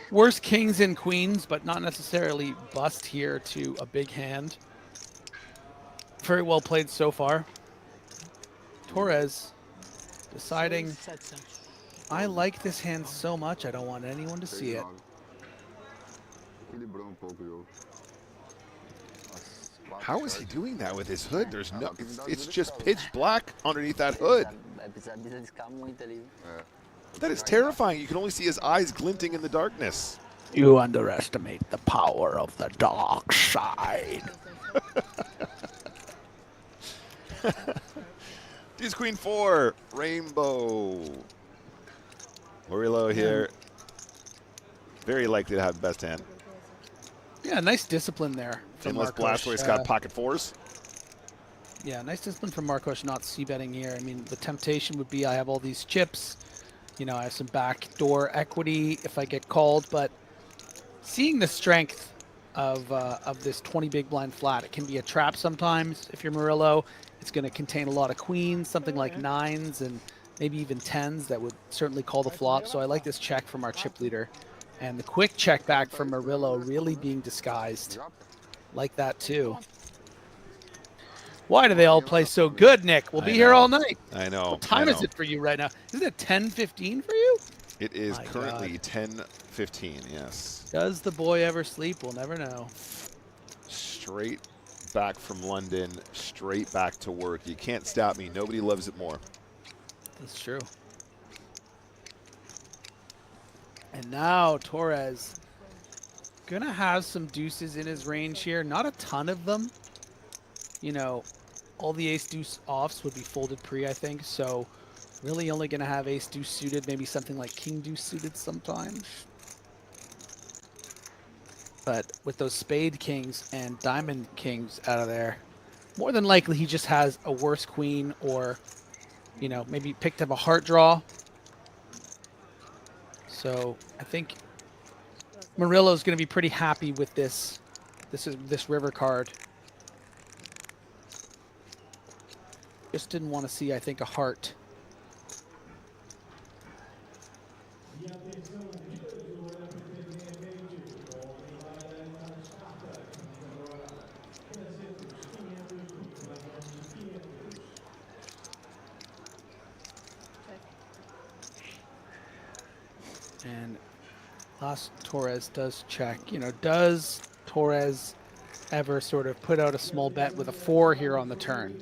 worst kings and queens, but not necessarily bust here to a big hand. Very well played so far. Torres deciding, I like this hand so much, I don't want anyone to see it. How is he doing that with his hood? There's no, it's just pitch black underneath that hood. That is terrifying. You can only see his eyes glinting in the darkness. You underestimate the power of the dark side. Deuce Queen 4, Rainbow. Murillo here. Very likely to have the best hand. Yeah, nice discipline there. Unless Blast where he's got pocket fours. Yeah, nice discipline from Marcos not c-betting here. I mean, the temptation would be I have all these chips. You know, I have some backdoor equity if I get called. But seeing the strength of this 20 big blind flat, it can be a trap sometimes. If you're Murillo, it's going to contain a lot of queens, something like 9s and maybe even 10s that would certainly call the flop. So I like this check from our chip leader. And the quick check back from Murillo really being disguised. Like that too. Why do they all play so good, Nick? We'll be here all night. I know. What time is it for you right now? Isn't it 10:15 for you? It is currently 10:15, yes. Does the boy ever sleep? We'll never know. Straight back from London, straight back to work. You can't stop me. Nobody loves it more. That's true. And now Torres gonna have some deuces in his range here. Not a ton of them. You know, all the ace deuce offs would be folded pre, I think. So really only gonna have ace deuce suited, maybe something like king deuce suited sometimes. But with those spade kings and diamond kings out of there, more than likely he just has a worse queen, or, you know, maybe picked up a heart draw. So I think Murillo's going to be pretty happy with this river card. Just didn't want to see, I think, a heart. And Las Torres does check. You know, does Torres ever sort of put out a small bet with a 4 here on the turn?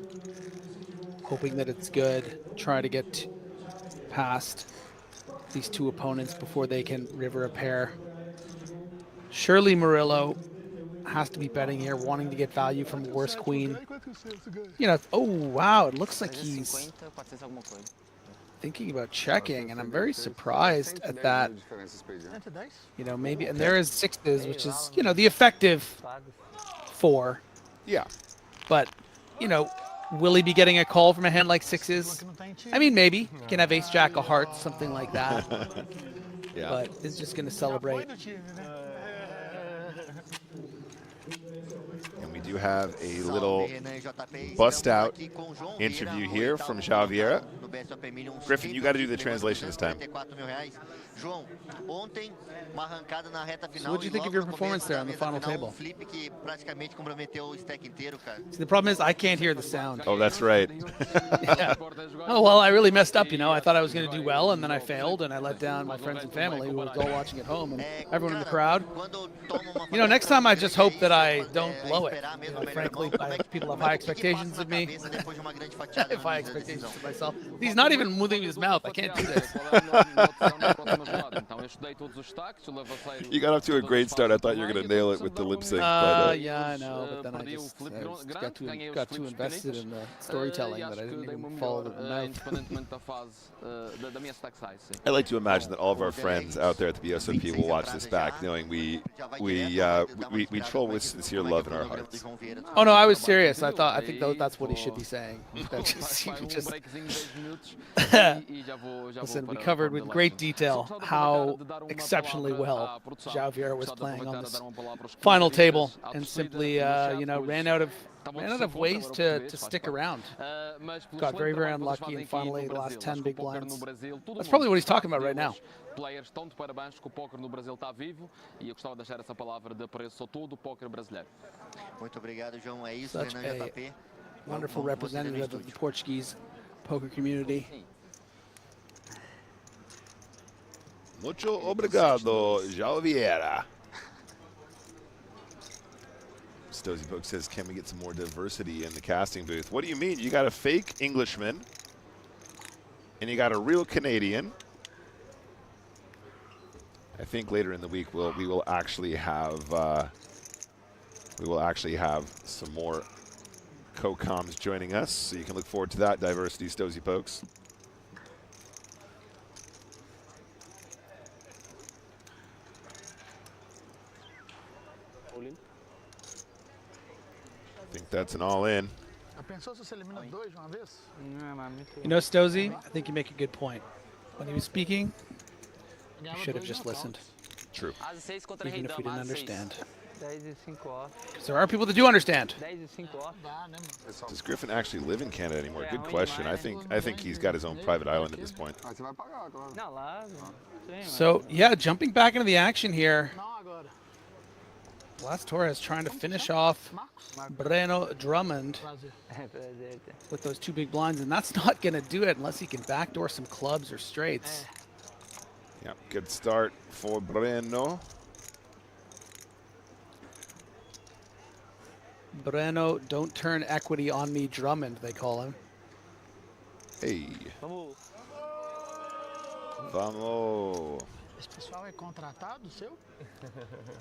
Hoping that it's good. Try to get past these two opponents before they can river a pair. Surely Murillo has to be betting here, wanting to get value from a worse queen. You know, oh wow, it looks like he's thinking about checking, and I'm very surprised at that. You know, maybe, and there is 6s, which is, you know, the effective 4. Yeah. But, you know, will he be getting a call from a hand like 6s? I mean, maybe. He can have ace jack of hearts, something like that. Yeah. But is just going to celebrate. do have a little bust-out interview here from Javiera. Griffin, you got to do the translation this time. So what do you think of your performance there on the final table? See, the problem is I can't hear the sound. Oh, that's right. Yeah. Oh, well, I really messed up, you know. I thought I was going to do well, and then I failed, and I let down my friends and family who was all watching at home, and everyone in the crowd. You know, next time I just hope that I don't blow it. You know, frankly, people have high expectations of me. I have high expectations of myself. He's not even moving his mouth. I can't do this. You got off to a great start. I thought you were going to nail it with the lip sync. Yeah, I know, but then I just got too invested in the storytelling that I didn't even follow the mouth. I like to imagine that all of our friends out there at the BSOP will watch this back, knowing we troll with sincere love in our hearts. Oh no, I was serious. I think that's what he should be saying. Listen, we covered with great detail how exceptionally well Javiera was playing on this final table, and simply, you know, ran out of ways to stick around. Got very, very unlucky, and finally the last 10 big blinds. That's probably what he's talking about right now. Players estão de parabéns que o póquer no Brasil está vivo, e eu gostava de deixar essa palavra de apreço a todo o póquer brasileiro. Muito obrigado, João. É isso, Such a wonderful representative of the Portuguese poker community. Mucho obrigado, Javiera. Stozy Book says, can we get some more diversity in the casting booth? What do you mean? You got a fake Englishman, and you got a real Canadian. I think later in the week we will actually have some more co-coms joining us, so you can look forward to that diversity, Stozy Pokes. I think that's an all-in. You know, Stozy, I think you make a good point. When he was speaking, you should have just listened. True. Even if we didn't understand. Because there are people that do understand. Does Griffin actually live in Canada anymore? Good question. I think he's got his own private island at this point. So, yeah, jumping back into the action here. Blas Torres trying to finish off Breno Drummond with those two big blinds, and that's not going to do it unless he can backdoor some clubs or straights. Yeah, good start for Breno. Breno, don't turn equity on me, Drummond, they call him. Hey. Vamos.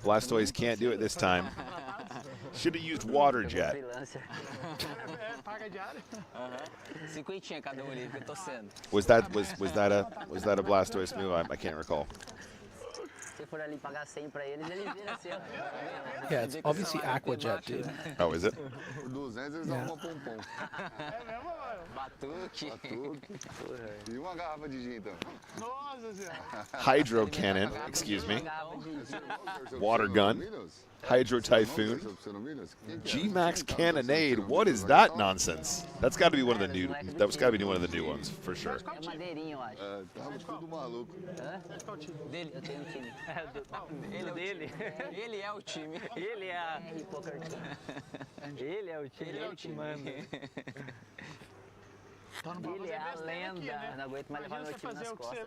Blastoise can't do it this time. Should have used water jet. Was that a Blastoise move? I can't recall. Yeah, it's obviously Aquajet, dude. Oh, is it? Yeah. Hydro cannon, excuse me. Water gun. Hydro Typhoon. G-Max Cannonade. What is that nonsense? That's got to be one of the new. That's got to be one of the new ones for sure. Ele é o time. Ele é o time que manda. Ele é a lenda. Não aguento mais levar meu time nas costas.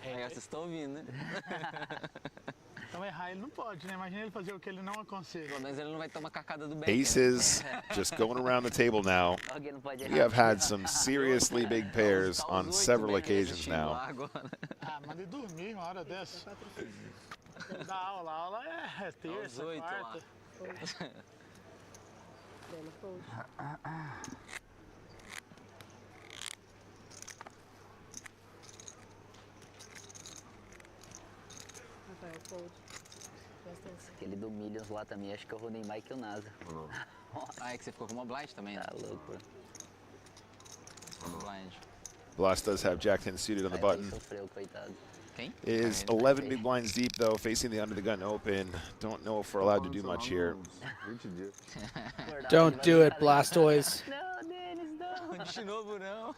Vocês estão ouvindo, né? Então errar ele não pode, né? Imagina ele fazer o que ele não aconselha. Pelo menos ele não vai tomar cacada do bem. Aces just going around the table now. We have had some seriously big pairs on several occasions now. Ah, manda dormir uma hora dessa. Da aula é terça, quarta. Aquele do Millions lá também, acho que eu vou nem mais que o NASA. Ah, é que você ficou com uma blind também, né? Tá louco, pô. Blind. Blas does have Jack 10 suited on the button. Sofreu, coitado. is 11 big blinds deep, though, facing the under the gun open. Don't know if we're allowed to do much here. Don't do it, Blastoise. De novo, não.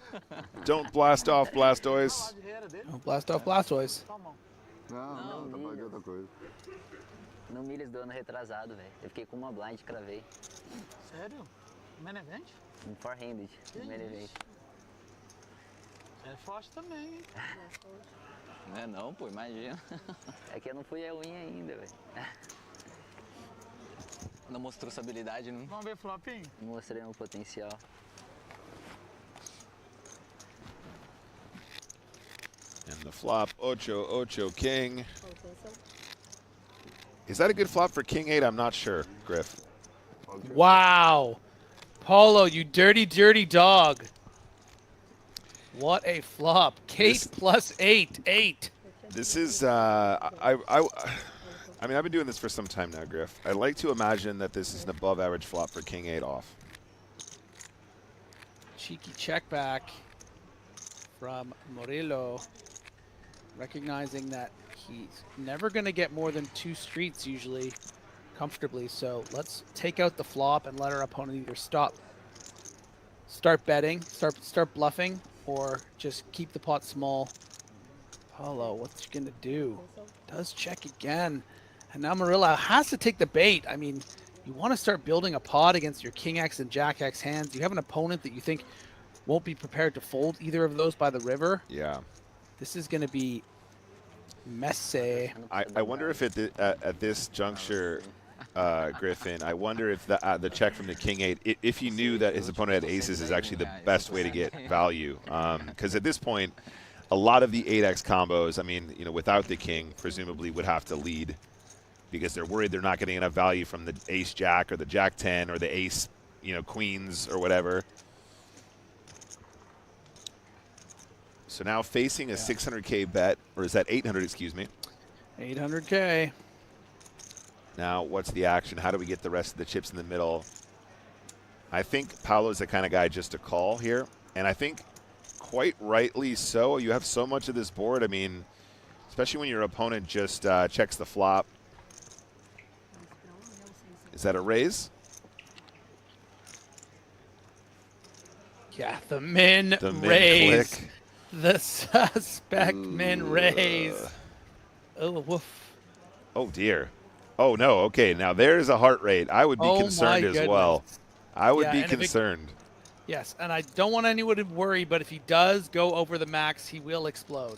Don't blast off, Blastoise. Don't blast off, Blastoise. Não, tá falando de outra coisa. No milhas do ano retrasado, velho. Eu fiquei com uma blind e cravei. Sério? Main event? Um four-handed, no main event. É forte também, hein? Não é não, pô, imagina. É que eu não fui a unha ainda, velho. Não mostrou sua habilidade, não? Vamos ver flopinho? Mostrei meu potencial. And the flop, Ocho, Ocho, King. Is that a good flop for King 8? I'm not sure, Griff. Wow. Paulo, you dirty, dirty dog. What a flop. Kate plus 8. This is, I mean, I've been doing this for some time now, Griff. I like to imagine that this is an above average flop for King 8 off. Cheeky check back from Murillo, recognizing that he's never going to get more than 2 streets usually comfortably. So let's take out the flop and let our opponent either start betting, start bluffing, or just keep the pot small. Paulo, what's he going to do? Does check again. And now Murillo has to take the bait. I mean, you want to start building a pot against your King X and Jack X hands. You have an opponent that you think won't be prepared to fold either of those by the river. Yeah. This is going to be messy. I wonder if at this juncture, Griffin, I wonder if the check from the King 8, if he knew that his opponent had aces, is actually the best way to get value. Because at this point, a lot of the 8x combos, I mean, you know, without the King, presumably would have to lead because they're worried they're not getting enough value from the Ace Jack or the Jack 10 or the Ace, you know, Queens or whatever. So now facing a 600K bet, or is that 800, excuse me? 800K. Now, what's the action? How do we get the rest of the chips in the middle? I think Paulo's the kind of guy just to call here, and I think quite rightly so. You have so much of this board. I mean, especially when your opponent just checks the flop. Is that a raise? Yeah, the min raise. Click. The suspect min raise. Oh, woof. Oh, dear. Oh, no. Okay, now there's a heart rate. I would be concerned as well. I would be concerned. Yes, and I don't want anyone to worry, but if he does go over the max, he will explode.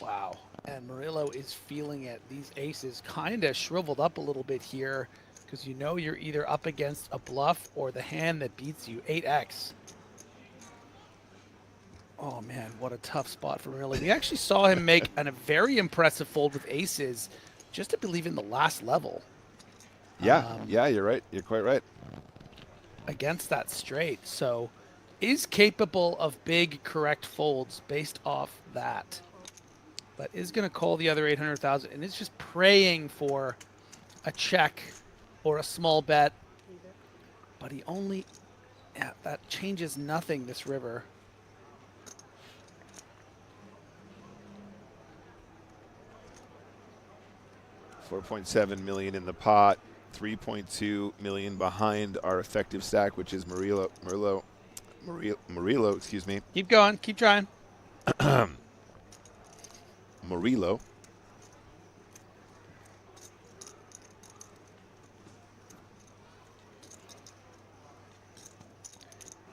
Wow. And Murillo is feeling it. These aces kind of shriveled up a little bit here because you know you're either up against a bluff or the hand that beats you, 8x. Oh, man, what a tough spot for Murillo. We actually saw him make a very impressive fold with aces just, I believe, in the last level. Yeah, yeah, you're right. You're quite right. Against that straight. So is capable of big correct folds based off that. But is going to call the other 800,000 and is just praying for a check or a small bet. But he only, yeah, that changes nothing this river. $4.7 million in the pot, 3.2 million behind our effective stack, which is Murillo, excuse me. Keep going, keep trying. Murillo.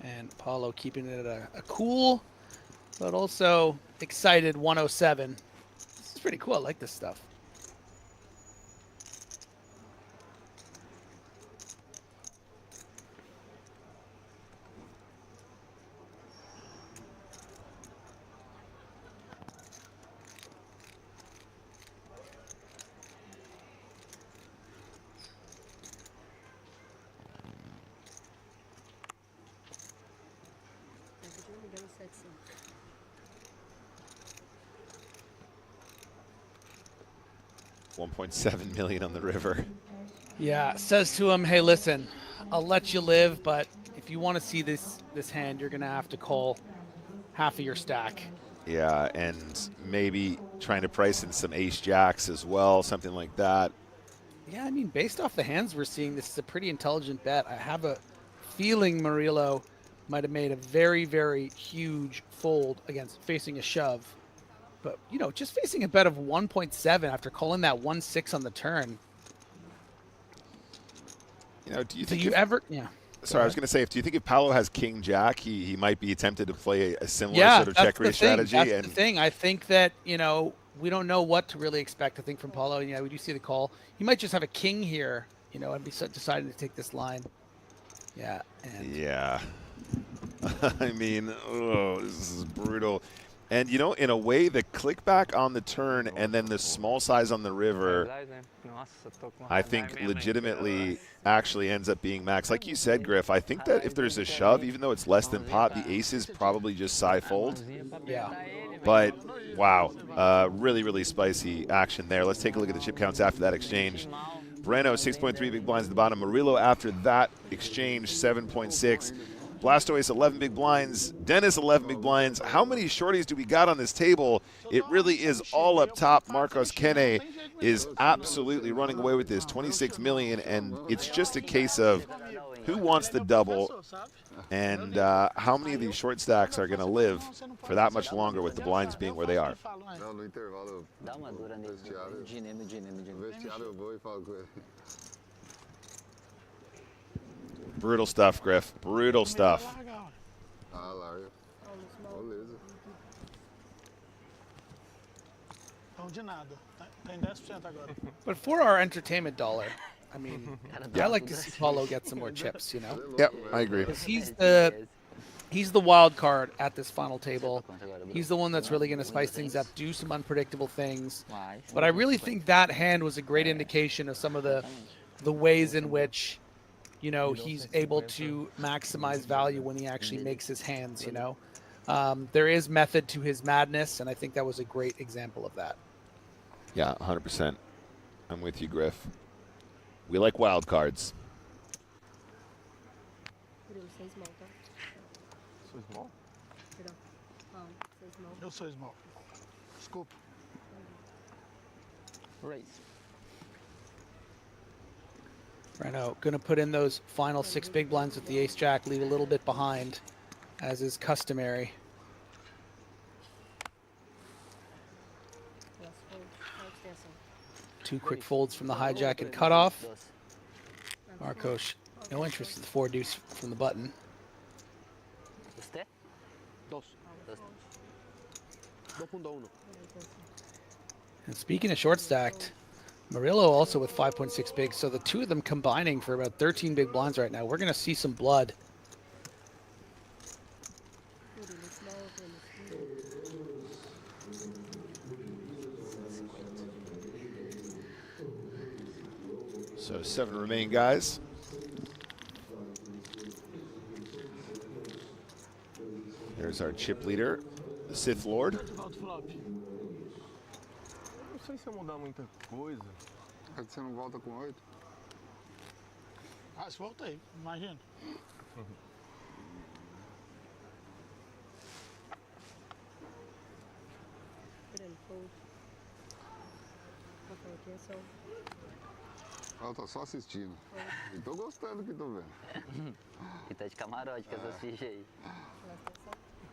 And Paulo keeping it at a cool, but also excited 107. This is pretty cool. I like this stuff. $1.7 million on the river. Yeah, says to him, hey, listen, I'll let you live, but if you want to see this hand, you're going to have to call half of your stack. Yeah, and maybe trying to price in some ace jacks as well, something like that. Yeah, I mean, based off the hands we're seeing, this is a pretty intelligent bet. I have a feeling Murillo might have made a very, very huge fold against facing a shove. But, you know, just facing a bet of 1.7 after calling that 1-6 on the turn. You know, do you Yeah. Sorry, I was going to say, do you think if Paolo has King Jack, he might be tempted to play a similar sort of check raise strategy? That's the thing. I think that, you know, we don't know what to really expect, I think, from Paolo. Yeah, we do see the call. He might just have a king here, you know, and be deciding to take this line. Yeah. Yeah. I mean, oh, this is brutal. And, you know, in a way, the click back on the turn and then the small size on the river, I think legitimately actually ends up being max. Like you said, Griff, I think that if there's a shove, even though it's less than pot, the aces probably just side fold. Yeah. But, wow, really, really spicy action there. Let's take a look at the chip counts after that exchange. Breno, 6.3 big blinds at the bottom. Murillo, after that exchange, 7.6. Blastoise, 11 big blinds. Dennis, 11 big blinds. How many shorties do we got on this table? It really is all up top. Marcos Kene is absolutely running away with this, 26 million, and it's just a case of who wants the double and how many of these short stacks are going to live for that much longer with the blinds being where they are. Brutal stuff, Griff. Brutal stuff. But for our entertainment dollar, I mean, I like to see Paulo get some more chips, you know? Yep, I agree. Because he's the wild card at this final table. He's the one that's really going to spice things up, do some unpredictable things. But I really think that hand was a great indication of some of the ways in which, you know, he's able to maximize value when he actually makes his hands, you know. There is method to his madness, and I think that was a great example of that. Yeah, 100%. I'm with you, Griff. We like wild cards. Eu sou small. Desculpa. Raise. Breno going to put in those final 6 big blinds with the ace-jack, leave a little bit behind, as is customary. Two quick folds from the hijack and cutoff. Marcos, no interest in the 4-deuce from the button. And speaking of short stacked, Murillo also with 5.6 bigs, so the two of them combining for about 13 big blinds right now. We're going to see some blood. So 7 remaining guys. There's our chip leader, the Sith Lord. Não sei se eu mudar muita coisa. É que você não volta com 8? Ah, se voltei, imagina. Eu tô só assistindo. E tô gostando do que tô vendo. E tá de camarote com essas fichas aí.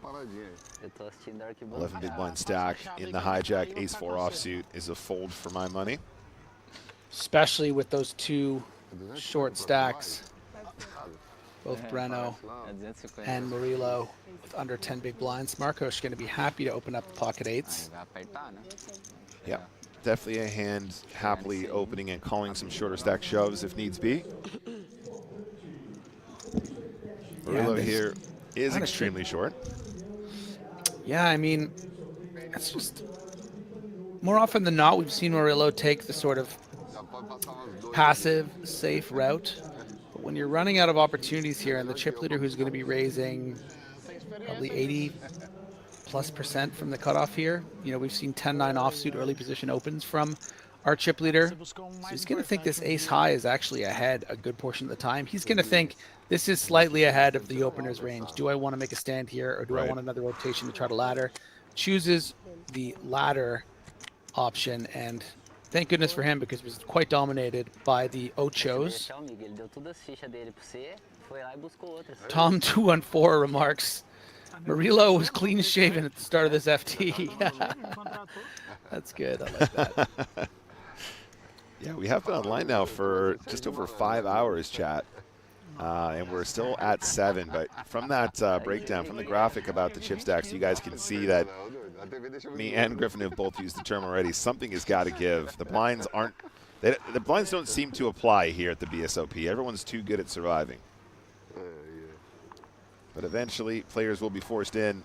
Paradinha aí. Eu tô assistindo Dark 11 big blind stack in the hijack, ace-4 offsuit is a fold for my money. Especially with those two short stacks. Both Breno and Murillo with under 10 big blinds. Marcos going to be happy to open up pocket 8s. Yeah, definitely a hand happily opening and calling some shorter stack shoves if needs be. Murillo here is extremely short. Yeah, I mean, it's just more often than not, we've seen Murillo take the sort of passive, safe route. But when you're running out of opportunities here, and the chip leader who's going to be raising probably 80+% from the cutoff here, you know, we've seen 10-9 offsuit early position opens from our chip leader, so he's going to think this ace high is actually ahead a good portion of the time. He's going to think this is slightly ahead of the opener's range. Do I want to make a stand here, or do I want another rotation to try to ladder? Chooses the ladder option, and thank goodness for him, because it was quite dominated by the Ochos. Tom 214 remarks, Murillo was clean shaven at the start of this FT. That's good. I like that. Yeah, we have been online now for just over 5 hours, chat. And we're still at 7. But from that breakdown, from the graphic about the chip stacks, you guys can see that me and Griffin have both used the term already. Something has got to give. The blinds aren't. The blinds don't seem to apply here at the BSOP. Everyone's too good at surviving. But eventually, players will be forced in,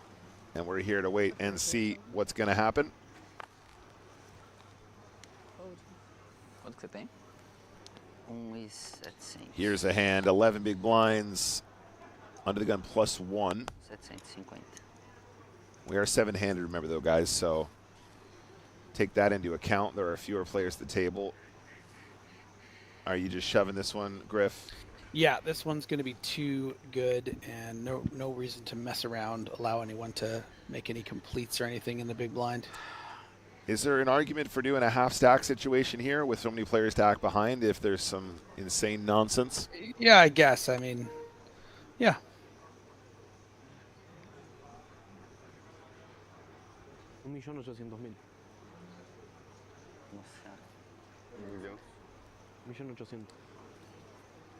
and we're here to wait and see what's going to happen. Here's a hand, 11 big blinds, under the gun +1. We are 7-handed, remember, though, guys, so take that into account. There are fewer players at the table. Are you just shoving this one, Griff? Yeah, this one's going to be too good, and no reason to mess around, allow anyone to make any completes or anything in the big blind. Is there an argument for doing a half-stack situation here with so many players stacked behind if there's some insane nonsense? Yeah, I guess. I mean, yeah.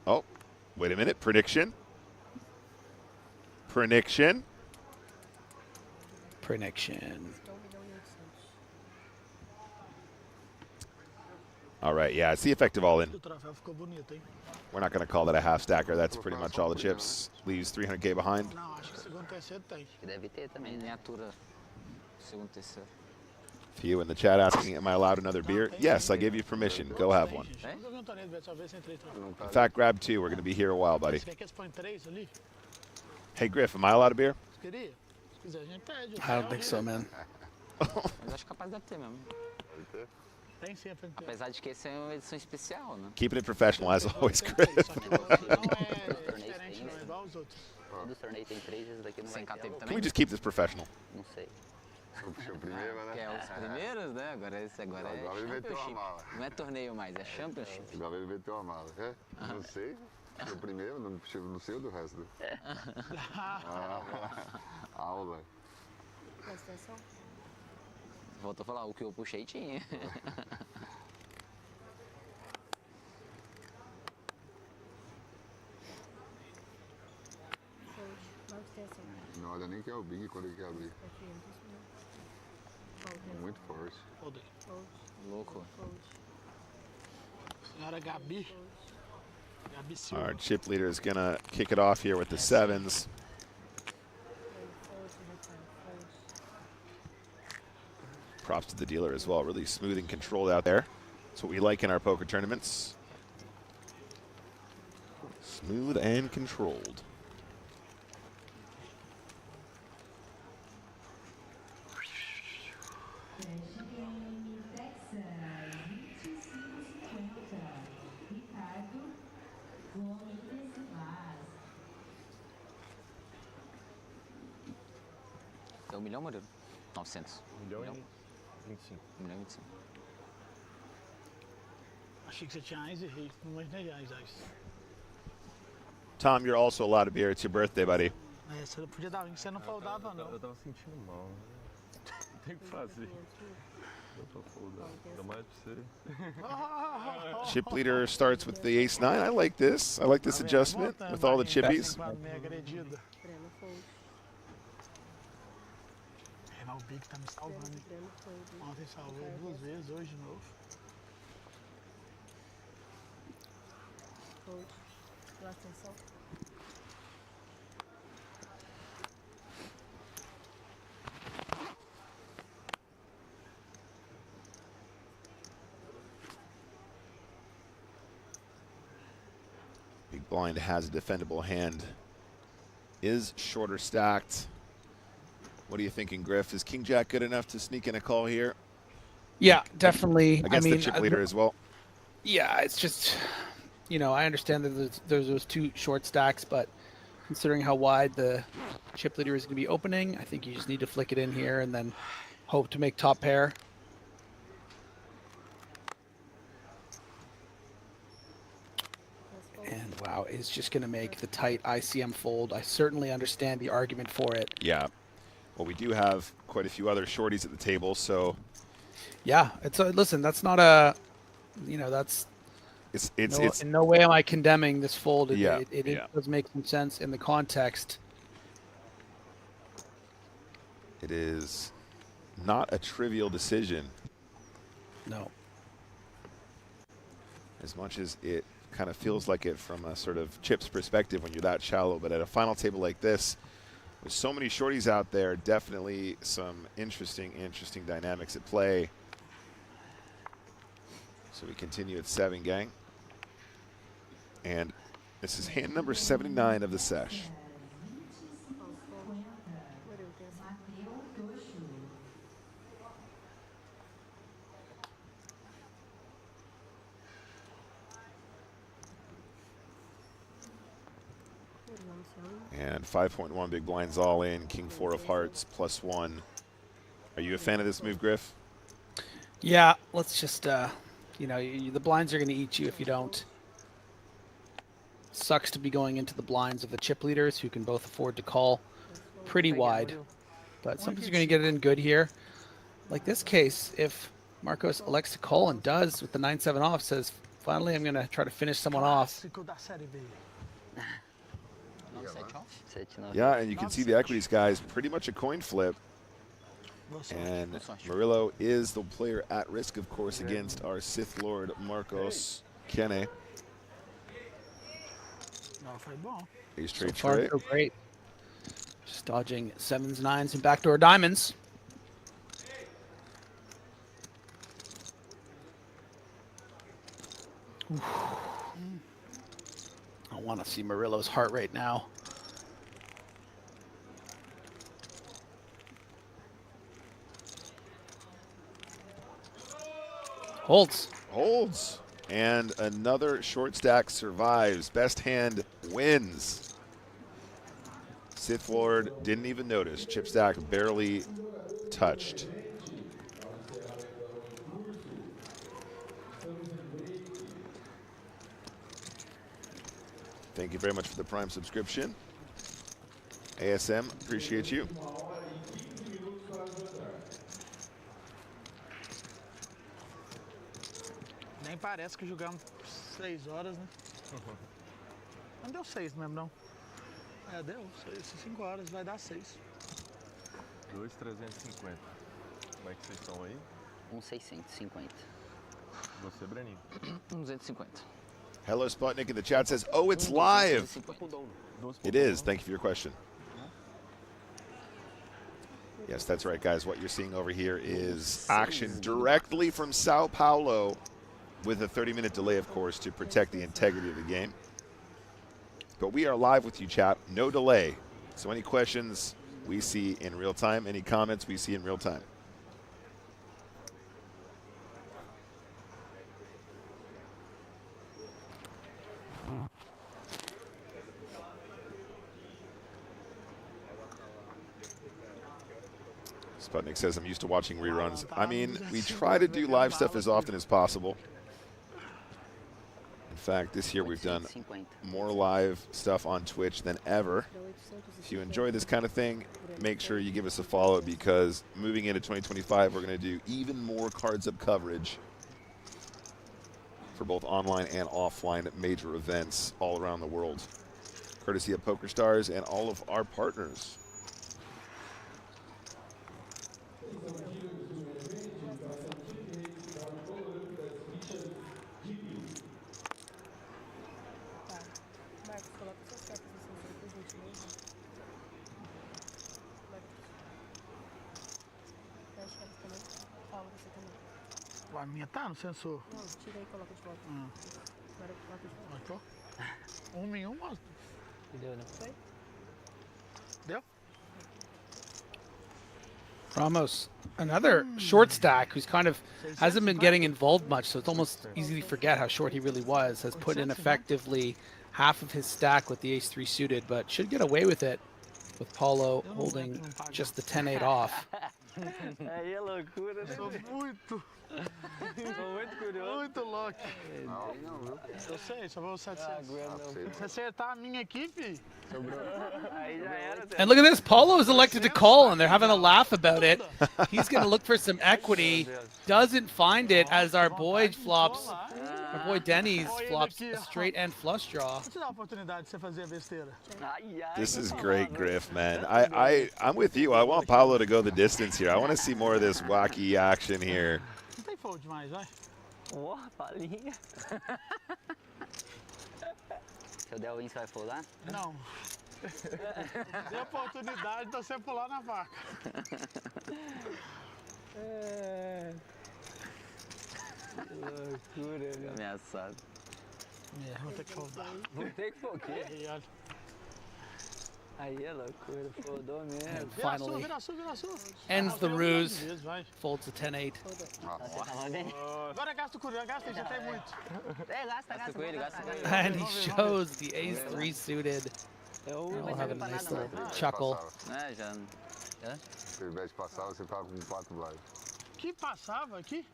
Oh, wait a minute. Prediction. Prediction. Prediction. All right, yeah, it's the effective all-in. We're not going to call that a half-stacker. That's pretty much all the chips. Leaves 300K behind. Few in the chat asking, am I allowed another beer? Yes, I gave you permission. Go have one. In fact, grab 2. We're going to be here a while, buddy. Hey, Griff, am I allowed a beer? I don't think so, man. Apesar de que essa é uma edição especial, né? Keeping it professional, as always, Griff. Can we just keep this professional? Não sei. O primeiro, né? É, os primeiros, né? Agora esse agora é Championship. Não é torneio mais, é Championship. Agora ele meteu a mala. É? Não sei. O primeiro, não sei o do resto. Aula. Presta atenção. Voltou a falar, o que eu puxei tinha. Não olha nem que é o Big quando ele quer abrir. Muito forte. Louco. Senhora Gabi. Our chip leader is going to kick it off here with the 7s. Props to the dealer as well. Really smooth and controlled out there. That's what we like in our poker tournaments. Smooth and controlled. É 1 milhão, Murilo? 900. 1 milhão e 25. 1 milhão e 25. Achei que você tinha Ais e Rei. Não imaginei Ais. Tom, you're also allowed a beer. It's your birthday, buddy. É, você podia dar um, você não foldava, não. Eu tava sentindo mal. Tem que fazer. Eu tô foldando. Ainda mais pra você. Chip leader starts with the ace-9. I like this. I like this adjustment with all the chippies. O Big tá me salvando. Ontem salvou 2 vezes, hoje de novo. Presta atenção. Big blind has a defendable hand. Is shorter stacked. What are you thinking, Griff? Is King Jack good enough to sneak in a call here? Yeah, definitely. Against the chip leader as well. Yeah, it's just, you know, I understand that there's those two short stacks, but considering how wide the chip leader is going to be opening, I think you just need to flick it in here and then hope to make top pair. And wow, it's just going to make the tight ICM fold. I certainly understand the argument for it. Yeah. Well, we do have quite a few other shorties at the table, so. Yeah, it's a, listen, that's not a, you know, that's. It's in no way am I condemning this fold. It does make some sense in the context. It is not a trivial decision. No. As much as it kind of feels like it from a sort of chips perspective when you're that shallow, but at a final table like this, with so many shorties out there, definitely some interesting dynamics at play. So we continue at 7, gang. And this is hand number 79 of the sesh. And 5.1 big blinds all in, king 4 of hearts, +1. Are you a fan of this move, Griff? Yeah, let's just, you know, the blinds are going to eat you if you don't. Sucks to be going into the blinds of the chip leaders who can both afford to call pretty wide. But sometimes you're going to get it in good here. Like this case, if Marcos elects to call and does with the 9-7 off, says, finally I'm going to try to finish someone off. Yeah, and you can see the equities, guys, pretty much a coin flip. And Murillo is the player at risk, of course, against our Sith Lord Marcos Kene. Ace trade straight. So great. Just dodging 7s, 9s, and backdoor diamonds. I want to see Murillo's heart rate now. Holds. Holds. And another short stack survives. Best hand wins. Sith Lord didn't even notice. Chip stack barely touched. Thank you very much for the Prime subscription. ASM, appreciate you. Nem parece que jogamos 6 horas, né? Não deu 6 mesmo, não. É, deu 5 horas, vai dar 6. 2,350. Como é que vocês estão aí? 1,650. Você, Breninho? 250. Hello, Sputnik in the chat says, oh, it's live. It is. Thank you for your question. Yes, that's right, guys. What you're seeing over here is action directly from São Paulo with a 30-minute delay, of course, to protect the integrity of the game. But we are live with you, chat. No delay. So any questions we see in real time. Any comments we see in real time. Sputnik says, I'm used to watching reruns. I mean, we try to do live stuff as often as possible. In fact, this year we've done more live stuff on Twitch than ever. If you enjoy this kind of thing, make sure you give us a follow, because moving into 2025, we're going to do even more cards up coverage for both online and offline major events all around the world, courtesy of PokerStars and all of our partners. A minha tá no sensor. Não, tira aí e coloca de volta. Agora coloca de volta. Em um, mostra. Deu, né? Foi? Deu? Ramos, another short stack who's kind of hasn't been getting involved much, so it's almost easy to forget how short he really was. Has put in effectively half of his stack with the ace-3 suited, but should get away with it with Paulo holding just the 10-8 off. Aí é loucura, né? Sou muito curioso. muito louco. Eu sei, só vou 700. Se acertar a minha equipe, aí já era. And look at this, Paulo is elected to call, and they're having a laugh about it. He's going to look for some equity, doesn't find it as our boy flops, our boy Denny's flops a straight and flush draw. vou te dar a oportunidade de você fazer a besteira. This is great, Griff, man. I'm with you. I want Paulo to go the distance here. I want to see more of this wacky action here. Não tem fold mais, vai. Porra, palinha. Se eu der o win, você vai foldar? Não. Dê oportunidade de você pular na vaca. Que loucura, velho. Ameaçado. Vou ter que foldar. Vou ter que foldar. Aí, olha. Aí é loucura, foldou mesmo. Finally Vira sul. ends the ruse, folds the 10-8. Agora gasta o curu, gasta, já tem muito. Gasta com ele, gasta com ele. And he shows the ace-3 suited. I'll have a nice little chuckle. Já. Se ao invés de passar, você paga com 4 blinds. Que passava aqui?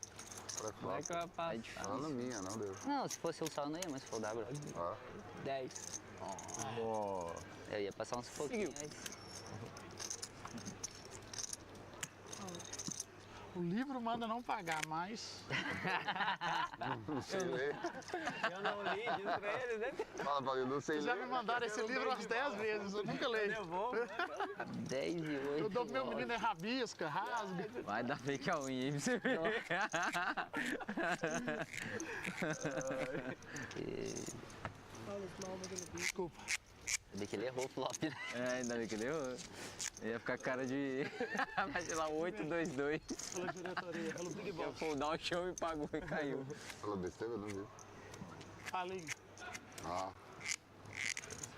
Como é que vai passar? Não na minha, não deu. Não, se fosse um só, eu não ia mais foldar, bro. 10. Eu ia passar uns pouquinhos. O livro manda não pagar mais. Não sei ler. Eu não li, diz pra ele, né? Fala pra mim, não sei ler. Já me mandaram esse livro umas 10 vezes, eu nunca leio. 10 e 8. Eu dou pro meu menino rabisca, rasga. Vai dar fake all in aí pra você ver. Desculpa. Ainda bem que ele errou o flop, né? É, ainda bem que ele errou. Ia ficar cara de. Imagina lá, 8-2-2. Pela diretoria, pelo Big Ia foldar o chão e pagou e caiu. Falou besteira, não viu? Falinho.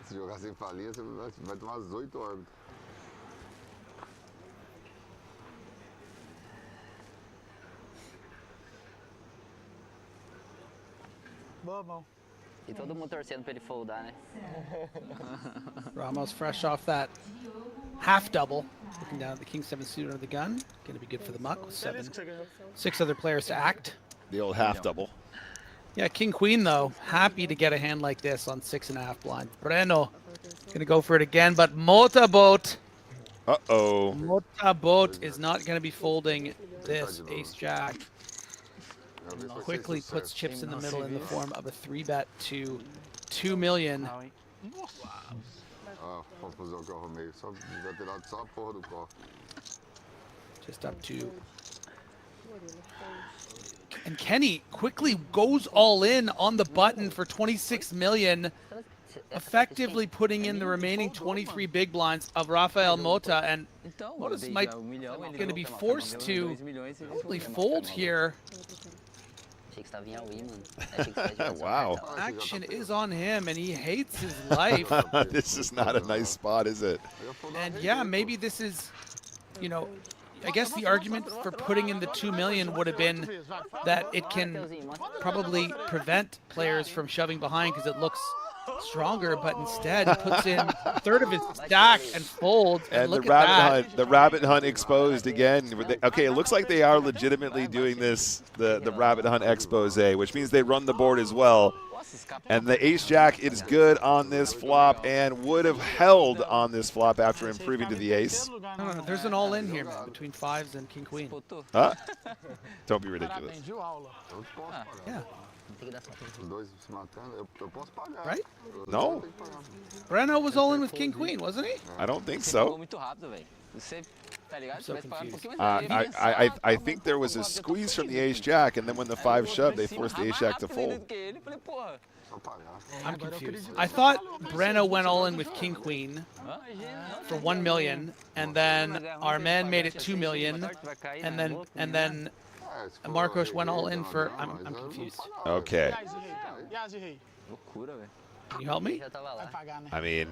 Se jogar sem falinha, você vai tomar as 8 órbitas. Boa mão. E todo mundo torcendo pra ele foldar, né? Ramos fresh off that half double, looking down at the king 7 suited of the gun. Going to be good for the muck with 6 other players to act. The old half double. Yeah, king queen though, happy to get a hand like this on 6.5 blind. Breno going to go for it again, but Motorboat. Uh-oh. Motorboat is not going to be folding this ace jack. Quickly puts chips in the middle in the form of a 3-bet to 2 million. Confusão que eu arrumei. Só devia ter dado só a porra do cofre. Just up to. And Kenny quickly goes all in on the button for 26 million, effectively putting in the remaining 23 big blinds of Rafael Mota, and Mota's might going to be forced to probably fold here. Wow. Action is on him, and he hates his life. This is not a nice spot, is it? And yeah, maybe this is, you know, I guess the argument for putting in the 2 million would have been that it can probably prevent players from shoving behind because it looks stronger, but instead he puts in a third of his stack and folds. And look the at rabbit that. hunt, the rabbit hunt exposed again. Okay, it looks like they are legitimately doing this, the rabbit hunt expose, which means they run the board as well. And the ace jack is good on this flop and would have held on this flop after improving to the ace. No, there's an all in here, man, between 5s and king queen. Huh? Don't be ridiculous. Yeah. Right? No. Breno was all in with king queen, wasn't he? I don't think so. I'm so confused. I think there was a squeeze from the ace jack, and then when the 5 shoved, they forced the ace jack to fold. I'm confused. I thought Breno went all in with king queen for 1 million, and then our man made it 2 million, and then Marcos went all in for. I'm confused. Okay. Can you help me? I mean,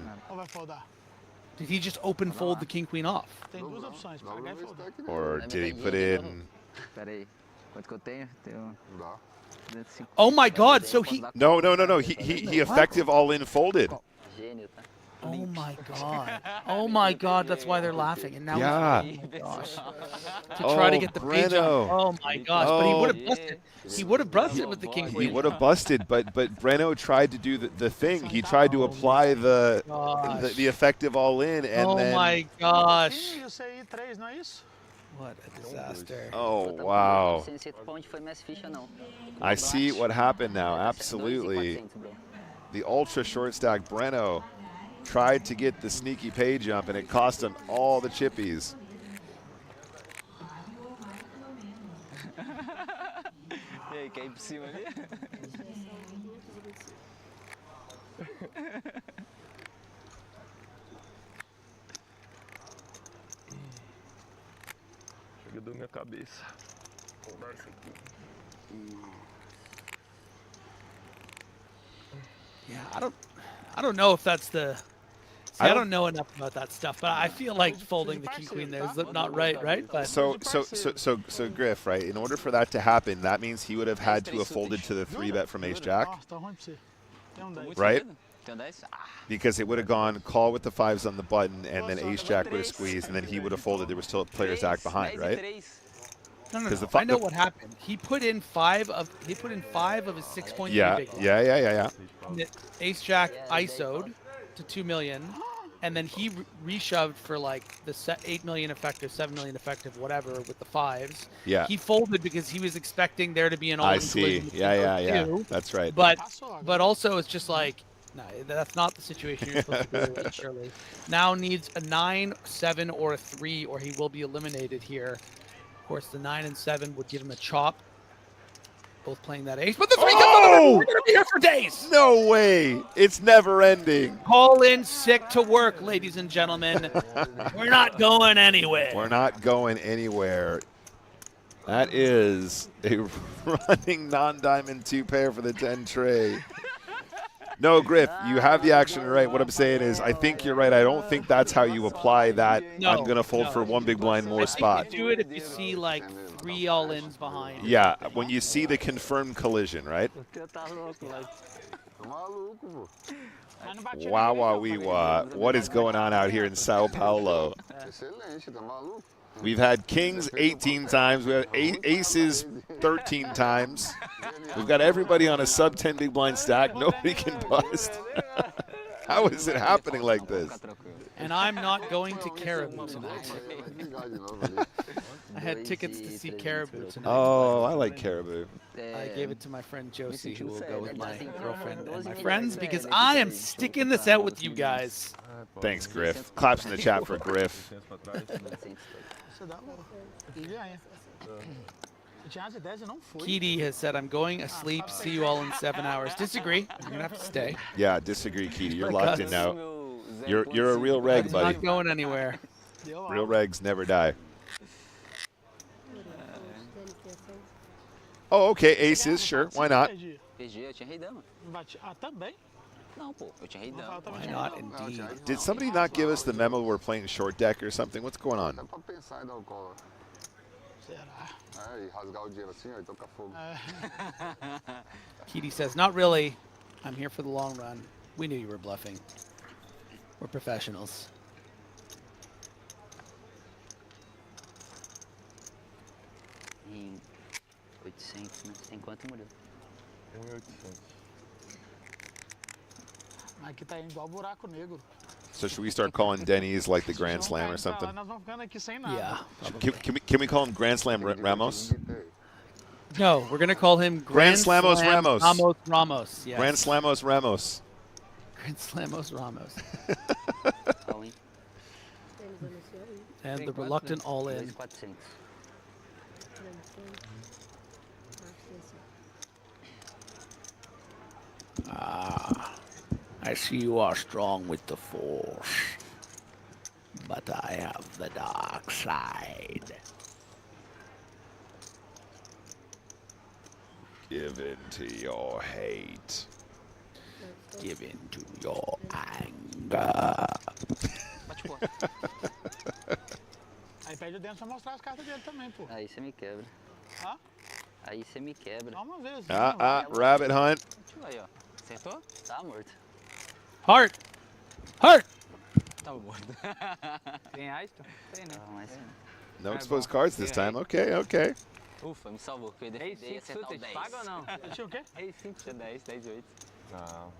Did he just open fold the king queen off? Tem duas opções, pagar e foldar. Or did he put in? Pera aí. Quanto que eu tenho? Tenho 250. Oh my God! So he. No. He effective all in folded. Gênio, tá? Oh my God! Oh my God! That's why they're laughing. And now. Yeah. Oh my gosh. To try to get the page up. Oh my gosh! But he would have busted. He would have busted with the king He queen. would have busted, but Breno tried to do the thing. He tried to apply the effective all in, and then. Oh my gosh! Sim, eu sei 3, não é isso? What a disaster. Oh wow! Sem ser onde foi mais ficha, não. I see what happened now. Absolutely. The ultra short stack Breno tried to get the sneaky pay jump, and it cost him all the chippies. E aí, quer ir por cima ali? Chega da minha cabeça. Vou dar isso aqui. Yeah, I don't know if that's the. See, I don't know enough about that stuff, but I feel like folding the king queen there is not right, right? But So Griff, right? In order for that to happen, that means he would have had to have folded to the 3-bet from Ace Jack, Nossa, tá ruim pra você. Tem 10. right? Tem 10? Ah, Because it would have gone call with the 5s on the button, and then Ace Jack would have squeezed, and then he would have folded. There was still a player's act behind, right? no. 'Cause I know what happened. He put in 5 of his 6.3 Yeah, big blinds. yeah. And the Ace Jack ISO'd to 2 million, and then he reshoved for like the 8 million effective, 7 million effective, whatever with the 5s. Yeah. He folded because he was expecting there to be an all-in I see. collision Yeah. with those two. That's right. But also it's just like, no, that's not the situation you're supposed to do. Surely. Now needs a 9, 7, or a 3, or he will be eliminated here. Of course, the 9 and 7 would give him a chop. Both playing that ace, but the 3 comes up. We're gonna be here for days. No way! It's never ending. Call in sick to work, ladies and gentlemen. We're not going anywhere. We're not going anywhere. That is a running non-diamond 2-pair for the 10 tray. No, Griff, you have the action right. What I'm saying is, I think you're right. I don't think that's how you apply that. No, I'm going to fold for 1 big blind more spot. Do it if you see like 3 all-ins behind. Yeah, when you see the confirmed collision, right? Wow, wow, wee, wah. What is going on out here in Sao Paulo? We've had kings 18 times. We have aces 13 times. We've got everybody on a sub-10 big blind stack. Nobody can bust. How is it happening like this? And I'm not going to Caribou tonight. I had tickets to see Caribou tonight. Oh, I like Caribou. I gave it to my friend Josie, who will go with my girlfriend and my friends, because I am sticking this out with you guys. Thanks, Griff. Claps in the chat for Griff. Keedy has said, I'm going asleep. See you all in 7 hours. Disagree. You're going to have to stay. Yeah, disagree, Keedy. You're locked in now. You're a real reg, I'm buddy. not going anywhere. Real regs never die. Oh, okay. Aces, sure. Why not? PG, eu tinha rei dama. Ah, também? Não, pô, eu tinha rei dama. Why not, indeed. Did somebody not give us the memo we're playing short deck or something? What's going on? Keedy says, not really. I'm here for the long run. We knew you were bluffing. We're professionals. Em 800, né? Tem quanto, Murilo? 1.800. Aqui tá indo igual buraco negro. So should we start calling Denny's like the Grand Slam or something? Nós vamos ficando aqui sem nada. Yeah. Can we call him Grand Slam Ramos? No, we're going to call him Grand Slamos Slam Ramos. Ramos. Yes. Grand Slamos Ramos. Grand Slamos Ramos. And the reluctant all-in. I see you are strong with the Force, but I have the dark side. Give in to your hate. Give in to your anger. Bate porra. Aí pede o dentro pra mostrar as cartas dele também, pô. Aí você me quebra. Hã? Aí você me quebra. Só uma vez. Rabbit hunt. Aí, ó. Acertou? Tá morto. Heart. Heart. Tava morto. Tem reais? Tem, né? Mas... No exposed cards this time. Okay, okay. Ufa, me salvou. Que eu ia defender e acertar o 10. Paga ou não? Tinha o quê? Rei 5, tinha 10, 10 e 8. Não.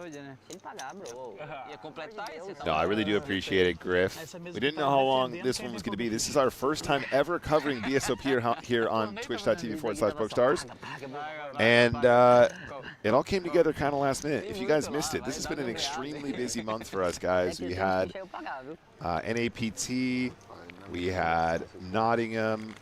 Hoje, né? Se ele pagar, bro. Ia completar e acertar No, I really do appreciate it, Griff. We didn't know how long this one was going to be. This is our first time ever covering BSOP here on twitch.tv/PokerStars. And it all came together kind of last minute. If you guys missed it, this has been an extremely busy month for us, guys. We had NAPT, we had Nottingham,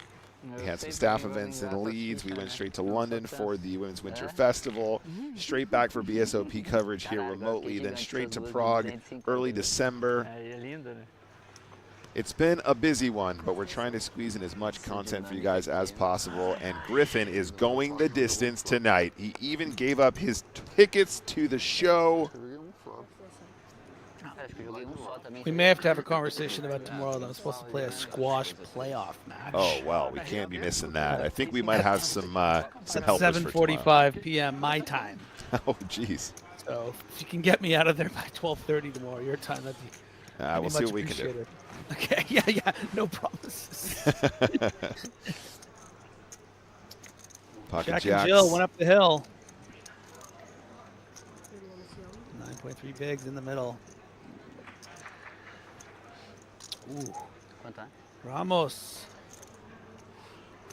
we had some staff events in Leeds. We went straight to London for the Women's Winter Festival, straight back for BSOP coverage here remotely, then straight to Prague early December. It's been a busy one, but we're trying to squeeze in as much content for you guys as possible, and Griffin is going the distance tonight. He even gave up his tickets to the show. We may have to have a conversation about tomorrow, though. I'm supposed to play a squash playoff match. Oh, well, we can't be missing that. I think we might have some helpers for tomorrow. 7:45 p.m. my time. Oh, jeez. So if you can get me out of there by 12:30 tomorrow, your time, that'd be we'll see what we can do. Okay, yeah, no promises. Pocket Jack jacks. and Jill went up the hill. 9.3 bigs in the middle. Ooh. Ramos.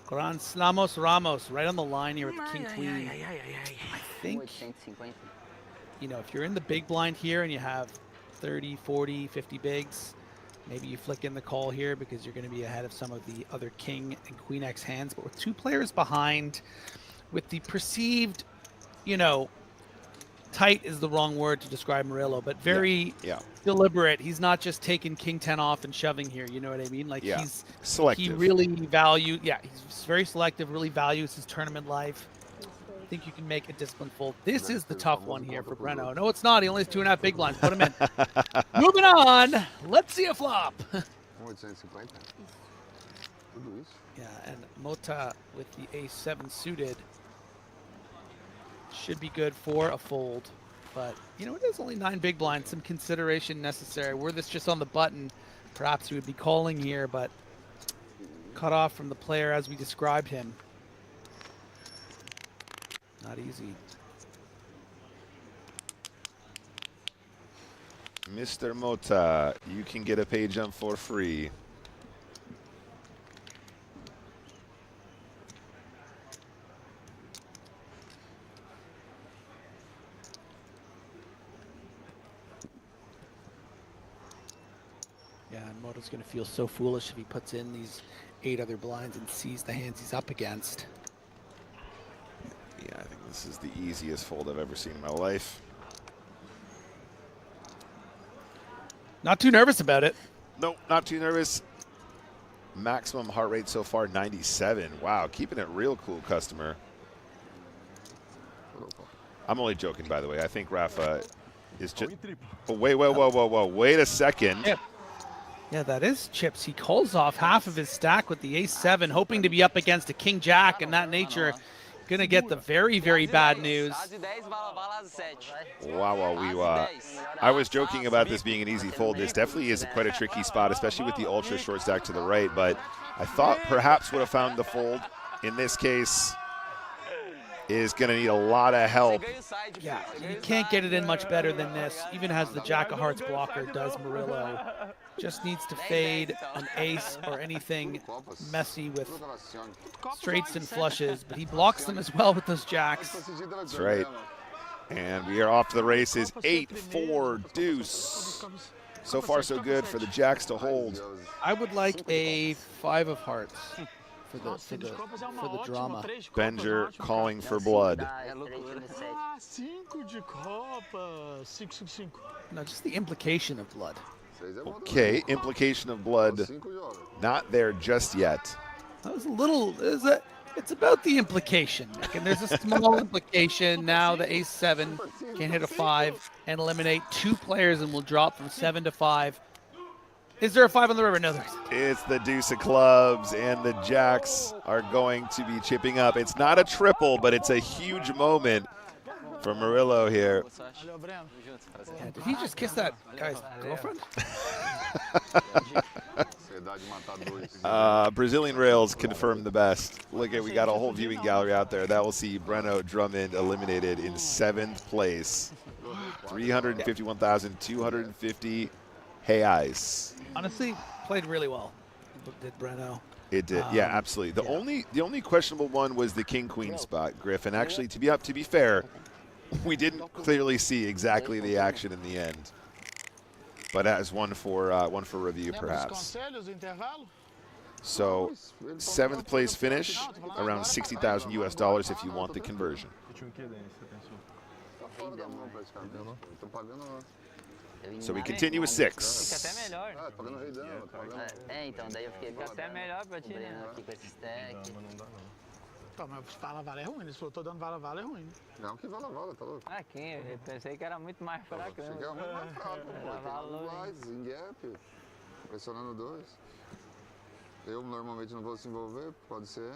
Gran Slamos Ramos, right on the line here with the King Queen. I think, you know, if you're in the big blind here and you have 30, 40, 50 bigs, maybe you flick in the call here because you're going to be ahead of some of the other King and Queen X hands. But with two players behind, with the perceived, you know, tight is the wrong word to describe Murillo, but very deliberate. He's not just taking King 10 off and shoving here. You know what I mean? Like he's selective. He really values. Yeah, he's very selective. Really values his tournament life. I think you can make a disciplined fold. This is the tough one here for Breno. No, it's not. He only has 2.5 big blinds. Put him in. Moving on. Let's see a flop. Yeah, and Mota with the ace-7 suited should be good for a fold, but you know, it is only 9 big blinds. Some consideration necessary. Were this just on the button, perhaps he would be calling here, but cut off from the player as we described him. Not easy. Mr. Mota, you can get a page jump for free. Yeah, and Moto's going to feel so foolish if he puts in these 8 other blinds and sees the hands he's up against. Yeah, I think this is the easiest fold I've ever seen in my life. Not too nervous about it. Nope, not too nervous. Maximum heart rate so far, 97. Wow, keeping it real cool, customer. I'm only joking, by the way. I think Rafa is just... Oh, wait, whoa. Wait a second. Yep. Yeah, that is chips. He calls off half of his stack with the ace-7, hoping to be up against a king-jack, and that nature going to get the very, very bad news. Wow. I was joking about this being an easy fold. This definitely is quite a tricky spot, especially with the ultra short stack to the right, but I thought perhaps would have found the fold. In this case, is going to need a lot of help. Yeah, you can't get it in much better than this. Even has the Jack of Hearts blocker, does Murillo. Just needs to fade an ace or anything messy with straights and flushes, but he blocks them as well with those jacks. That's right. And we are off to the races. 8-4 deuce. So far, so good for the jacks to hold. I would like a 5 of hearts for the drama. Benger calling for blood. No, just the implication of blood. Okay, implication of blood. Not there just yet. That was a little. It's about the implication, Nick, and there's a small implication. Now the ace-7 can hit a 5 and eliminate 2 players and will drop from 7 to 5. Is there a 5 on the river? No, there isn't. It's the deuce of clubs, and the jacks are going to be chipping up. It's not a triple, but it's a huge moment for Murillo here. Yeah, did he just kiss that guy's girlfriend? Brazilian rails confirm the best. Look at, we got a whole viewing gallery out there. That will see Breno Drummond eliminated in 7th place. 351,250 reais. Honestly, played really well. Did Breno? It did, yeah, absolutely. The only questionable one was the king-queen spot, Griff. And actually, to be fair, we didn't clearly see exactly the action in the end. But as one for review, perhaps. So, 7th place finish, around $60,000 US if you want the conversion. So we continue with 6. Fica até melhor. Então, daí eu fiquei até melhor pra ti, né? Aqui com esse stack. Pô, mas vala-vala é ruim, eles falaram, tô dando vala-vala é ruim. Não, que vala-vala, tá louco? Aqui, eu pensei que era muito mais fraco. Achei que era muito mais fraco, pô. Tem slides, em gap, pressionando 2. Eu normalmente não vou se envolver, pode ser.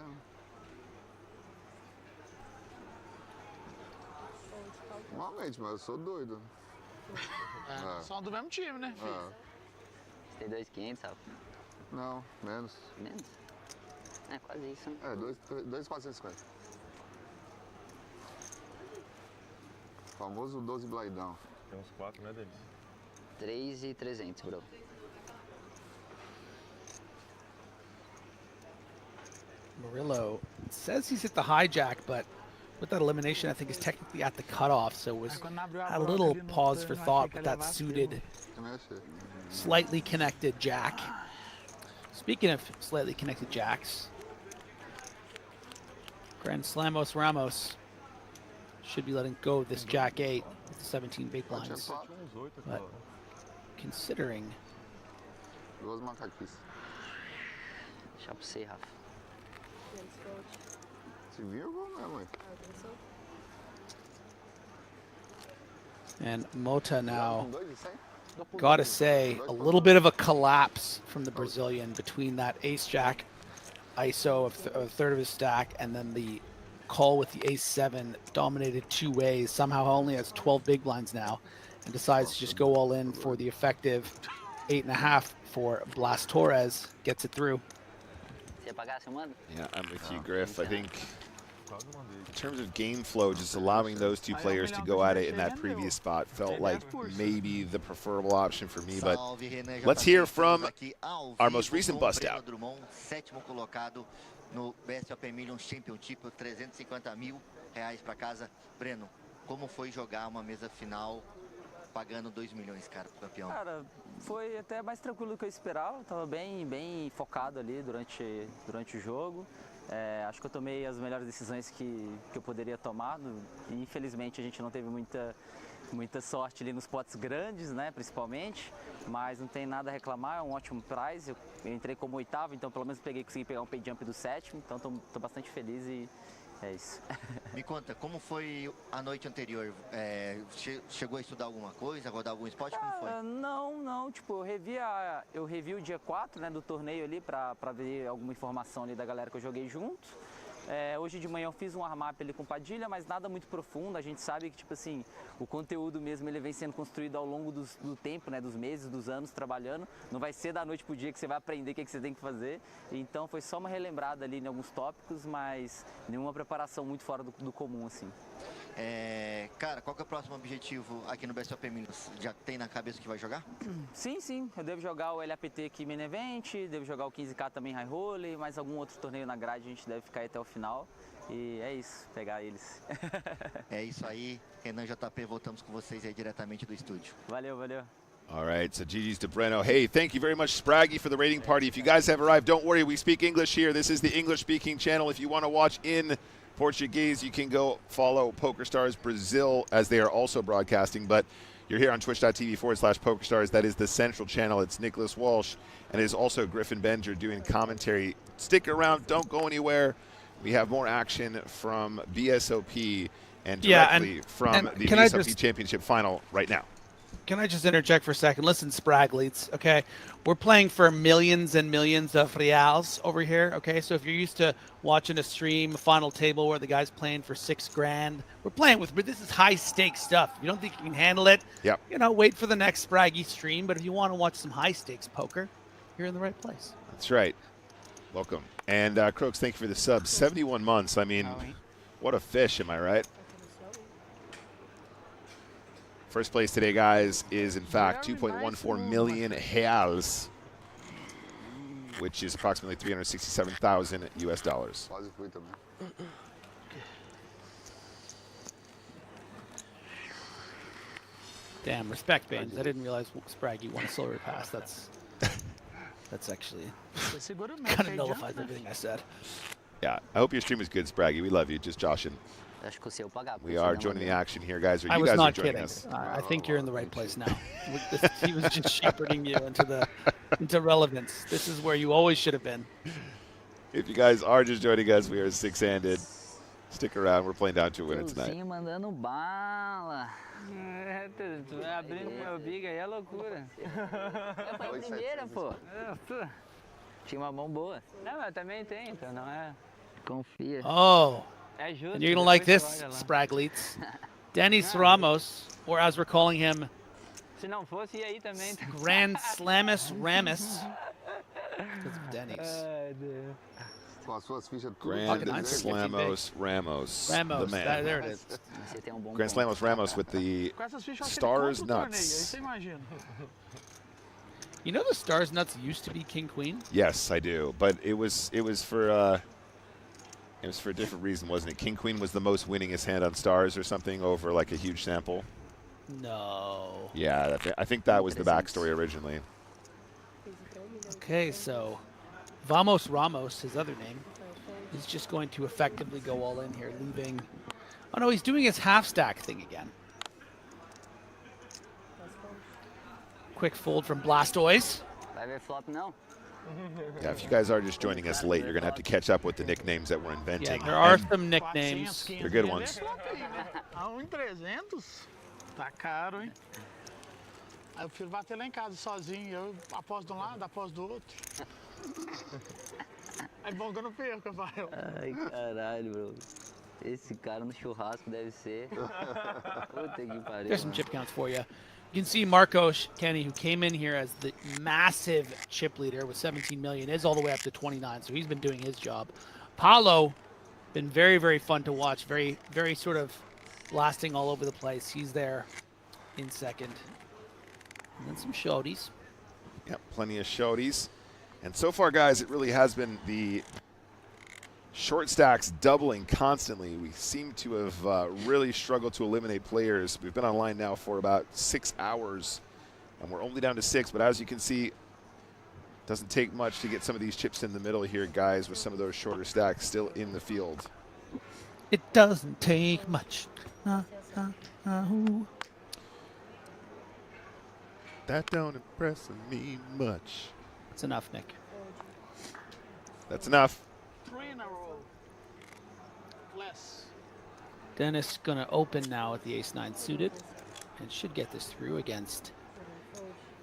Normalmente, mas eu sou doido. São do mesmo time, né, filho? Você tem 2.500, sabe? Não, menos. Menos? É quase isso, né? 2.450. Famoso 12 blaidão. Tem uns 4, né, deles? 3.300, bro. Murillo says he's at the hijack, but with that elimination, I think he's technically at the cutoff, so it was a little pause for thought, but that suited, slightly connected jack. Speaking of slightly connected jacks, Grand Slamos Ramos should be letting go of this jack 8 with the 17 big blinds. But considering... Deixa pra você, Rafa. And Mota now, gotta say, a little bit of a collapse from the Brazilian between that ace-jack ISO of a third of his stack and then the call with the ace-7 dominated 2 ways. Somehow only has 12 big blinds now and decides to just go all in for the effective 8.5 for Blas Torres. Gets it through. Yeah, I'm with you, Griff. I think in terms of game flow, just allowing those two players to go at it in that previous spot felt like maybe the preferable option for me. But let's hear from our most recent bust out. Sétimo colocado no BSOP Millions Championship, 350.000 reais para casa. Breno, como foi jogar uma mesa final pagando 2 milhões, cara, pro campeão? Cara, foi até mais tranquilo do que eu esperava. Tava bem focado ali durante o jogo. Acho que eu tomei as melhores decisões que eu poderia tomar. Infelizmente a gente não teve muita sorte ali nos potes grandes, né, principalmente. Mas não tem nada a reclamar, é um ótimo prize. Eu entrei como 8º, então pelo menos consegui pegar um pay jump do 7º. Então tô bastante feliz e é isso. Me conta, como foi a noite anterior? Chegou a estudar alguma coisa, rodar algum spot? Como foi? Não, tipo, eu revi o dia 4, né, do torneio ali pra ver alguma informação ali da galera que eu joguei junto. Hoje de manhã eu fiz um warm-up ali com Padilha, mas nada muito profundo. A gente sabe que, tipo assim, o conteúdo mesmo ele vem sendo construído ao longo do tempo, né, dos meses, dos anos trabalhando. Não vai ser da noite pro dia que você vai aprender o que você tem que fazer. Então foi só uma relembrada ali em alguns tópicos, mas nenhuma preparação muito fora do comum, assim. Cara, qual que é o próximo objetivo aqui no BSOP Millions? Já tem na cabeça o que vai jogar? Sim. Eu devo jogar o LAPT aqui Main Event, devo jogar o 15K também High Roll, mais algum outro torneio na grade, a gente deve ficar aí até o final. E é isso, pegar eles. É isso aí, Renan JP, voltamos com vocês aí diretamente do estúdio. Valeu. All right, so GG's to Breno. Hey, thank you very much, Spraggy, for the rating party. If you guys have arrived, don't worry, we speak English here. This is the English-speaking channel. If you want to watch in Portuguese, you can go follow PokerStars Brazil, as they are also broadcasting. But you're here on twitch.tv/PokerStars. That is the central channel. It's Nick Walsh, and it is also Griffin Benger doing commentary. Stick around. Don't go anywhere. We have more action from BSOP and directly from the BSOP Championship final right now. Can I just interject for a second? Listen, Spraglites, okay? We're playing for millions and millions of reals over here, okay? So if you're used to watching a stream, a final table where the guy's playing for $6,000, we're playing with, but this is high-stakes stuff. If you don't think you can handle it, yep. You know, wait for the next Spraggy stream. But if you want to watch some high-stakes poker, you're in the right place. That's right. Welcome. And Crooks, thank you for the sub. 71 months. I mean, what a fish, am I right? First place today, guys, is in fact 2.14 million reals, which is approximately 367,000 US dollars. Damn, respect, Baines. I didn't realize Spraggy won a silver pass. That's actually kind of nullifies everything I said. Yeah, I hope your stream is good, Spraggy. We love you. Just joshing. We are joining the action here, guys. I was guys not are joining kidding. us? I think you're in the right place now. He was just shepherding you into relevance. This is where you always should have been. If you guys are just joining us, we are six-handed. Stick around. We're playing down to a winner tonight. mandando bala. Abrindo meu big aí é loucura. Foi a primeira, pô. Tinha uma mão boa. Não, eu também tenho, então não é. Confia. Oh. And you're going to like this, Spraglites. Dennis Ramos, or as we're calling him, Se não fosse, ia aí também. Grand Slamus Ramus. Because of Denny's. Grand Slamos Ramos. Ramos, the man. there it is. Grand Slamos Ramos with the Stars Nuts. You know the Stars Nuts used to be King Queen? Yes, I do, but it was for a different reason, wasn't it? King Queen was the most winningest hand on Stars or something over like a huge sample. No. Yeah, I think that was the backstory originally. Okay, so Vamos Ramos, his other name, is just going to effectively go all in here, leaving... Oh, no, he's doing his half-stack thing again. Quick fold from Blastoise. Vai ver flop, não. Yeah, if you guys are just joining us late, you're going to have to catch up with the nicknames that we're inventing. Yeah, there are some nicknames. They're good ones. A 1.300? Tá caro, hein? Aí eu prefiro bater lá em casa sozinho. Eu aposto de um lado, aposto do outro. É bom que eu não perco, Rafael. Ai, caralho, bro. Esse cara no churrasco deve ser... Puta que pariu. There's some chip counts for you. You can see Marcos Kenny, who came in here as the massive chip leader with 17 million, is all the way up to 29, so he's been doing his job. Paulo, been very, very fun to watch, very, very sort of blasting all over the place. He's there in second. And then some shorties. Yep, plenty of shorties. And so far, guys, it really has been the short stacks doubling constantly. We seem to have really struggled to eliminate players. We've been online now for about 6 hours, and we're only down to 6. But as you can see, it doesn't take much to get some of these chips in the middle here, guys, with some of those shorter stacks still in the field. It doesn't take much. That don't impress me much. That's enough, Nick. That's enough. 3 in a row. Less. Dennis going to open now with the ace-9 suited and should get this through against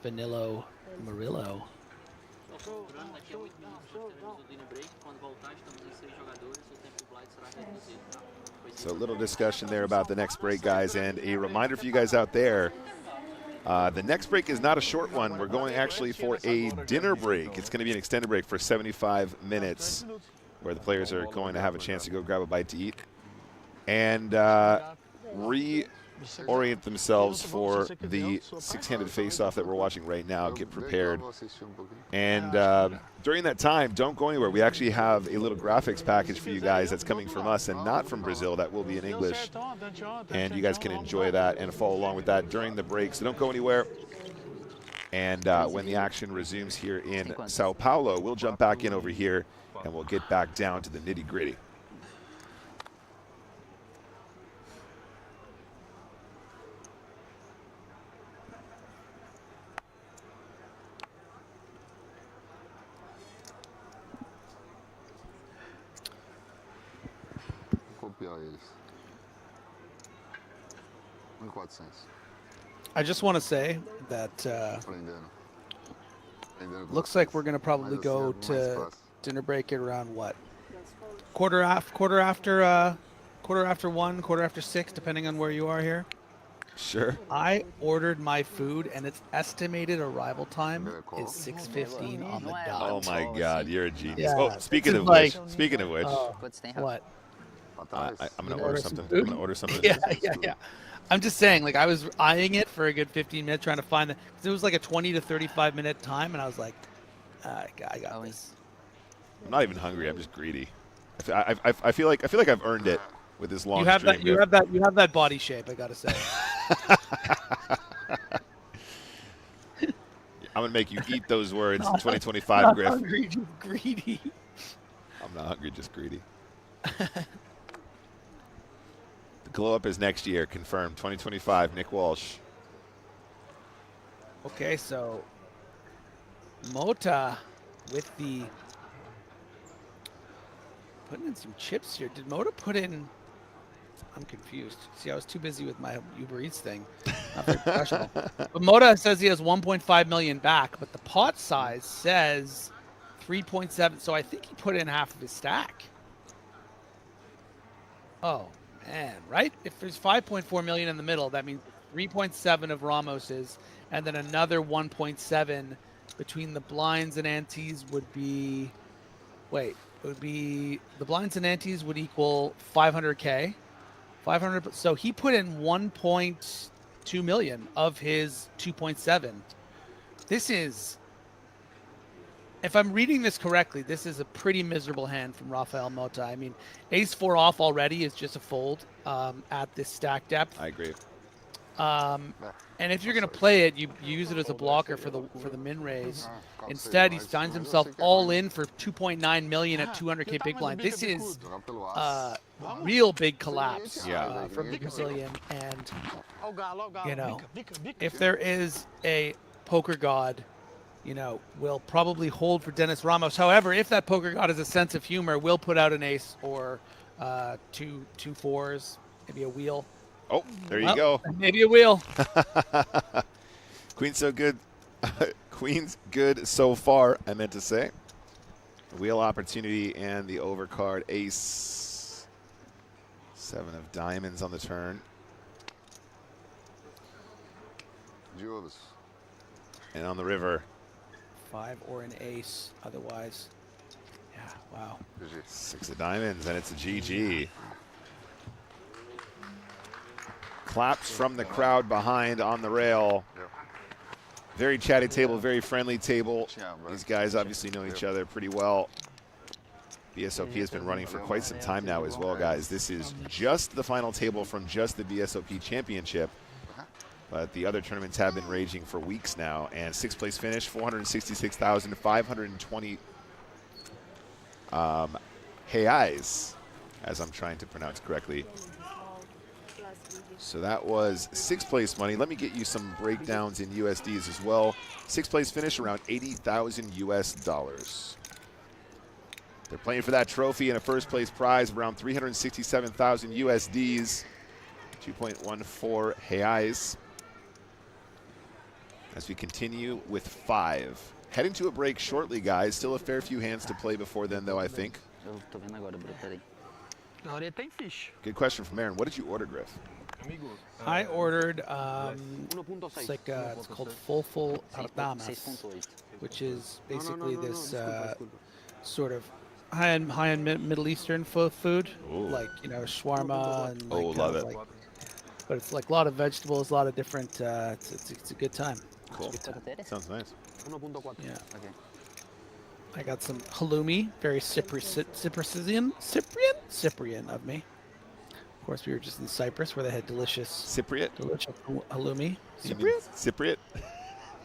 Vanillo Murillo. So a little discussion there about the next break, guys, and a reminder for you guys out there. The next break is not a short one. We're going actually for a dinner break. It's going to be an extended break for 75 minutes where the players are going to have a chance to go grab a bite to eat and reorient themselves for the six-handed face-off that we're watching right now, get prepared. And during that time, don't go anywhere. We actually have a little graphics package for you guys that's coming from us and not from Brazil that will be in English. And you guys can enjoy that and follow along with that during the break. So don't go anywhere. And when the action resumes here in Sao Paulo, we'll jump back in over here and we'll get back down to the nitty-gritty. Copiar eles. 1.400. I just want to say that looks like we're going to probably go to dinner break at around what? Quarter after 1, quarter after 6, depending on where you are here. Sure. I ordered my food, and its estimated arrival time is 6:15 on the dot. Oh my God, you're a genius. Yeah, Oh, speaking of like, which, what? I'm gonna order something. I'm gonna order something. Yeah. I'm just saying, like, I was eyeing it for a good 15 minutes, trying to find the. Cause it was like a 20 to 35 minute time, and I was like, I got this. I'm not even hungry. I'm just greedy. I feel like I've earned it with this long. You have that body shape. I gotta say. I'm gonna make you eat those words in 2025, not Griff. Hungry, just greedy. I'm not hungry, just greedy. The glow up is next year, confirmed. 2025, Nick Walsh. Okay, so Mota with the putting in some chips here. Did Mota put in? I'm confused. See, I was too busy with my Uber Eats thing. Not very professional. But Mota says he has 1.5 million back, but the pot size says 3.7. So I think he put in half of his stack. Oh man, right? If there's 5.4 million in the middle, that means 3.7 of Ramos's, and then another 1.7 between the blinds and antes would be. Wait, it would be the blinds and antes would equal 500K. 500. So he put in 1.2 million of his 2.7. This is, if I'm reading this correctly, this is a pretty miserable hand from Rafael Mota. I mean, ace 4 off already is just a fold at this stack depth. I agree. And if you're going to play it, you use it as a blocker for the min raise. Instead, he finds himself all in for 2.9 million at 200K big blind. This is a real big collapse from the Brazilian. And, you know, if there is a poker god, you know, will probably hold for Dennis Ramos. However, if that poker god has a sense of humor, will put out an ace or two fours, maybe a wheel. Oh, there you go. Maybe a wheel. Queen's so good. Queen's good so far, I meant to say. Wheel opportunity and the overcard ace. 7 of diamonds on the turn. And on the river. 5 or an ace, otherwise. Yeah, wow. 6 of diamonds, and it's a GG. Claps from the crowd behind on the rail. Very chatty table, very friendly table. These guys obviously know each other pretty well. BSOP has been running for quite some time now as well, guys. This is just the final table from just the BSOP Championship. But the other tournaments have been raging for weeks now. And 6th place finish, 466,520 reais, as I'm trying to pronounce correctly. So that was 6th place money. Let me get you some breakdowns in USDs as well. 6th place finish around 80,000 US dollars. They're playing for that trophy and a 1st place prize of around 367,000 USDs, 2.14 reais. As we continue with 5. Heading to a break shortly, guys. Still a fair few hands to play before then, though, I think. Good question from Aaron. What did you order, Griff? I ordered, it's called Full Ardamas, which is basically this sort of high-end Middle Eastern food, like, you know, shawarma and like, love it. Like, but it's like a lot of vegetables, a lot of different. It's a good time. Cool. Sounds nice. Yeah. I got some halloumi, very Cyprian of me. Of course, we were just in Cyprus where they had delicious halloumi. Cypriot?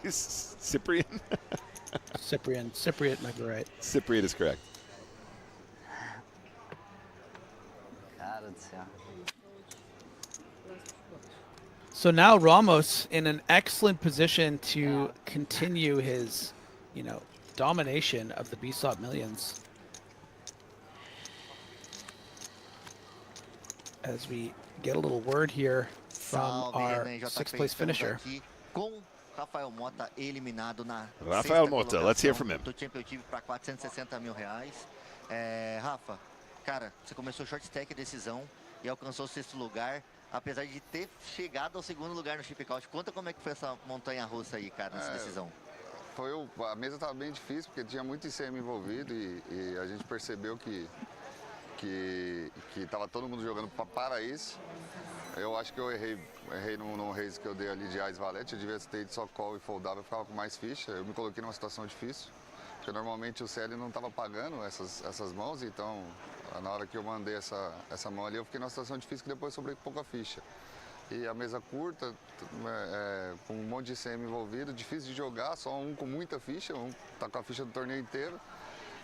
Cyprian? Cypriot might be right. Cypriot is correct. So now Ramos in an excellent position to continue his, you know, domination of the BSOP Millions. As we get a little word here from our sixth place finisher. Rafael Mota eliminado na Rafael Mota, let's hear from him. Do Championship para 460 mil reais. Rafa, cara, você começou short stack a decisão e alcançou o 6º lugar, apesar de ter chegado ao 2º lugar no chip count. Conta como é que foi essa montanha-russa aí, cara, nessa decisão. A mesa estava bem difícil, porque tinha muito ICM envolvido e a gente percebeu que estava todo mundo jogando para isso. Eu acho que eu errei no raise que eu dei ali de Ais Valete. Eu devia ter ido só call e foldava, eu ficava com mais ficha. Eu me coloquei numa situação difícil, porque normalmente o CL não estava pagando essas mãos, então na hora que eu mandei essa mão ali, eu fiquei numa situação difícil que depois sobrei com pouca ficha. E a mesa curta, com um monte de ICM envolvido, difícil de jogar, só um com muita ficha, um tá com a ficha do torneio inteiro.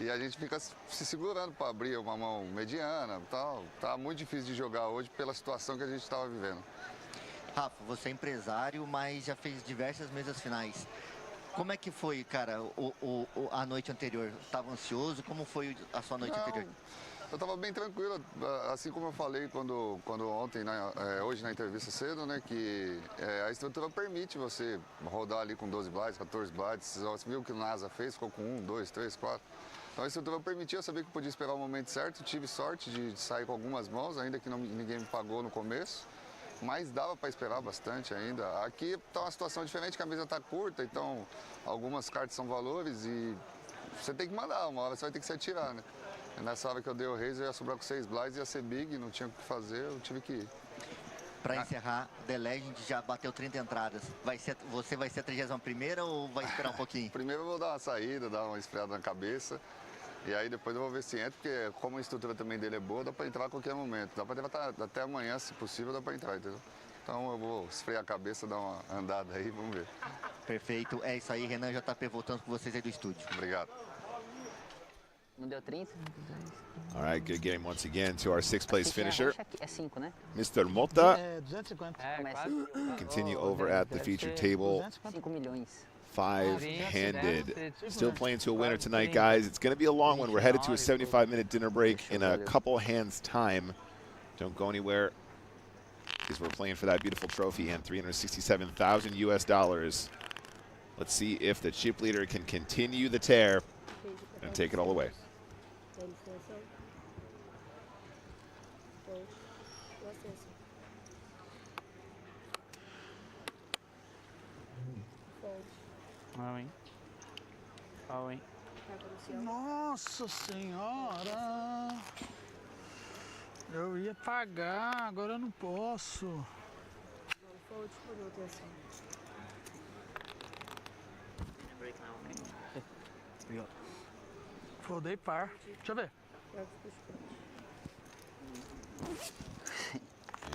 E a gente fica se segurando para abrir uma mão mediana e tal. Tá muito difícil de jogar hoje pela situação que a gente estava vivendo. Rafa, você é empresário, mas já fez diversas mesas finais. Como é que foi, cara, a noite anterior? Estava ansioso? Como foi a sua noite anterior? Eu estava bem tranquilo, assim como eu falei quando ontem, hoje na entrevista cedo, né, que a estrutura permite você rodar ali com 12 blinds, 14 blinds. Você viu o que o NASA fez, ficou com 1, 2, 3, 4. Então a estrutura permitia, eu sabia que podia esperar o momento certo, tive sorte de sair com algumas mãos, ainda que ninguém me pagou no começo, mas dava para esperar bastante ainda. Aqui está uma situação diferente, que a mesa está curta, então algumas cartas são valores e você tem que mandar, uma hora você vai ter que se atirar, né? Nessa hora que eu dei o raise, eu ia sobrar com 6 blinds, ia ser big, não tinha o que fazer, eu tive que ir. Para encerrar, The Legend já bateu 30 entradas. Você vai ser a 31ª ou vai esperar um pouquinho? Primeiro eu vou dar uma saída, dar uma esfriada na cabeça. E aí depois eu vou ver se entra, porque como a estrutura também dele é boa, dá para entrar a qualquer momento. Dá para entrar até amanhã, se possível, dá para entrar, entendeu? Então eu vou esfriar a cabeça, dar uma andada aí, vamos ver. Perfeito, é isso aí, Renan JP voltando com vocês aí do estúdio. Obrigado. Não deu 30? All right, good game once again to our 6th place finisher, É 5, né? Mr. Mota. 250. Continue over at the featured table. 5 milhões. 5-handed. Still playing to a winner tonight, guys. It's going to be a long one. We're headed to a 75-minute dinner break in a couple hands time. Don't go anywhere, because we're playing for that beautiful trophy and $367,000 US. Let's see if the chip leader can continue the tear and take it all away. Nossa senhora! Eu ia pagar, agora eu não posso. Foldei par. Deixa eu ver.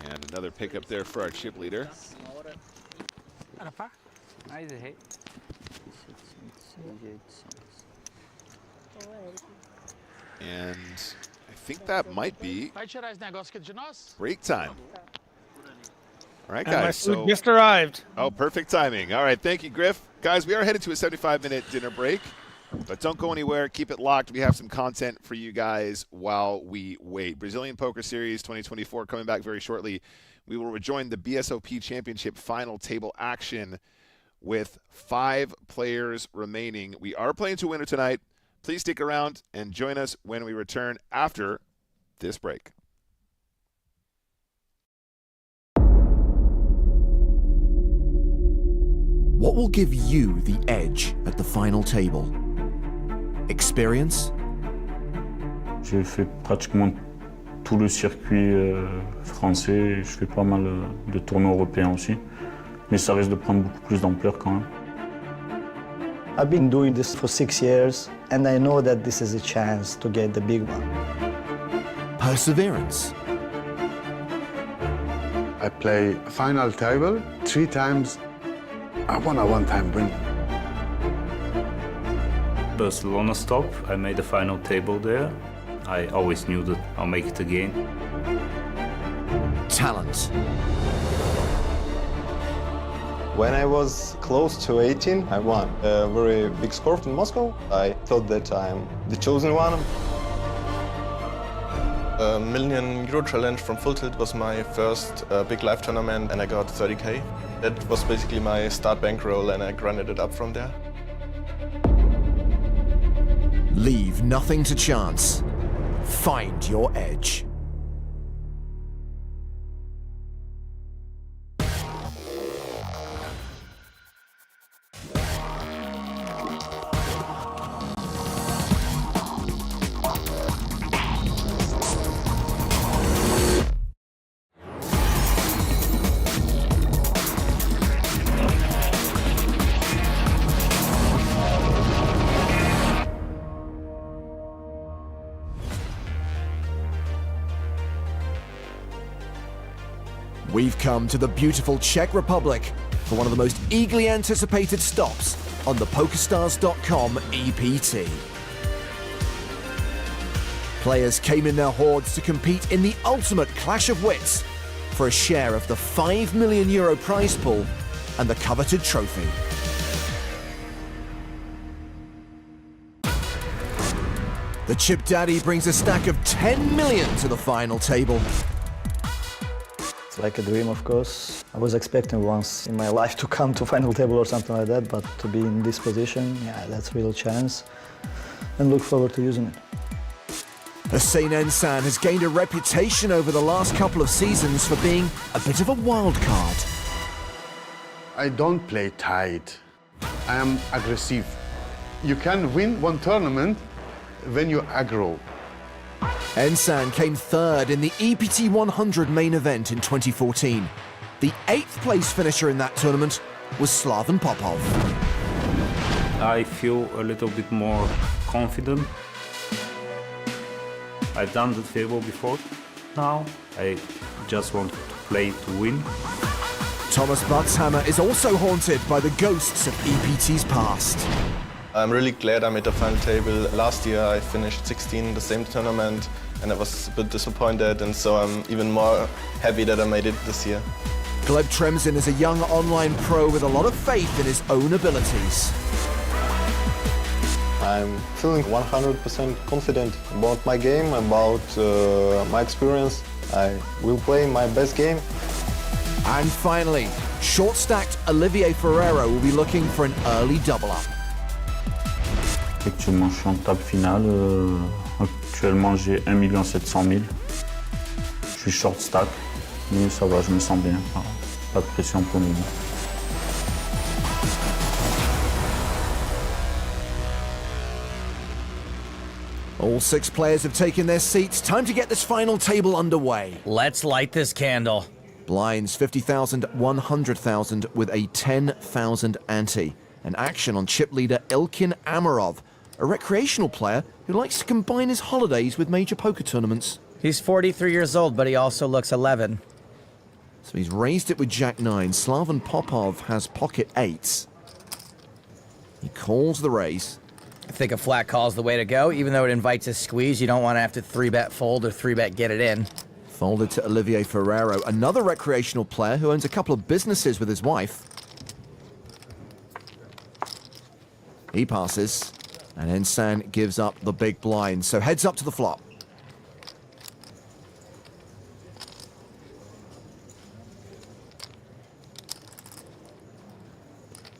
And another pickup there for our chip leader. Era par? Mas errei. And I think that might be Vai tirar esse negócio aqui de nós? break time. All right, And my guys. food just arrived. Oh, perfect timing. All right, thank you, Griff. Guys, we are headed to a 75-minute dinner break, but don't go anywhere. Keep it locked. We have some content for you guys while we wait. Brazilian Poker Series 2024 coming back very shortly. We will rejoin the BSOP Championship final table action with 5 players remaining. We are playing to winner tonight. Please stick around and join us when we return after this break. What will give you the edge at the final table? Experience? J'ai fait pratiquement tout le circuit français, je fais pas mal de tournois européens aussi, mais ça risque de prendre beaucoup plus d'ampleur quand même. I've been doing this for 6 years, and I know that this is a chance to get the big one. Perseverance? I play final table 3 times. I won a one-time win. Barcelona stop, I made the final table there. I always knew that I'll make it again. Talent? When I was close to 18, I won a very big score in Moscow. I thought that I'm the chosen one. 1 million euro challenge from Full Tilt was my first big live tournament, and I got 30k. That was basically my start bankroll, and I grinded it up from there. Leave nothing to chance. Find your edge. We've come to the beautiful Czech Republic for one of the most eagerly anticipated stops on the PokerStars.com EPT. Players came in their hordes to compete in the ultimate clash of wits for a share of the €5 million prize pool and the coveted trophy. The Chip Daddy brings a stack of 10 million to the final table. It's like a dream, of course. I was expecting once in my life to come to final table or something like that, but to be in this position, yeah, that's a real chance, and look forward to using it. Hussein Ensan has gained a reputation over the last couple of seasons for being a bit of a wild card. I don't play tight. I am aggressive. You can win one tournament when you aggro. Ensan came third in the EPT 100 main event in 2014. The 8th place finisher in that tournament was Slaven Popov. I feel a little bit more confident. I've done the table before. Now I just want to play to win. Thomas Butzhammer is also haunted by the ghosts of EPT's past. I'm really glad I made the final table. Last year I finished 16 in the same tournament, and I was a bit disappointed, and so I'm even more happy that I made it this year. Gleb Tremzin is a young online pro with a lot of faith in his own abilities. I'm feeling 100% confident about my game, about my experience. I will play my best game. And finally, short-stacked Olivier Ferrero will be looking for an early double-up. Actuellement, je suis en table finale. Actuellement, j'ai 1 700 000. Je suis short stack, mais ça va, je me sens bien. Pas de pression pour le moment. All 6 players have taken their seats. Time to get this final table underway. Let's light this candle. Blinds 50,000, 100,000 with a 10,000 ante. An action on chip leader Ilkin Amarov, a recreational player who likes to combine his holidays with major poker tournaments. He's 43 years old, but he also looks 11. So he's raised it with Jack-9. Slaven Popov has pocket 8s. He calls the raise. I think a flat call is the way to go. Even though it invites a squeeze, you don't want to have to 3-bet fold or 3-bet get it in. Folded to Olivier Ferrero, another recreational player who owns a couple of businesses with his wife. He passes, and Ensan gives up the big blind, so heads up to the flop.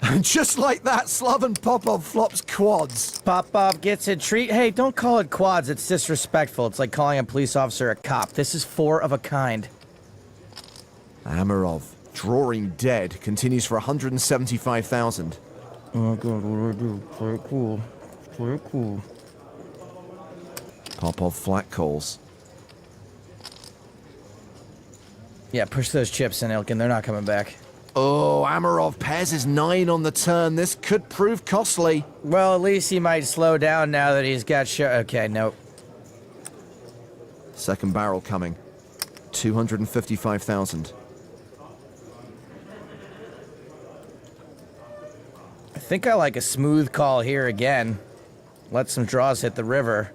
And just like that, Slaven Popov flops quads. Popov gets a treat. Hey, don't call it quads. It's disrespectful. It's like calling a police officer a cop. This is 4 of a kind. Amarov, drawing dead, continues for 175,000. Oh my god, what do I do? Play it cool. Play it cool. Popov flat calls. Yeah, push those chips in, Ilkin. They're not coming back. Oh, Amarov pairs his 9 on the turn. This could prove costly. Well, at least he might slow down now that he's got okay, nope. Second barrel coming. 255,000. I think I like a smooth call here again. Let some draws hit the river.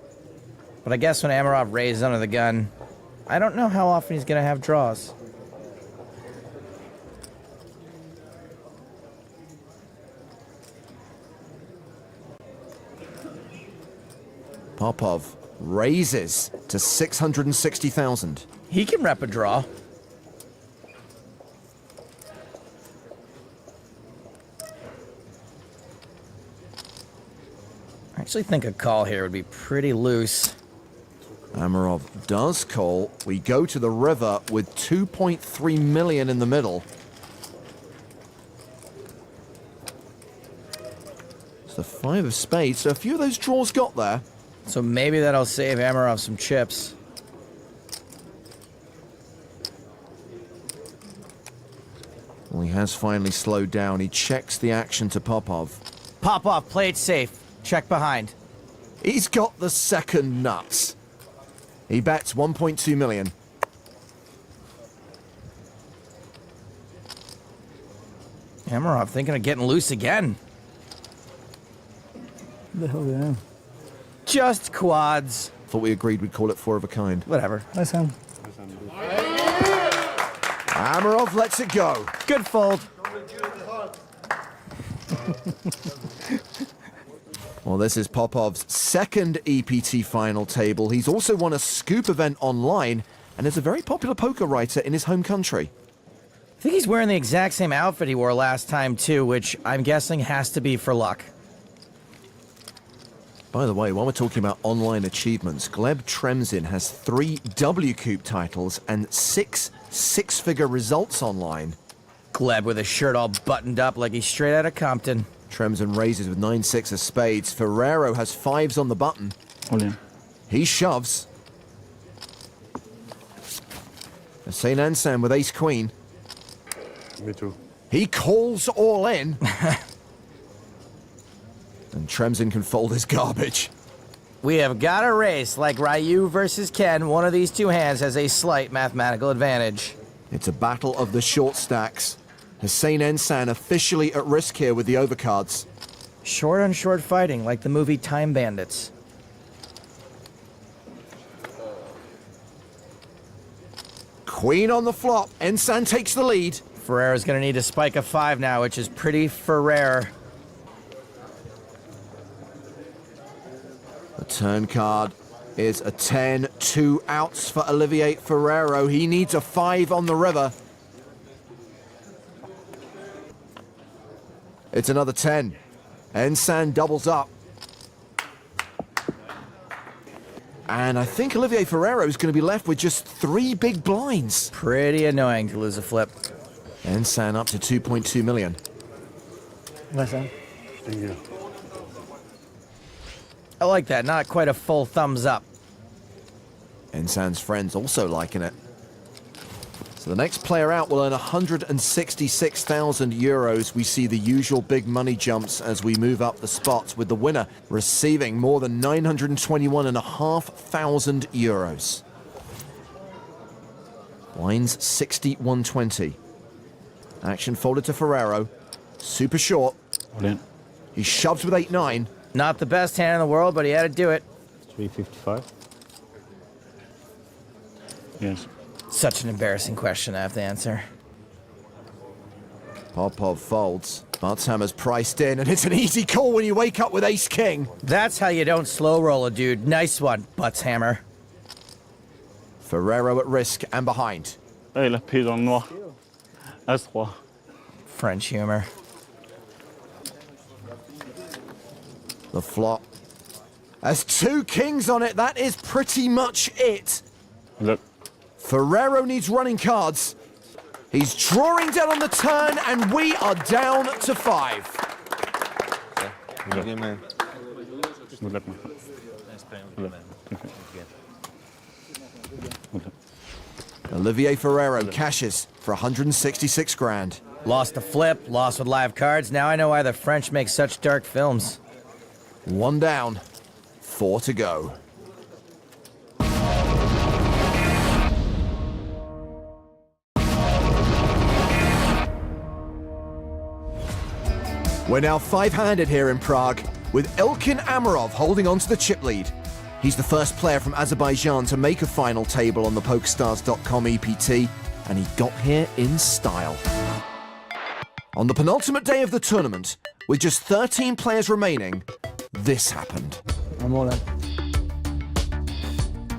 But I guess when Amarov raises under the gun, I don't know how often he's going to have draws. Popov raises to 660,000. He can rep a draw. I actually think a call here would be pretty loose. Amarov does call. We go to the river with 2.3 million in the middle. It's the 5 of spades, so a few of those draws got there. So maybe that'll save Amarov some chips. Well, he has finally slowed down. He checks the action to Popov. Popov, play it safe. Check behind. He's got the second nuts. He bets 1.2 million. Amarov thinking of getting loose again. The hell, yeah. Just quads. Thought we agreed we'd call it 4 of a kind. Whatever. Nice hand. Amarov lets it go. Good fold. Well, this is Popov's second EPT final table. He's also won a scoop event online and is a very popular poker writer in his home country. I think he's wearing the exact same outfit he wore last time, too, which I'm guessing has to be for luck. By the way, while we're talking about online achievements, Gleb Tremzin has 3 W-Coop titles and 6 six-figure results online. Gleb with his shirt all buttoned up like he's straight out of Compton. Tremzin raises with 9-6 of spades. Ferrero has 5s on the button. He shoves. St. Anselm with ace-queen. Me too. He calls all in. And Tremzin can fold his garbage. We have got a race like Ryu versus Ken. One of these two hands has a slight mathematical advantage. It's a battle of the short stacks. Hussein Ensan officially at risk here with the overcards. Short on short fighting, like the movie Time Bandits. Queen on the flop. Ensan takes the lead. Ferrera's gonna need to spike a 5 now, which is pretty Ferrer. The turn card is a 10. 2 outs for Olivier Ferrero. He needs a 5 on the river. It's another 10. Ensan doubles up. And I think Olivier Ferrero is going to be left with just 3 big blinds. Pretty annoying to lose a flip. Ensan up to 2.2 million. Nice hand. Thank you. I like that. Not quite a full thumbs up. Ensan's friends also liking it. So the next player out will earn 166,000 euros. We see the usual big money jumps as we move up the spots, with the winner receiving more than 921,500 euros. Blinds 60-120. Action folded to Ferrero. Super short. He shoves with 8-9. Not the best hand in the world, but he had to do it. 355. Yes. Such an embarrassing question I have to answer. Popov folds. Bartshammer's priced in, and it's an easy call when you wake up with ace-king. That's how you don't slow roll a dude. Nice one, Buttshammer. Ferrero at risk and behind. Ah, il a payé dans le noir. As-3. French humor. The flop. Has 2 kings on it. That is pretty much it. Look. Ferrero needs running cards. He's drawing down on the turn, and we are down to 5. Olivier Ferrero cashes for 166 grand. Lost the flip, lost with live cards. Now I know why the French make such dark films. 1 down, 4 to go. We're now 5-handed here in Prague, with Elkin Amarov holding on to the chip lead. He's the first player from Azerbaijan to make a final table on the PokerStars.com EPT, and he got here in style. On the penultimate day of the tournament, with just 13 players remaining, this happened. I'm all in.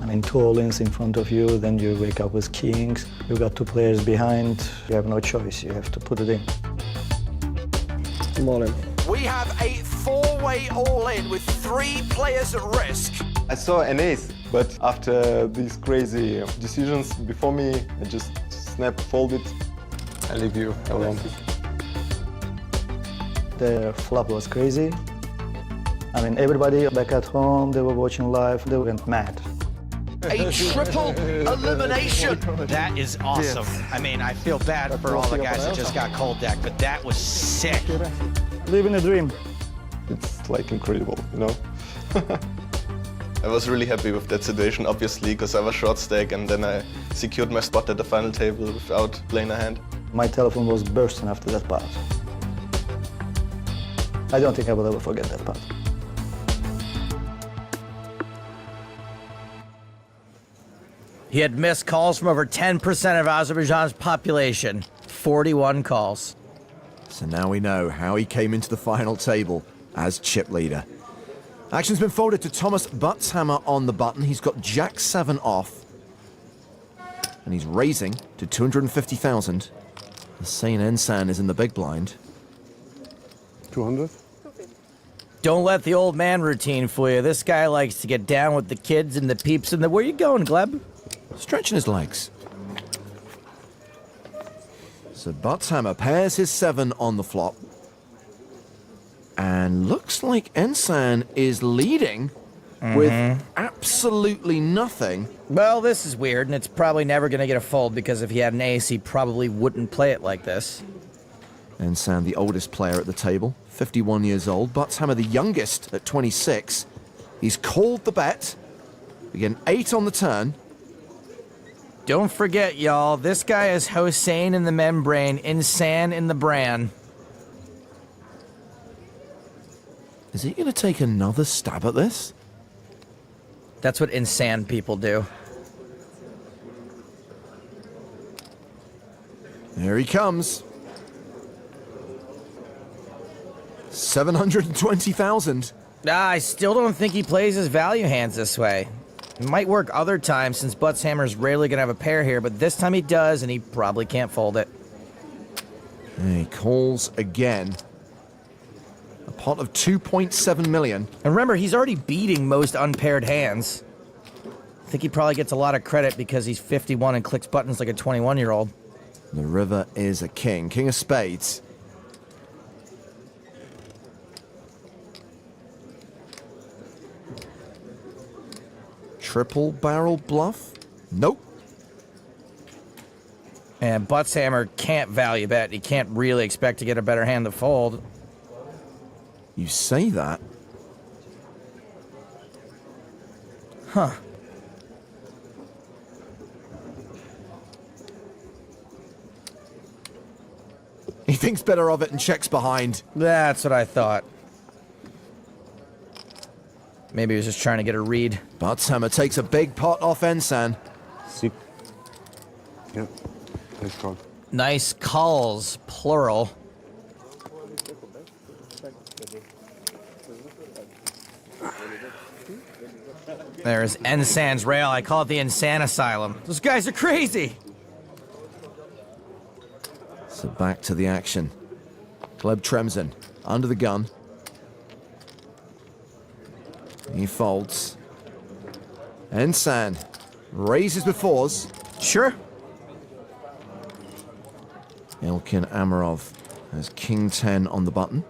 I mean, 2 all-ins in front of you, then you wake up with kings. You got 2 players behind. You have no choice. You have to put it in. I'm all in. We have a 4-way all-in with 3 players at risk. I saw an ace, but after these crazy decisions before me, I just snap, fold it. I leave you alone. The flop was crazy. I mean, everybody back at home, they were watching live, they went mad. A triple elimination. That is awesome. Yes. I mean, I feel bad for all the guys that just got cold decked, but that was sick. Living a dream. It's like incredible, you know? I was really happy with that situation, obviously, because I was short stack and then I secured my spot at the final table without playing a hand. My telephone was bursting after that part. I don't think I will ever forget that part. He had missed calls from over 10% of Azerbaijan's population. 41 calls. So now we know how he came into the final table as chip leader. Action's been folded to Thomas Buttshammer on the button. He's got Jack 7 off. And he's raising to 250,000. Hussein Ensan is in the big blind. 200? Don't let the old man routine fool you. This guy likes to get down with the kids and the peeps and the... Where you going, Gleb? Stretching his legs. So Buttshammer pairs his 7 on the flop. And looks like Ensan is leading with absolutely nothing. Well, this is weird, and it's probably never going to get a fold because if he had an ace, he probably wouldn't play it like this. Ensan, the oldest player at the table, 51 years old. Buttshammer, the youngest, at 26. He's called the bet. We get an 8 on the turn. Don't forget, y'all, this guy is Hossein in the membrane, Insan in the bran. Is he going to take another stab at this? That's what Insan people do. Here he comes. 720,000. I still don't think he plays his value hands this way. It might work other times since Buttshammer's rarely going to have a pair here, but this time he does, and he probably can't fold it. And he calls again. A pot of 2.7 million. And remember, he's already beating most unpaired hands. I think he probably gets a lot of credit because he's 51 and clicks buttons like a 21-year-old. The river is a king. King of spades. Triple barrel bluff? Nope. And Buttshammer can't value bet. He can't really expect to get a better hand to fold. You say that? Huh. He thinks better of it and checks behind. That's what I thought. Maybe he was just trying to get a read. Buttshammer takes a big pot off Ensan. Sick. Yeah, nice call. Nice calls, plural. There's Ensan's rail. I call it the Ensan Asylum. Those guys are crazy. So back to the action. Gleb Tremsen under the gun. He folds. Ensan raises with 4s. Sure. Elkin Amarov has King 10 on the button.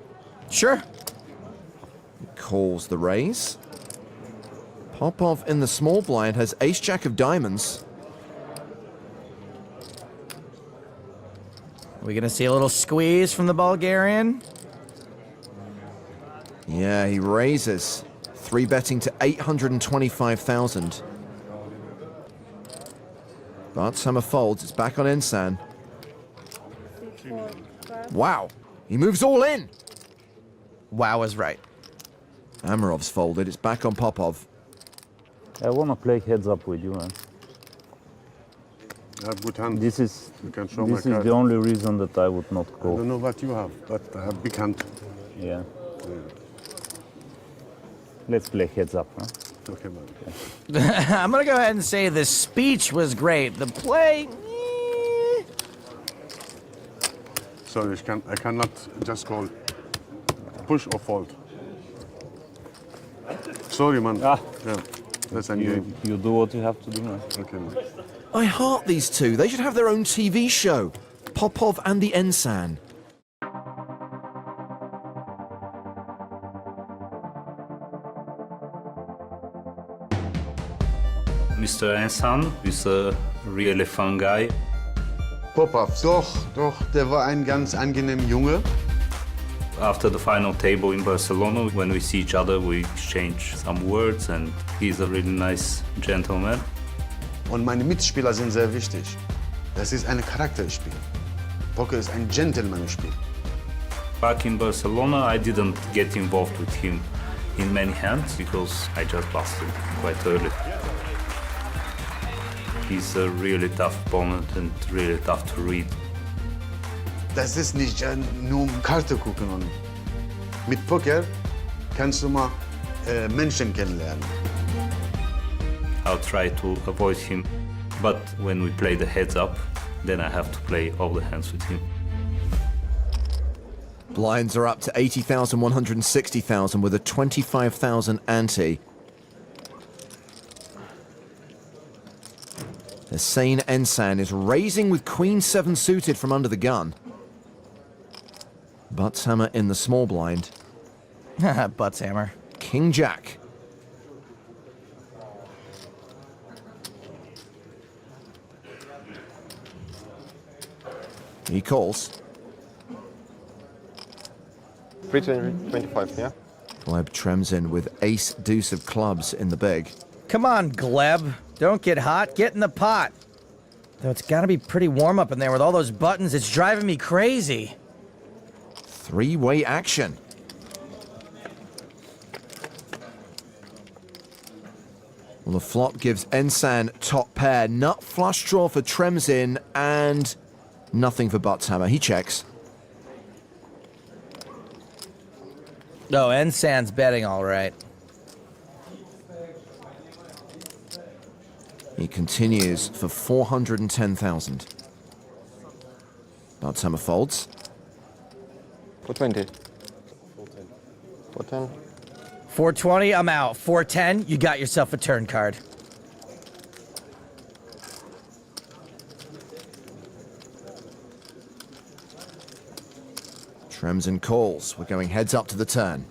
Sure. He calls the raise. Popov in the small blind has Ace-Jack of diamonds. Are we going to see a little squeeze from the Bulgarian? Yeah, he raises. 3-betting to 825,000. Buttshammer folds. It's back on Ensan. Wow. He moves all in. Wow is right. Amarov's folded. It's back on Popov. I want to play heads up with you, man. I have good hand. This is you can show my this is card. the only reason that I would not go. I don't know what you have, but I have big hand. Yeah. Let's play heads up, huh? Okay, man. I'm gonna go ahead and say the speech was great. The play. Sorry, I cannot just call push or fold. Sorry, man. Yeah, that's a game. You do what you have to do, man. Okay, man. I heart these two. They should have their own TV show. Popov and the Ensan. Mr. Ensan is a really fun guy. Popov, doch, der war ein ganz angenehmer Junge. After the final table in Barcelona, when we see each other, we exchange some words, and he's a really nice gentleman. Und meine Mitspieler sind sehr wichtig. Das ist ein Charakterspiel. Poker ist ein Gentleman-Spiel. Back in Barcelona, I didn't get involved with him in many hands because I just lost him quite early. He's a really tough opponent and really tough to read. Das ist nicht nur Karte gucken. Und mit Poker kannst du mal Menschen kennenlernen. I'll try to avoid him, but when we play the heads up, then I have to play all the hands with him. Blinds are up to 80,000, 160,000 with a 25,000 ante. Hussein Ensan is raising with Queen 7 suited from under the gun. Butts hammer in the small blind. Butts hammer. King Jack. He calls. 325, yeah? Gleb Tremsin with ace deuce of clubs in the big. Come on, Gleb. Don't get hot. Get in the pot. Though it's got to be pretty warm up in there with all those buttons. It's driving me crazy. Three-way action. Well, the flop gives Ensan top pair. Nut flush draw for Tremsin and nothing for Butts hammer. He checks. No, Ensan's betting all right. He continues for 410,000. Butts hammer folds. 420. 410. 420, I'm out. 410, you got yourself a turn card. Tremsin calls. We're going heads up to the turn.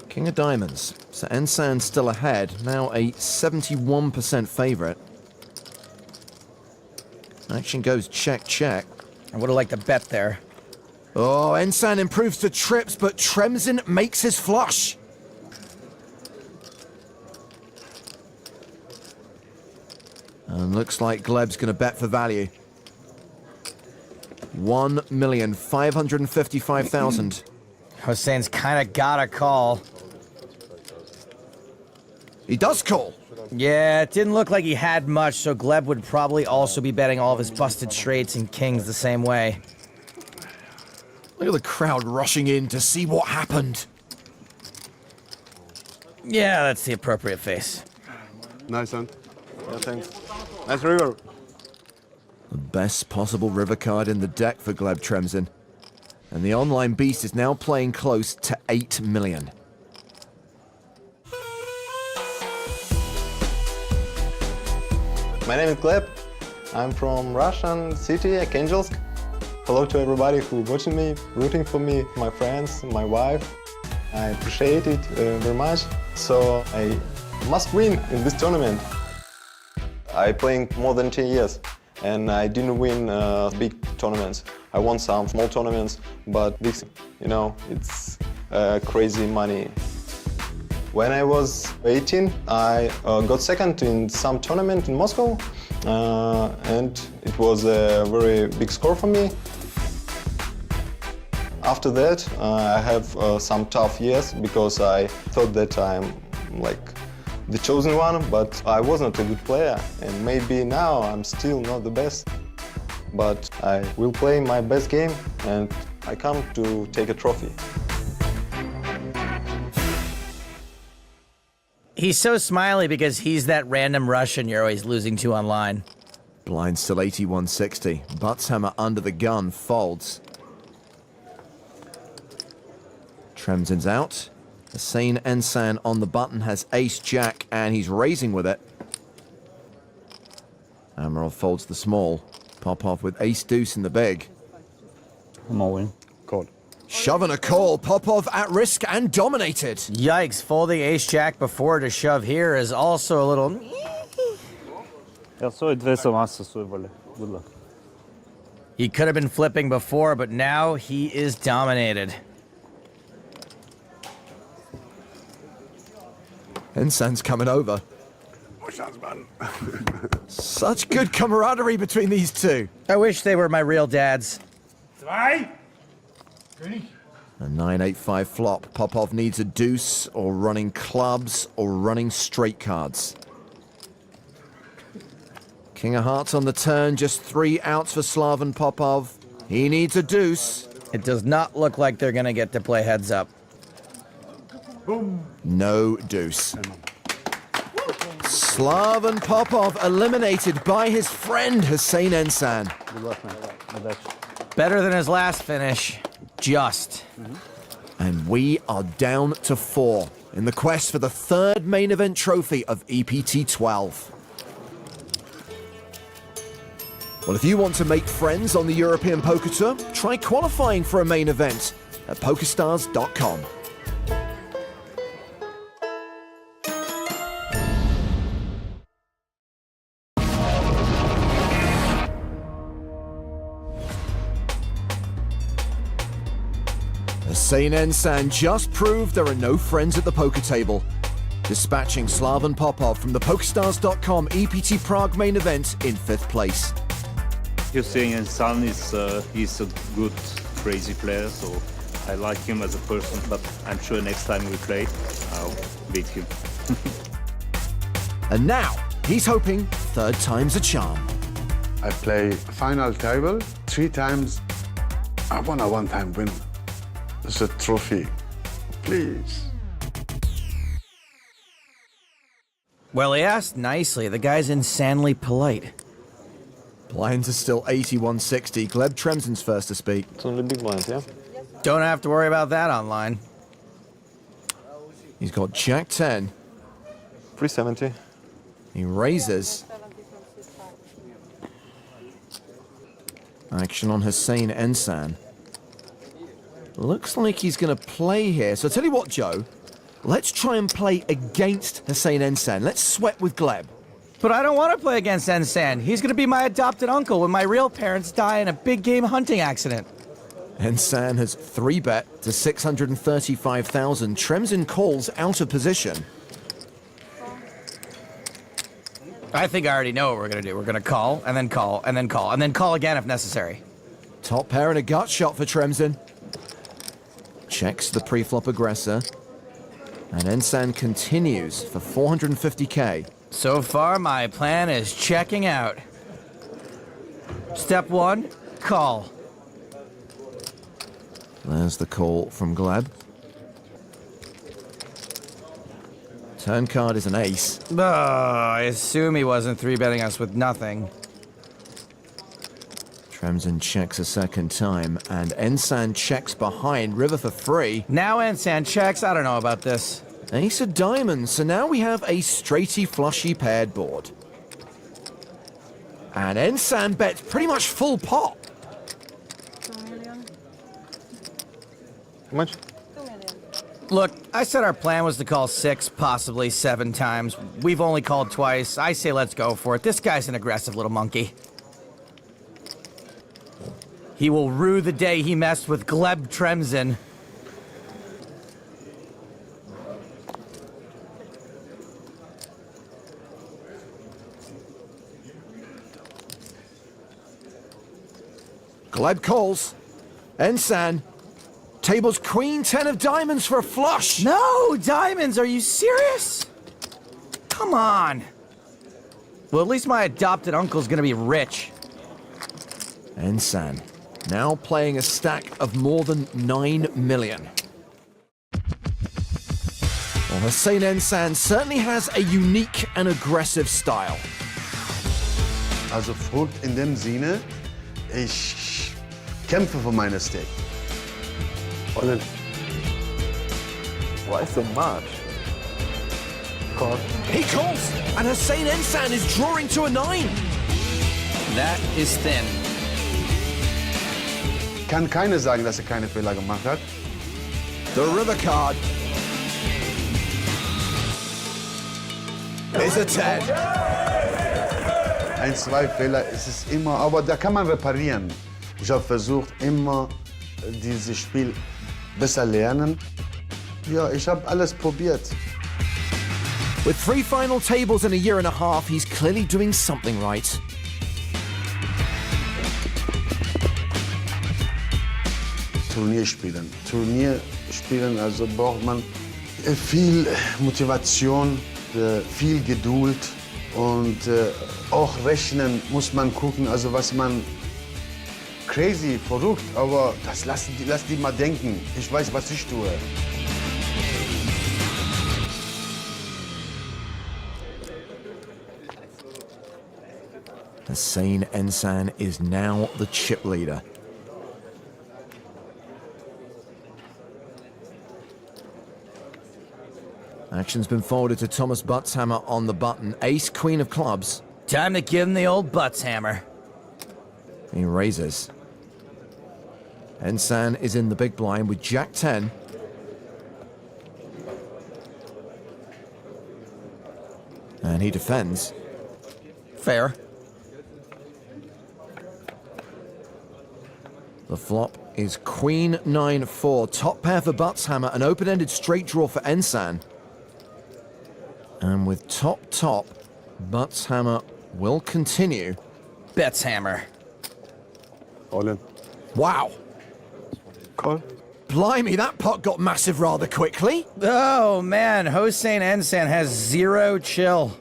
King of diamonds. So Ensan still ahead. Now a 71% favorite. Action goes check, check. I would have liked to bet there. Oh, Ensan improves to trips, but Tremsin makes his flush. And looks like Gleb's going to bet for value. 1,555,000. Hussein's kind of got a call. He does call. Yeah, it didn't look like he had much, so Gleb would probably also be betting all of his busted straights and kings the same way. Look at the crowd rushing in to see what happened. Yeah, that's the appropriate face. Nice one. Yeah, thanks. Nice river. The best possible river card in the deck for Gleb Tremsin. And the online beast is now playing close to 8 million. My name is Gleb. I'm from Russian city, Archangelsk. Hello to everybody who watching me, rooting for me, my friends, my wife. I appreciate it very much. So I must win in this tournament. I playing more than 10 years and I didn't win big tournaments. I won some small tournaments, but this, you know, it's crazy money. When I was 18, I got second in some tournament in Moscow, and it was a very big score for me. After that, I have some tough years because I thought that I'm like the chosen one, but I wasn't a good player, and maybe now I'm still not the best. But I will play my best game, and I come to take a trophy. He's so smiley because he's that random Russian you're always losing to online. Blind still 8160. Buttshammer under the gun folds. Tremzin's out. Hussein Ensan on the button has ace-jack, and he's raising with it. Amarov folds the small. Popov with ace-deuce in the big. I'm all in. Call. Shoving a call. Popov at risk and dominated. Yikes, folding ace-jack before to shove here is also a little... Good luck. He could have been flipping before, but now he is dominated. Ensan's coming over. Such good camaraderie between these two. I wish they were my real dads. A 9-8-5 flop. Popov needs a deuce, or running clubs, or running straight cards. King of hearts on the turn, just 3 outs for Slaven Popov. He needs a deuce. It does not look like they're gonna get to play heads up. No deuce. Slaven Popov eliminated by his friend Hussein Ensan. Good luck, man. Better than his last finish. Just. And we are down to 4 in the quest for the 3rd main event trophy of EPT 12. Well, if you want to make friends on the European Poker Tour, try qualifying for a main event at PokerStars.com. Hussein Ensan just proved there are no friends at the poker table, dispatching Slaven Popov from the PokerStars.com EPT Prague main event in 5th place. Hussein Ensan is a good, crazy player, so I like him as a person, but I'm sure next time we play, I'll beat him. And now, he's hoping 3rd time's a charm. I play final table 3 times. I want a one-time win. It's a trophy. Please. Well, he asked nicely. The guy's insanely polite. Blinds are still 8160. Gleb Tremzin's first to speak. It's only big blinds, yeah? Don't have to worry about that online. He's got Jack 10. 370. He raises. Action on Hussein Ensan. Looks like he's going to play here. So I tell you what, Joe. Let's try and play against Hussein Ensan. Let's sweat with Gleb. But I don't want to play against Ensan. He's going to be my adopted uncle when my real parents die in a big game hunting accident. Ensan has 3-bet to 635,000. Tremzin calls out of position. I think I already know what we're going to do. We're going to call, and then call, and then call, and then call again if necessary. Top pair and a gut shot for Tremzin. Checks the pre-flop aggressor. And Ensan continues for 450k. So far, my plan is checking out. Step 1, call. There's the call from Gleb. Turn card is an ace. Oh, I assume he wasn't 3-betting us with nothing. Tremzin checks a second time, and Ensan checks behind, river for free. Now Ensan checks, I don't know about this. Ace of diamonds, so now we have a straighty flushy paired board. And Ensan bets pretty much full pot. 2 million. How much? 2 million. Look, I said our plan was to call 6, possibly 7 times. We've only called twice. I say let's go for it. This guy's an aggressive little monkey. He will rue the day he messed with Gleb Tremzin. Gleb calls. Ensan. Table's queen 10 of diamonds for a flush. No, diamonds, are you serious? Come on. Well, at least my adopted uncle's gonna be rich. Ensan, now playing a stack of more than 9 million. Well, Hussein Ensan certainly has a unique and aggressive style. Also Frucht in dem Sinne, ich kämpfe für meine Stake. Why so much? He calls, and Hussein Ensan is drawing to a 9. That is thin. Kann keiner sagen, dass keine Fehler gemacht hat. The river card is a 10. 1-2 Fehler ist es immer, aber da kann man reparieren. Ich habe versucht, immer dieses Spiel besser lernen. Ja, ich habe alles probiert. With 3 final tables in a year and a half, he's clearly doing something right. Turnierspielen, also braucht man viel Motivation, viel Geduld und auch rechnen muss man gucken, also was man crazy, verrückt, aber das lass die mal denken. Ich weiß, was ich tue. Hussein Ensan is now the chip leader. Action's been forwarded to Thomas Buttshammer on the button. Ace, queen of clubs. Time to give him the old Buttshammer. He raises. Ensan is in the big blind with Jack 10. And he defends. Fair. The flop is Queen 9-4. Top pair for Buttshammer, an open-ended straight draw for Ensan. And with top, Buttshammer will continue. Betshammer. All in. Wow. Call. Blimey, that pot got massive rather quickly. Oh man, Hossein Ensan has 0 chill.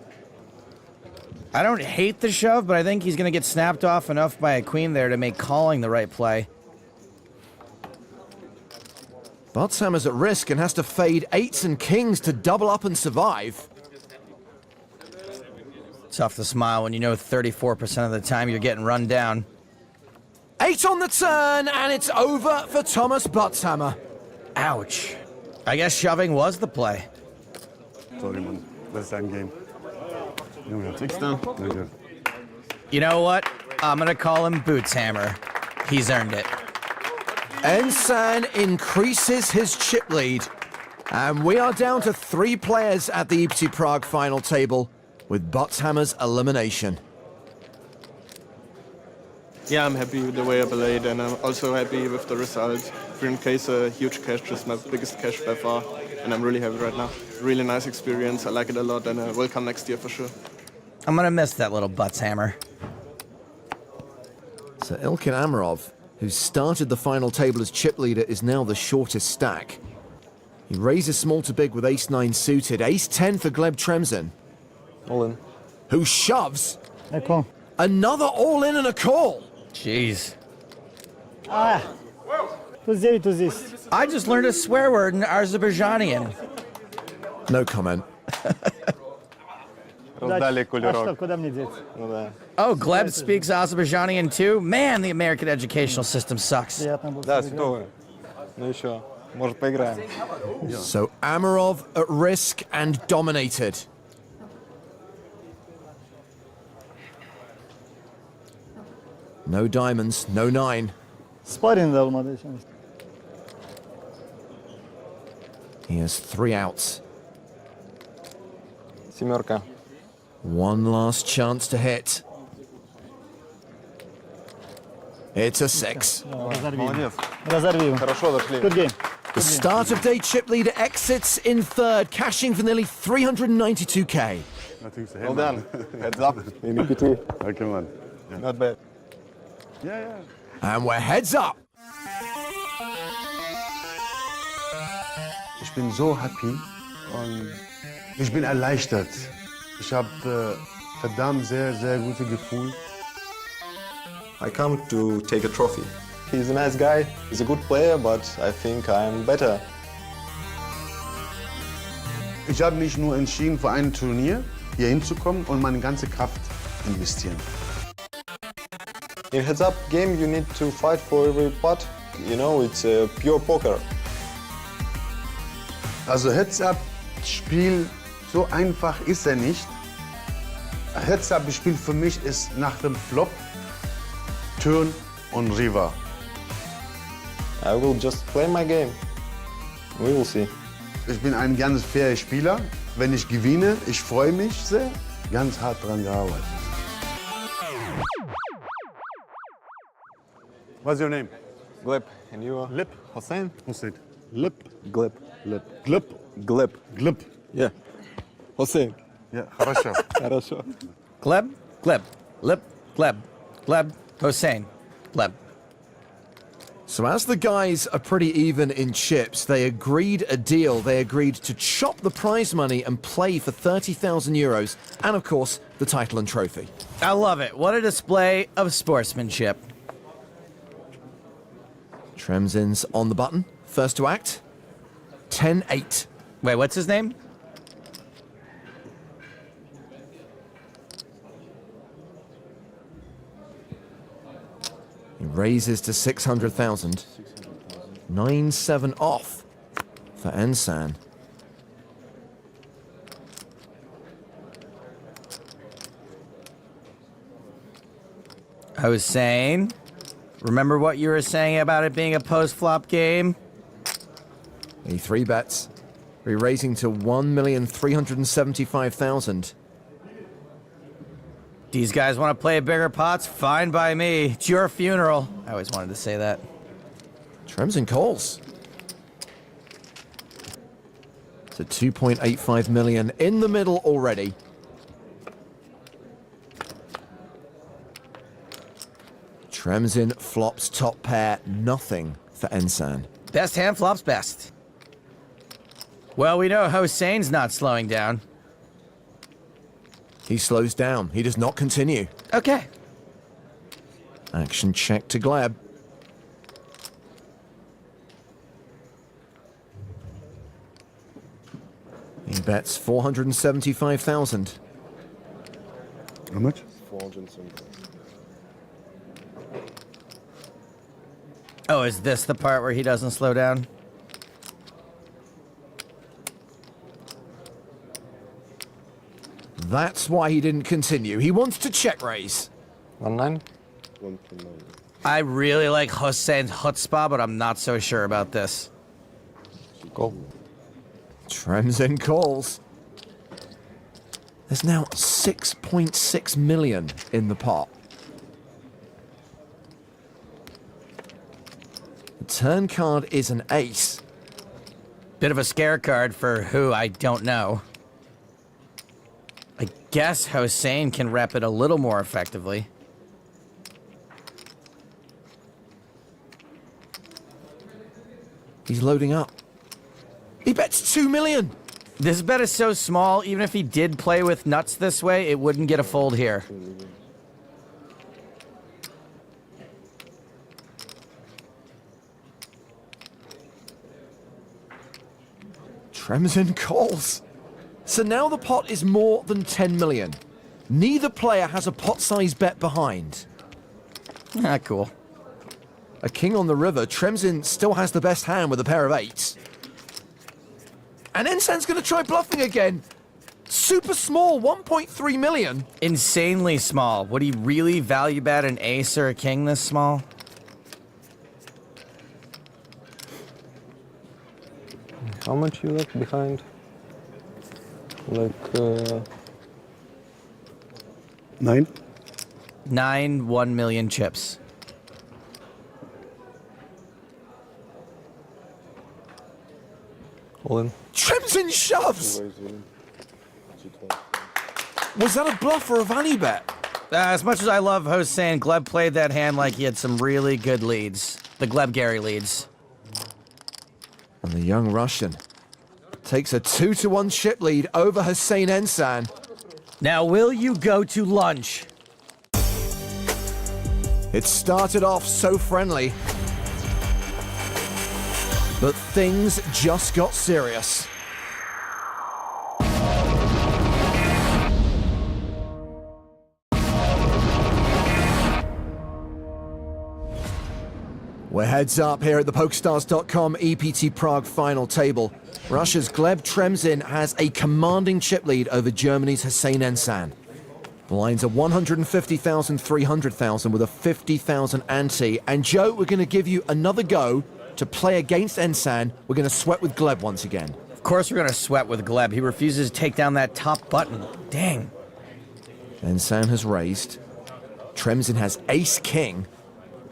I don't hate the shove, but I think he's gonna get snapped off enough by a queen there to make calling the right play. Buttshammer's at risk and has to fade 8s and kings to double up and survive. Tough to smile when you know 34% of the time you're getting run down. 8 on the turn, and it's over for Thomas Buttshammer. Ouch. I guess shoving was the play. Sorry, man. That's that game. You know what? I'm gonna call him Bootshammer. He's earned it. Ensan increases his chip lead. And we are down to 3 players at the EPT Prague final table with Buttshammer's elimination. Yeah, I'm happy with the way I played, and I'm also happy with the result. 300k is a huge cash, just my biggest cash by far, and I'm really happy right now. Really nice experience, I like it a lot, and I will come next year for sure. I'm gonna miss that little Buttshammer. So Ilkin Amarov, who started the final table as chip leader, is now the shortest stack. He raises small to big with ace-9 suited, ace-10 for Gleb Tremzin. All in. Who shoves? I call. Another all-in and a call. Jeez. To this. I just learned a swear word in Azerbaijanian. No comment. Раздали кулерок. Куда мне деться? Ну да. Oh, Gleb speaks Azerbaijanian too? Man, the American educational system sucks. Да, здорово. Ну еще, может, поиграем. So Amarov at risk and dominated. No diamonds, no 9. Спарринг да olmadı. He has 3 outs. Семерка. One last chance to hit. It's a 6. Молодец. Разорви его. Хорошо дошли. Good game. The start of day chip leader exits in 3rd, cashing for nearly 392k. Well done. Heads up. In EPT. Okay, man. Not bad. Yeah. And we're heads up. Ich bin so happy und ich bin erleichtert. Ich habe verdammt sehr gute Gefühl. I come to take a trophy. He's a nice guy. He's a good player, but I think I'm better. Ich habe mich nur entschieden, für ein Turnier hier hinzukommen und meine ganze Kraft investieren. In heads-up game, you need to fight for every pot. You know, it's pure poker. Also Heads-up-Spiel, so einfach ist er nicht. Heads-up-Spiel für mich ist nach dem Flop, Turn und River. I will just play my game. We will see. Ich bin ein ganz fairer Spieler. Wenn ich gewinne, ich freue mich sehr. Ganz hart dran gearbeitet. What's your name? Gleb. And you? Lip. Hossein? Hossein. Lip. Gleb. Lip. Glip. Gleb. Glip. Yeah. Hossein. Yeah, хорошо. Хорошо. Gleb, Gleb, Lip, Gleb, Gleb, Hossein, Gleb. So as the guys are pretty even in chips, they agreed a deal. They agreed to chop the prize money and play for 30,000 euros and, of course, the title and trophy. I love it. What a display of sportsmanship. Tremzin's on the button. First to act. 10-8. Wait, what's his name? He raises to 600,000. 9-7 off for Ensan. Hossein, remember what you were saying about it being a post-flop game? He 3-bets. Re-raising to 1,375,000. These guys want to play bigger pots? Fine by me. It's your funeral. I always wanted to say that. Tremzin calls. So 2.85 million in the middle already. Tremzin flops top pair, nothing for Ensan. Best hand flops best. Well, we know Hossein's not slowing down. He slows down. He does not continue. Okay. Action check to Gleb. He bets 475,000. How much? 475. Oh, is this the part where he doesn't slow down? That's why he didn't continue. He wants to check raise. 1-9? 1-9. I really like Hossein's chutzpah, but I'm not so sure about this. Go. Tremzin calls. There's now 6.6 million in the pot. The turn card is an ace. Bit of a scare card for who, I don't know. I guess Hossein can rep it a little more effectively. He's loading up. He bets 2 million. This bet is so small, even if he did play with nuts this way, it wouldn't get a fold here. Tremzin calls. So now the pot is more than 10 million. Neither player has a pot size bet behind. Ah, cool. A king on the river. Tremzin still has the best hand with a pair of eights. And Ensan's going to try bluffing again. Super small, 1.3 million. Insanely small. Would he really value bet an ace or a king this small? How much you left behind? Like, 9? 1 million chips. all in. Tremzin shoves! Was that a bluff or a value bet? As much as I love Hossein, Gleb played that hand like he had some really good leads. The Gleb-Gary leads. And the young Russian takes a 2-1 chip lead over Hossein Ensan. Now, will you go to lunch? It started off so friendly, but things just got serious. We're heads up here at the PokerStars.com EPT Prague final table. Russia's Gleb Tremzin has a commanding chip lead over Germany's Hossein Ensan. The lines are 150,000, 300,000 with a 50,000 ante. And Joe, we're going to give you another go to play against Ensan. We're going to sweat with Gleb once again. Of course we're going to sweat with Gleb. He refuses to take down that top button. Dang. Ensan has raised. Tremzin has ace-king.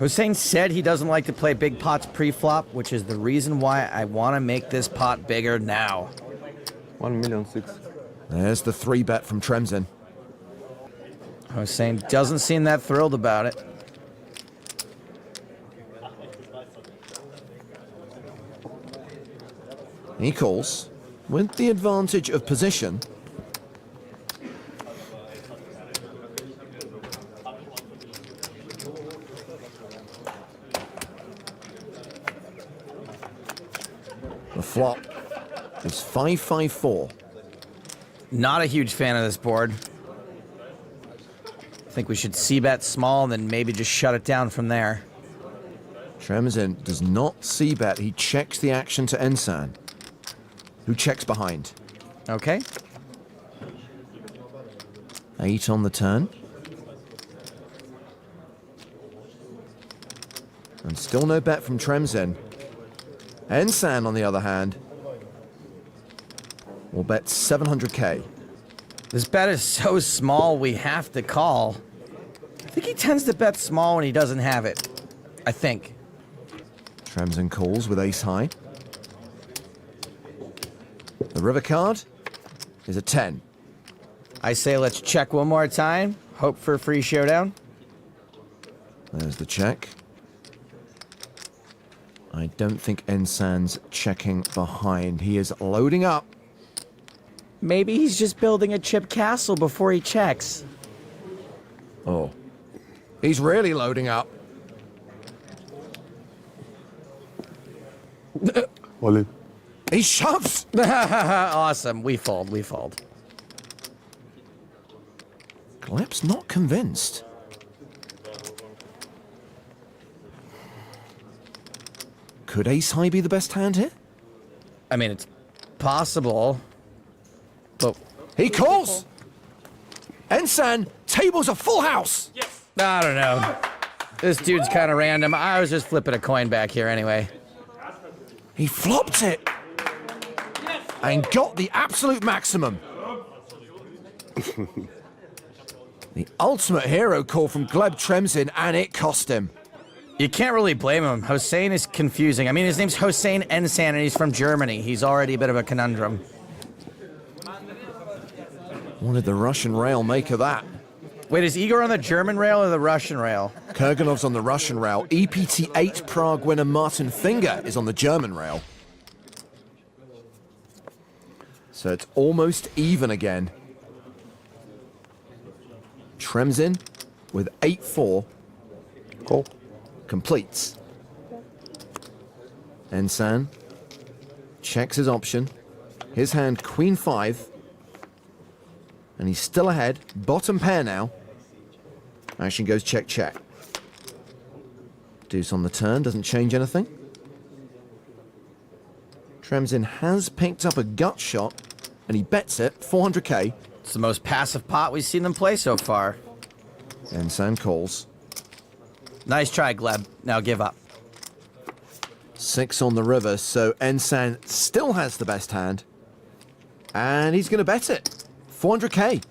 Hossein said he doesn't like to play big pots pre-flop, which is the reason why I want to make this pot bigger now. 1,000,006. There's the 3-bet from Tremzin. Hossein doesn't seem that thrilled about it. He calls with the advantage of position. The flop is 5-5-4. Not a huge fan of this board. I think we should c-bet small and then maybe just shut it down from there. Tremzin does not c-bet. He checks the action to Ensan, who checks behind. Okay. 8 on the turn. And still no bet from Tremzin. Ensan, on the other hand, will bet 700k. This bet is so small, we have to call. I think he tends to bet small when he doesn't have it. I think. Tremzin calls with ace high. The river card is a 10. I say let's check one more time. Hope for a free showdown. There's the check. I don't think Ensan's checking behind. He is loading up. Maybe he's just building a chip castle before he checks. Oh. He's really loading up. Ollie. He shoves! Awesome. We fold. We fold. Gleb's not convinced. Could ace high be the best hand here? I mean, it's possible. But he calls! Ensan, table's a full house! Yes. I don't know. This dude's kind of random. I was just flipping a coin back here anyway. He flopped it! And got the absolute maximum. The ultimate hero call from Gleb Tremzin, and it cost him. You can't really blame him. Hossein is confusing. I mean, his name's Hossein Ensan, and he's from Germany. He's already a bit of a conundrum. What did the Russian rail make of that? Wait, is Igor on the German rail or the Russian rail? Kurganov's on the Russian rail. EPT 8 Prague winner Martin Finger is on the German rail. So it's almost even again. Tremzin with 8-4. Call. Completes. Ensan checks his option. His hand, Queen 5. And he's still ahead. Bottom pair now. Action goes check, check. Deuce on the turn, doesn't change anything. Tremzin has picked up a gut shot, and he bets it, 400k. It's the most passive pot we've seen them play so far. Ensan calls. Nice try, Gleb. Now give up. 6 on the river, so Ensan still has the best hand. And he's going to bet it. 400k.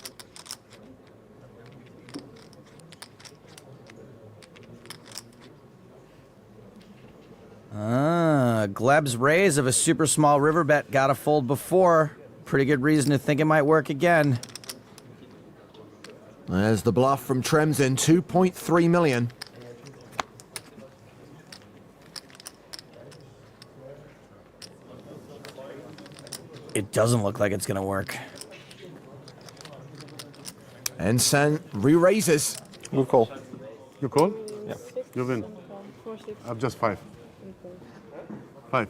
Gleb's raise of a super small river bet got a fold before. Pretty good reason to think it might work again. There's the bluff from Tremzin, 2.3 million. It doesn't look like it's going to work. Ensan re-raises. Good call. You call? Yeah. You win. I'm just 5. 5.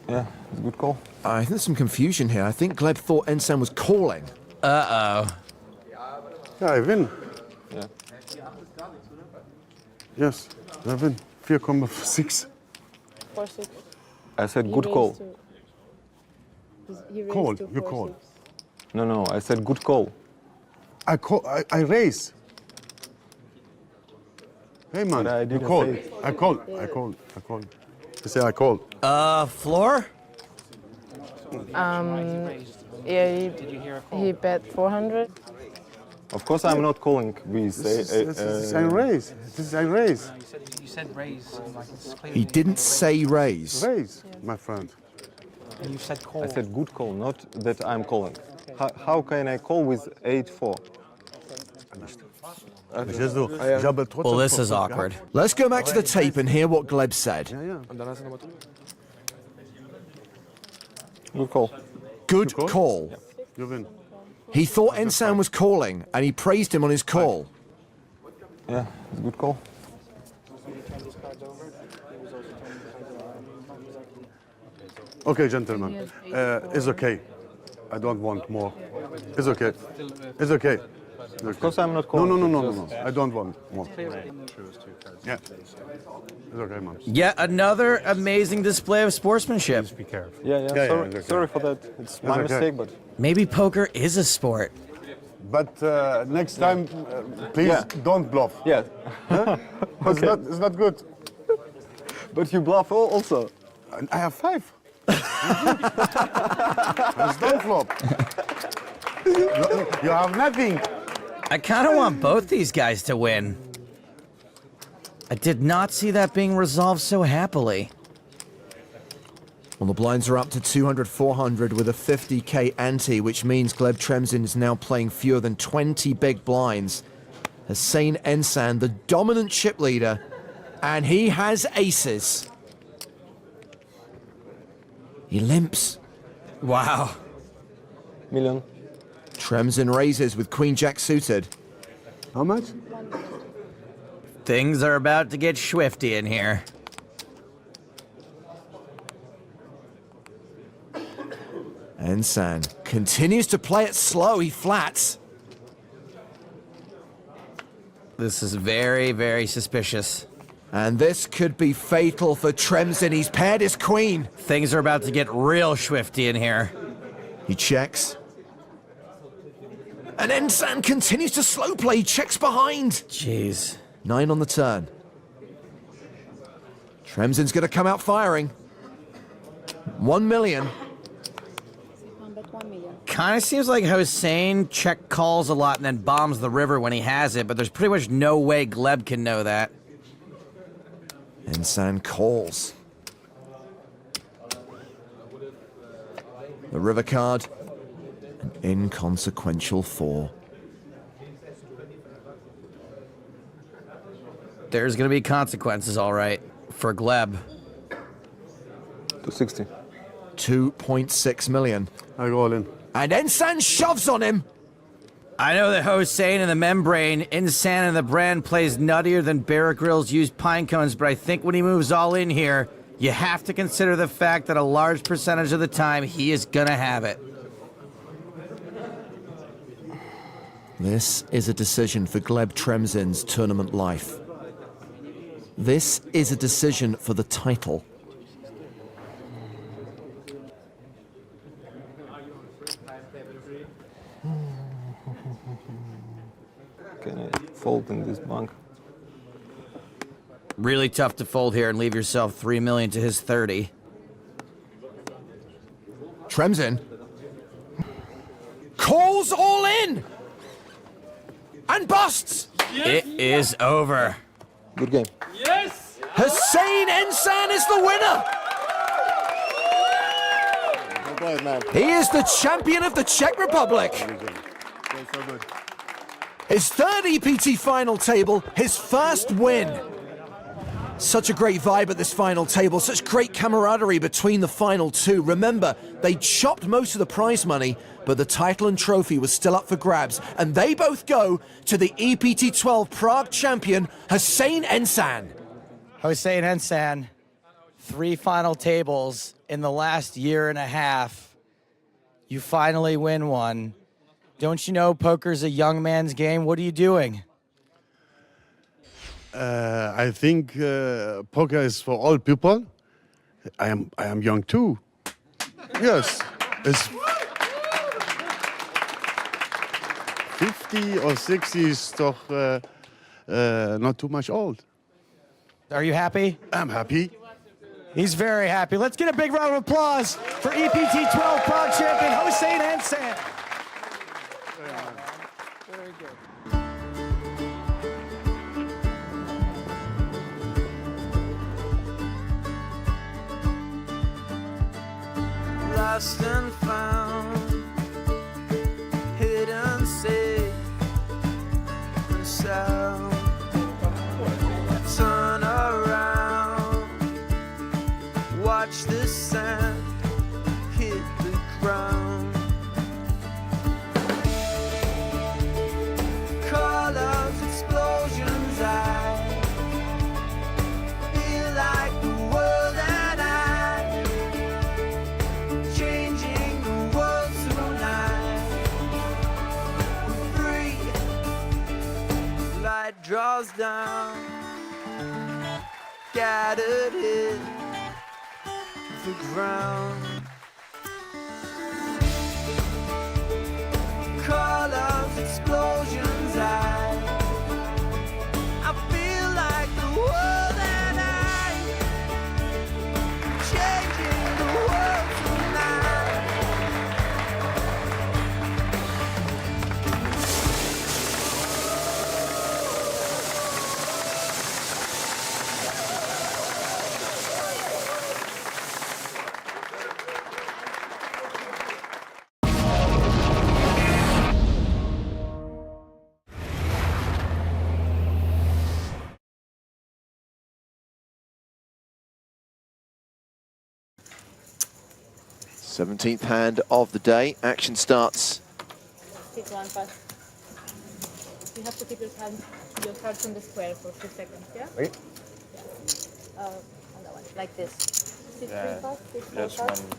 Yeah, it's a good call. I think there's some confusion here. I think Gleb thought Ensan was calling. Uh-oh. Yeah, I win. Yeah. Yes, I win. 4,6. 4-6. I said He good raised call. He raised Call, to you 4-6. call. No, I said good call. I raise. Hey man, But I you didn't call. say it. I call. I say I call. Floor? Yeah, he bet 400. Of course, I'm not calling with This is I raise. This is I raise. You said raise. He didn't say raise. Raise, my friend. You said call. I said good call, not that I'm calling. How can I call with 8-4? Well, this is awkward. Let's go back to the tape and hear what Gleb said. Good call. Good call. You win. He thought Ensan was calling, and he praised him on his call. Yeah, it's a good call. Okay, gentlemen. It's okay. I don't want more. It's okay. It's okay. Of course, I'm not calling. No. I don't want more. Yeah. It's okay, man. Yet another amazing display of sportsmanship. Yeah, sorry for that. It's my mistake, but maybe poker is a sport. But next time, please don't bluff. Yeah. Huh? It's not good. But you bluff also. I have 5. Don't flop. You have nothing. I kind of want both these guys to win. I did not see that being resolved so happily. Well, the blinds are up to 200, 400 with a 50k ante, which means Gleb Tremzin is now playing fewer than 20 big blinds. Hussein Ensan, the dominant chip leader, and he has aces. He limps. Wow. Million. Tremzin raises with Queen Jack suited. How much? Things are about to get swifty in here. Ensan continues to play it slow. He flats. This is very, very suspicious. And this could be fatal for Tremzin. He's paired his queen. Things are about to get real swifty in here. He checks. And Ensan continues to slow play. He checks behind. Jeez. 9 on the turn. Tremzin's going to come out firing. 1 million. Kind of seems like Hossein check calls a lot and then bombs the river when he has it, but there's pretty much no way Gleb can know that. Ensan calls. The river card. An inconsequential 4. There's going to be consequences, all right, for Gleb. 260. 2.6 million. I go all in. And Ensan shoves on him. I know that Hossein and the membrane, Ensan and the brand plays nuttier than Bear Grylls used pine cones, but I think when he moves all in here, you have to consider the fact that a large percentage of the time he is going to have it. This is a decision for Gleb Tremzin's tournament life. This is a decision for the title. Can I fold in this bank? Really tough to fold here and leave yourself 3 million to his 30. Tremzin calls all in and busts. It is over. Good game. Yes! Hussein Ensan is the winner. He is the champion of the Czech Republic. His third EPT final table, his first win. Such a great vibe at this final table, such great camaraderie between the final two. Remember, they chopped most of the prize money, but the title and trophy was still up for grabs, and they both go to the EPT 12 Prague champion, Hussein Ensan. Hossein Ensan, 3 final tables in the last year and a half. You finally win one. Don't you know poker's a young man's game? What are you doing? I think poker is for all people. I am young too. Yes, it's 50 or 60 is doch not too much old. Are you happy? I'm happy. He's very happy. Let's get a big round of applause for EPT 12 Prague champion Hossein Hensan. Very good. Lost and found, hidden safe and sound. Turn around, watch the sand hit the ground. Colors, explosions, I feel like the world and I changing the world tonight. Free, light draws down, scattered hit the ground. Colors, explosions, I feel like the world and I changing the world tonight. Seventeenth hand of the day. Action starts. Take one pass. You have to keep your cards on the square for 2 seconds, yeah? Wait. Yeah. On that one, like this. 6 Yeah, 3 pass, 6 4 just pass, one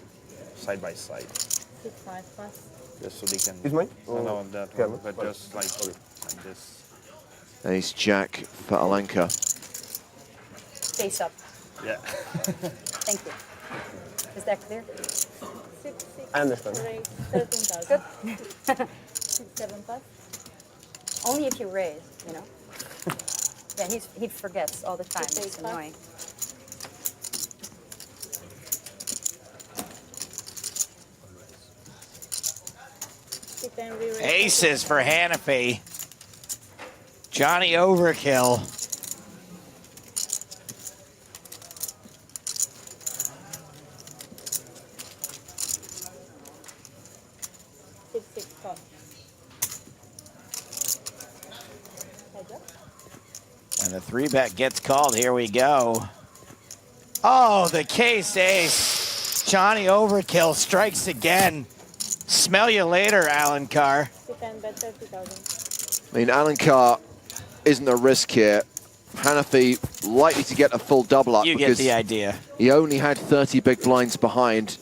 side by side. 6 5 pass. Just so they can. Is mine? No, that Okay, one, but okay. just like this. Ace Jack for Alenka. Face up. Yeah. Thank you. Is that clear? 6 6 I understand. 13,000. Good. 6 7 pass. Only if you raise, you know. Yeah, he forgets all the time. It's annoying. Aces for Hanafi. Johnny Overkill. And the 3-bet gets called. Here we go. Oh, the case ace. Johnny Overkill strikes again. Smell you later, Alan Carr. I mean, Alan Carr isn't a risk here. Hanafi likely to get a full double up You get because the idea. he only had 30 big blinds behind.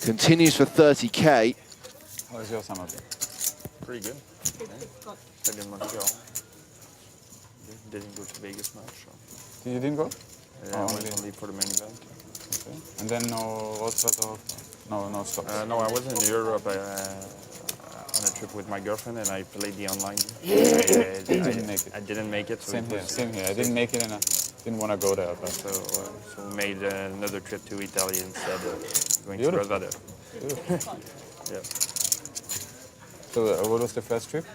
Continues for 30K. How was your summer? Pretty good. I didn't want to go. Didn't go to Vegas much. So. You didn't go? Yeah, I went only for the main event. Okay. And then no road sort of, no stops? No, I was in Europe on a trip with my girlfriend and I played the online. I didn't make it. So Same here. I didn't make it and I didn't want to go there. But. So we made another trip to Italy instead of going Beautiful. to Brazil. Yeah. So what was the first trip?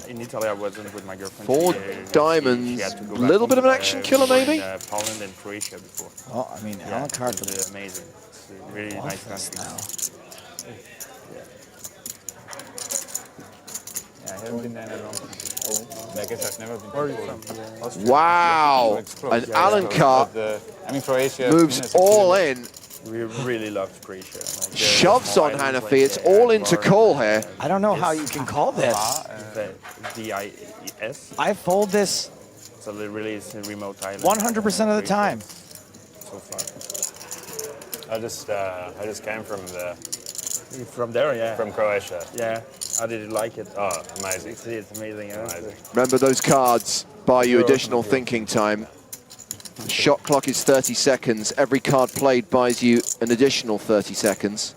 In Italy I wasn't with my girlfriend. 4 diamonds, she had to go a back little bit of home. an action killer We were maybe? in Poland and Croatia before. Oh, I mean, yeah, Alan Carr it was amazing. It's a really nice country. Yeah, I haven't been there in a long time. I guess I've never been to Poland. Wow, and Alan Carr Croatia moves all in. We really loved Croatia. Like, Shoves on Hanafi, it's all into call here. I don't know how you can call this. VIS. I fold this So really it's a remote island. 100% of the time. So far. I just came from From there, yeah. From Croatia. Yeah. How did you like it? Oh, amazing. It's amazing. Amazing. Remember, those cards buy you additional thinking time. The shot clock is 30 seconds. Every card played buys you an additional 30 seconds.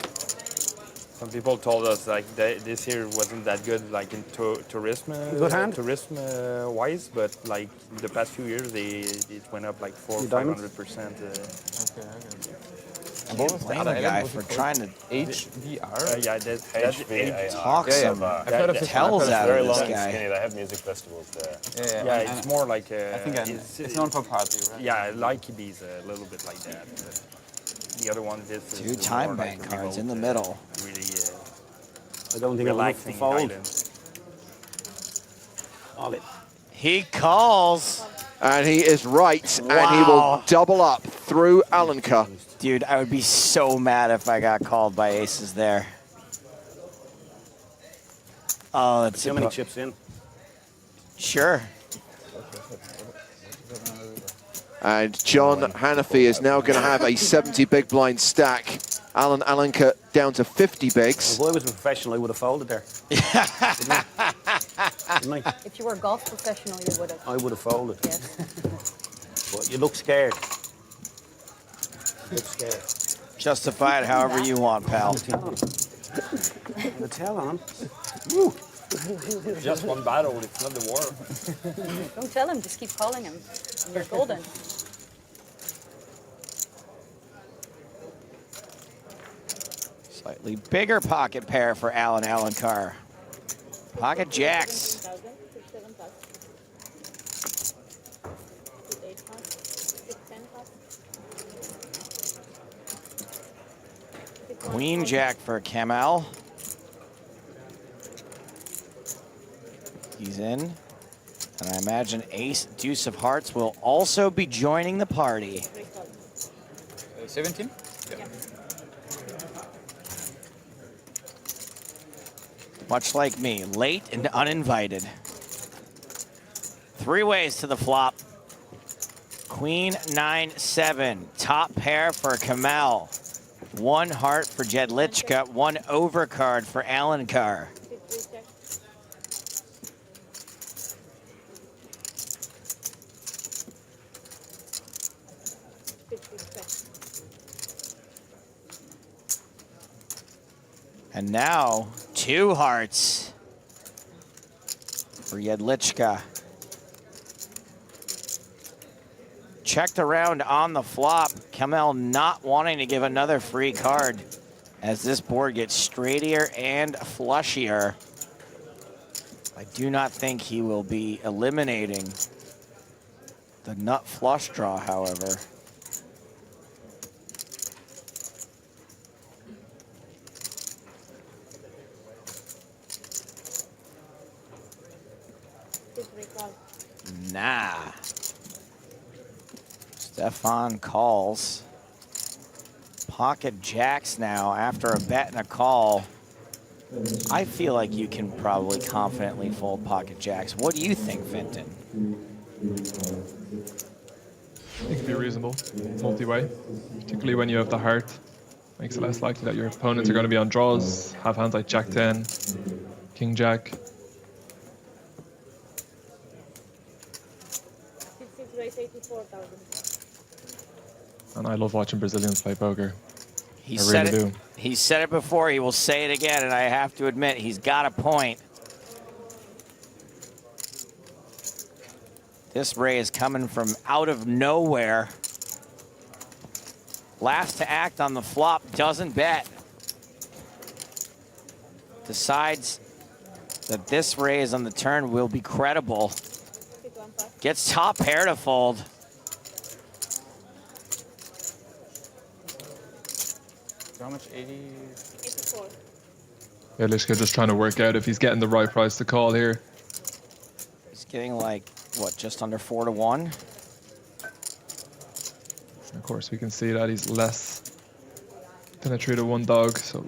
Some people told us like this year wasn't that good, like in tourism wise, but like the past few years it went up like 400-500%. Can't blame a guy for trying to HVR? Yeah, that's talk some tells out of this guy. They have music festivals there. Yeah, it's more like I think it's known for party, right? Yeah, I like these a little bit like that. But the other one, this is Two time bank like cards in the middle. Really, I don't think relaxing fold. He calls. And he is right, and he will double up through Alenka. Dude, I would be so mad if I got called by aces there. Oh, that's How many chips in? Sure. And John Hanafi is now going to have a 70 big blind stack. Alan Alenka down to 50 bigs. If I was a professional, I would have folded there. Didn't I? If you were a golf professional, you would have. I would have folded. Yes. But you look scared. You look scared. Justify it however you want, pal. The tail on. Just one battle, it's not the war. Don't tell him, just keep calling him. And you're golden. Slightly bigger pocket pair for Alan Alencar. Pocket jacks. Queen jack for Kamel. He's in. And I imagine ace deuce of hearts will also be joining the party. 17? Yeah. Much like me, late and uninvited. Three ways to the flop. Queen, 9-7. Top pair for Kamel. One heart for Jedlichka. One overcard for Alencar. And now, two hearts for Jedlichka. Checked around on the flop. Kamel not wanting to give another free card as this board gets straightier and flushier. I do not think he will be eliminating the nut flush draw, however. Nah. Stefan calls. Pocket jacks now after a bet and a call. I feel like you can probably confidently fold pocket jacks. What do you think, Vinton? It can be reasonable, multi-way, particularly when you have the heart. Makes it less likely that your opponents are going to be on draws, have hands like Jack 10, King Jack. And I love watching Brazilians play poker. He I said really it. do. He said it before. He will say it again, and I have to admit, he's got a point. This raise coming from out of nowhere. Last to act on the flop, doesn't bet. Decides that this raise on the turn will be credible. Gets top pair to fold. How much? 84. Yeah, Lishka just trying to work out if he's getting the right price to call here. He's getting like, what, just under 4 to 1? Of course, we can see that he's less than a 3 to 1 dog, so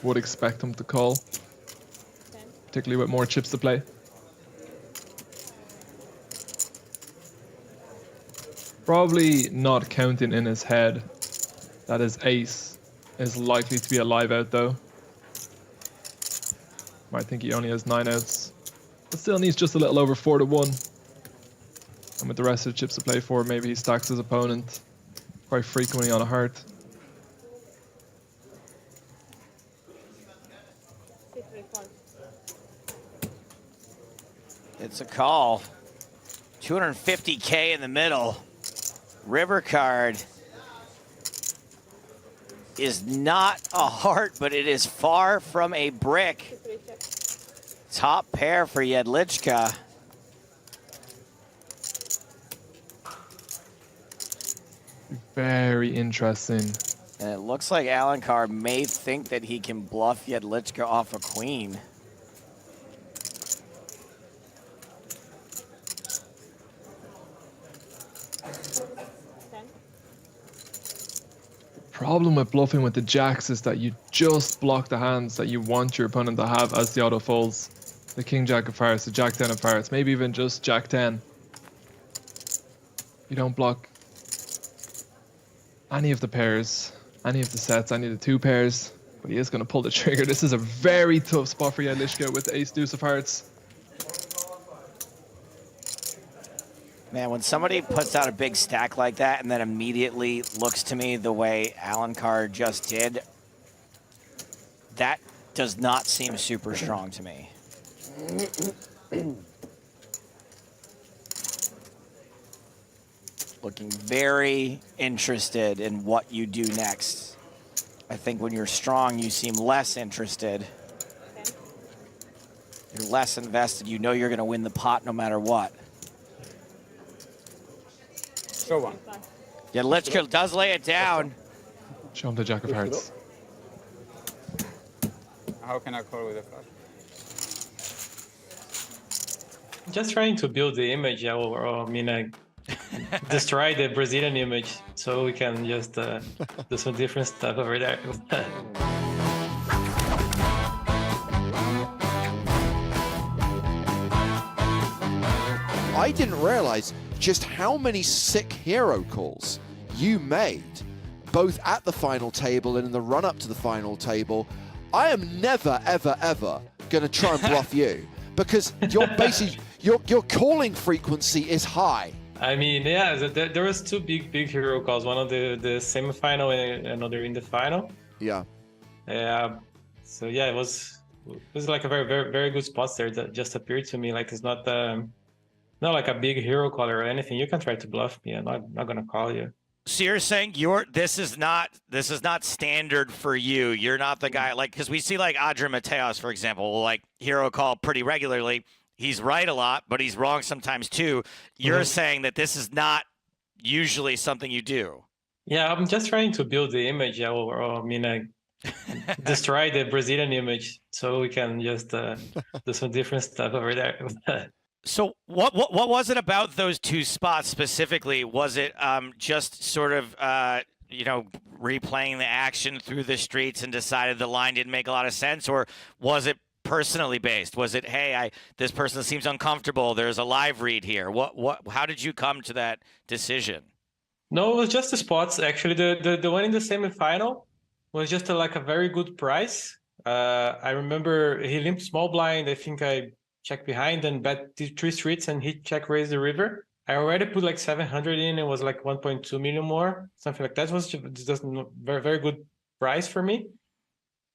would expect him to call, particularly with more chips to play. Probably not counting in his head that his ace is likely to be a live out though. Might think he only has 9 outs, but still needs just a little over 4-1. And with the rest of the chips to play for, maybe he stacks his opponent quite frequently on a heart. It's a call. 250K in the middle. River card is not a heart, but it is far from a brick. Top pair for Jedlička. Very interesting. And it looks like Alencar may think that he can bluff Jedlička off a queen. Problem with bluffing with the jacks is that you just block the hands that you want your opponent to have as the auto folds. The king jack of hearts, the jack 10 of hearts, maybe even just jack 10. You don't block any of the pairs, any of the sets, any of the 2 pairs, but he is going to pull the trigger. This is a very tough spot for Jedlička with the ace deuce of hearts. Man, when somebody puts out a big stack like that and then immediately looks to me the way Alencar just did, that does not seem super strong to me. Looking very interested in what you do next. I think when you're strong, you seem less interested. You're less invested. You know you're going to win the pot no matter what. Show one. Jedlička does lay it down. Show him the jack of hearts. How can I call with a flush? Just trying to build the image, or I mean, destroy the Brazilian image, so we can just do some different stuff over there. I didn't realize just how many sick hero calls you made, both at the final table and in the run-up to the final table. I am never, ever, ever going to try and bluff you, because your your calling frequency is high. I mean, yeah, there was 2 big hero calls. One on the semifinal and another in the final. Yeah. Yeah. So yeah, it was like a very good spot there that just appeared to me. Like it's not like a big hero call or anything. You can try to bluff me. I'm not gonna call you. So you're saying this is not standard for you. You're not the guy, like, because we see like Adrian Mateos, for example, will like hero call pretty regularly. He's right a lot, but he's wrong sometimes too. You're saying that this is not usually something you do. Yeah, I'm just trying to build the image, or I mean, destroy the Brazilian image, so we can just do some different stuff over there. So what was it about those 2 spots specifically? Was it just sort of replaying the action through the streets and decided the line didn't make a lot of sense, or was it personally based? Was it, hey, this person seems uncomfortable, there's a live read here? How did you come to that decision? No, it was just the spots. Actually, the one in the semifinal was just like a very good price. I remember he limped small blind. I think I check behind and bet 3 streets and he check raised the river. I already put like 700 in. It was like 1.2 million more, something like that. It was just a very good price for me.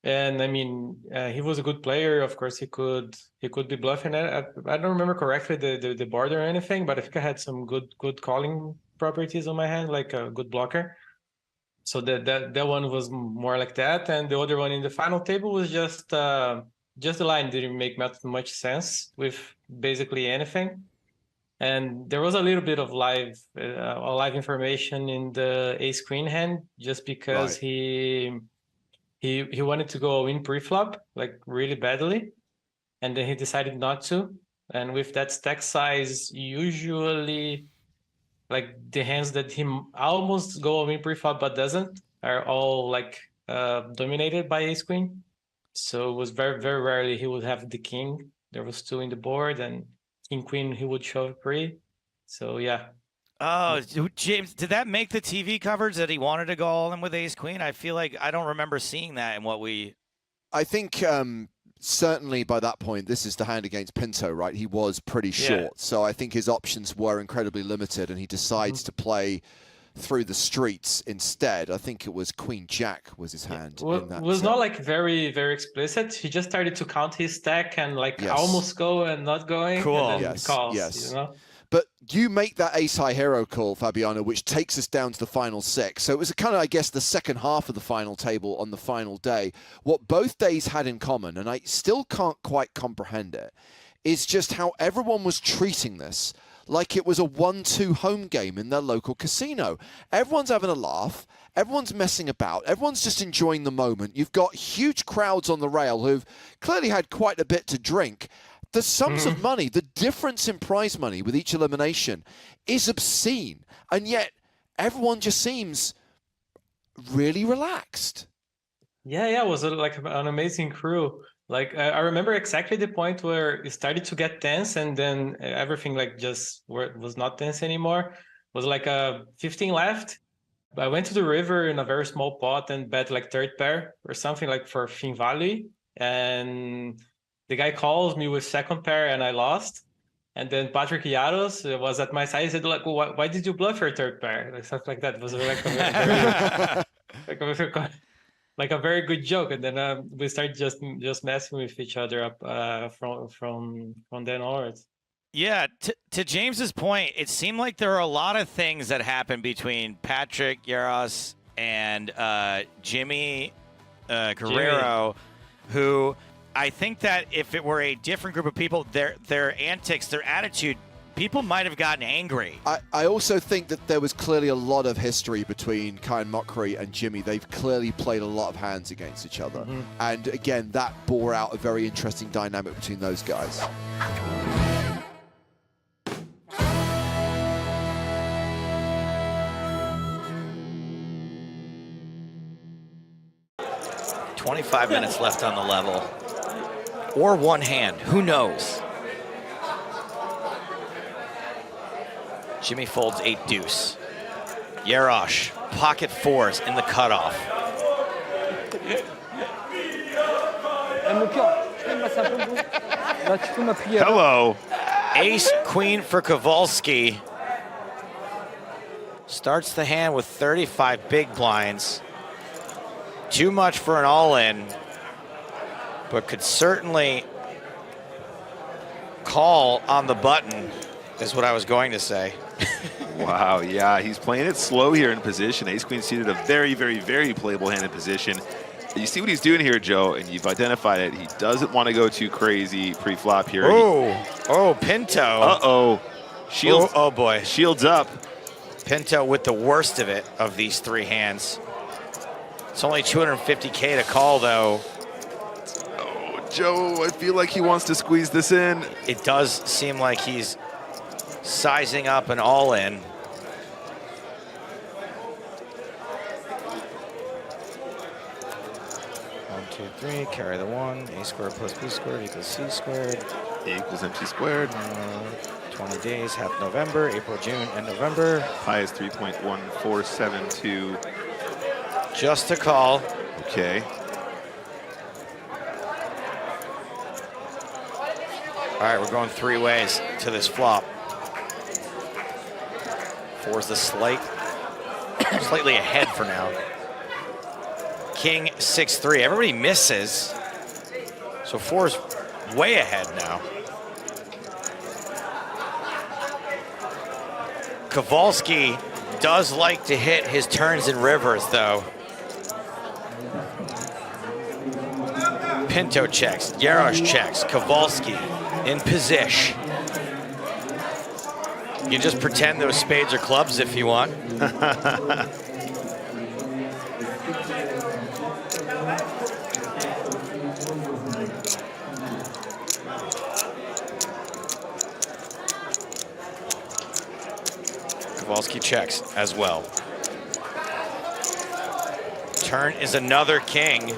And I mean, he was a good player. Of course, he could be bluffing it. I don't remember correctly the board or anything, but I think I had some good calling properties on my hand, like a good blocker. So that one was more like that, and the other one in the final table was just the line didn't make much sense with basically anything. And there was a little bit of live information in the ace queen hand, just because he wanted to go in pre-flop like really badly, and then he decided not to. And with that stack size, usually like the hands that he almost go in pre-flop but doesn't are all like dominated by ace queen. So it was very rarely he would have the king. There was 2 in the board, and king queen he would shove pre. So yeah. Oh, James, did that make the TV coverage that he wanted to go all in with ace queen? I feel like I don't remember seeing that in what we... I think certainly by that point, this is the hand against Pinto, right? He was pretty short. So I think his options were incredibly limited, and he decides to play through the streets instead. I think it was Queen Jack was his hand. Well, it was not like very, very explicit. He just started to count his stack and like almost go and not going. Cool. And then calls, yes. You know? But you make that ace high hero call, Fabiano, which takes us down to the final 6. So it was kind of, I guess, the second half of the final table on the final day. What both days had in common, and I still can't quite comprehend it, is just how everyone was treating this like it was a 1-2 home game in their local casino. Everyone's having a laugh. Everyone's messing about. Everyone's just enjoying the moment. You've got huge crowds on the rail who've clearly had quite a bit to drink. The sums of money, the difference in prize money with each elimination is obscene. And yet everyone just seems really relaxed. Yeah, it was like an amazing crew. Like I remember exactly the point where it started to get tense, and then everything like just was not tense anymore. It was like 15 left. I went to the river in a very small pot and bet like third pair or something like for Fin Valley, and the guy calls me with second pair and I lost. And then Patrick Yaros was at my side. He said, like, well, why did you bluff your third pair? Like stuff like that. It was like like a very good joke. And then we started just messing with each other up from then onwards. Yeah, to James's point, it seemed like there are a lot of things that happened between Patrick Yaros and Jimmy Guerrero, who I think that if it were a different group of people, their antics, their attitude, people might have gotten angry. I also think that there was clearly a lot of history between Kyan Mokri and Jimmy. They've clearly played a lot of hands against each other. And again, that bore out a very interesting dynamic between those guys. $25 minutes left on the level. Or one hand, who knows? Jimmy folds 8 deuce. Yarosh, pocket 4s in the cutoff. Hello. Ace queen for Kowalski. Starts the hand with 35 big blinds. Too much for an all-in, but could certainly call on the button, is what I was going to say. Wow, yeah, he's playing it slow here in position. Ace-Queen seated a very, very, very playable hand in position. You see what he's doing here, Joe, and you've identified it. He doesn't want to go too crazy pre-flop here. Oh, Pinto. Uh-oh. Shields. Oh, boy. Shields up. Pinto with the worst of it of these 3 hands. It's only $250K to call, though. Oh, Joe, I feel like he wants to squeeze this in. It does seem like he's sizing up an all-in. One, two, three, carry the 1. A squared plus B squared equals C squared. A equals MC squared. 20 days, half November, April, June, and November. High is 3.1472. Just a call. Okay. All right, we're going 3 ways to this flop. 4's the slightly ahead for now. King 6-3. Everybody misses. So 4's way ahead now. Kowalski does like to hit his turns and rivers, though. Pinto checks, Yarosh checks, Kowalski in position. You can just pretend those spades are clubs if you want. Kowalski checks as well. Turn is another king.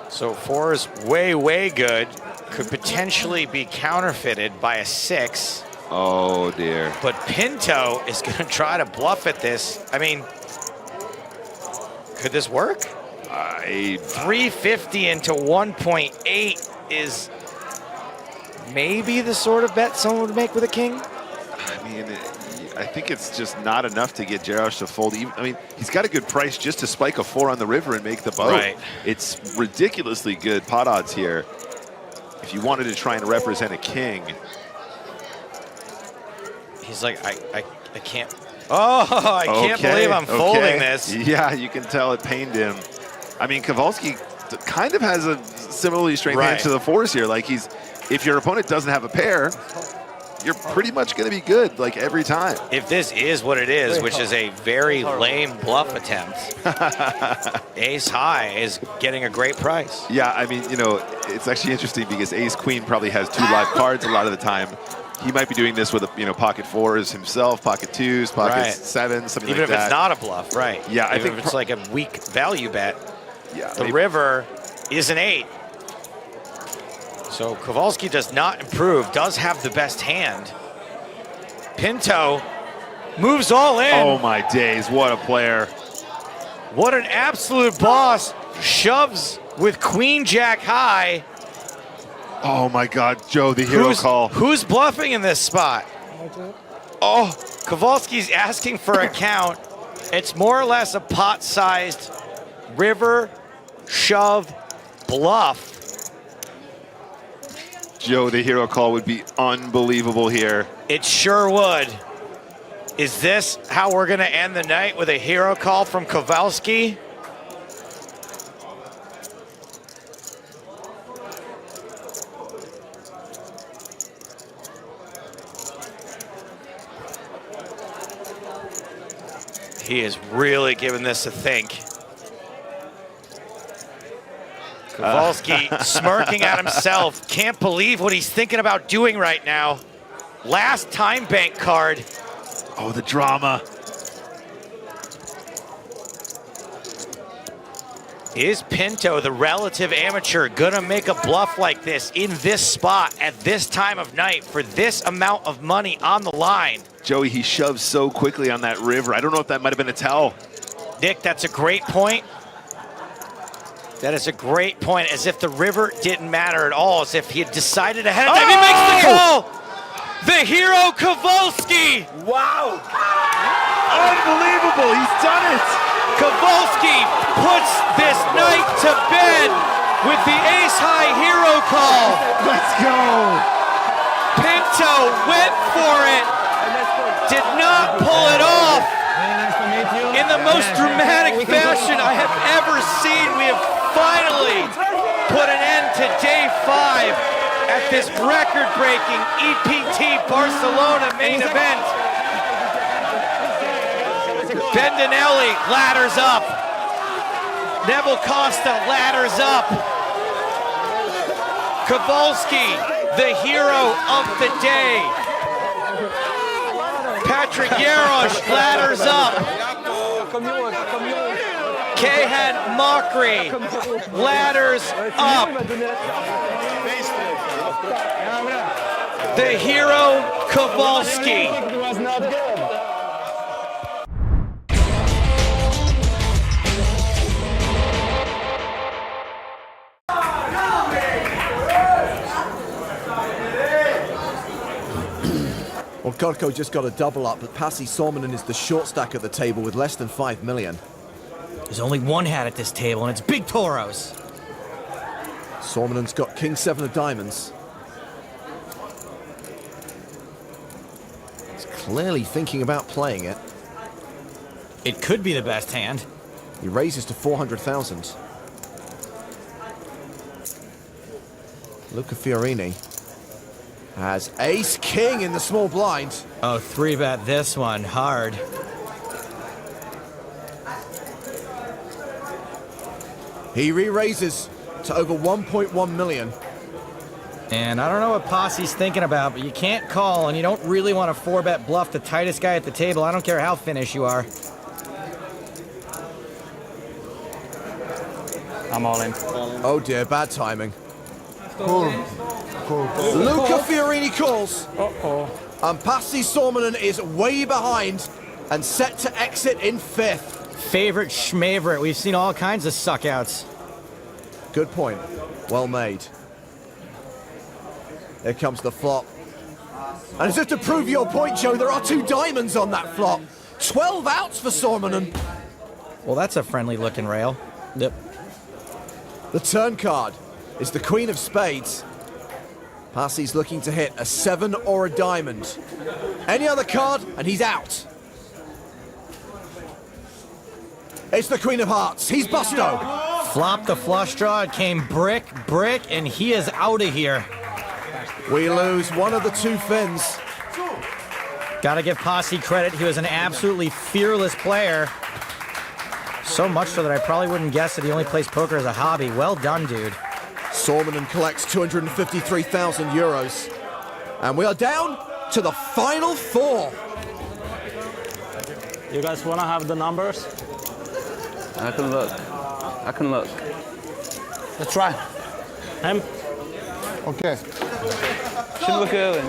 So 4 is way, way good. Could potentially be counterfeited by a 6. Oh, dear. But Pinto is going to try to bluff at this. I mean, could this work? 350 into 1.8 is maybe the sort of bet someone would make with a king. I mean, I think it's just not enough to get Jarosz to fold. I mean, he's got a good price just to spike a 4 on the river and make the boat. Right. It's ridiculously good pot odds here. If you wanted to try and represent a king. He's like, I can't. Oh, I can't believe I'm folding this. Yeah, you can tell it pained him. I mean, Kowalski kind of has a similarly strength hand to the 4s here. Like if your opponent doesn't have a pair, you're pretty much going to be good like every time. If this is what it is, which is a very lame bluff attempt, ace high is getting a great price. Yeah, I mean, you know, it's actually interesting because ace queen probably has 2 live cards a lot of the time. He might be doing this with, pocket 4s himself, pocket 2s, pocket 7s, something Even like that. if it's not a bluff, right. Yeah, I Even think if it's like a weak value bet. Yeah, the river is an 8. So Kowalski does not improve, does have the best hand. Pinto moves all in. Oh my days, what a player. What an absolute boss. Shoves with queen jack high. Oh my God, Joe, the hero call. Who's bluffing in this spot? Oh, Kowalski's asking for a count. It's more or less a pot-sized river shove bluff. Joe, the hero call would be unbelievable here. It sure would. Is this how we're going to end the night, with a hero call from Kowalski? He is really giving this a think. Kowalski smirking at himself. Can't believe what he's thinking about doing right now. Last time bank card. Oh, the drama. Is Pinto, the relative amateur, gonna make a bluff like this in this spot at this time of night for this amount of money on the line? Joey, he shoves so quickly on that river. I don't know if that might have been a tell. Nick, that's a great point. That is a great point, as if the river didn't matter at all, as if he had decided ahead of time. He makes the call! The hero Kowalski! Wow! Unbelievable, he's done it! Kowalski puts this night to bed with the ace-high hero call. Let's go! Pinto went for it, did not pull it off. In the most dramatic fashion I have ever seen, we have finally put an end to day 5 at this record-breaking EPT Barcelona main event. Bendinelli ladders up. Neville Costa ladders up. Kowalski, the hero of the day. Patrick Jarosz ladders up. Kahan Mokri ladders up. The hero Kowalski. Well, Gorko just got a double up, but Pasi Sormanen is the short stack at the table with less than 5 million. There's only one hat at this table, and it's Big Toros. Sormanen's got King 7 of diamonds. He's clearly thinking about playing it. It could be the best hand. He raises to 400,000. Luca Fiorini has ace king in the small blind. Oh, 3-bet this one hard. He re-raises to over 1.1 million. And I don't know what Pasi's thinking about, but you can't call, and you don't really want to 4-bet bluff the tightest guy at the table. I don't care how finished you are. I'm all in. Oh dear, bad timing. Luca Fiorini calls. And Pasi Sormanen is way behind and set to exit in 5th. favorite schmavorite. We've seen all kinds of suckouts. Good point. Well made. Here comes the flop. And as if to prove your point, Joe, there are 2 diamonds on that flop. 12 outs for Sormanen. Well, that's a friendly looking rail. Yep. The turn card is the Queen of Spades. Passy's looking to hit a 7 or a diamond. Any other card, and he's out. It's the Queen of Hearts. He's busto. Flop the flush draw. It came brick, and he is out of here. We lose one of the 2 fins. Gotta give Posse credit. He was an absolutely fearless player. So much so that I probably wouldn't guess that he only plays poker as a hobby. Well done, dude. Sormanen collects 253,000 euros. And we are down to the final 4. You guys want to have the numbers? I can look. I can look. Let's try. Him? Okay. Shouldn't look early.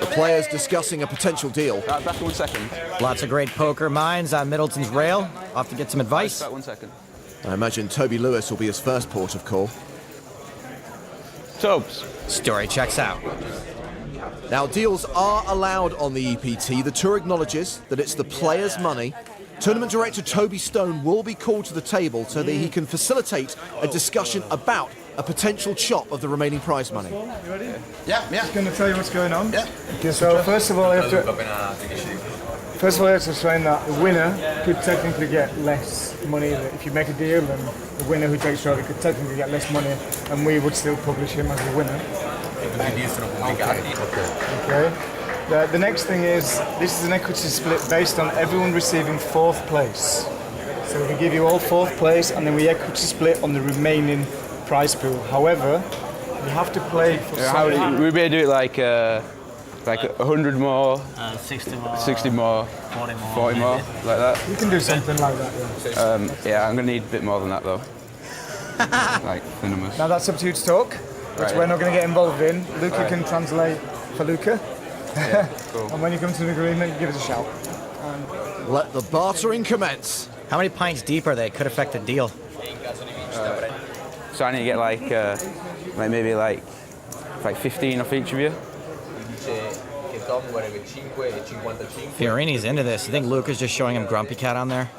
The players discussing a potential deal. Back 1 second. Lots of great poker minds on Middleton's rail. Off to get some advice. Back 1 second. I imagine Toby Lewis will be his first port of call. Tobes. Story checks out. Now, deals are allowed on the EPT. The tour acknowledges that it's the players' money. Tournament director Toby Stone will be called to the table so that he can facilitate a discussion about a potential chop of the remaining prize money. Yeah. Just going to tell you what's going on. Yeah. Okay, so first of all, I have to explain that the winner could technically get less money. If you make a deal, then the winner who takes trophy could technically get less money, and we would still publish him as the winner. Okay. The next thing is, this is an equity split based on everyone receiving 4th place. So we give you all 4th place, and then we equity split on the remaining prize pool. However, you have to play for We better do it like 100 more, 60 more, 60 more, 40 more, like that. You can do something like that, yeah. Yeah, I'm gonna need a bit more than that though. Like the numbers. Now that's up to you to talk, which Right. we're not going to get involved in. Luca can translate for Luca. Yeah, cool. And when you come to an agreement, give us a shout. Let the bartering commence. How many pints deep are they? Could affect the deal. So I need to get like maybe like 15 off each of you. Fiorini's into this. You think Luca's just showing him Grumpy Cat on there?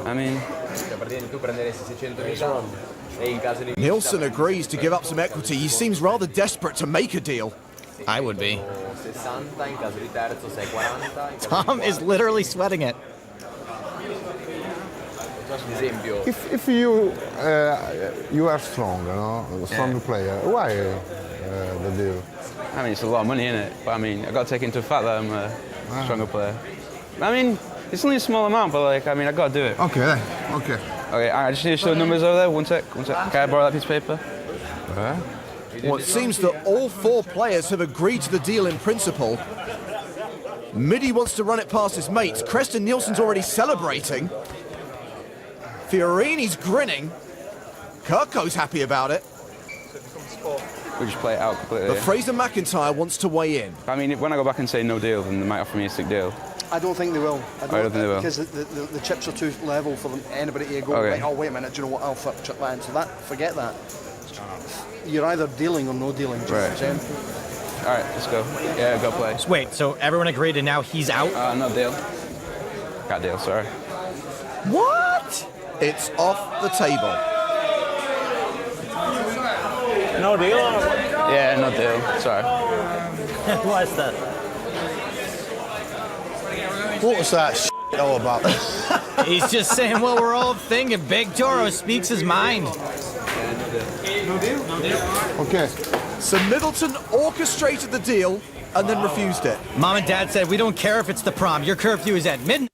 I mean, Nielsen agrees to give up some equity. He seems rather desperate to make a deal. I would be. Tom is literally sweating it. If you are strong, strong player, why the deal? I mean, it's a lot of money in it, but I mean, I got to take into the fact that I'm a stronger player. I mean, it's only a small amount, but like, I mean, I got to do it. Okay. Okay, I just need to show the numbers over there. One sec. Can I borrow that piece of paper? Well, it seems that all 4 players have agreed to the deal in principle. Midi wants to run it past his mates. Creston Nielsen's already celebrating. Fiorini's grinning. Kirko's happy about it. We just play it out completely. But Fraser McIntyre wants to weigh in. I mean, when I go back and say no deal, then they might offer me a sick deal. I don't think they will. I don't think they will. Because the chips are too level for anybody to go, Okay. right, oh, wait a minute, do you know what, I'll flip chip that. So forget that. You're either dealing or no dealing. Do you know what I'm saying? All right, let's go. Yeah, go play. Wait, so everyone agreed and now he's out? No deal. Got deal, sorry. What? It's off the table. No deal? Yeah, no deal. Sorry. Why is that? What was that shit all about? He's just saying what we're all thinking. Big Toro speaks his mind. No deal? Okay. So Middleton orchestrated the deal and then refused it. Mom and Dad said, we don't care if it's the prom. Your curfew is at midnight.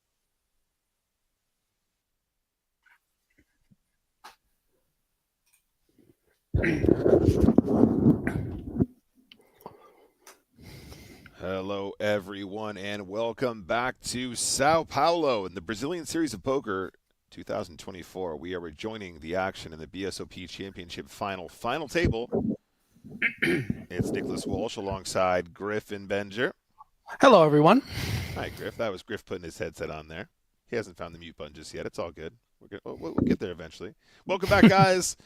Hello, everyone, and welcome back to Sao Paulo in the Brazilian Series of Poker 2024. We are rejoining the action in the BSOP Championship final table. It's Nick Walsh alongside Griffin Benger. Hello, everyone. Hi, Griff. That was Griff putting his headset on there. He hasn't found the mute button just yet. It's all good. We'll get there eventually. Welcome back, guys.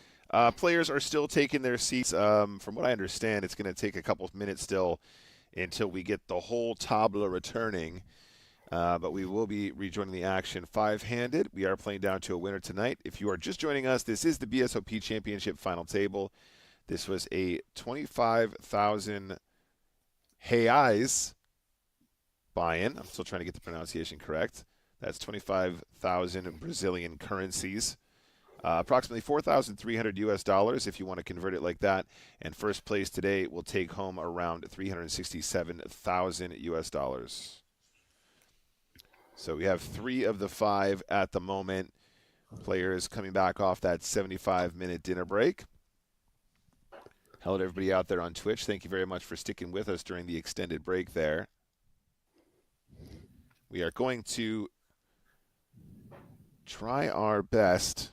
Players are still taking their seats. From what I understand, it's going to take a couple of minutes still until we get the whole tabla returning. But we will be rejoining the action five-handed. We are playing down to a winner tonight. If you are just joining us, this is the BSOP Championship final table. This was a 25,000 reais buy-in. I'm still trying to get the pronunciation correct. That's 25,000 Brazilian currencies. Approximately $4,300 US if you want to convert it like that. And first place today will take home around 367,000 US. So we have 3 of the 5 at the moment. Players coming back off that 75-minute dinner break. Hello to everybody out there on Twitch. Thank you very much for sticking with us during the extended break there. We are going to try our best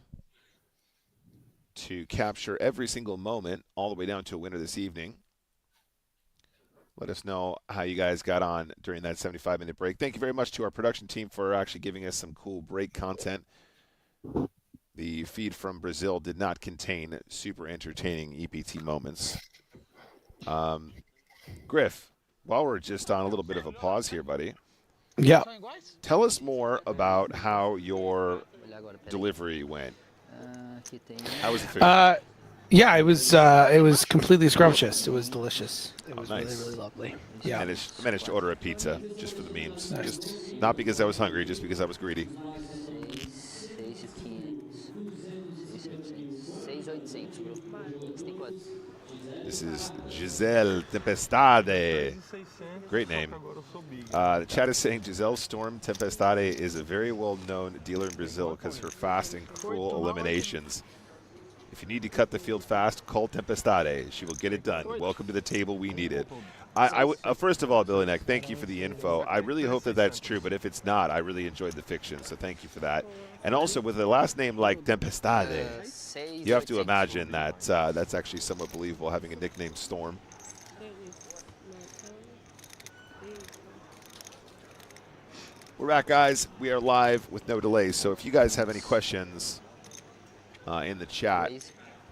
to capture every single moment all the way down to a winner this evening. Let us know how you guys got on during that 75-minute break. Thank you very much to our production team for actually giving us some cool break content. The feed from Brazil did not contain super entertaining EPT moments. Griff, while we're just on a little bit of a pause here, buddy. Yeah. Tell us more about how your delivery went. How was the food? Yeah, it was completely scrumptious. It was delicious. It was nice. really lovely. Yeah. I managed to order a pizza just for the memes. Just, not because I was hungry, just because I was greedy. This is Giselle Tempestade. Great name. The chat is saying Giselle Storm Tempestade is a very well-known dealer in Brazil because her fast and cruel eliminations. If you need to cut the field fast, call Tempestade. She will get it done. Welcome to the table. We need it. First of all, Billy Neck, thank you for the info. I really hope that that's true, but if it's not, I really enjoyed the fiction, so thank you for that. And also, with a last name like Tempestade, you have to imagine that that's actually somewhat believable, having a nickname Storm. We're back, guys. We are live with no delay, so if you guys have any questions in the chat,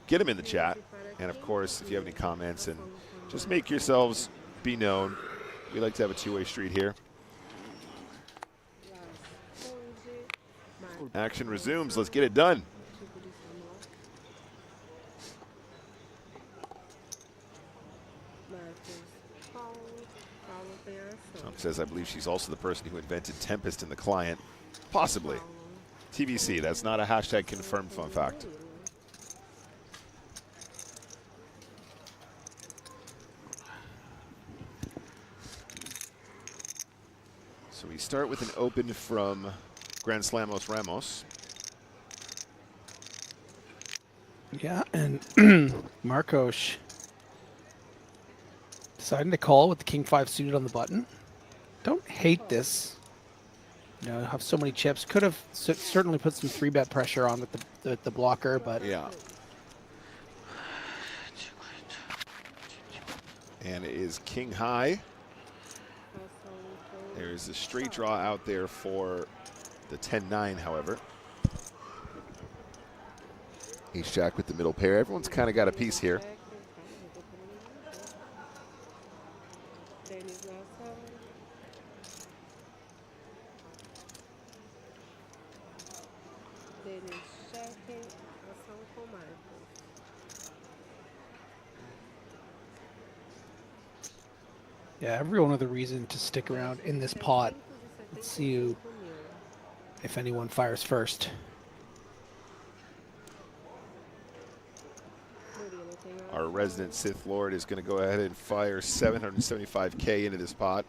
get them in the chat. And, of course, if you have any comments, and just make yourselves be known. We like to have a two-way street here. Action resumes. Let's get it done. Trump says, I believe she's also the person who invented Tempest in the client. Possibly. TBC. That's not a hashtag confirmed fun fact. So we start with an open from Grand Slamos Ramos. Yeah, and Marcos deciding to call with the King 5 suited on the button. Don't hate this. You know, have so many chips. Could have certainly put some 3-bet pressure on with the blocker, but yeah. And it is King High. There's a straight draw out there for the 10-9, however. Ace-Jack with the middle pair. Everyone's kind of got a piece here. yeah, every one of the reason to stick around in this pot. Let's see if anyone fires first. Our resident Sith Lord is going to go ahead and fire 775K into this pot.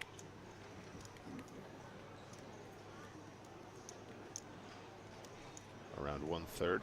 Around 1/3.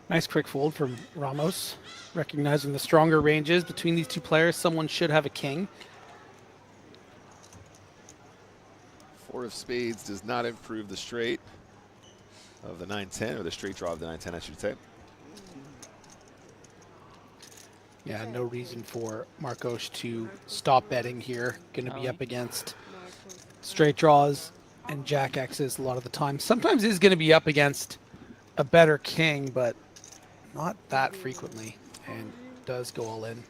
Nice quick fold from Ramos, recognizing the stronger ranges between these two players. Someone should have a king. 4 of spades does not improve the straight of the 9-10, or the straight draw of the 9-10, I should say. Yeah, no reason for Marcos to stop betting here. Going to be up against straight draws and Jack X's a lot of the time. Sometimes he's going to be up against a better king, but not that frequently, and does go all in.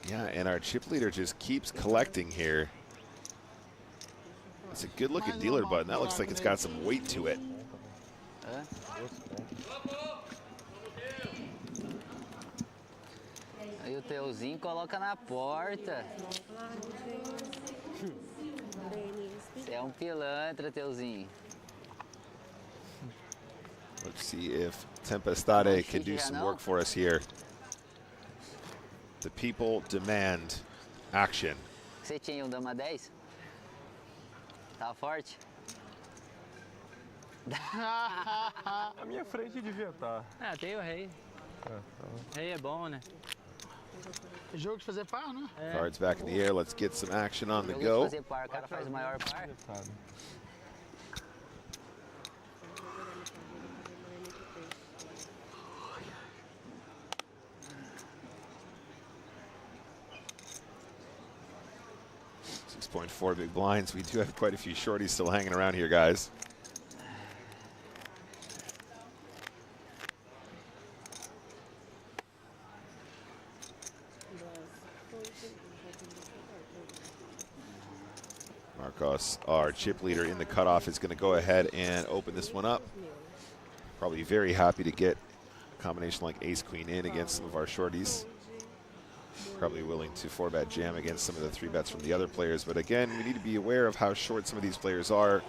Yeah, and our chip leader just keeps collecting here. It's a good looking dealer button. That looks like it's got some weight to it. Aí o Teuzinho coloca na porta. Você é pilantra, Teuzinho. Let's see if Tempestade can do some work for us here. The people demand action. Você tinha dama 10? Tá forte? A minha frente devia estar. Ah, tem o rei. Rei é bom, né? Jogo de fazer par, né? Cards back in the air. Let's get some action on the Jogo go. de fazer par, o cara faz o maior par. 6.4 big blinds. We do have quite a few shorties still hanging around here, guys. Marcos, our chip leader in the cutoff, is going to go ahead and open this one up. Probably very happy to get a combination like ace-queen in against some of our shorties. Probably willing to 4-bet jam against some of the 3-bets from the other players. But again, we need to be aware of how short some of these players are.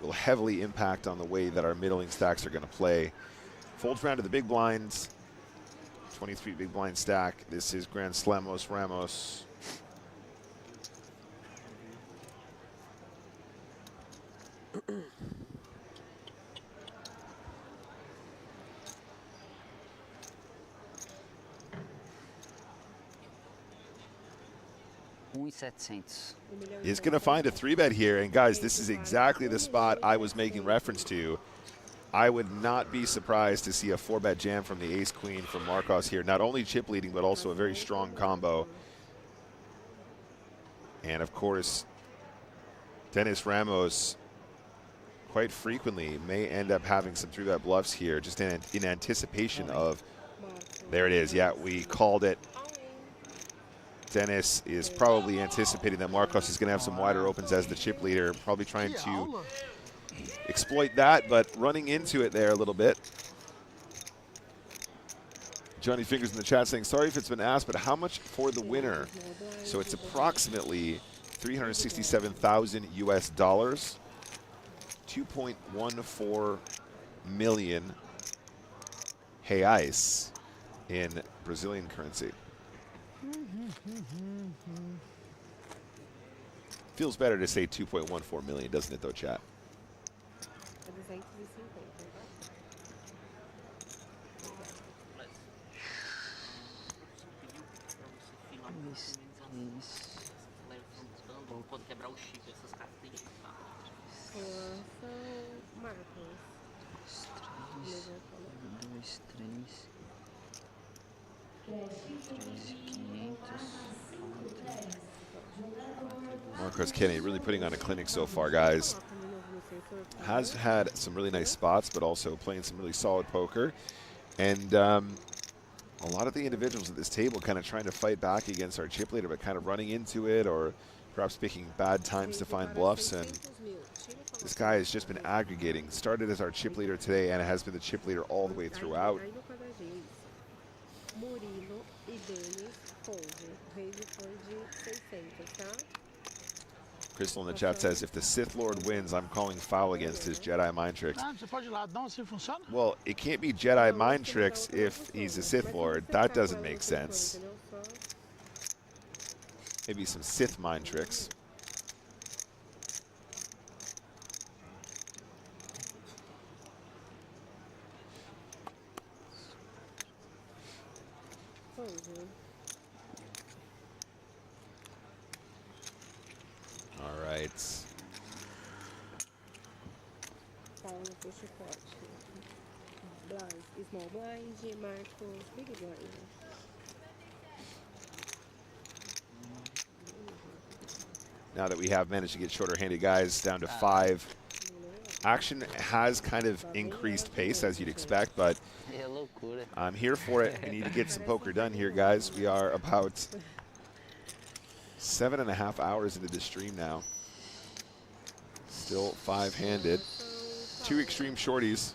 Will heavily impact on the way that our middling stacks are going to play. Folds round to the big blinds. 23 big blind stack. This is Grand Slamos Ramos. Is going to find a 3-bet here. And guys, this is exactly the spot I was making reference to. I would not be surprised to see a 4-bet jam from the ace-queen from Marcos here. Not only chip leading, but also a very strong combo. And of course, Dennis Ramos quite frequently may end up having some 3-bet bluffs here, just in anticipation of, there it is. Yeah, we called it. Dennis is probably anticipating that Marcos is going to have some wider opens as the chip leader, probably trying to exploit that, but running into it there a little bit. Johnny Fingers in the chat saying, sorry if it's been asked, but how much for the winner? So it's approximately 367,000 US dollars, 2.14 million reais in Brazilian currency. Feels better to say 2.14 million, doesn't it, though, chat? Marcos Kenny really putting on a clinic so far, guys. Has had some really nice spots, but also playing some really solid poker. And a lot of the individuals at this table kind of trying to fight back against our chip leader, but kind of running into it, or perhaps picking bad times to find bluffs. And this guy has just been aggregating. Started as our chip leader today and has been the chip leader all the way throughout. Crystal in the chat says, if the Sith Lord wins, I'm calling foul against his Jedi mind tricks. Well, it can't be Jedi mind tricks if he's a Sith Lord. That doesn't make sense. Maybe some Sith mind tricks. All right. Paulo puxa forte. Blinds, small blind, Marcos, big blind. Now that we have managed to get shorter-handed guys down to 5, action has kind of increased pace, as you'd expect, but I'm here for it. We need to get some poker done here, guys. We are about 7.5 hours into the stream now. Still 5-handed. 2 extreme shorties.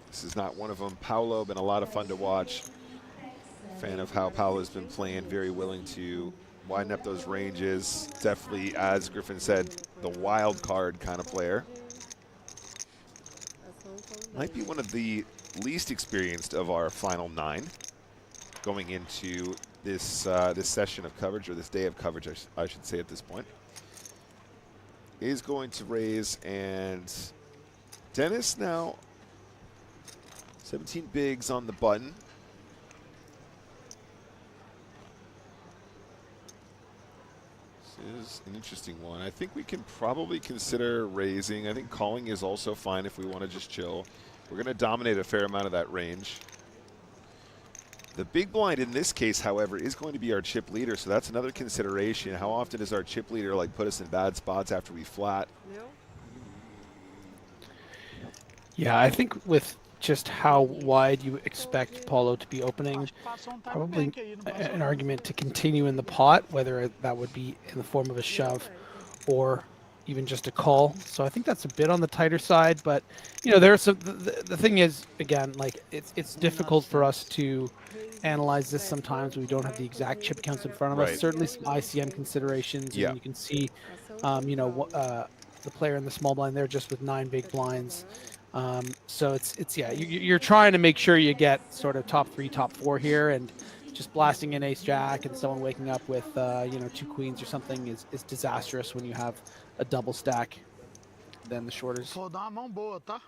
This is not one of them. Paulo, been a lot of fun to watch. Fan of how Paulo's been playing. Very willing to widen up those ranges. Definitely, as Griffin said, the wild card kind of player. Might be one of the least experienced of our final 9 going into this this session of coverage, or this day of coverage, I should say at this point. Is going to raise, and Dennis now 17 bigs on the button. This is an interesting one. I think we can probably consider raising. I think calling is also fine if we want to just chill. We're going to dominate a fair amount of that range. The big blind in this case, however, is going to be our chip leader, so that's another consideration. How often does our chip leader like put us in bad spots after we flat? Yeah, I think with just how wide you expect Paulo to be opening, probably an argument to continue in the pot, whether that would be in the form of a shove or even just a call. So I think that's a bit on the tighter side, but you know, there's some, the thing is, again, like it's difficult for us to analyze this sometimes. We don't have the exact chip counts in front of us. Certainly some ICM considerations. Yeah. And you can see, you know, the player in the small blind there just with 9 big blinds. So it's yeah, you're trying to make sure you get sort of top 3, top 4 here, and just blasting in ace jack and someone waking up with you know, 2 queens or something is disastrous when you have a double stack. Then the shorters. Vou dar uma mão boa, tá?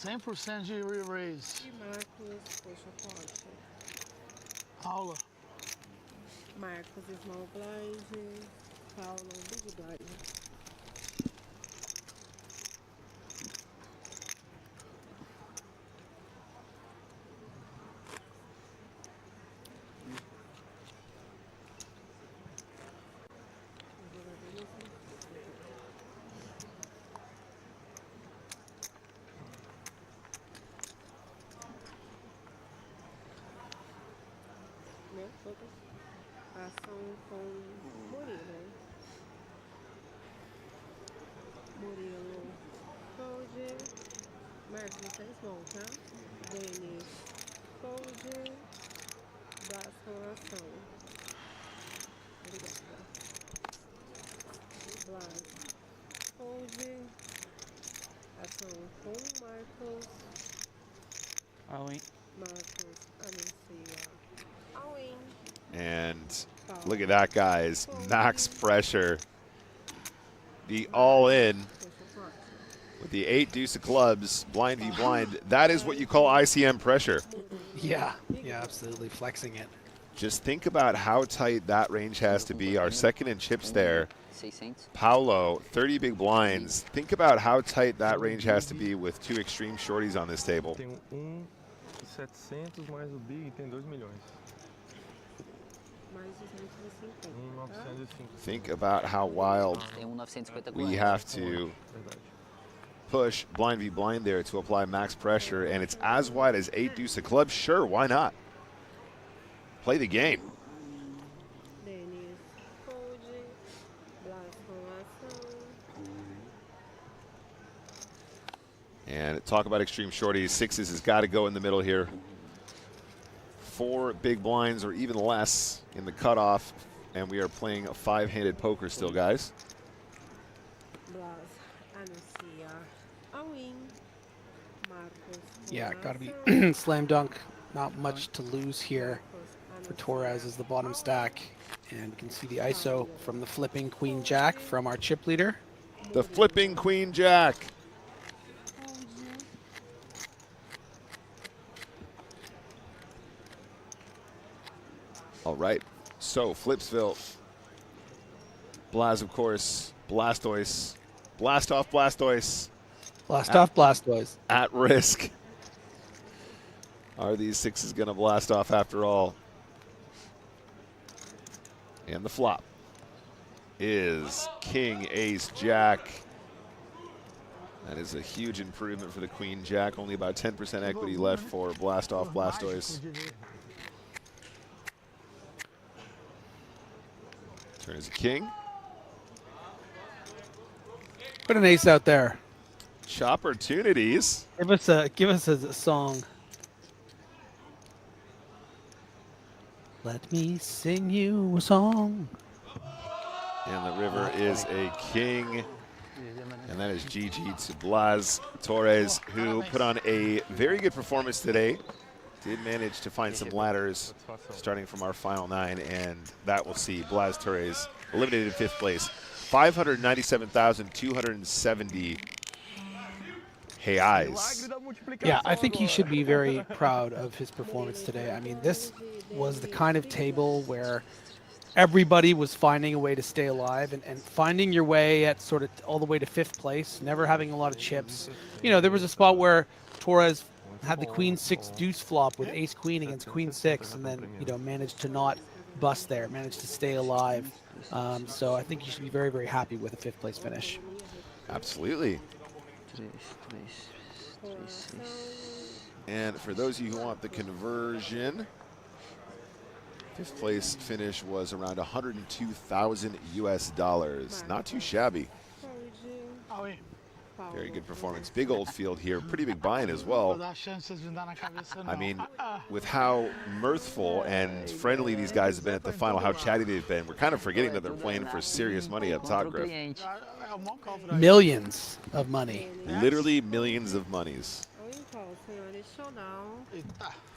100% de re-raise. Marcos, puxa forte. Paula. Marcos, small blind. Paulo, big blind. Ação com Murilo. Murilo, fold. Marcos, você é small, tá? Denis, fold. Blast com ação. Obrigada. Blast, fold. Ação com Marcos. All-in. Marcos anuncia. All-in. And look at that, guys. Max pressure. The all-in with the 8 deuce of clubs, blind v blind. That is what you call ICM pressure. Yeah, absolutely flexing it. Just think about how tight that range has to be. Our second in chips there. Paulo, 30 big blinds. Think about how tight that range has to be with 2 extreme shorties on this table. Tem 700 mais o big, tem 2 milhões. Think about how wild we have to push blind v blind there to apply max pressure, and it's as wide as 8 deuce of clubs. Sure, why not? Play the game. And talk about extreme shorties. 6s has got to go in the middle here. 4 big blinds or even less in the cutoff, and we are playing a 5-handed poker still, guys. Yeah, gotta be slam dunk. Not much to lose here for Torres as the bottom stack. And you can see the ISO from the flipping queen jack from our chip leader. The flipping Queen Jack. All right, so Flipsville. Blaz, of course. Blastoise. Blast off Blastoise. Blast off Blastoise. At risk. Are these sixes going to blast off after all? And the flop is King, Ace, Jack. That is a huge improvement for the Queen Jack. Only about 10% equity left for Blast off Blastoise. Turn is a king. Put an ace out there. Chopportunities. Give us a song. Let me sing you a song. And the river is a king. And that is GG to Blas Torres, who put on a very good performance today. Did manage to find some ladders starting from our final 9, and that will see Blas Torres eliminated in 5th place. 597,270 reais. Yeah, I think he should be very proud of his performance today. I mean, this was the kind of table where everybody was finding a way to stay alive and finding your way at sort of all the way to 5th place, never having a lot of chips. You know, there was a spot where Torres had the Queen 6 deuce flop with Ace Queen against Queen 6, and then, you know, managed to not bust there, managed to stay alive. So I think you should be very, very happy with a 5th place finish. Absolutely. And for those of you who want the conversion, 5th place finish was around 102,000 US dollars. Not too shabby. Very good performance. Big old field here. Pretty big buy-in as well. I mean, with how mirthful and friendly these guys have been at the final, how chatty they've been, we're kind of forgetting that they're playing for serious money up top, Griff. Millions of money. Literally millions of monies.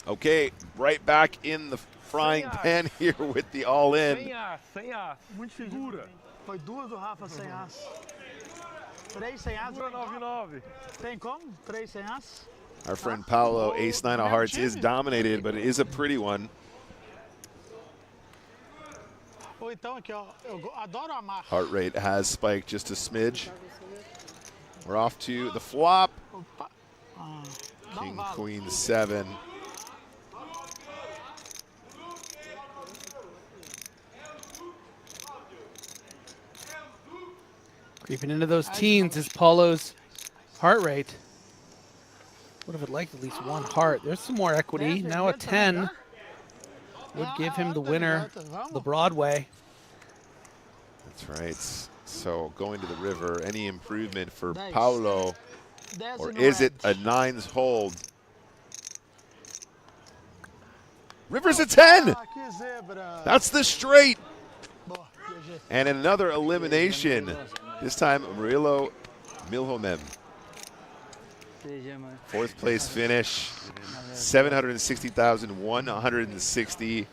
Okay, right back in the frying pan here with the all-in. Our friend Paulo, ace 9 of hearts, is dominated, but it is a pretty one. Heart rate has spiked just a smidge. We're off to the flop. King, Queen 7. Creeping into those teens is Paulo's heart rate. Would have liked at least one heart. There's some more equity. Now a 10 would give him the winner, the Broadway. That's right. So going to the river, any improvement for Paulo, or is it a 9's hold? River's a 10. That's the straight. And another elimination. This time, Murilo Milhomem. 4th place finish, 760,160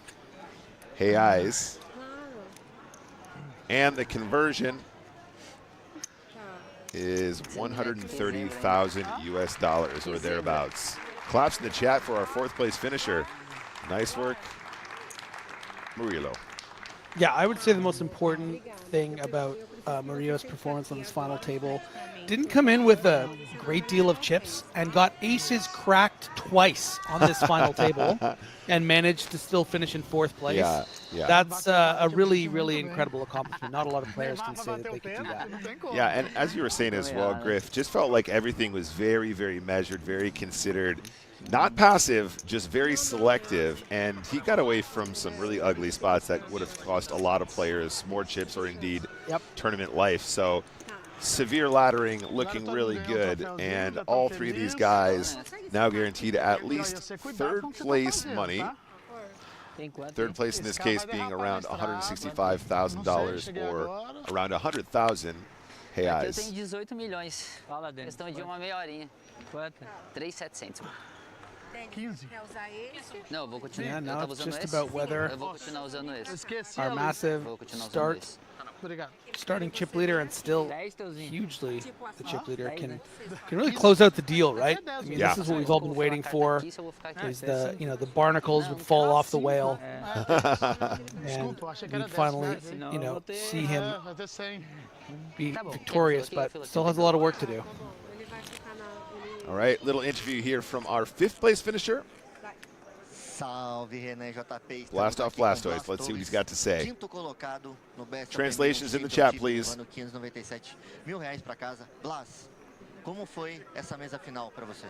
reais. And the conversion is 130,000 US dollars or thereabouts. Claps in the chat for our 4th place finisher. Nice work, Murilo. Yeah, I would say the most important thing about Murillo's performance on this final table, didn't come in with a great deal of chips and got aces cracked twice on this final table and managed to still finish in 4th place. Yeah. That's a really, really incredible accomplishment. Not a lot of players can say that they could do that. Yeah, and as you were saying as well, Griff, just felt like everything was very, very measured, very considered. Not passive, just very selective, and he got away from some really ugly spots that would have cost a lot of players more chips or indeed tournament life. So severe laddering, looking really good, and all 3 of these guys now guaranteed at least 3rd place money. 3rd place in this case being around $165,000 or around 100,000 reais. 18 milhões. Questão de uma meia horinha. 3.700. 15. Quer usar esse? Não, vou continuar. Yeah, Eu now tava it's usando just esse. about whether Eu vou continuar usando esse. our massive Vou continuar usando start esse. starting chip leader and still hugely the chip leader can really close out the deal, right? I mean, this is what we've all been waiting for. Is the the barnacles would fall off the whale, and we'd finally see him be victorious, but still has a lot of work to do. All right, little interview here from our 5th place finisher. Blast off Blastoise. Let's see what he's got to say. Translations in the chat, please. Como foi essa mesa final para você?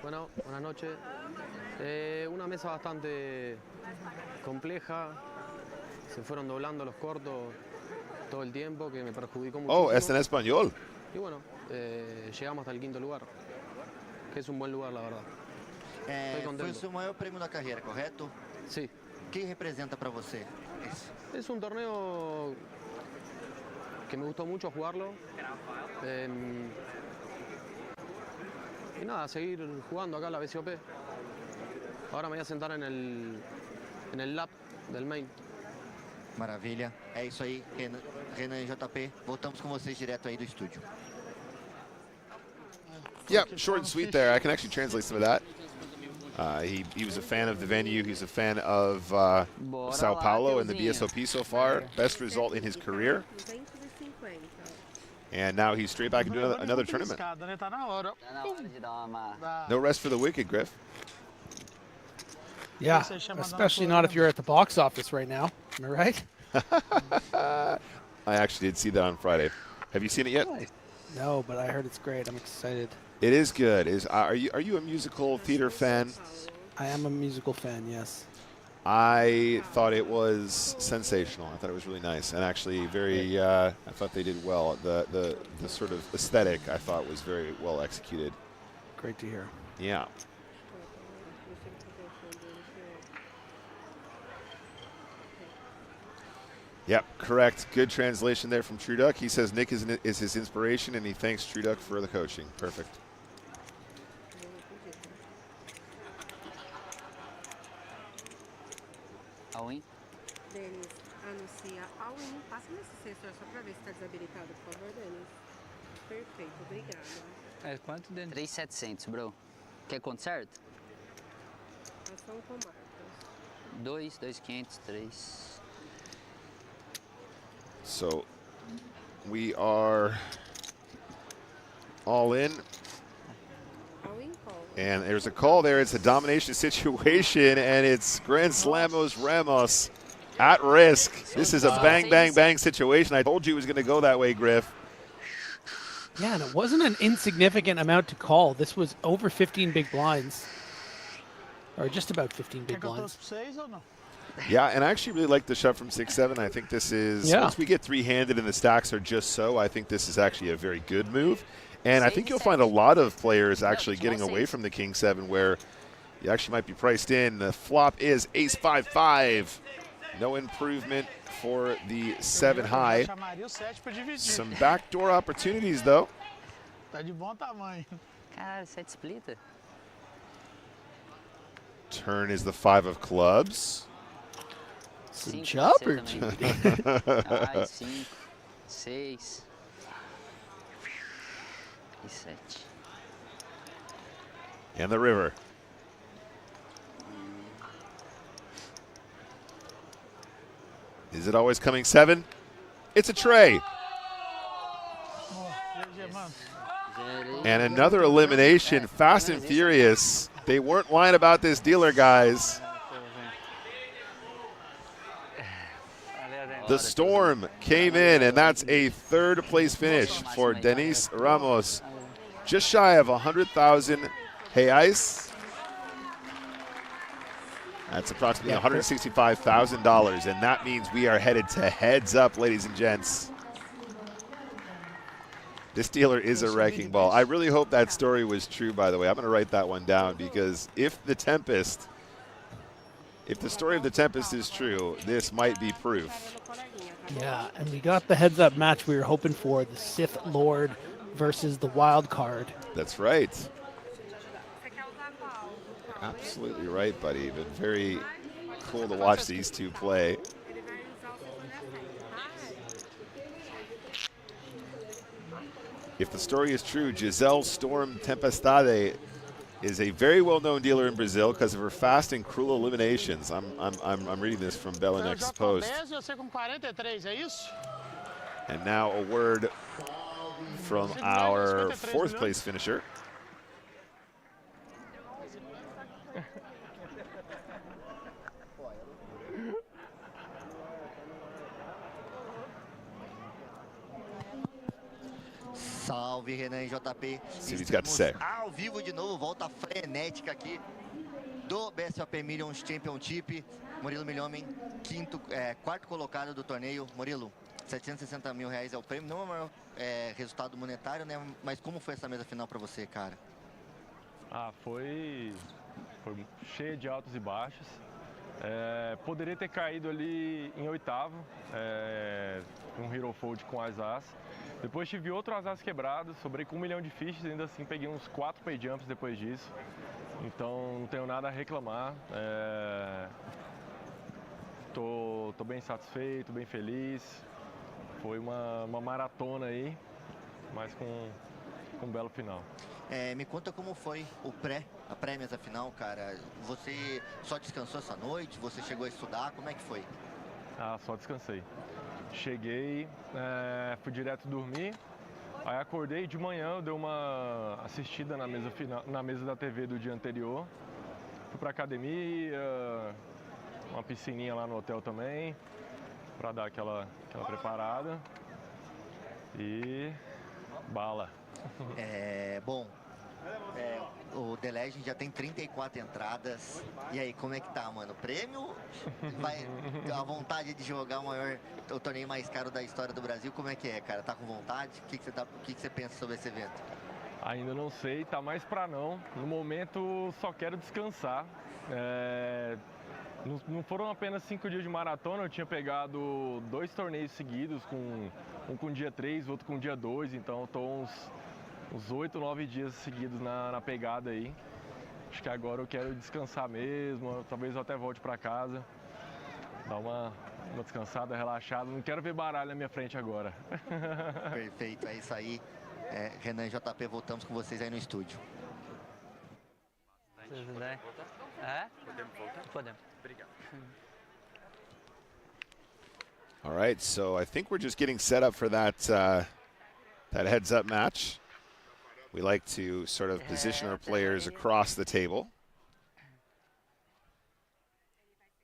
Bueno, buenas noches. Una mesa bastante compleja. Se fueron doblando los cortos todo el tiempo, que me perjudicó mucho. Oh, es en español. Y bueno, llegamos hasta el 5º lugar, que es un buen lugar, la verdad. Foi o seu maior prêmio da carreira, correto? Sim. O que representa para você? Es un torneo que me gustó mucho jugarlo. Y nada, seguir jugando acá la BSOP. Ahora me voy a sentar en el lap del main. Maravilha. É isso aí, Renan e JP. Voltamos com vocês direto aí do estúdio. Yeah, short and sweet there. I can actually translate some of that. He was a fan of the venue. He's a fan of São Paulo and the BSOP so far. Best result in his career. And now he's straight back into another tournament. No rest for the wicked, Griff. Yeah, especially not if you're at the box office right now. Am I right? I actually did see that on Friday. Have you seen it yet? No, but I heard it's great. I'm excited. It is good. Are you a musical theater fan? I am a musical fan, yes. I thought it was sensational. I thought it was really nice, and actually very. I thought they did well. The sort of aesthetic I thought was very well executed. Great to hear. Yeah. Yep, correct. Good translation there from True Duck. He says Nick is his inspiration, and he thanks True Duck for the coaching. Perfect. All-in? Denis, anuncia all-in. Passa nesse sensor só para ver se está desabilitado, por favor, Denis. Perfeito, obrigada. Quanto, Denis? 3.700, bro. Quer quanto certo? Ação com marcas. 2.500, 3. So we are all in. And there's a call there. It's a domination situation, and it's Grand Slamos Ramos at risk. This is a bang, bang, bang situation. I told you it was going to go that way, Griff. Yeah, and it wasn't an insignificant amount to call. This was over 15 big blinds. Or just about 15 big blinds. Yeah, and I actually really like the shove from 6-7. I think this is, once we get three-handed and the stacks are just so, I think this is actually a very good move. And I think you'll find a lot of players actually getting away from the King 7 where you actually might be priced in. The flop is Ace 5-5. No improvement for the 7 high. Some backdoor opportunities, though. Caralho, 7 splitter. Turn is the 5 of clubs. Some opportunity. 5, 5, 6. E 7. And the river. Is it always coming 7? It's a tray. And another elimination, fast and furious. They weren't lying about this dealer, guys. The storm came in, and that's a 3rd place finish for Denis Ramos. Just shy of 100,000 reais. That's approximately $165,000, and that means we are headed to heads up, ladies and gents. This dealer is a wrecking ball. I really hope that story was true, by the way. I'm going to write that one down because if the story of the Tempest is true, this might be proof. Yeah, and we got the heads-up match we were hoping for, the Sith Lord versus the Wild Card. That's right. You're absolutely right, buddy. Been very cool to watch these two play. if the story is true, Giselle Storm Tempestade is a very well-known dealer in Brazil because of her fast and cruel eliminations. I'm reading this from Belenex's post. And now a word from our fourth place finisher. Salve, Renan e JP. See what he's got to say. Ao vivo de novo, volta frenética aqui do BSOP Millions Championship. Murilo Milhomem, quarto colocado do torneio. Murilo, 760 mil reais é o prêmio, não é o maior resultado monetário, né? Mas como foi essa mesa final para você, cara? Ah, foi cheia de altos e baixos. Poderia ter caído ali em oitavo, um hero fold com as-as. Depois tive outro as-as quebrado, sobrei com 1 milhão de fichas, ainda assim peguei uns 4 pay jumps depois disso. Então não tenho nada a reclamar. Tô bem satisfeito, bem feliz. Foi uma maratona aí, mas com um belo final. Me conta como foi a pré-mesa final, cara. Você só descansou essa noite? Você chegou a estudar? Como é que foi? Ah, só descansei. Cheguei, fui direto dormir, aí acordei de manhã, eu dei uma assistida na mesa da TV do dia anterior. Fui pra academia, uma piscininha lá no hotel também, pra dar aquela preparada. E bala. Bom, o The Legend já tem 34 entradas. E aí, como é que tá, mano? Prêmio? Vai a vontade de jogar o torneio mais caro da história do Brasil? Como é que é, cara? Tá com vontade? O que você pensa sobre esse evento? Ainda não sei, tá mais pra não. No momento, só quero descansar. Não foram apenas 5 dias de maratona, eu tinha pegado 2 torneios seguidos, um com dia 3, outro com dia 2, então eu tô uns 8, 9 dias seguidos na pegada aí. Acho que agora eu quero descansar mesmo, talvez eu até volte pra casa, dar uma descansada, relaxada. Não quero ver baralho na minha frente agora. Perfeito, é isso aí. Renan e JP, voltamos com vocês aí no estúdio. Podemos voltar? Podemos. Obrigado. All right, so I think we're just getting set up for that heads-up match. We like to sort of position our players across the table.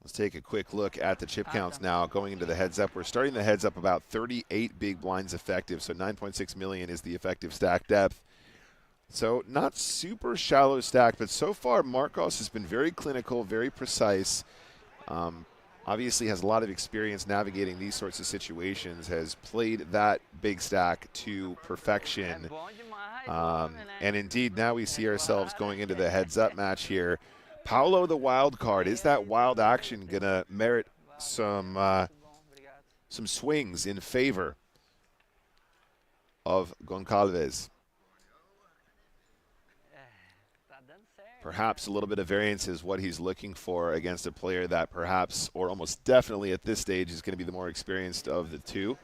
Let's take a quick look at the chip counts now going into the heads-up. We're starting the heads-up about 38 big blinds effective, so 9.6 million is the effective stack depth. So not super shallow stack, but so far Marcos has been very clinical, very precise. Obviously has a lot of experience navigating these sorts of situations, has played that big stack to perfection. And indeed, now we see ourselves going into the heads-up match here. Paulo, the wild card, is that wild action going to merit some swings in favor of Goncalves? Perhaps a little bit of variance is what he's looking for against a player that perhaps, or almost definitely at this stage, is going to be the more experienced of the two.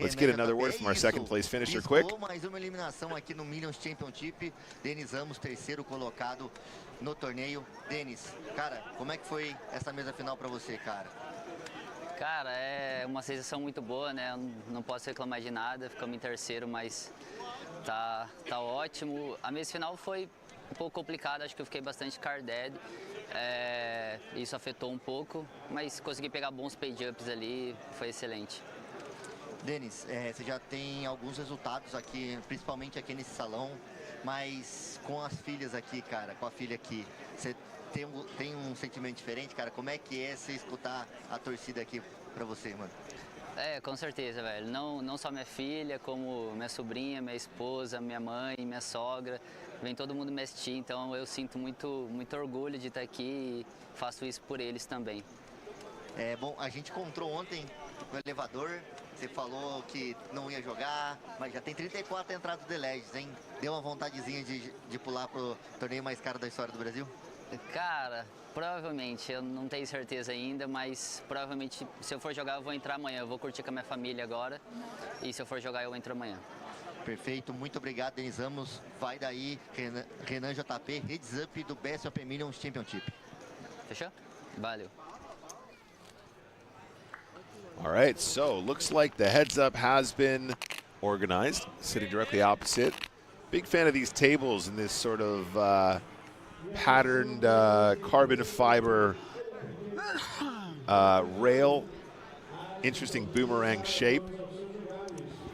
Let's get another word from our second place finisher quick. Mais uma eliminação aqui no Millions Championship. Denis Ramos, terceiro colocado no torneio. Denis, cara, como é que foi essa mesa final para você, cara? Cara, é uma sensação muito boa, né? Eu não posso reclamar de nada. Ficamos em terceiro, mas tá ótimo. A mesa final foi um pouco complicado, acho que eu fiquei bastante card dead, isso afetou um pouco, mas consegui pegar bons pay jumps ali, foi excelente. Denis, você já tem alguns resultados aqui, principalmente aqui nesse salão, mas com as filhas aqui, cara, com a filha aqui, você tem um sentimento diferente, cara? Como é que é você escutar a torcida aqui pra você, mano? Com certeza, velho. Não só minha filha, como minha sobrinha, minha esposa, minha mãe, minha sogra. Vem todo mundo me assistir, então eu sinto muito orgulho de estar aqui e faço isso por eles também. Bom, a gente encontrou ontem no elevador, você falou que não ia jogar, mas já tem 34 entradas do The Legends, hein? Deu uma vontadezinha de pular pro torneio mais caro da história do Brasil? Cara, provavelmente, eu não tenho certeza ainda, mas provavelmente se eu for jogar eu vou entrar amanhã. Eu vou curtir com a minha família agora e se eu for jogar eu entro amanhã. Perfeito, muito obrigado, Denis Ramos. Vai daí, Renan JP, heads up do BSOP Millions Championship. Fechou? Valeu. All right, so looks like the heads up has been organized, sitting directly opposite. Big fan of these tables and this sort of patterned carbon fiber rail. Interesting boomerang shape.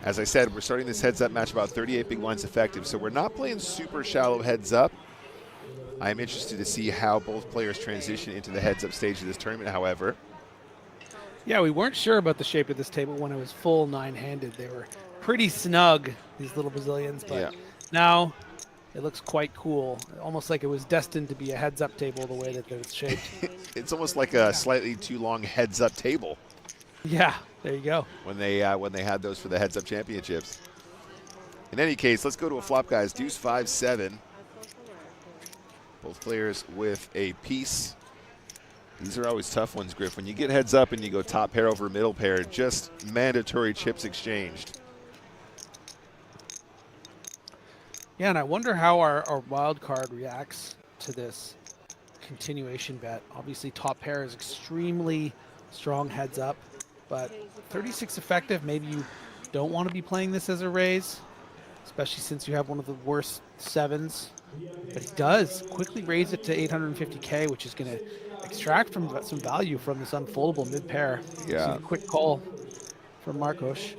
As I said, we're starting this heads up match about 38 big blinds effective, so we're not playing super shallow heads up. I am interested to see how both players transition into the heads up stage of this tournament, however. Yeah, we weren't sure about the shape of this table when it was full nine-handed. They were pretty snug, these little Brazilians, but now it looks quite cool. Almost like it was destined to be a heads-up table the way that it's shaped. It's almost like a slightly too long heads-up table. Yeah, there you go. When they had those for the heads-up championships. In any case, let's go to a flop, guys. Deuce 5-7. Both players with a piece. These are always tough ones, Griff. When you get heads up and you go top pair over middle pair, just mandatory chips exchanged. Yeah, and I wonder how our wild card reacts to this continuation bet. Obviously, top pair is extremely strong heads up, but 36 effective, maybe you don't want to be playing this as a raise, especially since you have one of the worst sevens. But he does quickly raise it to 850K, which is going to extract from some value from this unfoldable mid pair. Yeah. A quick call from Marcos.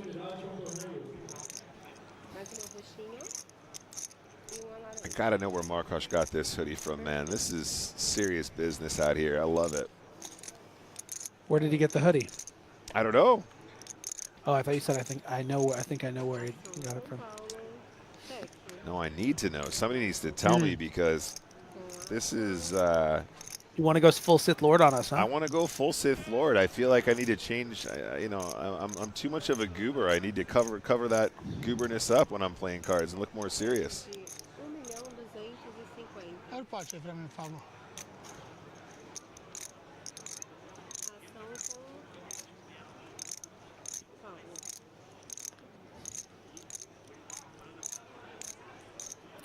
I gotta know where Marcos got this hoodie from, man. This is serious business out here. I love it. Where did he get the hoodie? I don't know. Oh, I thought you said I think I know where he got it from. No, I need to know. Somebody needs to tell me because this is. You want to go full Sith Lord on us, huh? I want to go full Sith Lord. I feel like I need to change. I'm too much of a goober. I need to cover that gooberness up when I'm playing cards and look more serious.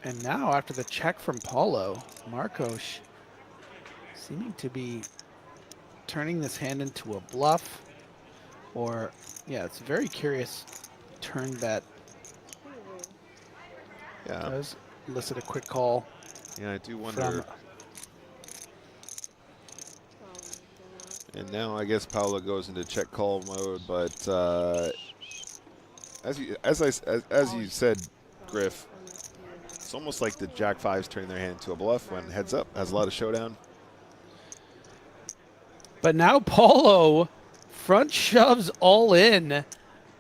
And now, after the check from Paulo, Marcos seeming to be turning this hand into a bluff, or, yeah, it's a very curious turn bet. Yeah. Does elicit a quick call. Yeah, I do wonder. And now I guess Paulo goes into check call mode, but as you said, Griff, it's almost like the Jack Fives turning their hand into a bluff when heads up has a lot of showdown. But now Paulo front shoves all in,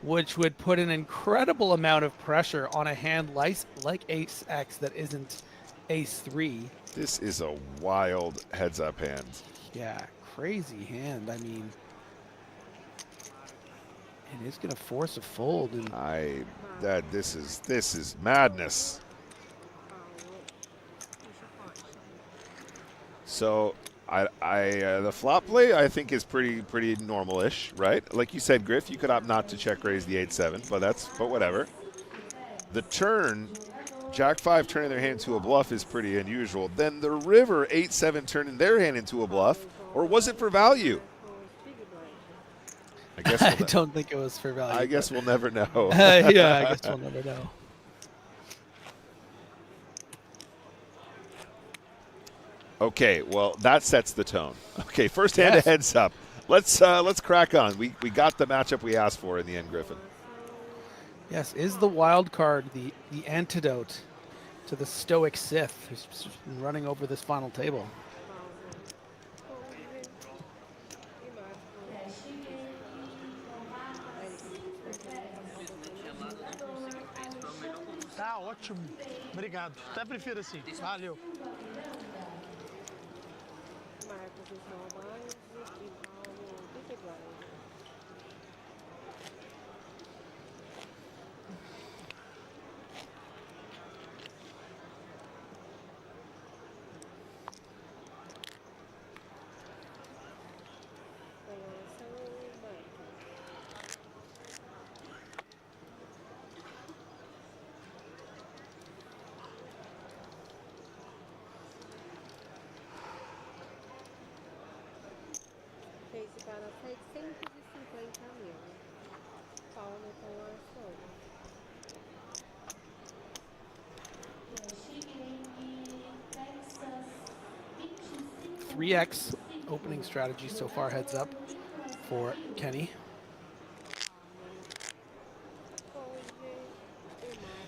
which would put an incredible amount of pressure on a hand like Ace X that isn't Ace 3. This is a wild heads up hand. Yeah, crazy hand. I mean, it is going to force a fold. And this is madness. So the flop play I think is pretty normal-ish, right? Like you said, Griff, you could opt not to check raise the 8-7, but whatever. The turn, Jack 5 turning their hand into a bluff is pretty unusual. Then the river 8-7 turning their hand into a bluff, or was it for value? I guess I don't think it was for value. I guess we'll never know. Yeah, I guess we'll never know. Okay, well that sets the tone. Okay, first hand of heads up. Let's crack on. We got the matchup we asked for in the end, Griffin. Yes, is the wild card the antidote to the stoic Sith who's been running over this final table? Tá ótimo. Obrigado. Até prefiro assim. Valeu. 750 mil. Paulo com a ação. 3x opening strategy so far, heads up for Kenny.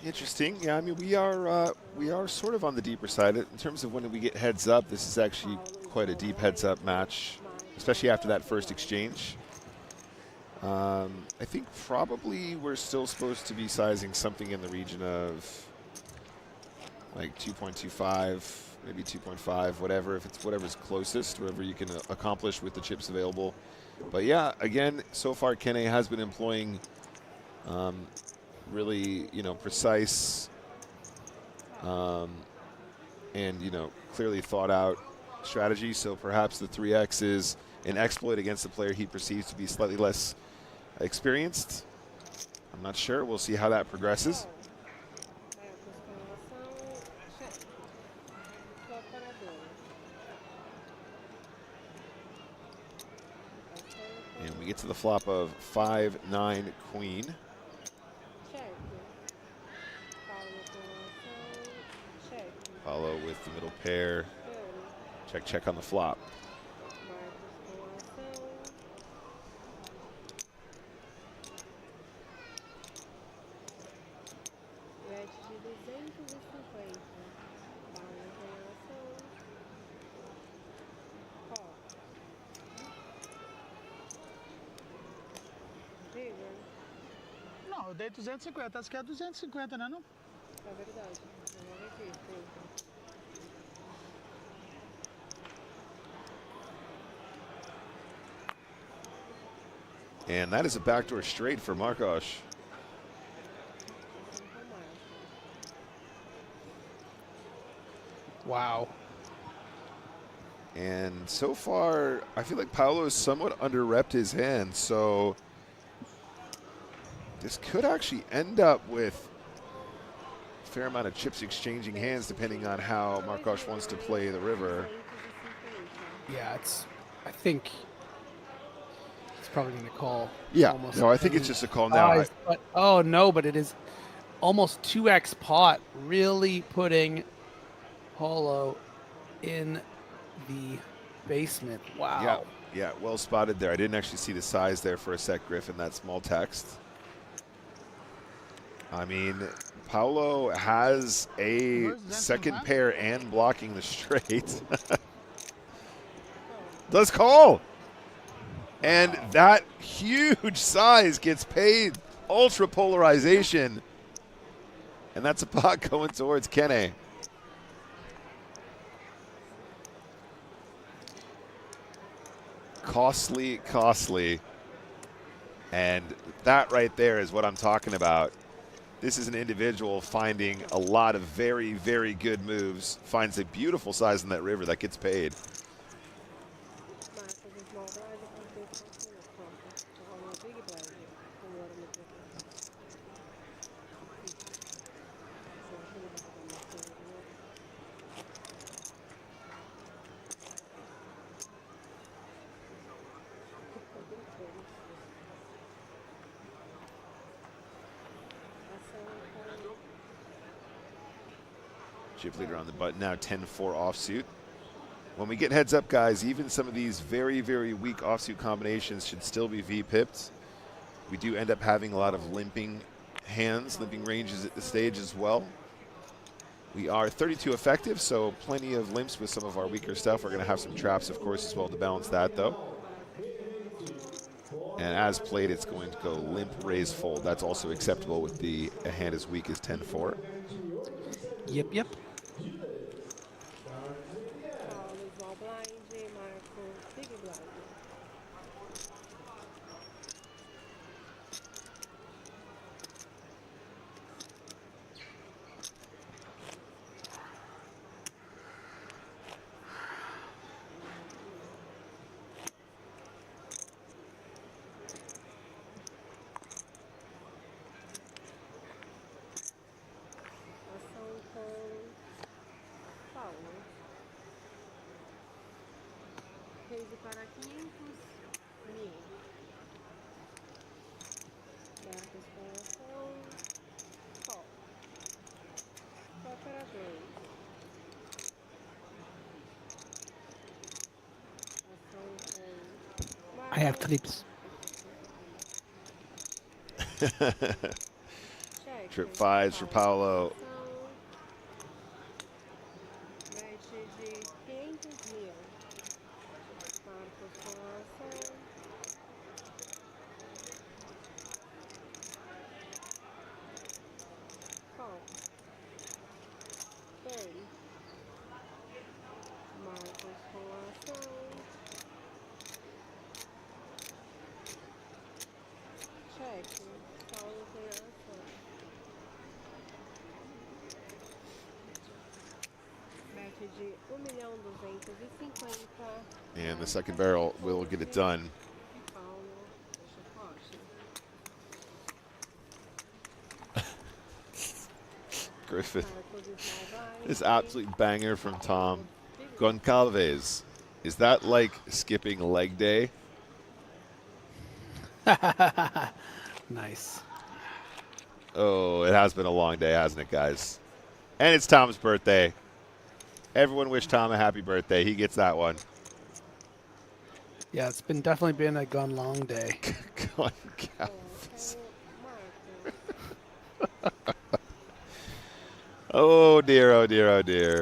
Interesting. Yeah, I mean, we are sort of on the deeper side in terms of when we get heads up. This is actually quite a deep heads up match, especially after that first exchange. I think probably we're still supposed to be sizing something in the region of like 2.25, maybe 2.5, whatever. If it's whatever's closest, whatever you can accomplish with the chips available. But yeah, again, so far Kene has been employing really, precise and, clearly thought out strategy. So perhaps the 3x is an exploit against a player he perceives to be slightly less experienced. I'm not sure. We'll see how that progresses. And we get to the flop of 5-9 queen. Follow with the middle pair. Check, check on the flop. Não, eu dei 250, acho que é 250, né, não? É verdade. Vamos aqui, And that is a backdoor straight for Marcos. Wow. And so far, I feel like Paolo has somewhat under-repped his hand, so this could actually end up with a fair amount of chips exchanging hands depending on how Marcos wants to play the river. Yeah, I think it's probably going to call. Yeah, almost no, I think it's just a call now. But, oh, no, but it is almost 2x pot, really putting Paulo in the basement. Wow. Yeah, well spotted there. I didn't actually see the size there for a sec, Griffin, that small text. I mean, Paulo has a second pair and blocking the straight. Does call. And that huge size gets paid. Ultra polarization. And that's a pot going towards Kene. Costly, costly. And that right there is what I'm talking about. This is an individual finding a lot of very, very good moves, finds a beautiful size in that river that gets paid. Chip leader on the button now, 10-4 offsuit. When we get heads up, guys, even some of these very, very weak offsuit combinations should still be V-pipped. We do end up having a lot of limping hands, limping ranges at the stage as well. We are 32 effective, so plenty of limps with some of our weaker stuff. We're going to have some traps, of course, as well to balance that, though. And as played, it's going to go limp, raise, fold. That's also acceptable with a hand as weak as 10-4. Yep. Para 500 mil. I have trips. Trip 5s for Paulo. And the second barrel will get it done. Griffin. This absolute banger from Tom. Goncalves. Is that like skipping leg day? Nice. Oh, it has been a long day, hasn't it, guys? And it's Tom's birthday. Everyone wish Tom a happy birthday. He gets that one. Yeah, it's definitely been a gone long day. Goncalves. Oh dear, oh dear, oh dear.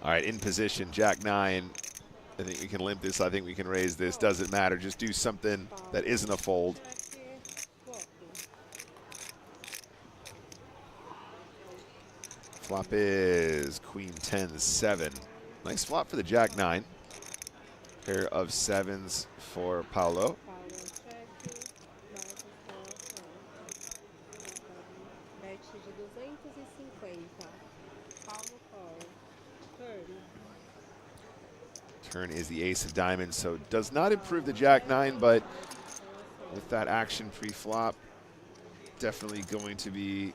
All right, in position, Jack 9. I think we can limp this. I think we can raise this. Doesn't matter. Just do something that isn't a fold. Flop is Queen 10-7. Nice flop for the Jack 9. Pair of 7s for Paulo. Turn is the ace of diamonds, so does not improve the Jack 9, but with that action pre-flop, definitely going to be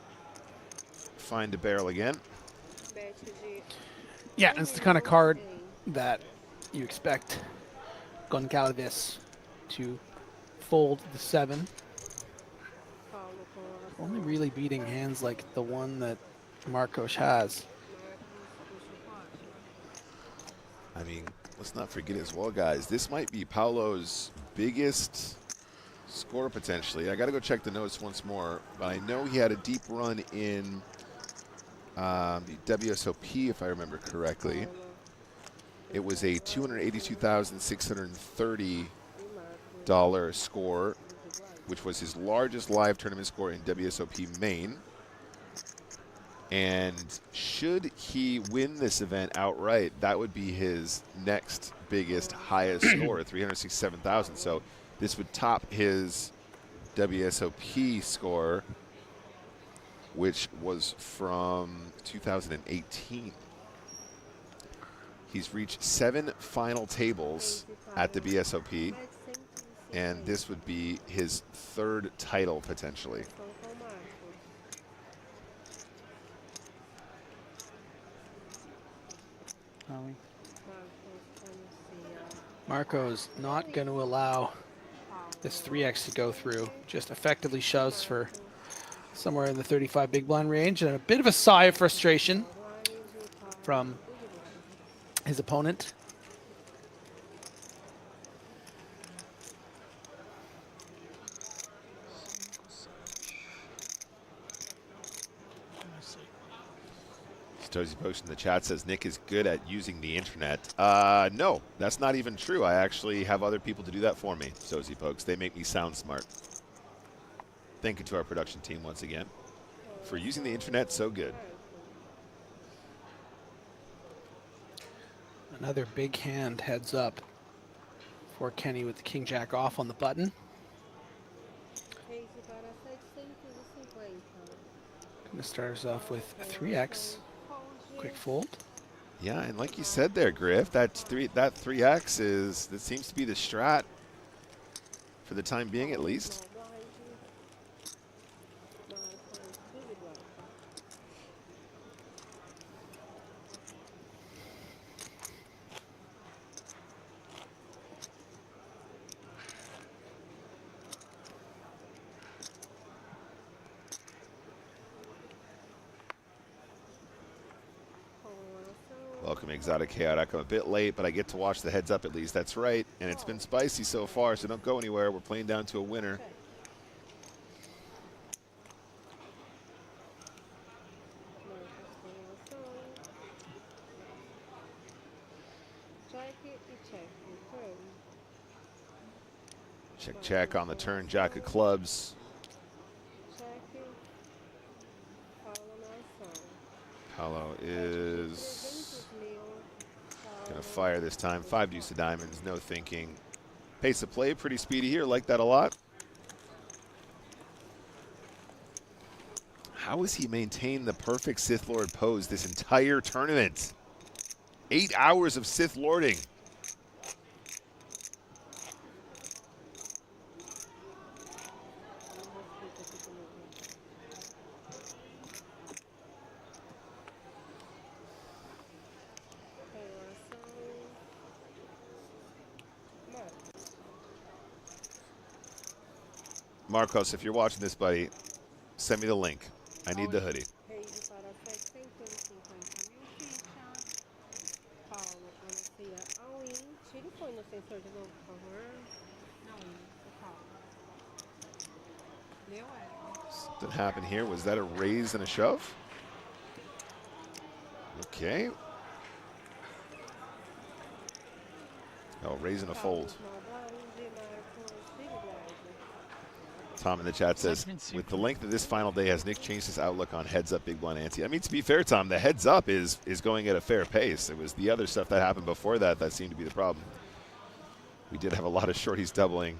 fine to barrel again. Yeah, it's the kind of card that you expect Goncalves to fold the 7. Only really beating hands like the one that Marcos has. I mean, let's not forget as well, guys, this might be Paulo's biggest score potentially. I got to go check the notes once more, but I know he had a deep run in the WSOP, if I remember correctly. It was a $282,630 score, which was his largest live tournament score in WSOP Main. And should he win this event outright, that would be his next biggest, highest score, 367,000. So this would top his WSOP score, which was from 2018. He's reached 7 final tables at the BSOP, and this would be his 3rd title potentially. Marco's not going to allow this 3x to go through. Just effectively shoves for somewhere in the 35 big blind range, and a bit of a sigh of frustration from his opponent. Stozy Post in the chat says Nick is good at using the internet. No, that's not even true. I actually have other people to do that for me, Stozy Pokes. They make me sound smart. Thank you to our production team once again for using the internet so good. Another big hand heads up for Kenny with the king jack off on the button. Gonna start us off with a 3x. Quick fold. Yeah, and like you said there, Griff, that 3x is, that seems to be the strat for the time being at least. welcome Exotic Chaotic. I'm a bit late, but I get to watch the heads up at least. That's right. And it's been spicy so far, so don't go anywhere. We're playing down to a winner. Check, check on the turn. Jack of clubs. Paulo is going to fire this time. 5 deuce of diamonds, no thinking. Pace of play, pretty speedy here. Like that a lot. How has he maintained the perfect Sith Lord pose this entire tournament? 8 hours of Sith Lording. Marcos, if you're watching this, buddy, send me the link. I need the hoodie. Something happened here. Was that a raise and a shove? Okay. Oh, raise and a fold. Tom in the chat says, with the length of this final day, has Nick changed his outlook on heads up big blind ante? I mean, to be fair, Tom, the heads up is going at a fair pace. It was the other stuff that happened before that that seemed to be the problem. We did have a lot of shorties doubling.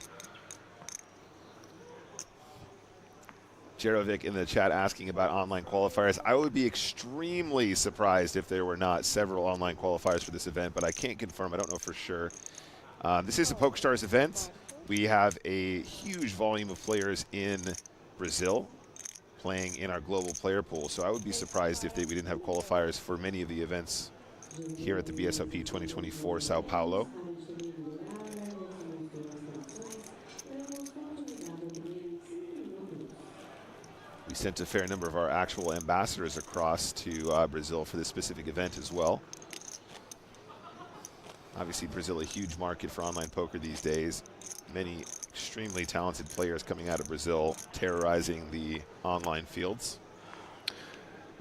Jerovic in the chat asking about online qualifiers. I would be extremely surprised if there were not several online qualifiers for this event, but I can't confirm. I don't know for sure. This is a PokerStars event. We have a huge volume of players in Brazil playing in our global player pool, so I would be surprised if we didn't have qualifiers for many of the events here at the BSOP 2024 Sao Paulo. We sent a fair number of our actual ambassadors across to Brazil for this specific event as well. Obviously, Brazil, a huge market for online poker these days. Many extremely talented players coming out of Brazil, terrorizing the online fields.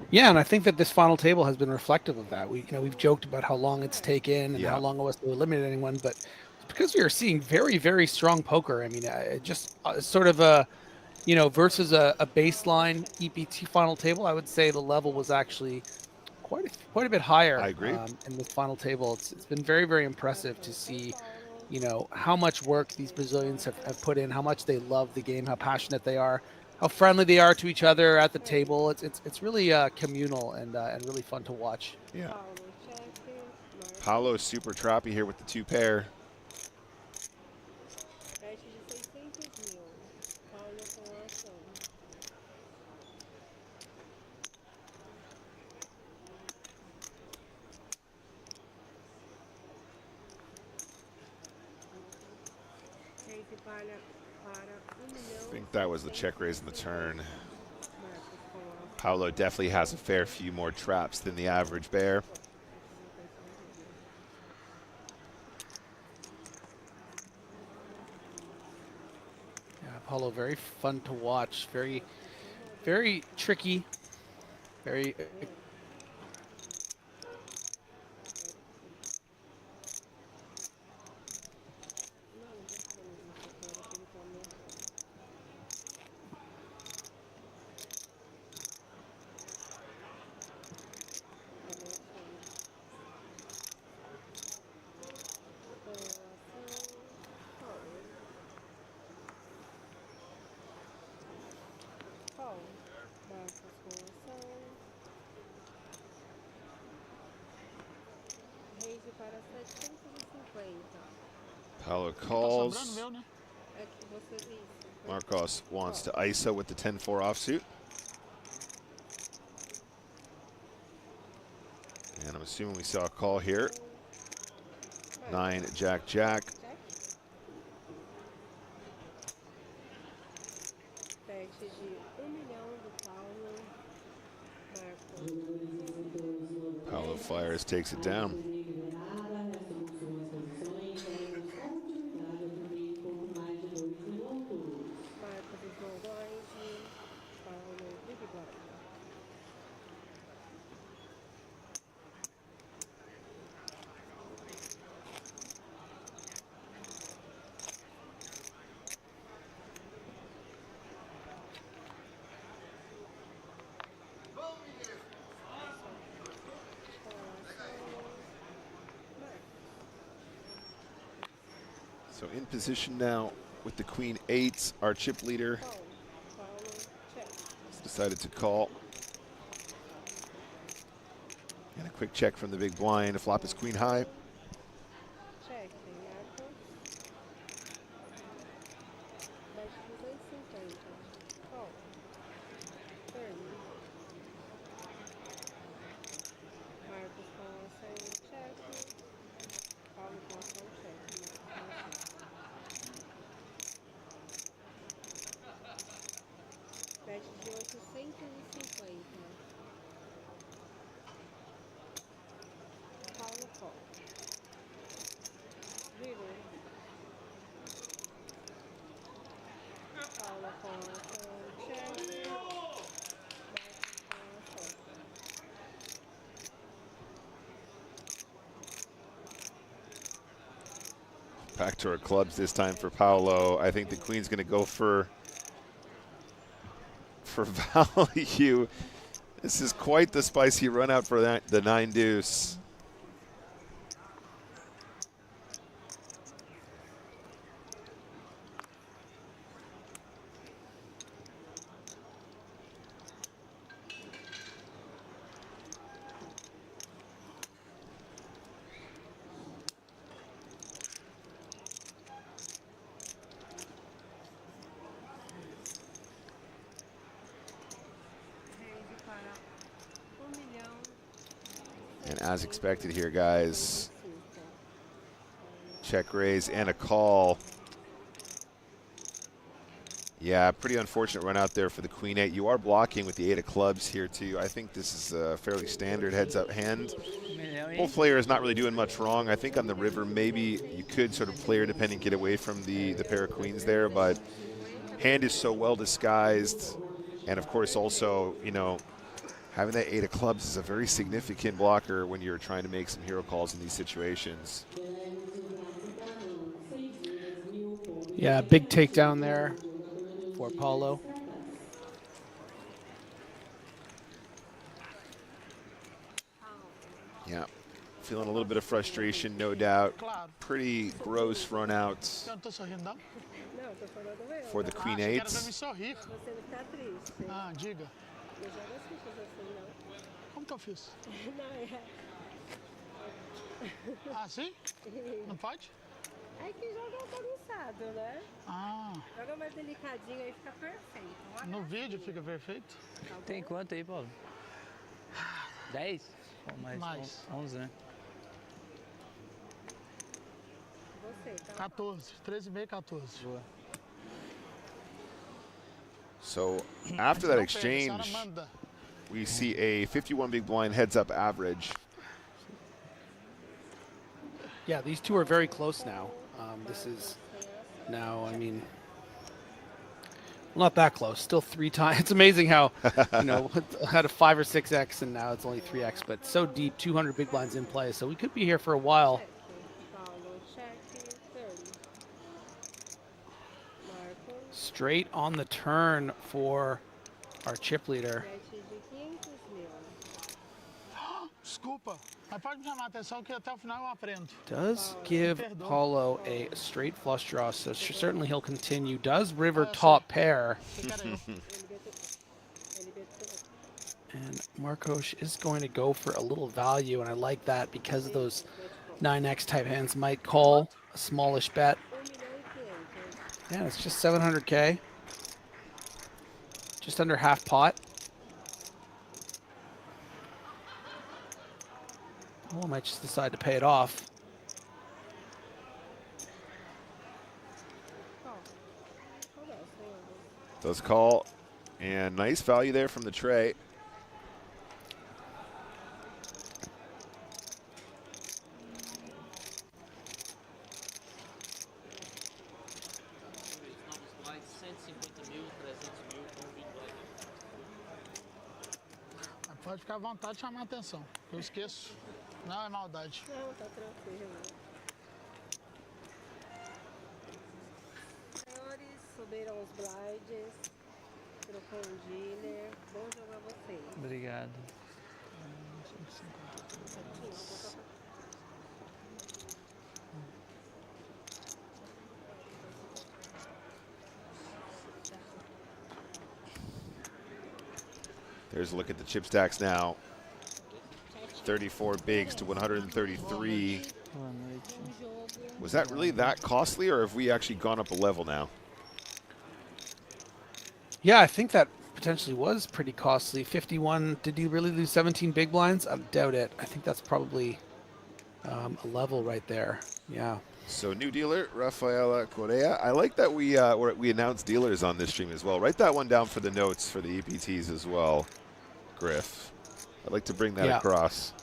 Yeah, and I think that this final table has been reflective of that. We've joked about how long it's taken and how long it was to eliminate anyone, but it's because we are seeing very, very strong poker. I mean, just sort of a, versus a baseline EPT final table, I would say the level was actually quite a bit higher. I agree. In this final table, it's been very, very impressive to see, how much work these Brazilians have put in, how much they love the game, how passionate they are, how friendly they are to each other at the table. It's really communal and really fun to watch. Yeah. Paulo super trappy here with the 2 pair. I think that was the check raise in the turn. Paulo definitely has a fair few more traps than the average bear. Yeah, Paulo, very fun to watch. Very, very tricky. Very. Paulo calls. Marcos wants to ISO with the 10-4 offsuit. And I'm assuming we saw a call here. 9 Jack Jack. Paulo fires, takes it down. So in position now with the queen eight, our chip leader has decided to call. And a quick check from the big blind. Flop is queen high. Back to our clubs this time for Paulo. I think the queen's going to go for value. This is quite the spicy run out for that, the 9 deuce. And as expected here, guys, check raise and a call. Yeah, pretty unfortunate run out there for the queen eight. You are blocking with the 8 of clubs here too. I think this is a fairly standard heads up hand. Both player is not really doing much wrong. I think on the river, maybe you could sort of player dependent get away from the pair of queens there, but hand is so well disguised. And of course also, you know, having that 8 of clubs is a very significant blocker when you're trying to make some hero calls in these situations. Yeah, big takedown there for Paulo. Yeah, feeling a little bit of frustration, no doubt. Pretty gross run outs for the queen eight. Como que eu fiz? Ah, sim? Não pode? É que joga bagunçado, né? Ah. Joga mais delicadinho aí fica perfeito. No vídeo fica perfeito? Tem quanto aí, Paulo? 10? Ou mais? 11, né? Você, tá? 14. 13,5, 14. Boa. So after that exchange, we see a 51 big blind heads up average. Yeah, these two are very close now. This is now, I mean, well, not that close. Still 3 times. It's amazing how, you know, had a 5 or 6x and now it's only 3x, but so deep, 200 big blinds in play. So we could be here for a while. Straight on the turn for our chip leader. Desculpa, mas pode me chamar a atenção que até o final eu aprendo. Does give Paulo a straight flush draw, so certainly he'll continue. Does river top pair. And Marcos is going to go for a little value, and I like that because of those 9x type hands might call a smallish bet. Yeah, it's just 700K. Just under half pot. Well, I might just decide to pay it off. Does call, and nice value there from the tray. Pode ficar à vontade de chamar a atenção. Eu esqueço. Não é maldade. Não, tá tranquilo. Senhores, subiram os blinds. Trocou um dealer. Bom jogo a vocês. Obrigado. There's a look at the chip stacks now. 34 bigs to 133. Was that really that costly, or have we actually gone up a level now? Yeah, I think that potentially was pretty costly. 51. Did you really lose 17 big blinds? I doubt it. I think that's probably a level right there. Yeah. So new dealer, Rafaela Correa. I like that we announced dealers on this stream as well. Write that one down for the notes for the EPTs as well, Griff. I'd like to bring that across.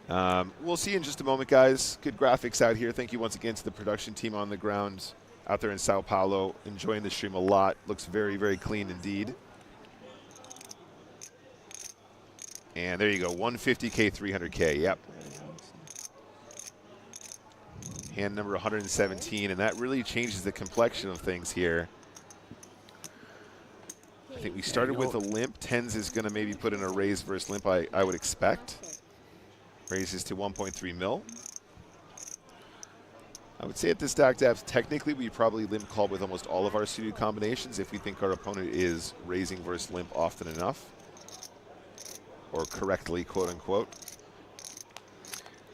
We'll see in just a moment, guys. Good graphics out here. Thank you once again to the production team on the ground out there in Sao Paulo. Enjoying the stream a lot. Looks very, very clean indeed. And there you go, 150K, 300K. Yep. Hand number 117, and that really changes the complexion of things here. I think we started with a limp. Tens is going to maybe put in a raise versus limp, I would expect. Raises to 1.3 mil. I would say at this stack depth, technically we probably limp call with almost all of our suited combinations if we think our opponent is raising versus limp often enough. Or correctly, quote unquote.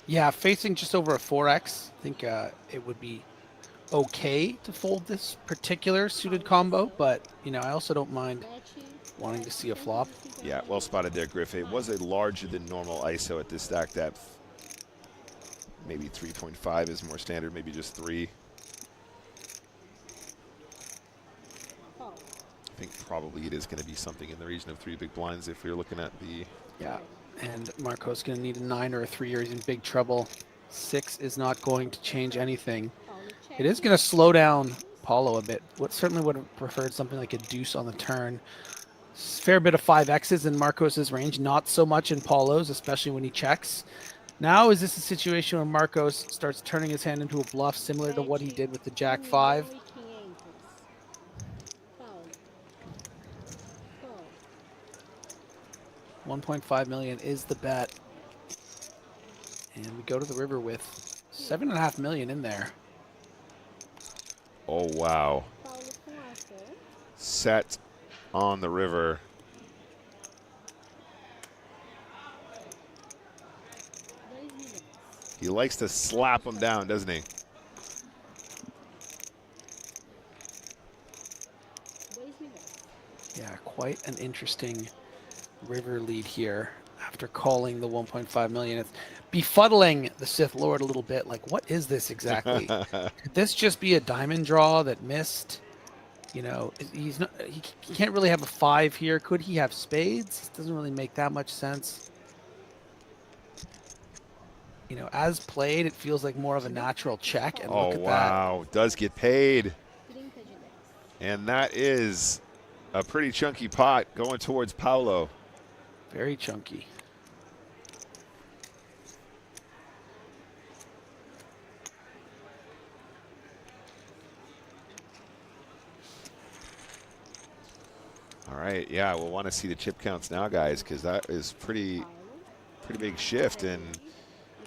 Yeah, facing just over a 4x, I think it would be okay to fold this particular suited combo, but, you know, I also don't mind wanting to see a flop. Yeah, well spotted there, Griff. It was a larger than normal ISO at this stack depth. Maybe 3.5 is more standard, maybe just 3. I think probably it is going to be something in the region of 3 big blinds if we're looking at the... Yeah, and Marco's going to need a 9 or a 3 or he's in big trouble. 6 is not going to change anything. It is going to slow down Paulo a bit. Certainly would have preferred something like a deuce on the turn. Fair bit of 5X's in Marcos's range, not so much in Paulo's, especially when he checks. Now is this a situation where Marcos starts turning his hand into a bluff similar to what he did with the Jack 5? 1.5 million is the bet. And we go to the river with 7.5 million in there. Oh, wow. Set on the river. He likes to slap him down, doesn't he? Yeah, quite an interesting river lead here after calling the 1.5 million. It's befuddling the Sith Lord a little bit. Like, what is this exactly? Could this just be a diamond draw that missed? You know, he's not. He can't really have a 5 here. Could he have spades? It doesn't really make that much sense. You know, as played, it feels like more of a natural check. And oh, look at wow. Does get paid. And that is a pretty chunky pot going towards Paulo. Very chunky. All right, yeah, we'll want to see the chip counts now, guys, because that is pretty big shift. And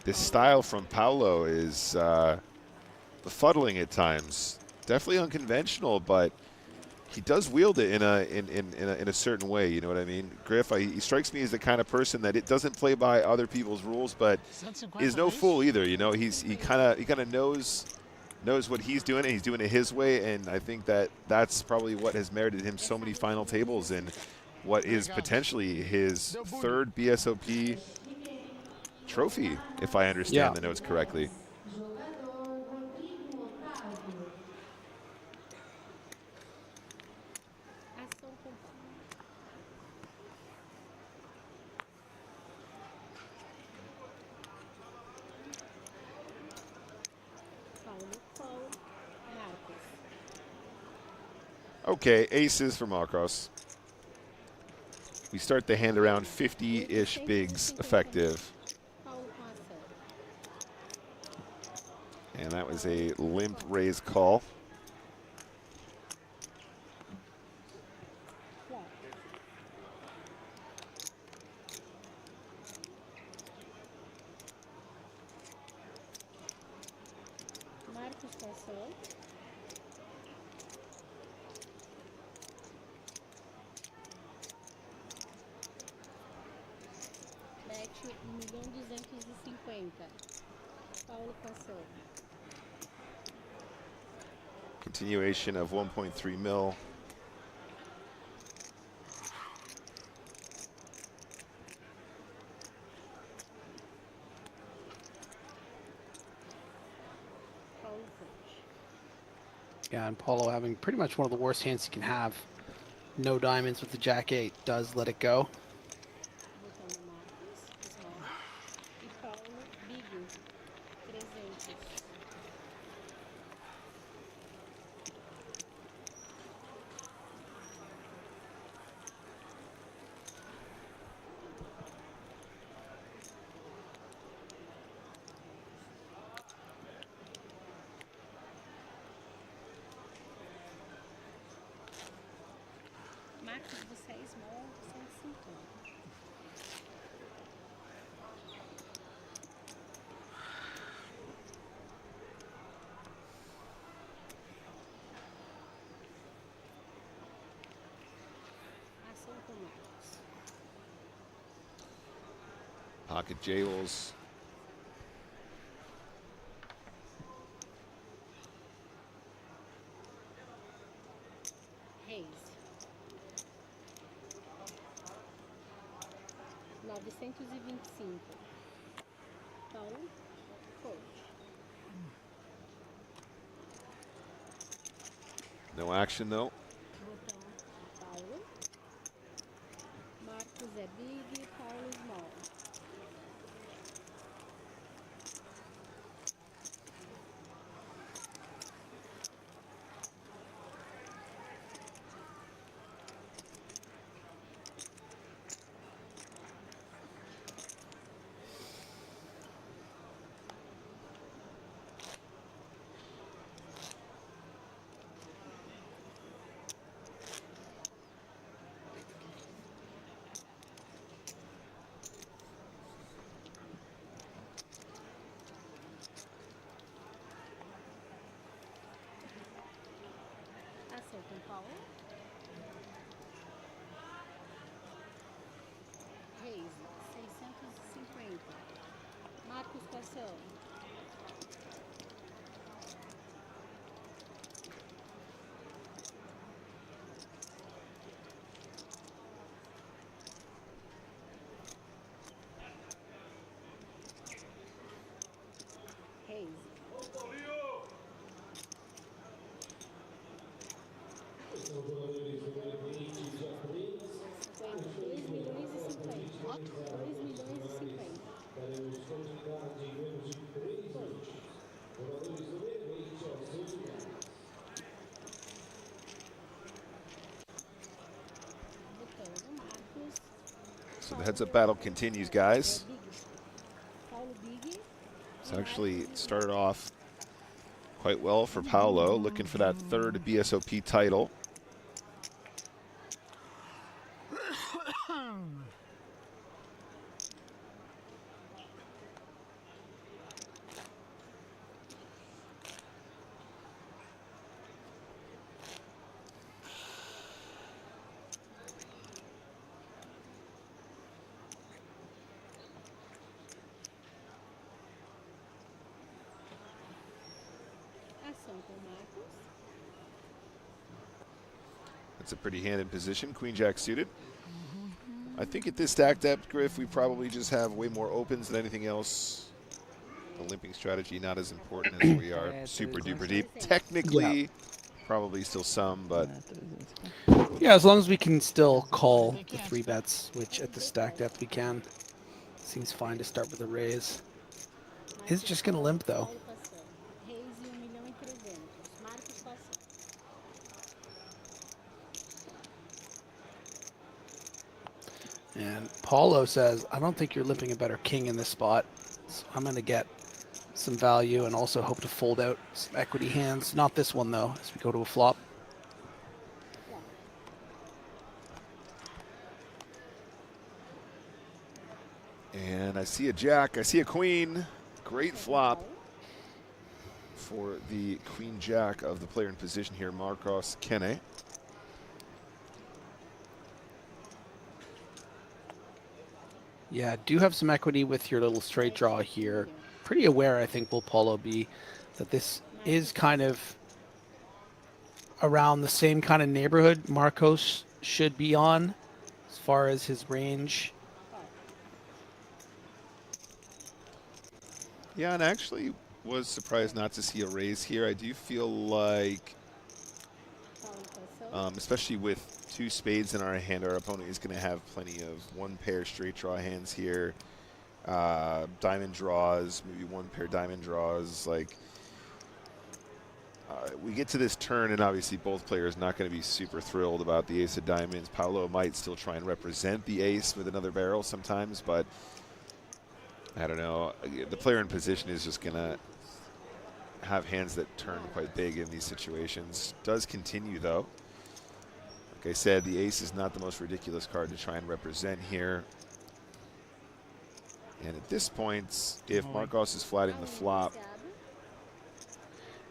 this style from Paulo is befuddling at times. Definitely unconventional, but he does wield it in a certain way. You know what I mean, Griff? He strikes me as the kind of person that it doesn't play by other people's rules, but is no fool either. You know, he kind of knows what he's doing, and he's doing it his way. And I think that's probably what has merited him so many final tables and what is potentially his 3rd BSOP trophy, if I understand the notes correctly. Okay, aces for Marcos. We start the hand around 50-ish bigs effective. And that was a limp raise call. Bet 1.250.000. Paulo passou. Continuation of 1.3 mil. Yeah, and Paulo having pretty much one of the worst hands he can have. No diamonds with the Jack-8 does let it go. Marcos, você é small 150. Ação com Marcos. Pocket jewels. Reis. 925. Paulo, coach. No action though. Botão Paulo. Marcos é big, Paulo small. Ação com Paulo. Reis, 650. Marcos passou. Reis. 2 milhões e 50. 2 milhões e 50. Botão do Marcos. So the heads-up battle continues, guys. Paulo big. It's actually started off quite well for Paulo, looking for that third BSOP title. Ação com Marcos. That's a pretty hand in position. Queen Jack suited. I think at this stack depth, Griff, we probably just have way more opens than anything else. The limping strategy not as important as we are super duper deep. Technically, probably still some, but Yeah, as long as we can still call the 3 bets, which at the stack depth we can. Seems fine to start with a raise. It's just going to limp though. Reis e 1.300.000. Marcos passou. And Paulo says, I don't think you're limping a better king in this spot. So I'm going to get some value and also hope to fold out some equity hands. Not this one, though, as we go to a flop. And I see a jack. I see a queen. Great flop for the queen jack of the player in position here, Marcos Kene. Yeah, do have some equity with your little straight draw here. Pretty aware, I think, will Paulo be, that this is kind of around the same kind of neighborhood Marcos should be on as far as his range. Yeah, and I actually was surprised not to see a raise here. I do feel like, especially with 2 spades in our hand, our opponent is going to have plenty of 1 pair straight draw hands here, diamond draws, maybe 1 pair diamond draws. Like, we get to this turn, and obviously both players not going to be super thrilled about the ace of diamonds. Paulo might still try and represent the ace with another barrel sometimes, but I don't know. The player in position is just going to have hands that turn quite big in these situations. Does continue, though. Like I said, the ace is not the most ridiculous card to try and represent here. And at this point, if Marcos is flatting the flop,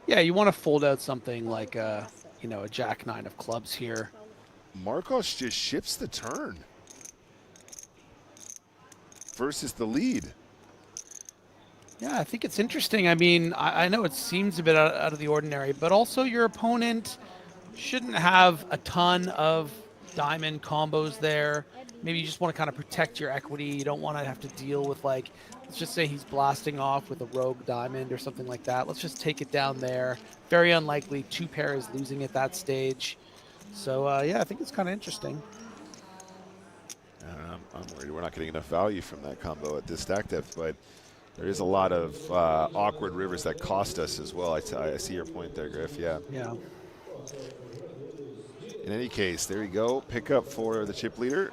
Yeah, you want to fold out something like a, you know, a jack-9 of clubs here. Marcos just ships the turn versus the lead. Yeah, I think it's interesting. I mean, I know it seems a bit out of the ordinary, but also your opponent shouldn't have a ton of diamond combos there. Maybe you just want to kind of protect your equity. You don't want to have to deal with, like, let's just say he's blasting off with a rogue diamond or something like that. Let's just take it down there. Very unlikely 2 pair is losing at that stage. So, yeah, I think it's kind of interesting. I'm worried we're not getting enough value from that combo at this stack depth, but there is a lot of awkward rivers that cost us as well. I see your point there, Griff. Yeah. Yeah. In any case, there you go. Pick up for the chip leader.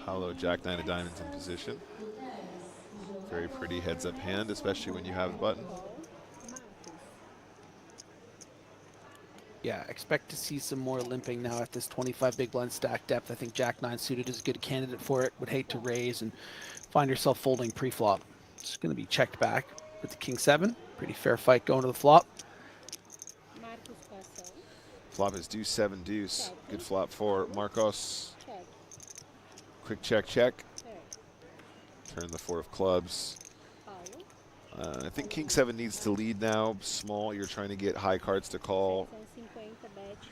Paulo, jack-9 of diamonds in position. Very pretty heads-up hand, especially when you have the button. Yeah, expect to see some more limping now at this 25 big blind stack depth. I think jack-9 suited is a good candidate for it. Would hate to raise and find yourself folding pre-flop. It's going to be checked back with the king-7. Pretty fair fight going to the flop. Flop is deuce 7 deuce. Good flop for Marcos. Quick check, check. Turn the 4 of clubs. I think king 7 needs to lead now. Small, you're trying to get high cards to call.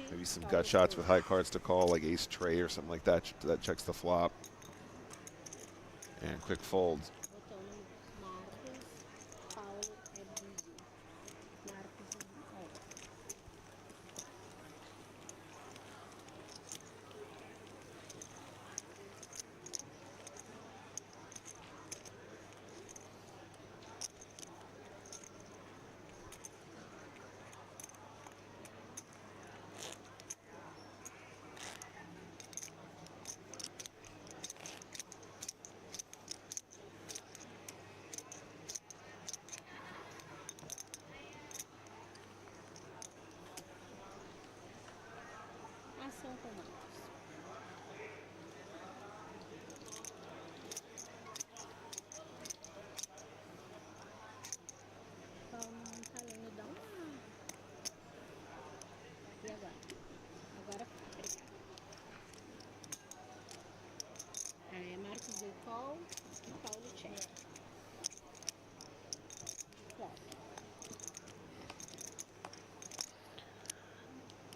Maybe some gut shots with high cards to call, like ace tray or something like that. That checks the flop. And quick fold.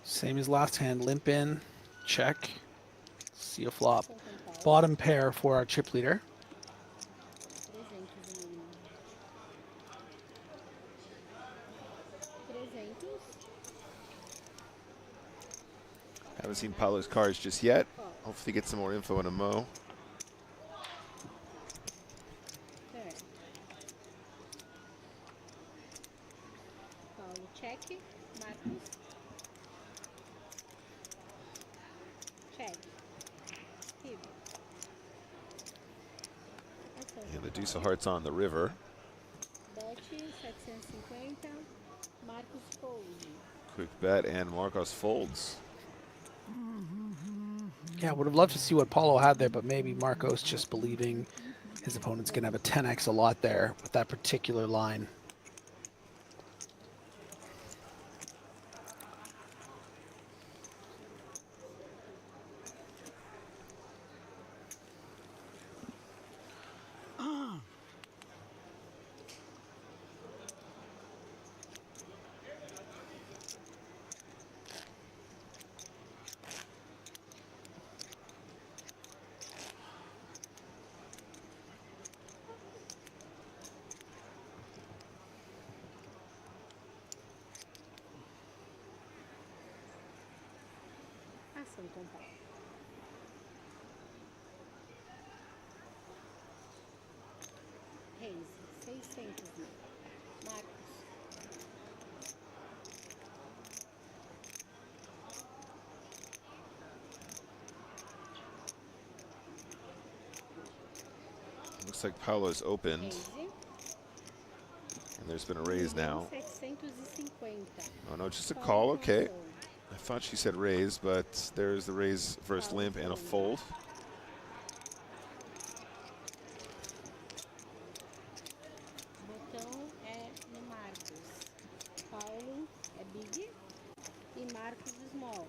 Same as last hand, limp in, check, see a flop. Bottom pair for our chip leader. Haven't seen Paulo's cards just yet. Hopefully get some more info in a mo. Check, Marcos. Check. River. And the deuce of hearts on the river. Bet 750. Marcos fold. Quick bet, and Marcos folds. Yeah, would have loved to see what Paulo had there, but maybe Marcos just believing his opponent's going to have a 10x a lot there with that particular line. Ação com Paulo. Reis, 600 mil. Marcos. Looks like Paulo's opened. Reis. And there's been a raise now. 750. Oh no, just a call, okay. I thought she said raise, but there's the raise, first limp, and a fold. Botão é no Marcos. Paulo é big e Marcos small.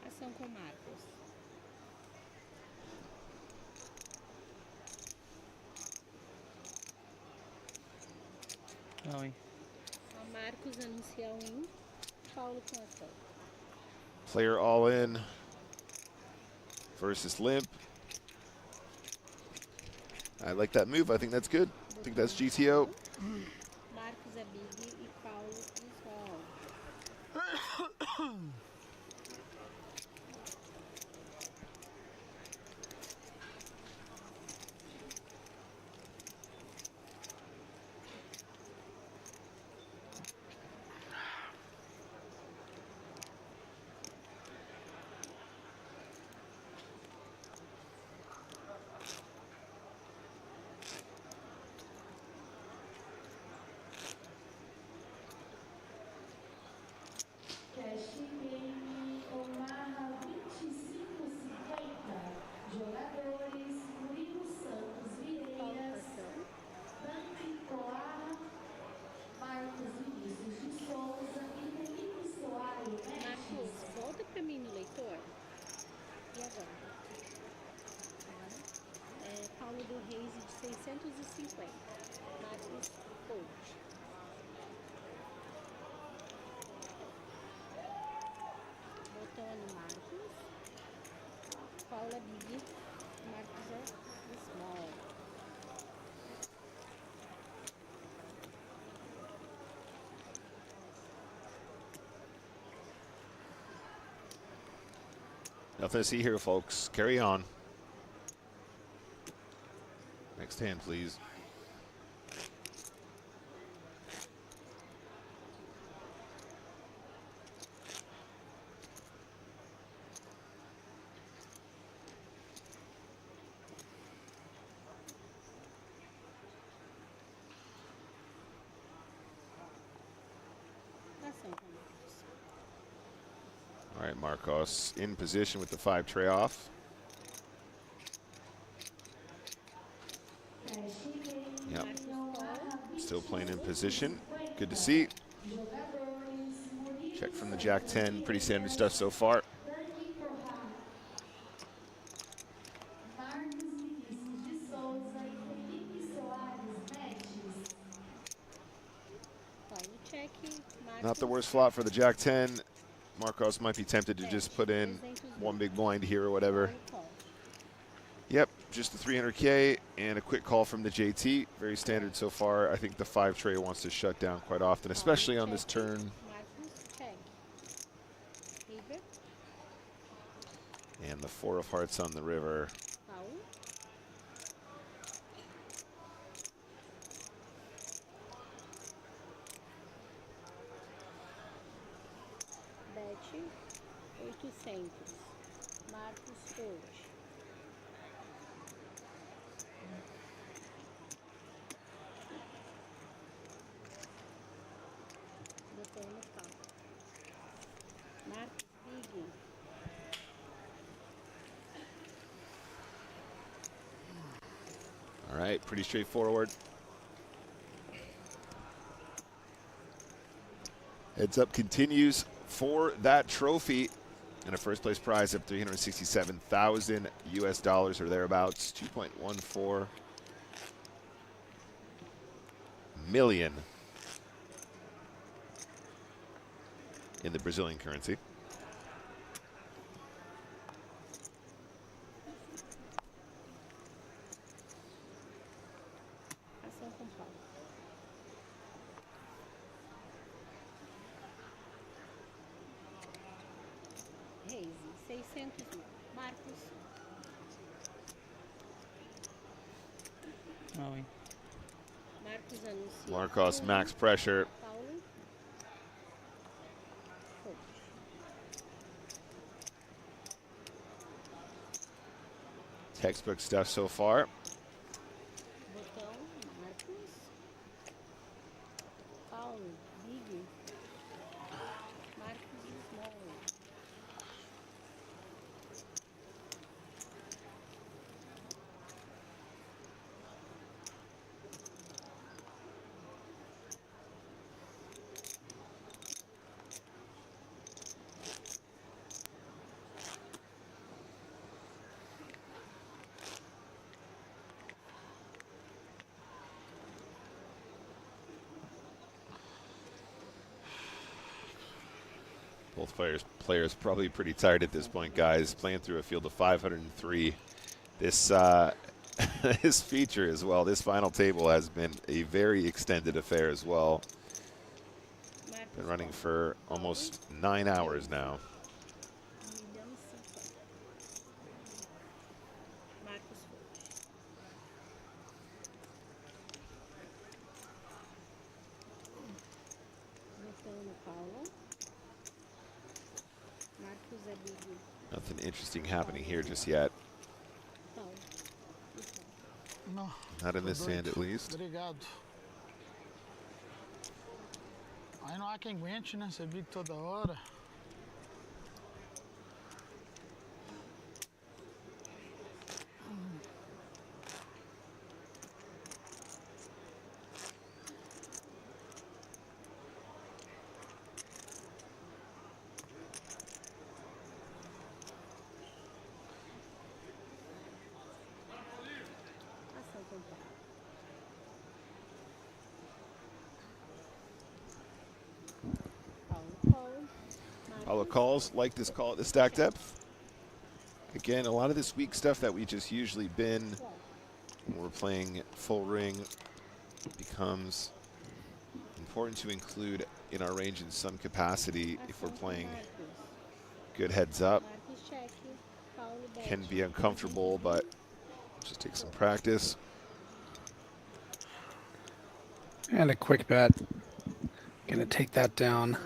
Ação com Marcos. Oi. A Marcos anuncia Paulo com ação. Player all in versus limp. I like that move. I think that's good. I think that's GTO. Marcos é big e Paulo small. Volta para mim no leitor. E agora? Paulo do Reis de 650. Marcos fold. Botão é no Marcos. Paulo é big. Marcos é small. Nothing to see here, folks. Carry on. Next hand, please. Ação com Marcos. All right, Marcos in position with the 5 tray off. Yep. Still playing in position. Good to see. Check from the Jack 10. Pretty standard stuff so far. Not the worst flop for the Jack-10. Marcos might be tempted to just put in one big blind here or whatever. Yep, just the 300K and a quick call from the JT. Very standard so far. I think the 5 tray wants to shut down quite often, especially on this turn. And the 4 of hearts on the river. Bet 800. Marcos hoje. Botou no pau. Marcos Big. All right, pretty straightforward. Heads up continues for that trophy and a first place prize of 367,000 US dollars or thereabouts, 2.14 million in the Brazilian currency. Reis, 600 mil. Marcos. Marcos anuncia. Marcos max pressure. Paulo. Textbook stuff so far. Botão. Marcos. Paulo. Big. Marcos Small. Both players probably pretty tired at this point, guys. Playing through a field of 503. This this feature as well. This final table has been a very extended affair as well. Been running for almost 9 hours now. Nothing interesting happening here just yet. Não. Not in this hand, at least. Obrigado. Aí não há quem aguente, né? Você big toda hora. Paulo calls, like this call at the stack depth. Again, a lot of this weak stuff that we just usually bin when we're playing full ring becomes important to include in our range in some capacity if we're playing good heads up. Can be uncomfortable, but just take some practice. And a quick bet. Gonna take that down.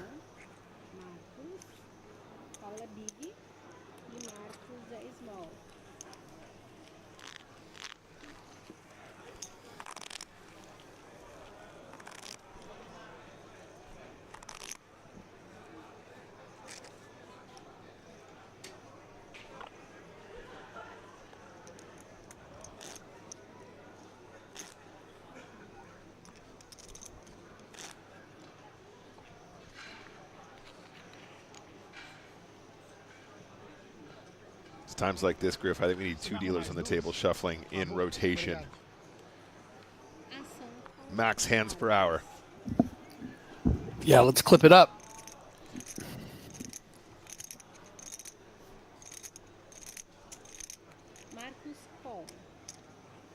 Times like this, Griff, I think we need 2 dealers on the table shuffling in rotation. Max hands per hour. Yeah, let's clip it up. Marcus call.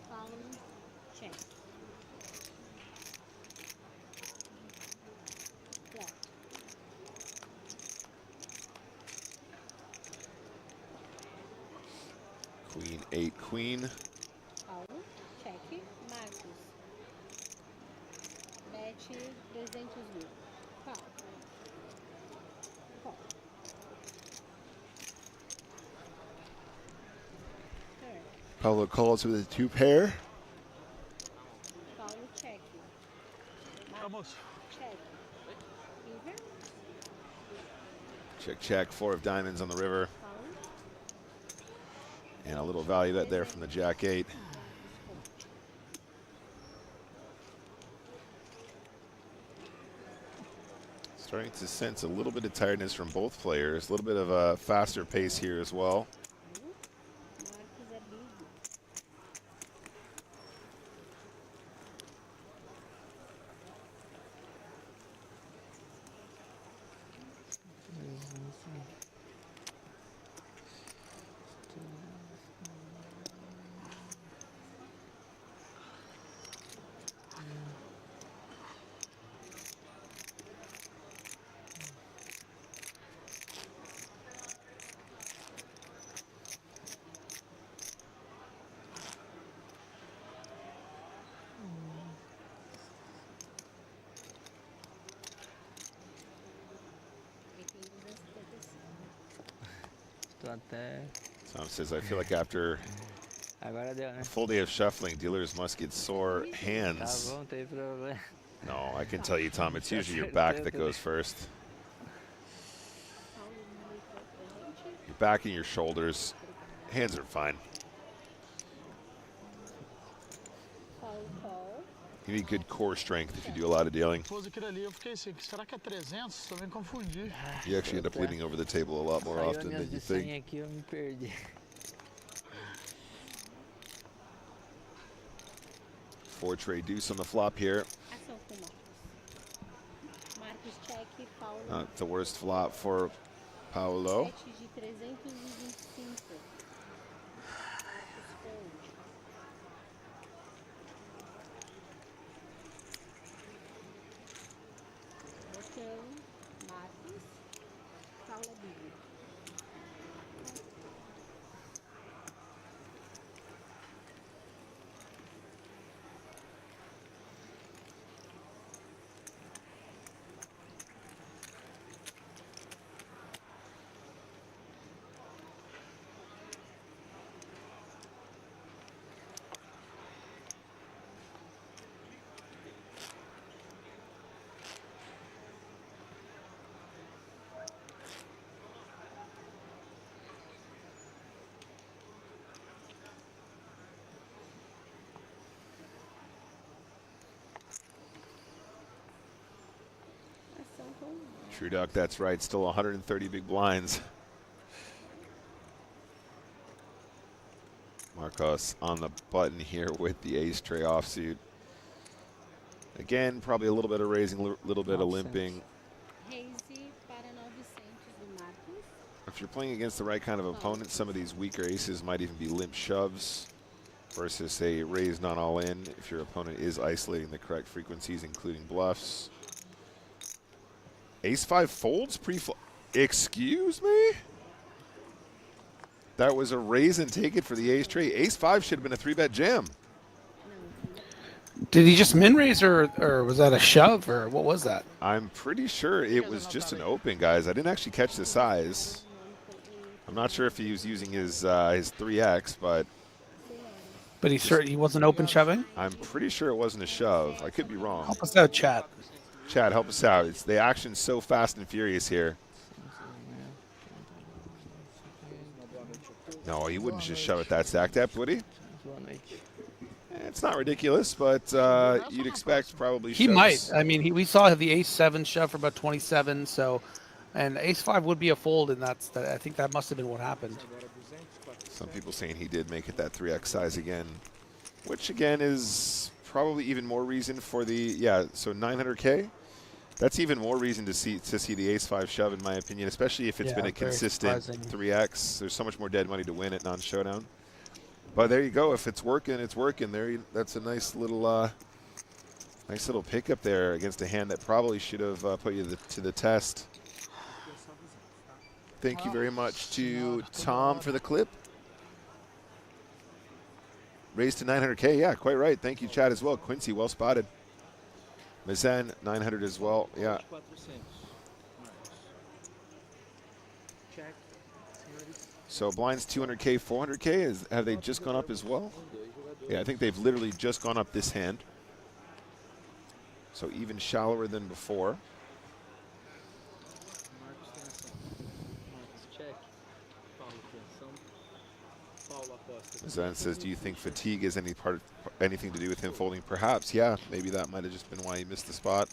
Paulo check. Flop. Queen 8 queen. Paulo check. Marcus. Bet 300.000. Call. Call. Turn. Paulo calls with a 2 pair. Paulo check. Marcus check. River. Check, check. 4 of diamonds on the river. Paulo. And a little value bet there from the Jack 8. Starting to sense a little bit of tiredness from both players. A little bit of a faster pace here as well. Marcus é busy. Tô até... Tom says, I feel like after Agora deu, né? a full day of shuffling, dealers must get sore Tá hands. bom, não tem problema. No, I can tell you, Tom, it's usually your back that goes first. Your back and your shoulders. Hands are fine. Call, call. You need good core strength if you do a lot of dealing. Pôs aquilo ali, eu fiquei assim, será que é 300? Também confundi. You actually end up leaning over the table a lot more Saiu often minhas than you de 100 think. aqui, eu me perdi. 4 trade deuce on the flop here. Ação com Marcos. Marcos check, Paulo. Not the worst flop for Paulo. Bet de 325. Marcos fold. Botão. Marcos. Paulo busy. Ação com True Duck, that's right. Still 130 big blinds. Marcos on the button here with the ace tray offsuit. Again, probably a little bit of raising, a little bit of limping. Raise para 900 do Marcos. If you're playing against the right kind of opponent, some of these weaker aces might even be limp shoves versus a raise not all in if your opponent is isolating the correct frequencies, including bluffs. Ace-5 folds pre-flop. Excuse me? That was a raise and take it for the ace tray. Ace-5 should have been a 3-bet jam. Did he just min raise or was that a shove or what was that? I'm pretty sure it was just an open, guys. I didn't actually catch the size. I'm not sure if he was using his 3x, but he wasn't open shoving? I'm pretty sure it wasn't a shove. I could be wrong. Help us out, chat. Chad, help us out. It's the action's so fast and furious here. No, he wouldn't just shove it that stacked up, would he? It's not ridiculous, but you'd expect probably He shoves. might. I mean, we saw the ace-7 shove for about 27, so, and ace-5 would be a fold, and I think that must have been what happened. Some people saying he did make it that 3x size again, which again is probably even more reason for the, so 900K. That's even more reason to see the ace-5 shove, in my opinion, especially if it's been a consistent 3x. There's so much more dead money to win at non-showdown. But there you go. If it's working, it's working. That's a nice little pickup there against a hand that probably should have put you to the test. Thank you very much to Tom for the clip. Raised to 900K. Yeah, quite right. Thank you, Chad, as well. Quincy, well spotted. Mazen, 900 as well. Yeah. So blinds 200K, 400K. Have they just gone up as well? Yeah, I think they've literally just gone up this hand. So even shallower than before. Zan says, do you think fatigue has anything to do with him folding? Perhaps, yeah. Maybe that might have just been why he missed the spot.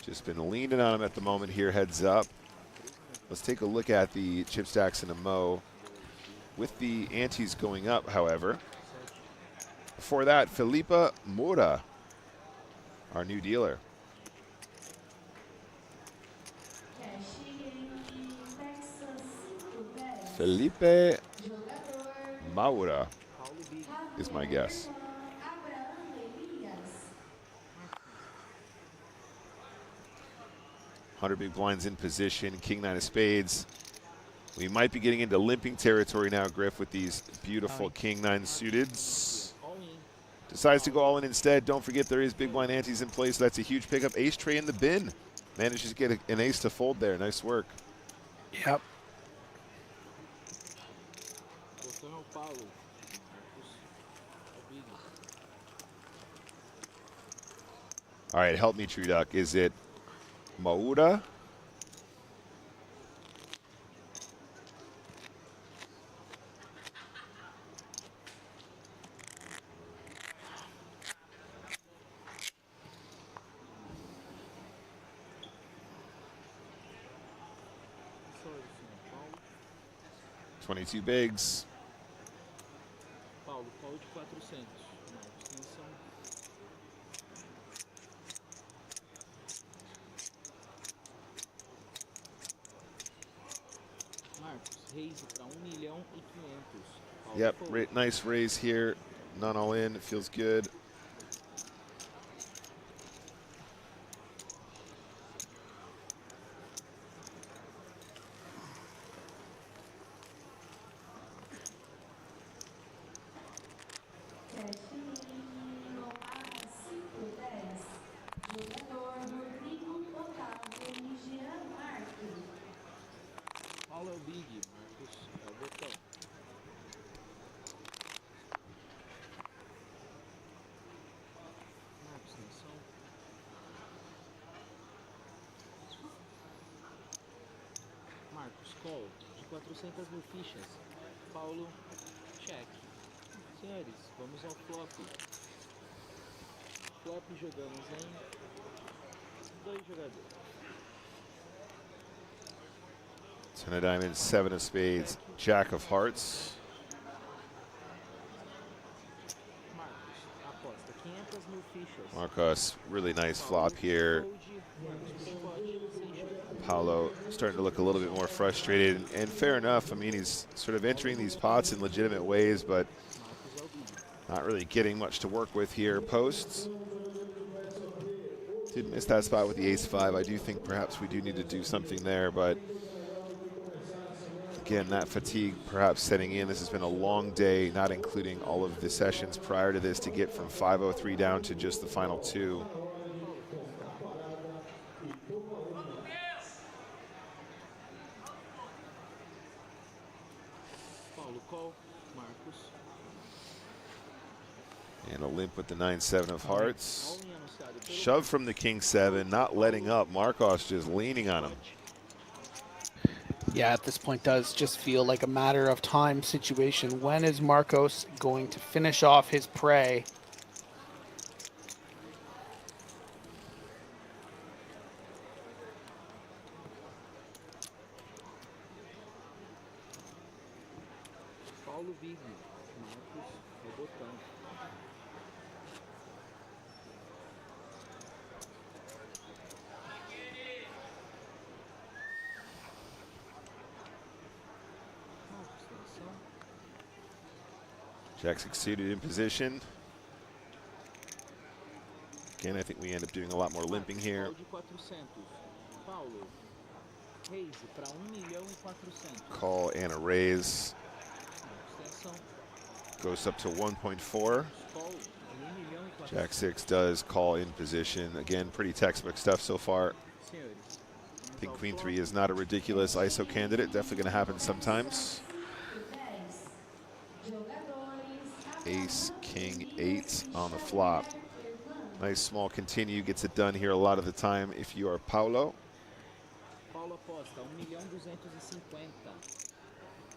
Just been leaning on him at the moment here, heads up. Let's take a look at the chip stacks in a mo. With the antes going up, however. Before that, Felipe Moura, our new dealer. Felipe Moura is my guess. 100 big blinds in position, king 9 of spades. We might be getting into limping territory now, Griff, with these beautiful king 9 suiteds. Decides to go all in instead. Don't forget there is big blind antes in place. So that's a huge pickup. Ace tray in the bin. Manages to get an ace to fold there. Nice work. Yep. All right, help me, True Duck. Is it Moura? $22 bigs. Paulo, call de 400. Marcos, raise para 1.5 million. Yep, nice raise here. None all in. It feels good. Qual é o big, Marcos? É o botão. Marcos, atenção. Marcos, call de 400 mil fichas. Paulo, check. Senhores, vamos ao flop. Flop jogamos em 2 jogadores. 10 of diamonds, 7 of spades, jack of hearts. Marcos, really nice flop here. Paulo starting to look a little bit more frustrated, and fair enough. I mean, he's sort of entering these pots in legitimate ways, but not really getting much to work with here. Posts. Did miss that spot with the ace-5. I do think perhaps we do need to do something there, but again, that fatigue perhaps setting in. This has been a long day, not including all of the sessions prior to this, to get from 503 down to just the final 2. Paulo, call. Marcos. And a limp with the 9-7 of hearts. Shove from the king-7, not letting up. Marcos just leaning on him. Yeah, at this point does just feel like a matter of time situation. When is Marcos going to finish off his prey? Paulo Big. Marcos, é o botão. Jack succeeded in position. Again, I think we end up doing a lot more limping here. De 400. Paulo. Raise para 1.400.000. Call and a raise. Extensão. Goes up to 1.4. Call de 1.400.000. Jack 6 does call in position. Again, pretty textbook stuff so far. Senhores. I think Queen 3 is not a ridiculous ISO candidate. Definitely going to happen sometimes. Ace, King, 8 on the flop. Nice small continue, gets it done here a lot of the time if you are Paulo. Paulo aposta 1.250.000.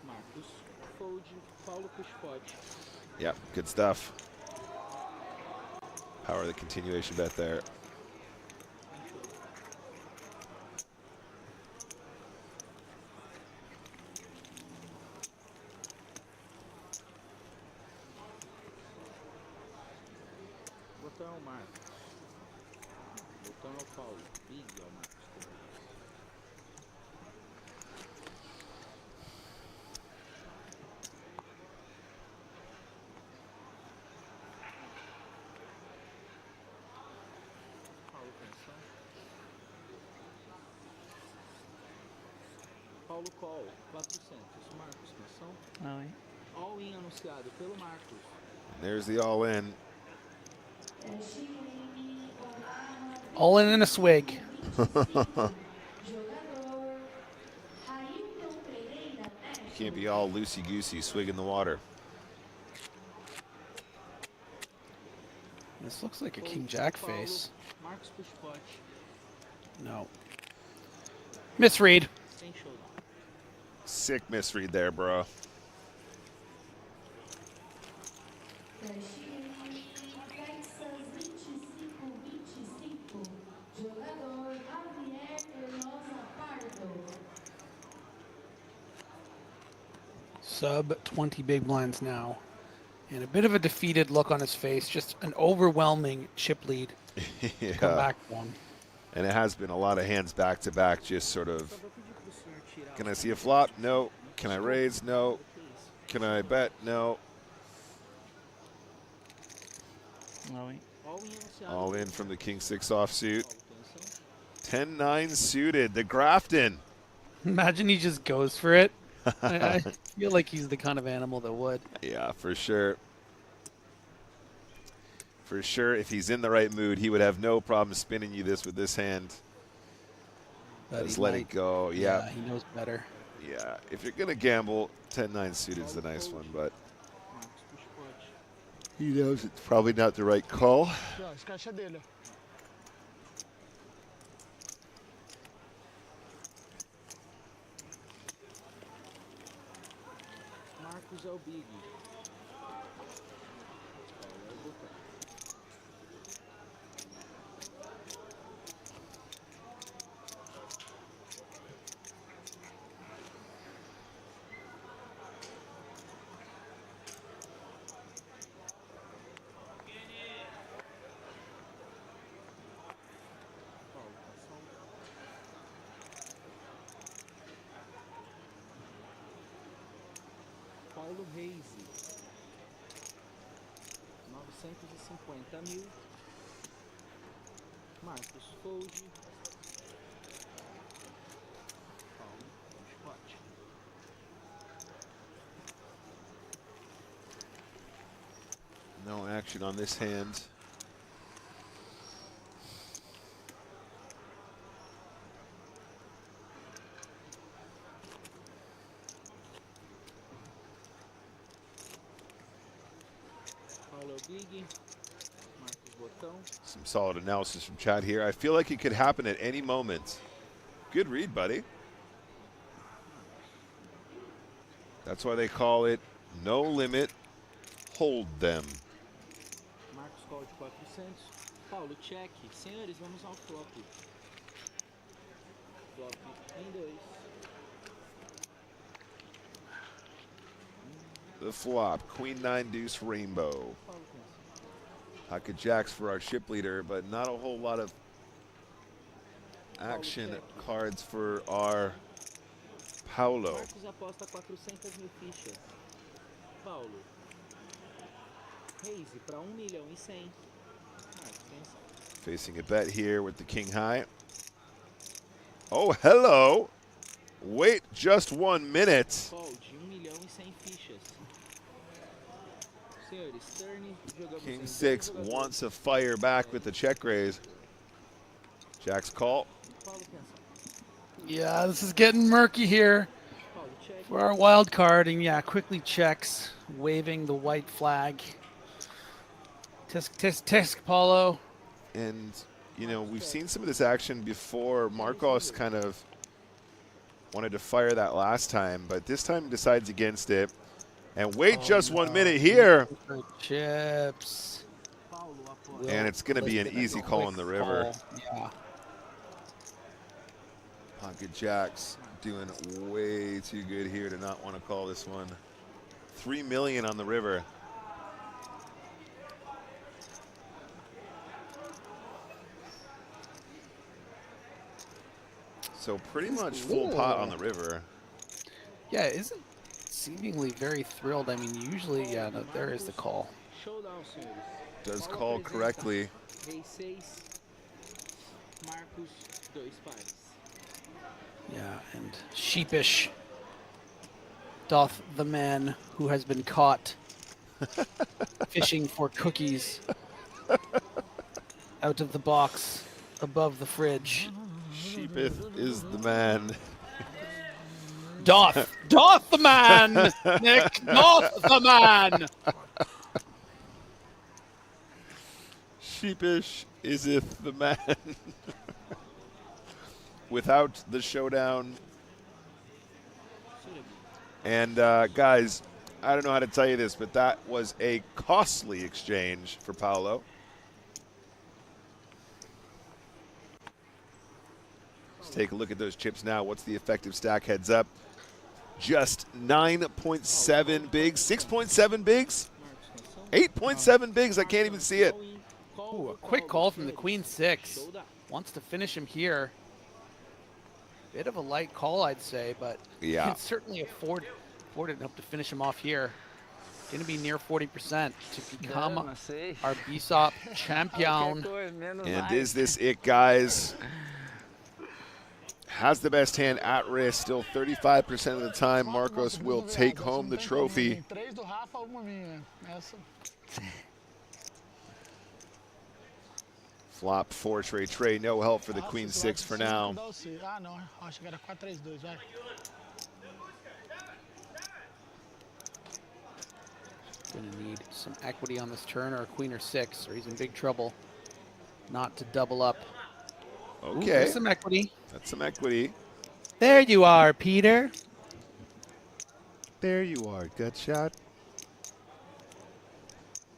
Marcos, fold, Paulo push pot. Yep, good stuff. Power the continuation bet there. Botão é o Marcos. Botão é o Paulo. Big é o Marcos. Paulo atenção. Paulo call 400. Marcos atenção. Não, hein? All in anunciado pelo Marcos. There's the all in. All in a swig. You can't be all loosey-goosey swigging the water. This looks like a King Jack face. Marcos push pot. No. Misread. Sem showdown. Sick misread there, bro. Sub 20 big blinds now. And a bit of a defeated look on his face. Just an overwhelming chip lead. Yeah. Come back one. And it has been a lot of hands back to back, just sort of, can I see a flop? No. Can I raise? No. Can I bet? No. All in from the King 6 offsuit. 10-9 suited, the Grafton. Imagine he just goes for it. I feel like he's the kind of animal that would. Yeah, for sure. For sure, if he's in the right mood, he would have no problem spinning you this with this hand. But Just he let might. it go. Yeah. He knows better. Yeah, if you're going to gamble, 10-9 suited is the nice one, but he knows it's probably not the right call. Marcos é o Big. Paulo Reise, 950.000. Marcos fold. Paulo spot. No action on this hand. Paulo Big. Marcos botão. Some solid analysis from Chad here. I feel like it could happen at any moment. Good read, buddy. That's why they call it no limit, hold them. Marcos call de 400. Paulo check. Senhores, vamos ao flop. Flop em 2. the flop. Queen 9 deuce rainbow. Pocket jacks for our chip leader, but not a whole lot of action cards for our Paulo. Marcos aposta 400.000 fichas. Paulo. Raise para 1.100.000. Facing a bet here with the king high. Oh, hello. Wait just 1 minute. Fold 1.100.000 fichas. Senhores, turn, jogamos King em 6 10 wants to fire back with the check raise. Jack's call. Yeah, this is getting murky here for our wild card, and yeah, quickly checks, waving the white flag. Tisk, tisk, tisk, Paulo. And, you know, we've seen some of this action before. Marcos kind of wanted to fire that last time, but this time decides against it. And wait just 1 minute here. Chips. And it's going to be an easy call on the river. Yeah. Pocket jacks doing way too good here to not want to call this one. 3 million on the river. So pretty much full pot on the river. Yeah, isn't seemingly very thrilled. I mean, usually, yeah, no, there is the call. Showdown, senhores. Does call correctly. Rei 6. Marcos 2 pares. Yeah, and sheepish doth the man who has been caught fishing for cookies out of the box above the fridge. Sheepeth is the man. Doth the man, Nick, doth the man. Sheepish iseth the man. Without the showdown. And guys, I don't know how to tell you this, but that was a costly exchange for Paulo. Let's take a look at those chips now. What's the effective stack heads up? Just 9.7 bigs, 6.7 bigs, 8.7 bigs. I can't even see it. Ooh, a quick call from the Queen 6. Wants to finish him here. Bit of a light call, I'd say, but yeah, can certainly afford it enough to finish him off here. Going to be near 40% to become our BSOP champion. And is this it, guys? Has the best hand at risk. Still 35% of the time, Marcos will take home the trophy. Flop 4 tray, no help for the Queen 6 for now. Going to need some equity on this turn, or a queen or 6, or he's in big trouble not to double up. Okay. Ooh, there's some equity. That's some equity. There you are, Peter. There you are, gut shot.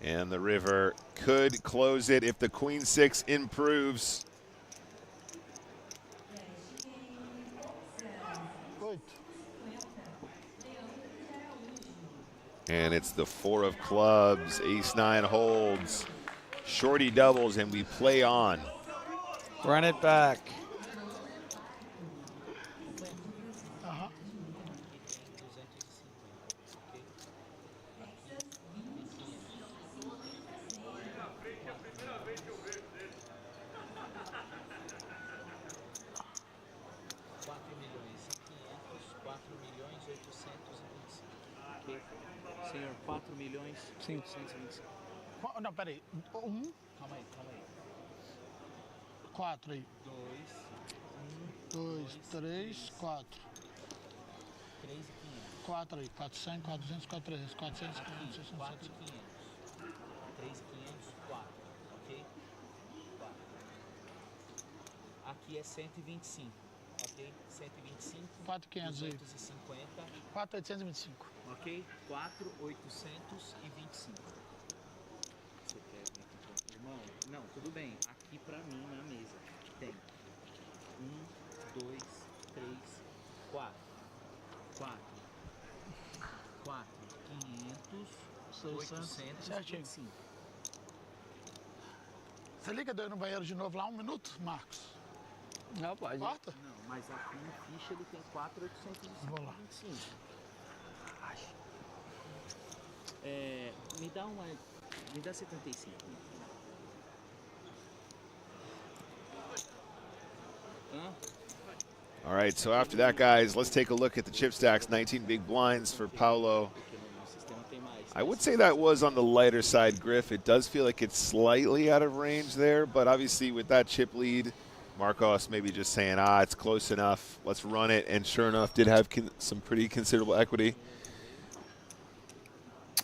And the river could close it if the Queen 6 improves. And it's the 4 of clubs, ace 9 holds, shorty doubles, and we play on. Run it back. Senhor, 4.525.000. Não, peraí. Calma aí. 4 aí. 2, 3, 4. 4 aí. 400, 400, 400, 400, 500, 600, 700. 3.500, 4, ok? 4. Aqui é 125, ok? 125. 4.500 aí. 250. 4.825. Ok? 4.825. Você quer vir aqui com o irmão? Não, tudo bem. Aqui pra mim na mesa tem 1, 2, 3, 4. 4. 4, 500. Certinho. Você liga de eu ir no banheiro de novo lá 1 minuto, Marcos? Não, pode. Importa? Não, mas aqui no ficha ele tem 4.825. Vou lá. Me dá 75. All right, so after that, guys, let's take a look at the chip stacks. 19 big blinds for Paulo. I would say that was on the lighter side, Griff. It does feel like it's slightly out of range there, but obviously with that chip lead, Marcos maybe just saying, it's close enough, let's run it, and sure enough, did have some pretty considerable equity.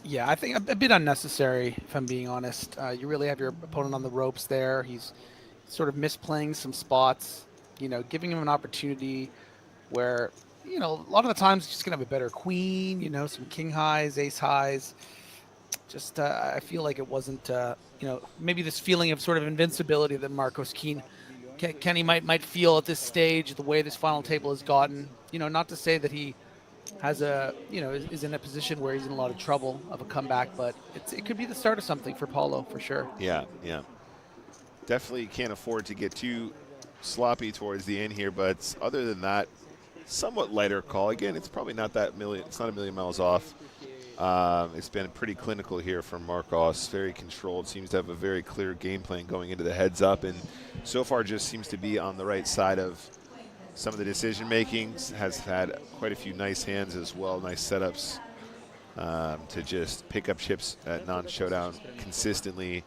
Yeah, I think a bit unnecessary, if I'm being honest. You really have your opponent on the ropes there. He's sort of misplaying some spots, giving him an opportunity where, a lot of the times he's just going to have a better queen, some king highs, ace highs. Just, I feel like it wasn't, maybe this feeling of sort of invincibility that Marcos Kenny might feel at this stage, the way this final table has gotten. Not to say that he has is in a position where he's in a lot of trouble of a comeback, but it could be the start of something for Paulo for sure. Yeah. Definitely can't afford to get too sloppy towards the end here, but other than that, somewhat lighter call. Again, it's probably not it's not a million miles off. It's been pretty clinical here from Marcos, very controlled, seems to have a very clear game plan going into the heads up, and so far just seems to be on the right side of some of the decision making. Has had quite a few nice hands as well, nice setups to just pick up chips at non-showdown consistently.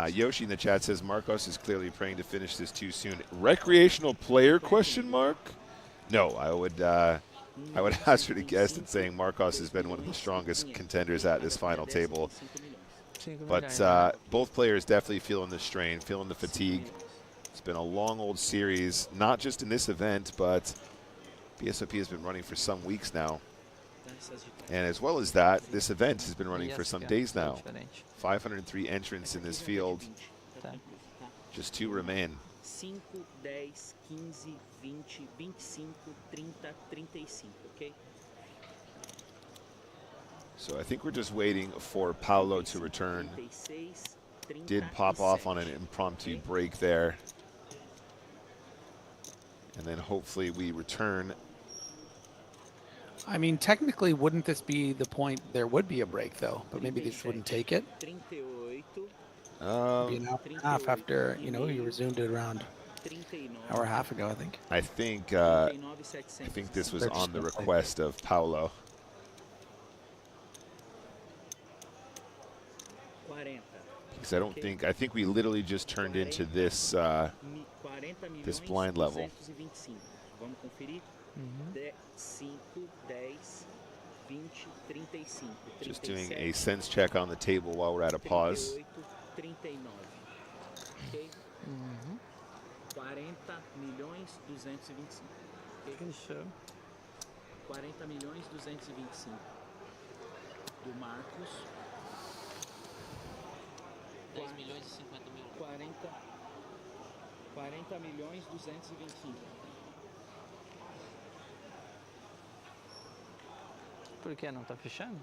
Yoshi in the chat says Marcos is clearly praying to finish this too soon. Recreational player question mark? No, I would hazard a guess at saying Marcos has been one of the strongest contenders at this final table. But both players definitely feeling the strain, feeling the fatigue. It's been a long old series, not just in this event, but BSOP has been running for some weeks now. And as well as that, this event has been running for some days now. 503 entrants in this field. Just 2 remain. 5, 10, 15, 20, 25, 30, 35, okay? So I think we're just waiting for Paulo to return. Did pop off on an impromptu break there. And then hopefully we return. I mean, technically, wouldn't this be the point? There would be a break, though, but maybe they just wouldn't take it. Be an hour and a half after, he resumed it around an hour and a half ago, I think. I think this was on the request of Paulo. Because I think we literally just turned into this this blind level. Just doing a sense check on the table while we're at a pause. 40 milhões 225 do Marcos. 10 milhões e 50 mil. 40 milhões 225. Por que não tá fechando?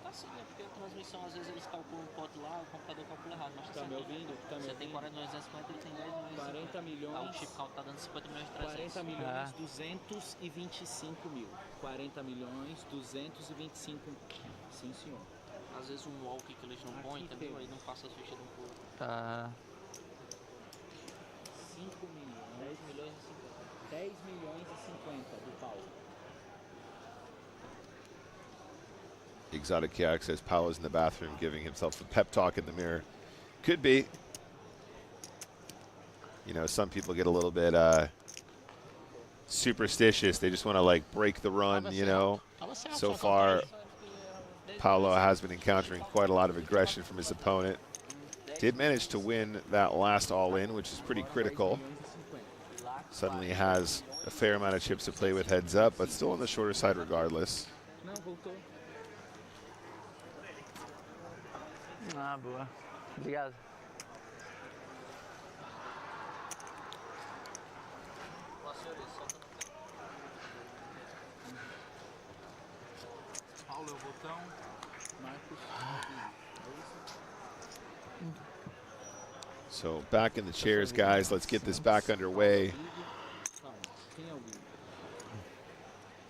Tá sim, porque a transmissão às vezes eles calculam um pote lá, o computador calcula errado, mas tá me ouvindo? Você tem 40 milhões 250, ele tem 10 milhões. 40 milhões. O chip count tá dando 50 milhões de 300. 40 milhões 225 mil. 40 milhões 225 mil. Sim, senhor. Às vezes um walk que eles não põem, entendeu? Aí não passa as fichas de um pouco. Tá. 5 milhões. 10 milhões e 50. 10 milhões e 50 do Paulo. Exotic Yak says Paulo's in the bathroom giving himself a pep talk in the mirror. Could be. Some people get a little bit superstitious. They just want to break the run, So far, Paulo has been encountering quite a lot of aggression from his opponent. Did manage to win that last all-in, which is pretty critical. Suddenly has a fair amount of chips to play with heads up, but still on the shorter side regardless. Ah, boa. Obrigado. Paulo é o botão. Marcos. So back in the chairs, guys. Let's get this back underway. Quem é o Big?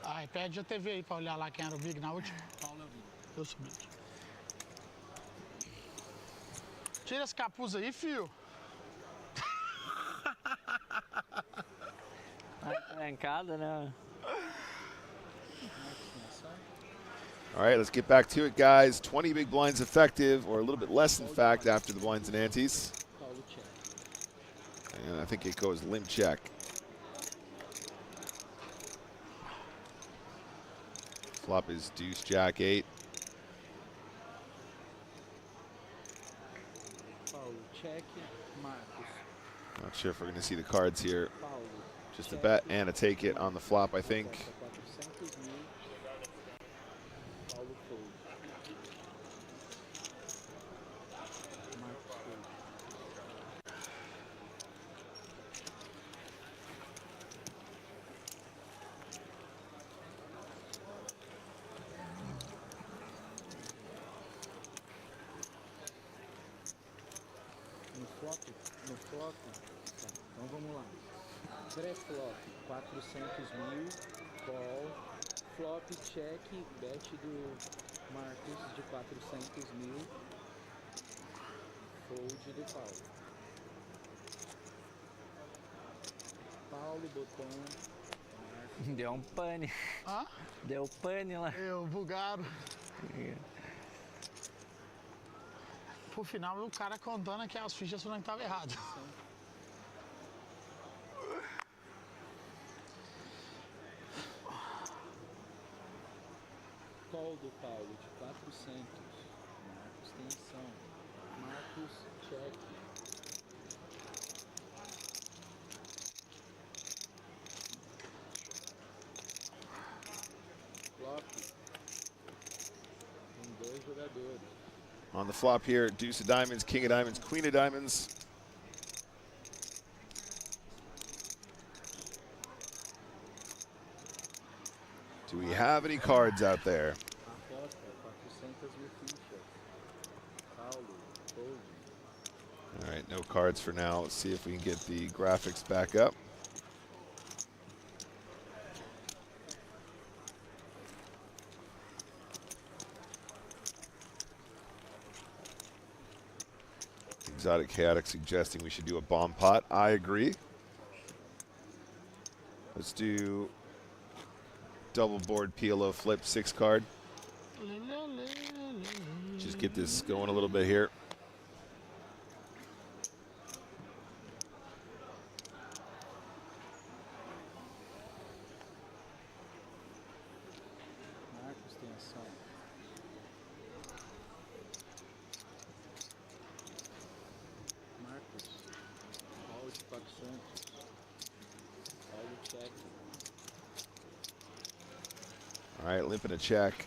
Ai, pede a TV aí pra olhar lá quem era o Big na última. Paulo é o Big. Eu sou Big. Tira esse capuz aí, fio. Arrancada, né? All right, let's get back to it, guys. 20 big blinds effective, or a little bit less, in fact, after the blinds and antes. And I think it goes limp check. Flop is deuce, jack, 8. Paulo, check, Marcos. Not sure if we're going to see the cards here. Paulo. Just a bet and a take it on the flop, I think. 400.000. Paulo fold. Marcos fold. No flop, tá, então vamos lá. Pré-flop, 400.000, call, flop, check, bet do Marcos de 400.000, fold do Paulo. Paulo, botão, Marcos. Deu um pane. Hã? Deu pane lá. Eu, bugaram. Por final, o cara contando que as fichas não estavam erradas. Call do Paulo de 400. Marcos tem ação. Marcos, check. Flop. Tem 2 jogadores. On the flop here, deuce of diamonds, king of diamonds, queen of diamonds. Do we have any cards out there? Aposta, 400.000 fichas. Paulo, fold. All right, no cards for now. Let's see if we can get the graphics back up. Exotic Chaotic suggesting we should do a bomb pot. I agree. Let's do double board PLO flip 6 card. Just get this going a little bit here. Marcos tem ação. Marcos, Paulo de 400. Paulo check. All right, limp and a check.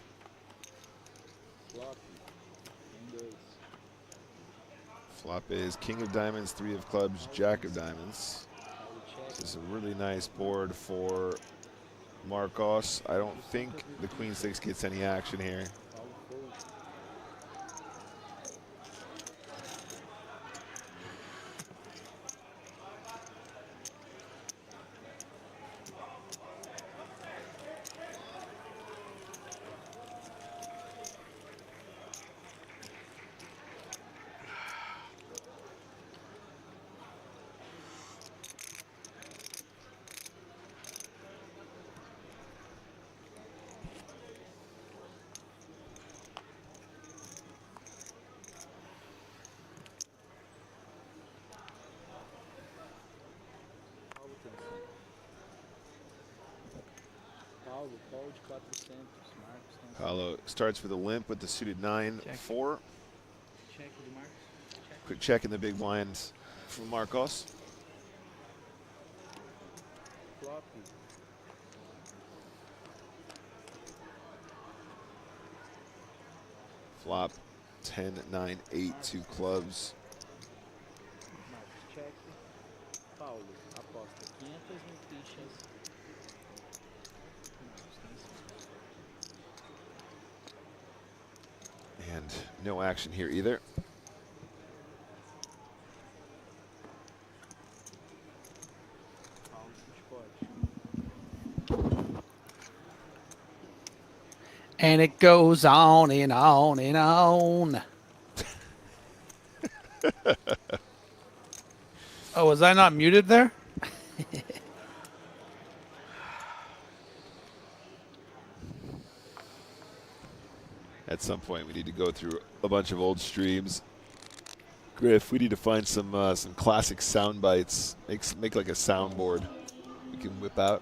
Flop, tem 2. Flop is king of diamonds, 3 of clubs, jack of diamonds. This is a really nice board for Marcos. I don't think the queen 6 gets any action here. Paulo fold. Paulo, call de 400. Marcos tem ação. Paulo starts with a limp with the suited 9-4. Check do Marcos. Quick check in the big blinds from Marcos. Flop. Flop 10-9-8, 2 clubs. Marcos, check. Paulo, aposta 500.000 fichas. Marcos tem ação. And no action here either. And it goes on and on and on. Oh, was I not muted there? At some point, we need to go through a bunch of old streams. Griff, we need to find some classic sound bites. Make like a soundboard we can whip out.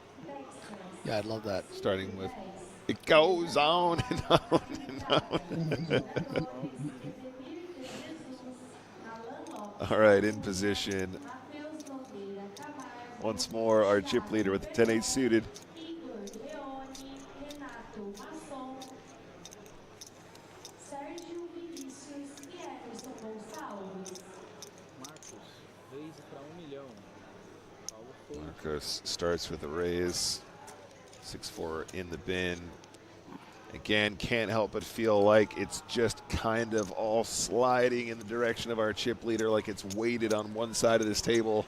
Yeah, I'd love that. Starting with, it goes on and on and on. All right, in position. Once more, our chip leader with the 10-8 suited. Marcos starts with a raise. 6-4 in the bin. Again, can't help but feel like it's just kind of all sliding in the direction of our chip leader, like it's weighted on one side of this table.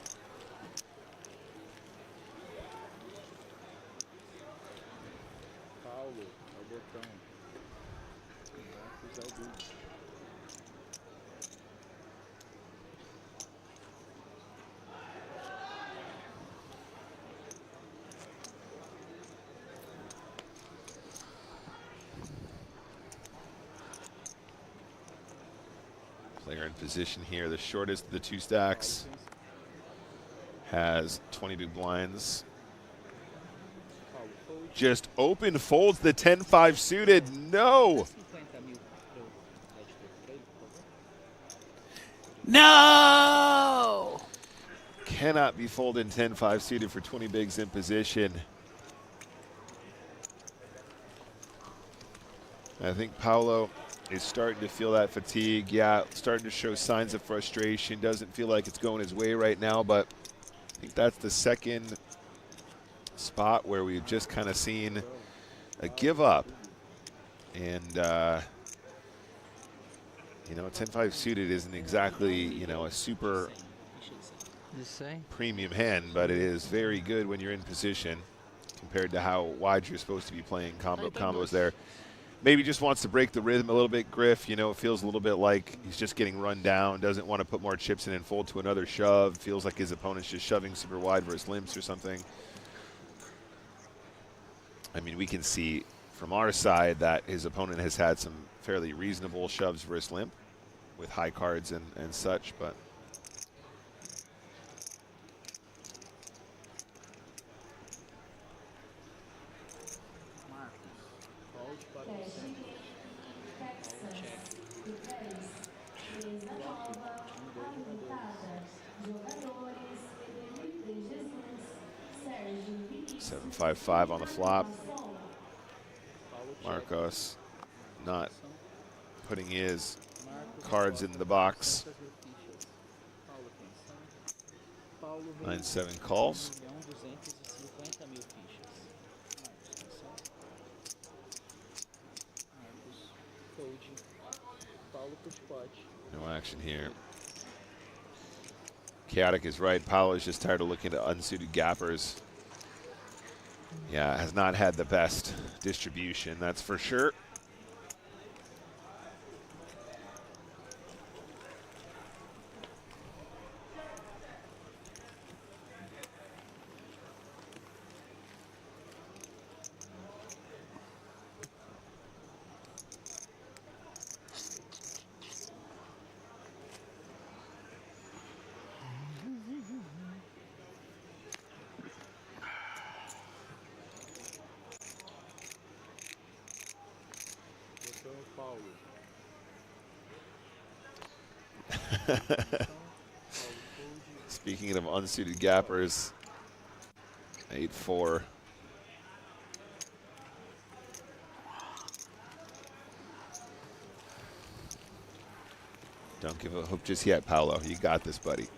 Player in position here, the shortest of the two stacks, has 20 big blinds. Just open folds the 10-5 suited. No! No! Cannot be folding 10-5 suited for 20 bigs in position. I think Paulo is starting to feel that fatigue. Yeah, starting to show signs of frustration. Doesn't feel like it's going his way right now, but I think that's the second spot where we've just kind of seen a give up. And, you know, 10-5 suited isn't exactly, you know, a super premium hand, but it is very good when you're in position compared to how wide you're supposed to be playing combos there. Maybe just wants to break the rhythm a little bit, Griff. You know, it feels a little bit like he's just getting run down, doesn't want to put more chips in and fold to another shove. Feels like his opponent's just shoving super wide versus limps or something. I mean, we can see from our side that his opponent has had some fairly reasonable shoves versus limp with high cards and such, but seven, 5-5 on the flop. Marcos not putting his cards in the box. 9-7 calls. No action here. Chaotic is right. Paulo is just tired of looking at unsuited gappers. Yeah, has not had the best distribution, that's for sure. Speaking of unsuited gappers, 8-4. Don't give a hope just yet, Paulo. You got this, buddy.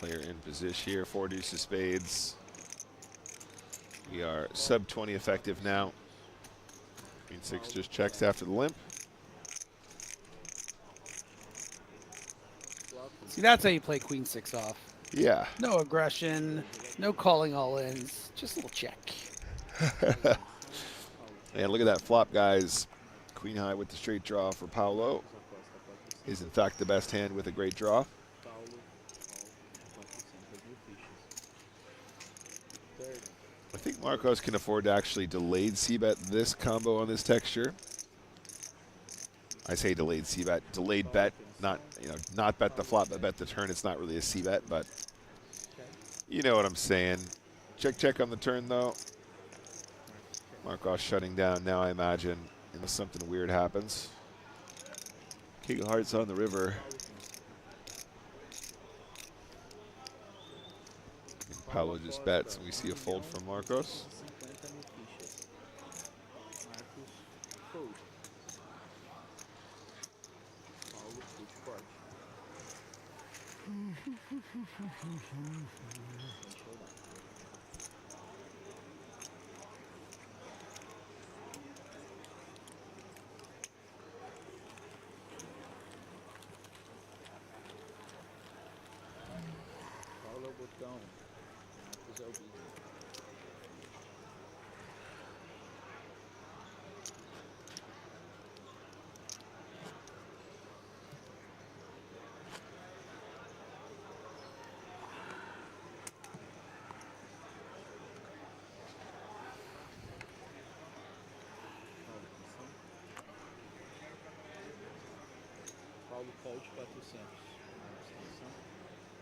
Player in position here. 4 deuces of spades. We are sub 20 effective now. Queen 6 just checks after the limp. See, that's how you play Queen 6 off. Yeah. No aggression, no calling all-ins, just a little check. And look at that flop, guys. Queen high with the straight draw for Paulo is in fact the best hand with a great draw. I think Marcos can afford to actually delayed c-bet this combo on this texture. I say delayed c-bet, delayed bet, not not bet the flop, but bet the turn. It's not really a c-bet, but you know what I'm saying. Check on the turn though. Marcos shutting down now, I imagine, unless something weird happens. King of Hearts on the river. And Paulo just bets, and we see a fold from Marcos.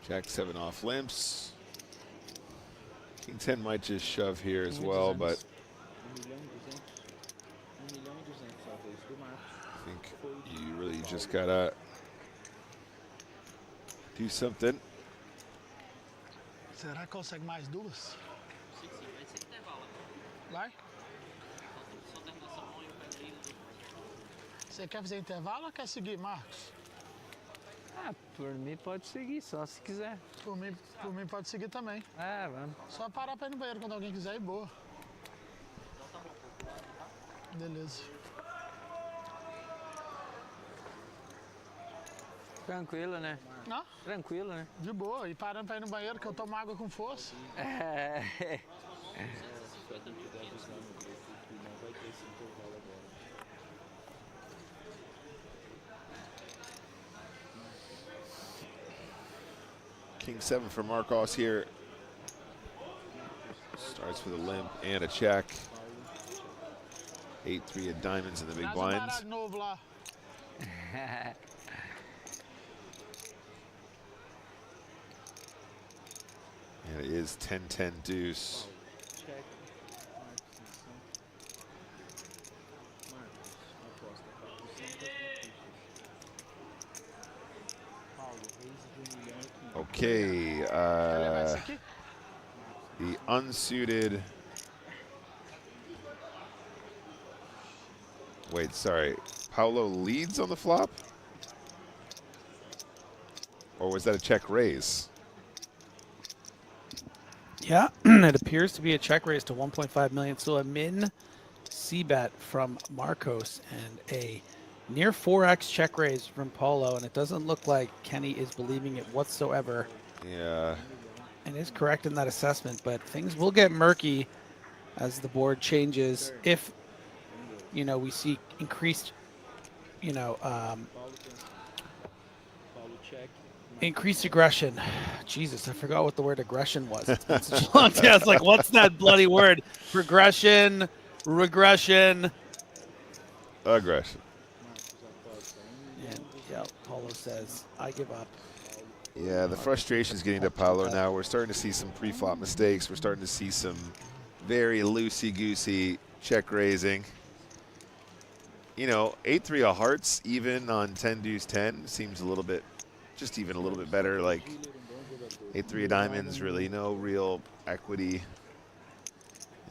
Jack 7 off limps. King 10 might just shove here as well, but I think you really just gotta do something. Será que consegue mais duas? Vai? Você quer fazer intervalo ou quer seguir, Marcos? Ah, por mim pode seguir, só se quiser. Por mim pode seguir também. É, vamos. Só parar pra ir no banheiro quando alguém quiser e boa. Beleza. Tranquilo, né? Não? Tranquilo, né? De boa. E parando pra ir no banheiro que eu tomo água com força. É. King 7 for Marcos here. Starts with a limp and a check. 8-3 of diamonds in the big blinds. And it is 10-10 deuce. Okay, the unsuited. Wait, sorry. Paulo leads on the flop? Or was that a check raise? Yeah, it appears to be a check raise to 1.5 million. So a min c-bet from Marcos and a near 4x check raise from Paulo, and it doesn't look like Kenny is believing it whatsoever. Yeah. And is correct in that assessment, but things will get murky as the board changes if, you know, we see increased, you know, increased aggression. Jesus, I forgot what the word aggression was. It's been such a long time. I was like, what's that bloody word? Progression, regression. Aggression. And yeah, Paulo says, I give up. Yeah, the frustration is getting to Paulo now. We're starting to see some pre-flop mistakes. We're starting to see some very loosey-goosey check raising. You know, 8-3 of hearts even on 10 deuce 10 seems a little bit, just even a little bit better. Like 8-3 of diamonds, really no real equity.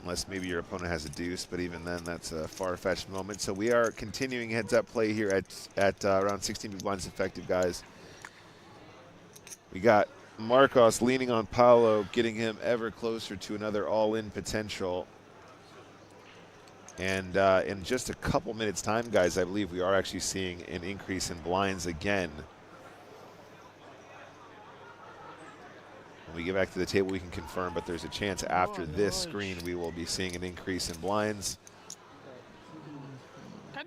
Unless maybe your opponent has a deuce, but even then, that's a far-fetched moment. So we are continuing heads-up play here at around 16 big blinds effective, guys. We got Marcos leaning on Paulo, getting him ever closer to another all-in potential. And in just a couple minutes' time, guys, I believe we are actually seeing an increase in blinds again. When we get back to the table, we can confirm, but there's a chance after this screen we will be seeing an increase in blinds.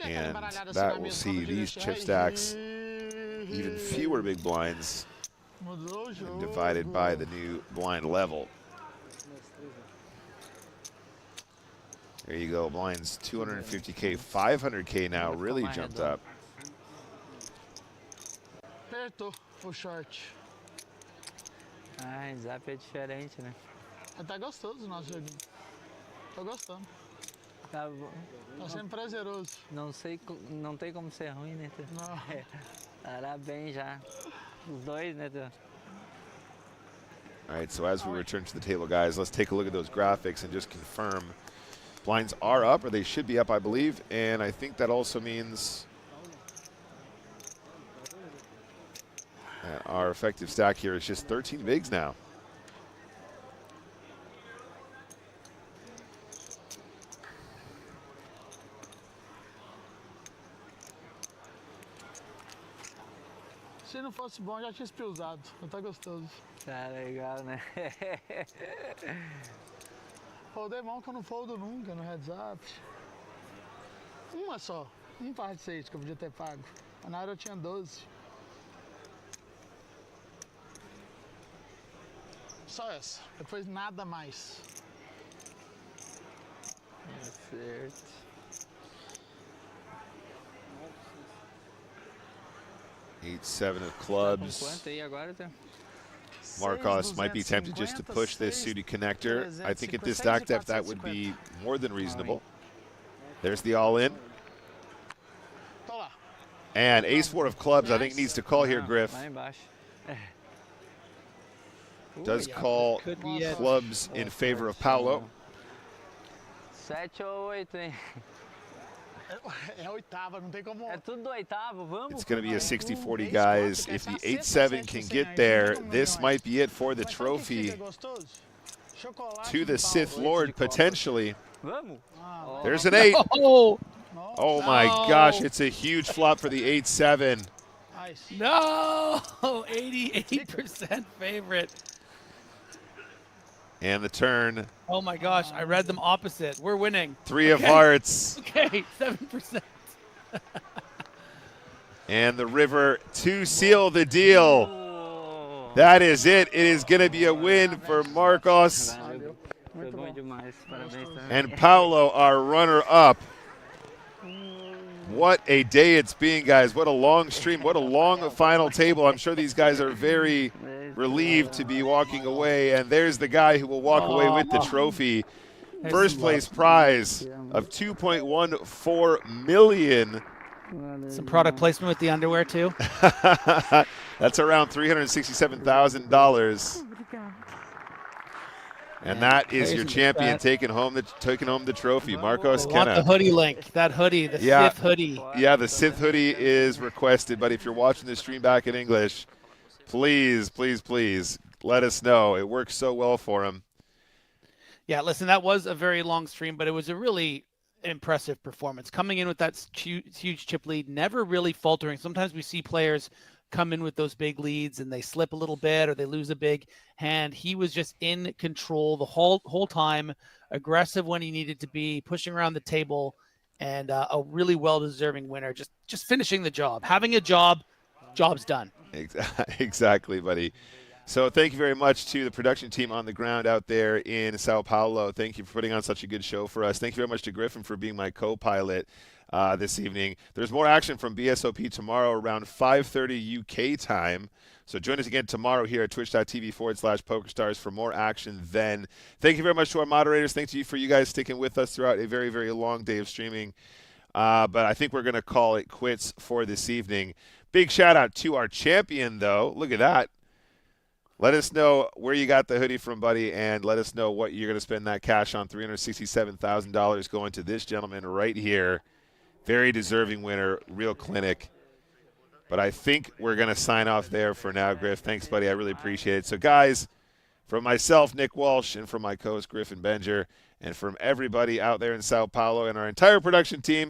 And that will see these chip stacks, even fewer big blinds, and divided by the new blind level. There you go, blinds 250K, 500K now, really jumped up. Apertou o short. Ah, zap é diferente, né? Tá gostoso o nosso joguinho. Tô gostando. Tá bom. Tá sendo prazeroso. Não sei, não tem como ser ruim, né? Não. É, parabéns já. Os dois, né? All right, so as we return to the table, guys, let's take a look at those graphics and just confirm. Blinds are up, or they should be up, I believe, and I think that also means that our effective stack here is just 13 bigs now. Se não fosse bom, já tinha espiusado. Tá gostoso. Tá legal, né? Foldei mão que eu não foldo nunca no heads up. Uma só. Um par de 6 que eu podia ter pago. Mas na hora eu tinha 12. Só essa. Depois nada mais. Certo. Eight-7 of clubs. Quanto aí agora, tá? Marcos might be tempted just to push this suited connector. I think at this stack depth that would be more than reasonable. There's the all-in. And ace-4 of clubs I think needs to call here, Griff. Does call clubs in favor of Paulo. 7 ou 8, hein? É oitava, não tem como. É tudo do oitavo, vamos. It's going to be a 60-40, guys. If the 8-7 can get there, this might be it for the trophy to the Sith Lord, potentially. There's an 8. Oh my gosh, it's a huge flop for the 8-7. No, 88% favorite. And the turn. Oh my gosh, I read them opposite. We're winning. 3 of hearts. Okay, 7%. And the river to seal the deal. That is it. It is going to be a win for Marcos. And Paulo, our runner-up. What a day it's been, guys. What a long stream. What a long final table. I'm sure these guys are very relieved to be walking away. And there's the guy who will walk away with the trophy. First place prize of $2.14 million. Some product placement with the underwear, too. That's around $367,000. And that is your champion taking home the trophy, Marcos I want Kenna. the hoodie link. That hoodie, the Sith hoodie. Yeah, the Sith hoodie is requested. But if you're watching this stream back in English, please, please, please let us know. It works so well for him. Yeah, listen, that was a very long stream, but it was a really impressive performance. Coming in with that huge chip lead, never really faltering. Sometimes we see players come in with those big leads and they slip a little bit or they lose a big hand. He was just in control the whole time, aggressive when he needed to be, pushing around the table, and a really well-deserving winner. Just finishing the job. Having a job, job's done. Exactly, buddy. So thank you very much to the production team on the ground out there in Sao Paulo. Thank you for putting on such a good show for us. Thank you very much to Griffin for being my co-pilot this evening. There's more action from BSOP tomorrow around 5:30 UK time. So join us again tomorrow here at twitch.tv/PokerStars for more action then. Thank you very much to our moderators. Thank you for you guys sticking with us throughout a very, very long day of streaming. But I think we're going to call it quits for this evening. Big shout out to our champion, though. Look at that. Let us know where you got the hoodie from, buddy, and let us know what you're going to spend that cash on. $367,000 going to this gentleman right here. Very deserving winner, real clinic. But I think we're going to sign off there for now, Griff. Thanks, buddy. I really appreciate it. So, guys, from myself, Nick Walsh, and from my co-host, Griffin Benger, and from everybody out there in Sao Paulo and our entire production team,